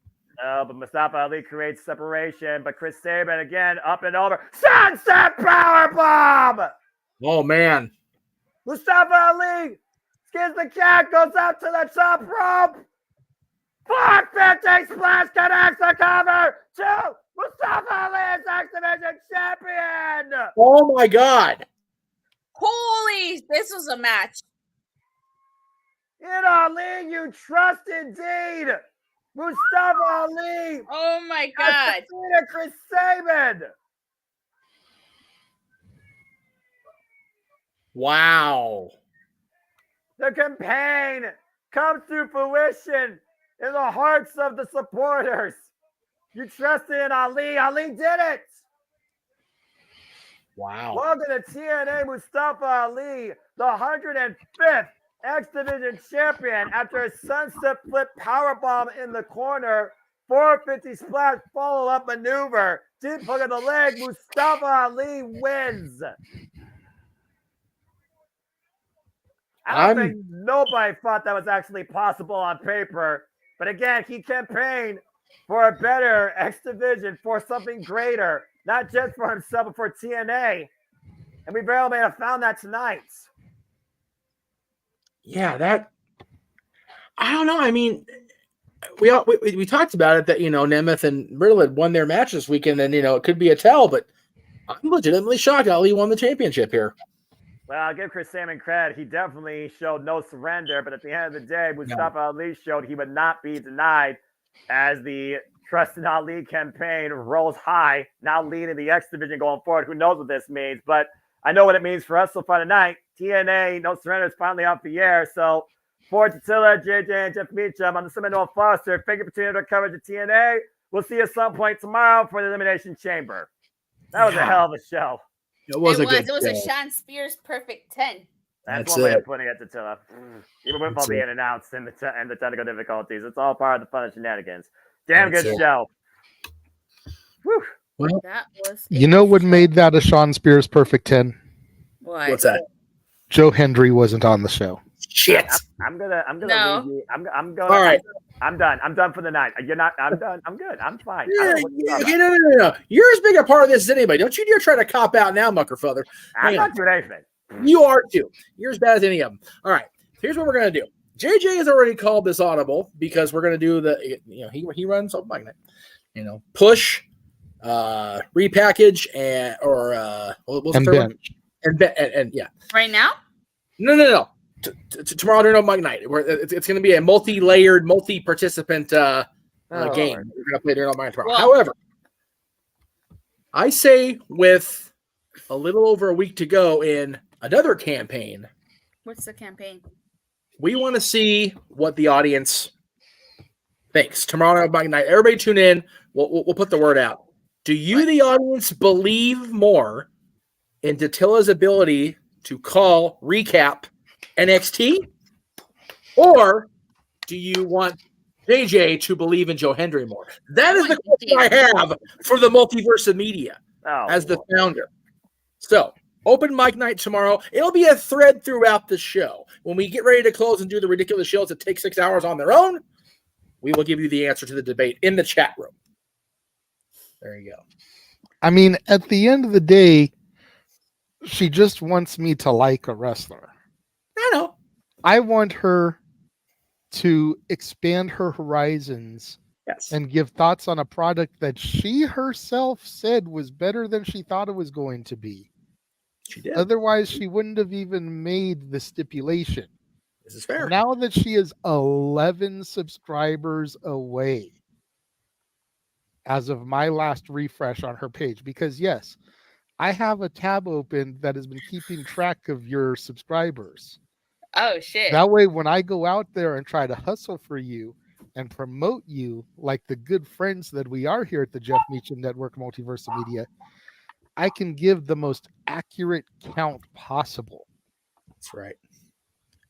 But Mustafa Ali creates separation. But Chris Sabin again up and over. Sunset powerbomb! Oh man. Mustafa Ali skins the cat, goes out to the top rope. 450 splash connects the cover to Mustafa Ali is X Division champion. Oh my God. Holy, this was a match. In Ali, you trust indeed. Mustafa Ali. Oh my God. Chris Sabin. Wow. The campaign comes to fruition in the hearts of the supporters. You trusted in Ali. Ali did it. Wow. Welcome to TNA Mustafa Ali, the 105th X Division champion after a sunset flip powerbomb in the corner, 450 splash follow-up maneuver, deep hook of the leg. Mustafa Ali wins. I don't think nobody thought that was actually possible on paper. But again, he campaigned for a better X Division, for something greater, not just for himself, but for TNA. And we very well may have found that tonight. Yeah, I don't know. I mean, we talked about it that, Nemeth and Riddle had won their match this weekend, and, it could be a tell, but I'm legitimately shocked Ali won the championship here. Well, I'll give Chris Sabin credit. He definitely showed no surrender, but at the end of the day, Mustafa Ali showed he would not be denied as the Trust in Ali campaign rolls high, now leading the X Division going forward. Who knows what this means, but I know what it means for us so far tonight. TNA No Surrender is finally off the air, so for Tatilla, JJ, and Jeff Meacham, I'm the Seminole Foster. Thank you for tuning in to coverage of TNA. We'll see you at some point tomorrow for the Elimination Chamber. That was a hell of a show. It was a Sean Spears perfect 10. That's one way of putting it, Tatilla. Even with all the in and outs and the technical difficulties, it's all part of the fun of shenanigans. Damn good show. Whew. Well, that was you know what made that a Sean Spears perfect 10? What's that? Joe Hendry wasn't on the show. Shit. I'm gonna no. leave you. I'm gonna I'm done. I'm done for the night. You're not. I'm done. I'm good. I'm fine. Yeah, okay, no. You're as big a part of this as anybody. Don't you dare try to cop out now, Muckerfather. I'm not doing anything. You are too. You're as bad as any of them. All right. Here's what we're gonna do. JJ has already called this audible because we're gonna do the. He runs open mic night. Push, repackage, and what's the third one? And yeah. Right now? No. Tomorrow during open mic night, where it's going to be a multi-layered, multi-participant game. We're going to play during open mic tomorrow. However, I say with a little over a week to go in another campaign, What's the campaign? we want to see what the audience thinks. Tomorrow open mic night, everybody tune in. We'll put the word out. Do you, the audience, believe more in Datilla's ability to call recap NXT, or do you want JJ to believe in Joe Hendry more? That is the question I have for the Multiverse of Media as the founder. So, open mic night tomorrow. It'll be a thread throughout the show. When we get ready to close and do the ridiculous shows that take 6 hours on their own, we will give you the answer to the debate in the chat room. There you go. I mean, at the end of the day, she just wants me to like a wrestler. I know. I want her to expand her horizons and give thoughts on a product that she herself said was better than she thought it was going to be. She did. Otherwise, she wouldn't have even made the stipulation. This is fair. Now that she is 11 subscribers away as of my last refresh on her page, because yes, I have a tab open that has been keeping track of your subscribers. Oh, shit. That way, when I go out there and try to hustle for you and promote you like the good friends that we are here at the Jeff Meacham Network Multiverse of Media, I can give the most accurate count possible. That's right.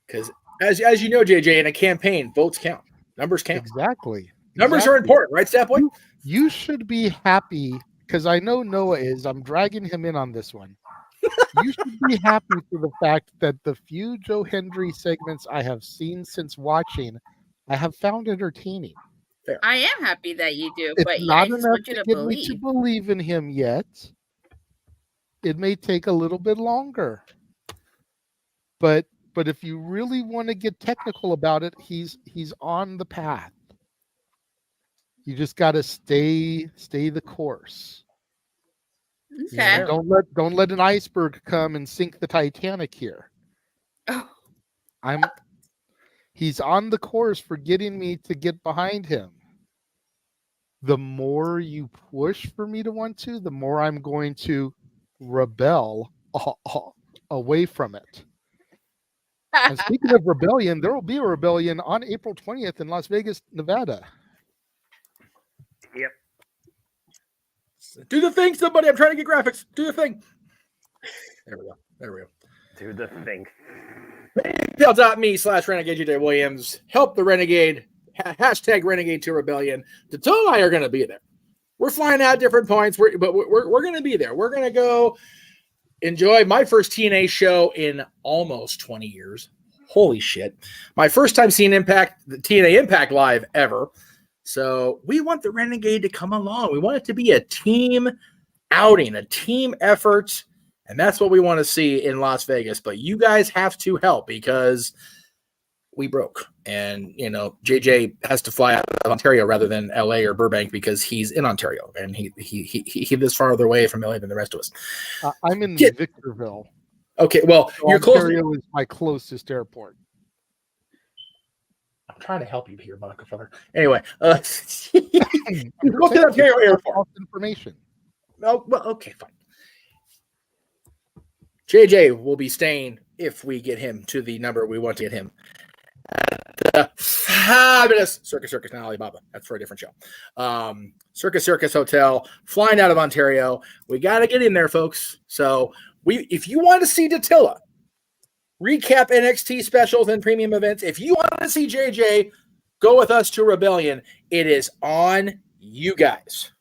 Because as you know, JJ, in a campaign, votes count. Numbers count. Exactly. Numbers are important, right, Stepboy? You should be happy, because I know Noah is. I'm dragging him in on this one. You should be happy for the fact that the few Joe Hendry segments I have seen since watching, I have found entertaining. Fair. I am happy that you do, It's but not I just enough want you to to get me to believe in him yet. It may take a little bit longer. But if you really want to get technical about it, he's on the path. You just got to stay the course. Okay. You know, don't let an iceberg come and sink the Titanic here. Oh. He's on the course for getting me to get behind him. The more you push for me to want to, the more I'm going to rebel away from it. And speaking of rebellion, there will be a rebellion on April 20th in Las Vegas, Nevada. Yep. Do the thing, somebody. I'm trying to get graphics. Do the thing. There we go. Do the thing. PayPal.me/Renegade JJ Williams. Help the Renegade. Hashtag Renegade to Rebellion. Dato and I are going to be there. We're flying out different points, but we're going to be there. We're going to go enjoy my first TNA show in almost 20 years. Holy shit. My first time seeing the TNA Impact live ever. So we want the Renegade to come along. We want it to be a team outing, a team effort, and that's what we want to see in Las Vegas. But you guys have to help because we broke. And, JJ has to fly out of Ontario rather than LA or Burbank because he's in Ontario, and he lives farther away from LA than the rest of us. I'm in Victorville. Okay, well, so you're close. Ontario is my closest airport. I'm trying to help you here, motherfucker. Anyway, go to the Ontario airport. Information. No, well, okay, fine. JJ will be staying if we get him to the number we want to get him. The fabulous Circus not Alibaba. That's for a different show. Circus Hotel, flying out of Ontario. We got to get in there, folks. So if you want to see Dattila recap NXT specials and premium events, if you want to see JJ go with us to Rebellion, it is on you guys.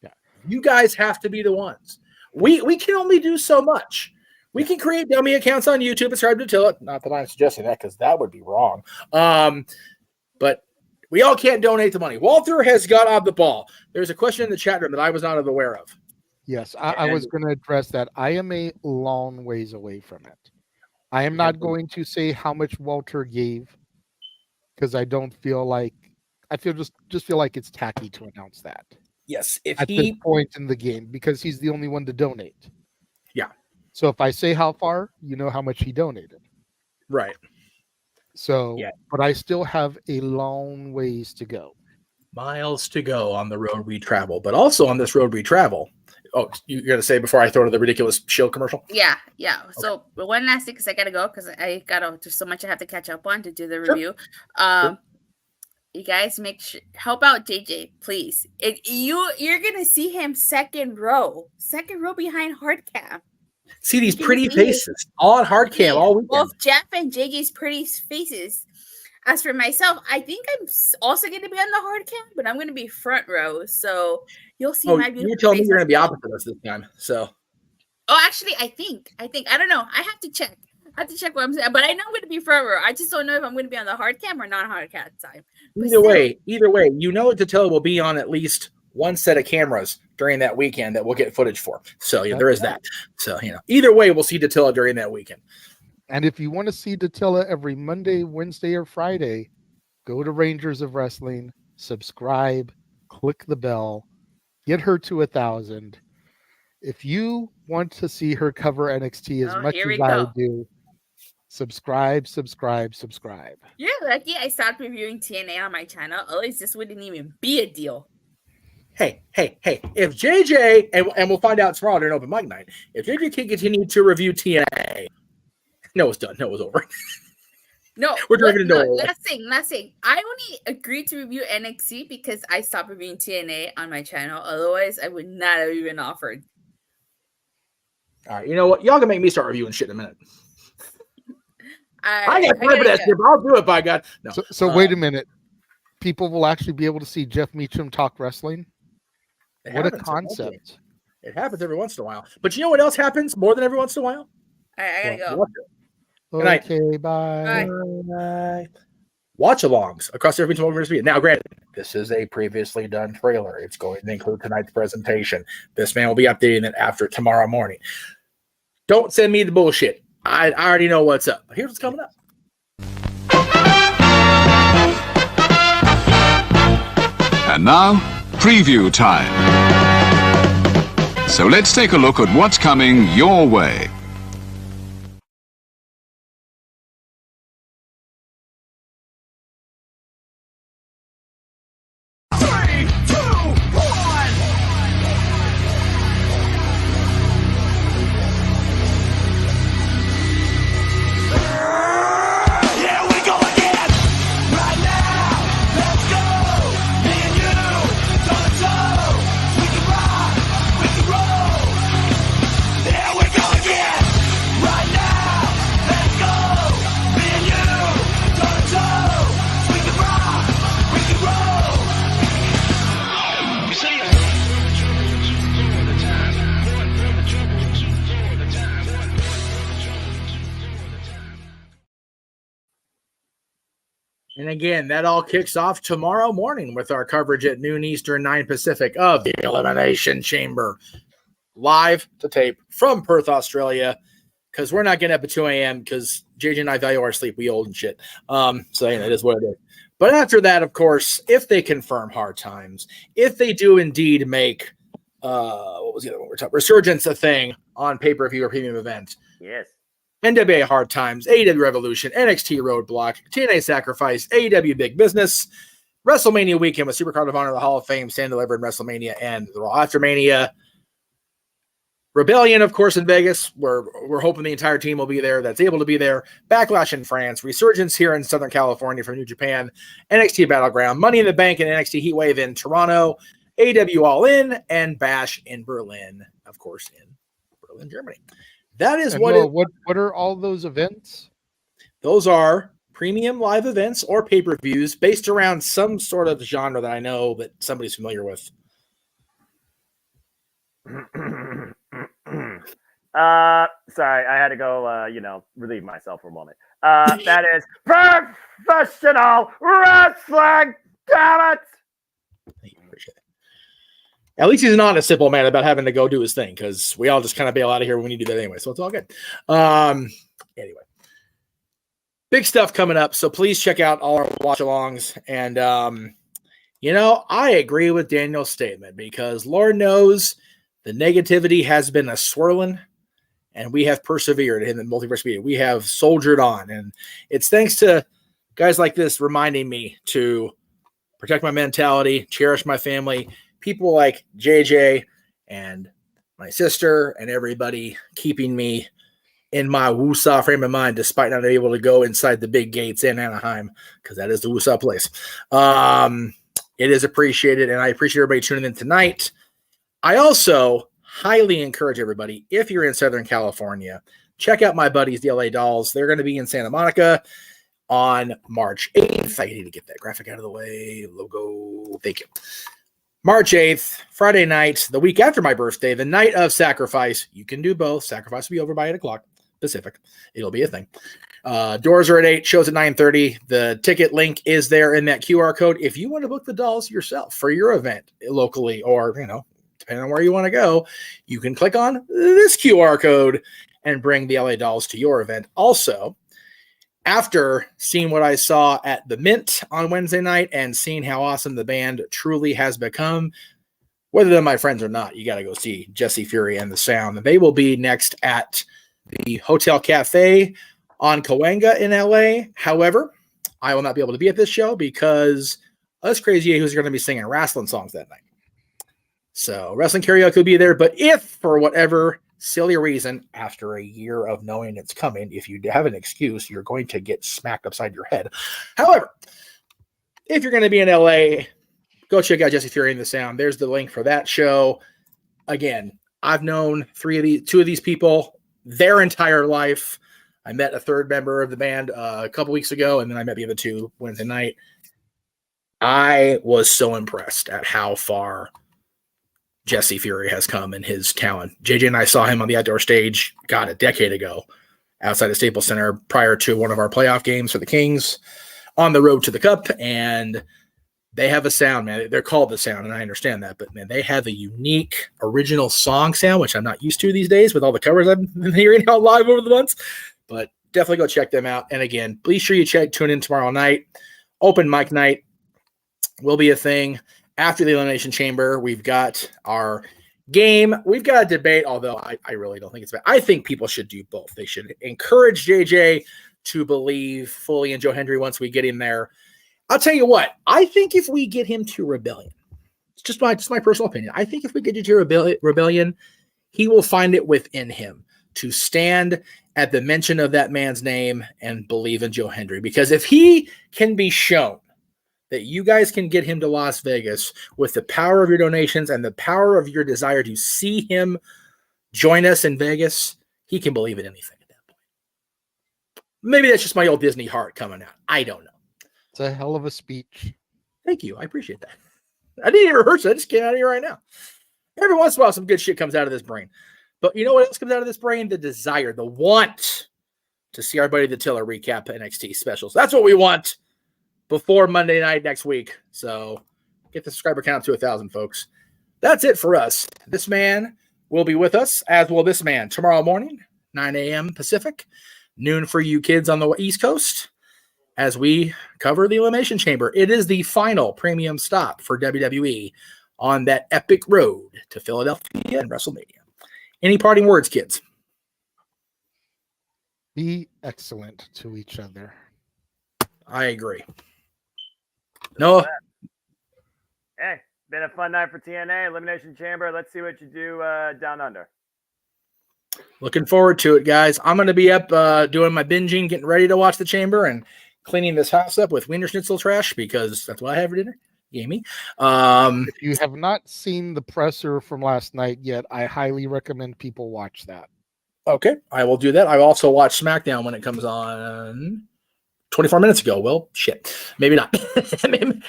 Yeah. You guys have to be the ones. We can only do so much. We can create dummy accounts on YouTube and subscribe to Dattila. Not that I'm suggesting that because that would be wrong. But We all can't donate the money. Walter has got on the ball. There's a question in the chat room that I was not aware of. Yes, I was going to address that. I am a long ways away from it. I am not going to say how much Walter gave because I don't feel like just feel like it's tacky to announce that. Yes, if at this point in the game because he's the only one to donate. Yeah. So if I say how far, you know how much he donated. Right. So, but I still have a long ways to go. Miles to go on the road we travel, but also on this road we travel. Oh, you're going to say before I throw to the ridiculous show commercial? Yeah. So one last thing, because I got to go, because there's so much I have to catch up on to do the review. You guys help out JJ, please. You're going to see him second row behind hard cam. See these pretty faces on hard cam all weekend. Both Jeff and JJ's pretty faces. As for myself, I think I'm also going to be on the hard cam, but I'm going to be front row. So you'll see my beautiful You're telling me face you're going to be opposite us this time. So. Oh, actually, I think I don't know. I have to check. What I'm saying, but I know I'm going to be front row. I just don't know if I'm going to be on the hard cam or not hard cam side. Either way, you know Tatilla will be on at least one set of cameras during that weekend that we'll get footage for. So there is that. So either way, we'll see Tatilla during that weekend. And if you want to see Tatilla every Monday, Wednesday, or Friday, go to Rangers of Wrestling, subscribe, click the bell, get her to 1,000. If you want to see her cover NXT as much as I do, subscribe. You're lucky I stopped reviewing TNA on my channel. Otherwise, this wouldn't even be a deal. Hey, if JJ, and we'll find out tomorrow during open mic night, if JJ can continue to review TNA, no, it's done. No, it was over. No, we're drinking into last thing. I only agreed to review NXT because I stopped reviewing TNA on my channel. Otherwise, I would not have even offered. All right, you know what? Y'all can make me start reviewing shit in a minute. I got time for that shit, but I'll do it, by God. No. So wait a minute. People will actually be able to see Jeff Meacham talk wrestling? What a concept. It happens every once in a while. But you know what else happens more than every once in a while? All right, I gotta go. Good night. Okay, bye. Watch-alongs across every Multiverse of Media. Now, granted, this is a previously done trailer. It's going to include tonight's presentation. This man will be updating it after tomorrow morning. Don't send me the bullshit. I already know what's up. Here's what's coming up. And now, preview time. So let's take a look at what's coming your way. And again, that all kicks off tomorrow morning with our coverage at noon Eastern, 9 Pacific of the Elimination Chamber. Live to tape from Perth, Australia, because we're not getting up at 2 a.m. because JJ and I value our sleep. We old and shit. So it is what it is. But after that, of course, if they confirm Hard Times, if they do indeed make, what was the other one we're talking about? Resurgence a thing on pay-per-view or premium event. Yes. NWA Hard Times, AEW Revolution, NXT Roadblock, TNA Sacrifice, AEW Big Business, WrestleMania Weekend with Supercard of Honor, the Hall of Fame, Stand Delivered, WrestleMania, and the Raw After Mania. Rebellion, of course, in Vegas. We're hoping the entire team will be there that's able to be there. Backlash in France. Resurgence here in Southern California from New Japan. NXT Battleground. Money in the Bank and NXT Heatwave in Toronto. AEW All In. And Bash in Berlin, of course, in Berlin, Germany. That is what are all those events? Those are premium live events or pay-per-views based around some sort of genre that I know that somebody's familiar with. Sorry, I had to go, relieve myself for a moment. That is Professional Wrestling Damn it! At least he's not a simple man about having to go do his thing, because we all just kind of bail out of here when we need to do that anyway. So it's all good. Anyway, big stuff coming up. So please check out all our watch-alongs. And, I agree with Daniel's statement, because Lord knows the negativity has been a swirling, and we have persevered in the Multiverse Media. We have soldiered on. And it's thanks to guys like this reminding me to protect my mentality, cherish my family, people like JJ and my sister and everybody keeping me in my Woosah frame of mind, despite not being able to go inside the big gates in Anaheim, because that is the Woosah place. It is appreciated, and I appreciate everybody tuning in tonight. I also highly encourage everybody, if you're in Southern California, check out my buddies, the LA Dolls. They're going to be in Santa Monica on March 8th. I need to get that graphic out of the way. Logo. Thank you. March 8th, Friday night, the week after my birthday, the night of Sacrifice. You can do both. Sacrifice will be over by 8 o'clock Pacific. It'll be a thing. Doors are at 8, shows at 9:30. The ticket link is there in that QR code. If you want to book the dolls yourself for your event locally, or, depending on where you want to go, you can click on this QR code and bring the LA Dolls to your event. Also, after seeing what I saw at the Mint on Wednesday night and seeing how awesome the band truly has become, whether they're my friends or not, you got to go see Jesse Fury and the Sound. They will be next at the Hotel Cafe on Cahuenga in LA. However, I will not be able to be at this show because us crazy yahoos are going to be singing wrestling songs that night. So wrestling karaoke will be there. But if for whatever silly reason, after a year of knowing it's coming, if you have an excuse, you're going to get smacked upside your head. However, if you're going to be in LA, go check out Jesse Fury and the Sound. There's the link for that show. Again, I've known two of these people their entire life. I met a third member of the band a couple weeks ago, and then I met the other two Wednesday night. I was so impressed at how far Jesse Fury has come in his talent. JJ and I saw him on the outdoor stage, a decade ago, outside the Staples Center prior to one of our playoff games for the Kings on the road to the Cup. And they have a sound, man. They're called the Sound, and I understand that. But, man, they have a unique original song sound, which I'm not used to these days with all the covers I've been hearing out live over the months. But definitely go check them out. And, again, please sure you tune in tomorrow night. Open mic night will be a thing. After the Elimination Chamber, we've got our game. We've got a debate, although I really don't think it's bad. I think people should do both. They should encourage JJ to believe fully in Joe Hendry once we get him there. I'll tell you what. I think if we get him to Rebellion, it's just my personal opinion. I think if we get you to Rebellion, he will find it within him to stand at the mention of that man's name and believe in Joe Hendry. Because if he can be shown that you guys can get him to Las Vegas with the power of your donations and the power of your desire to see him join us in Vegas, he can believe in anything at that point. Maybe that's just my old Disney heart coming out. I don't know. It's a hell of a speech. Thank you. I appreciate that. I didn't even rehearse it. I just came out of here right now. Every once in a while, some good shit comes out of this brain. But you know what else comes out of this brain? The desire, the want to see our buddy the Tiller recap NXT specials. That's what we want before Monday night next week. So get the subscriber count up to 1,000, folks. That's it for us. This man will be with us, as will this man, tomorrow morning, 9 a.m. Pacific, noon for you kids on the East Coast, as we cover the Elimination Chamber. It is the final premium stop for WWE on that epic road to Philadelphia and WrestleMania. Any parting words, kids? Be excellent to each other. I agree. No. Hey, been a fun night for TNA Elimination Chamber. Let's see what you do down under. Looking forward to it, guys. I'm going to be up doing my binging, getting ready to watch the Chamber, and cleaning this house up with Wiener Schnitzel trash because that's what I have for dinner. Gamey. If you have not seen the presser from last night yet, I highly recommend people watch that. Okay, I will do that. I also watched SmackDown when it comes on 24 minutes ago. Well, shit. Maybe not.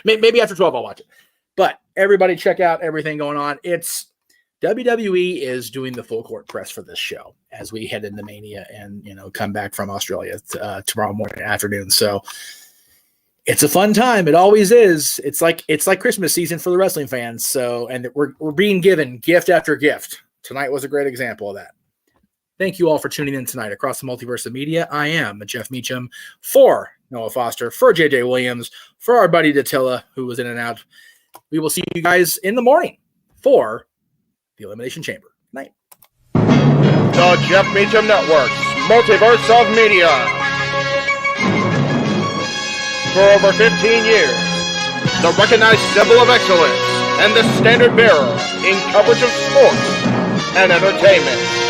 maybe after 12 I'll watch it. But everybody check out everything going on. It's WWE is doing the full court press for this show as we head into Mania and, come back from Australia tomorrow morning afternoon. So It's a fun time. It always is. It's like Christmas season for the wrestling fans. So, and we're being given gift after gift. Tonight was a great example of that. Thank you all for tuning in tonight across the Multiverse of Media. I am Jeff Meacham for Noah Foster, for JJ Williams, for our buddy Dattila, who was in and out. We will see you guys in the morning for the Elimination Chamber. Night. The Jeff Meacham Network's Multiverse of Media. For over 15 years, the recognized symbol of excellence and the standard bearer in coverage of sports and entertainment.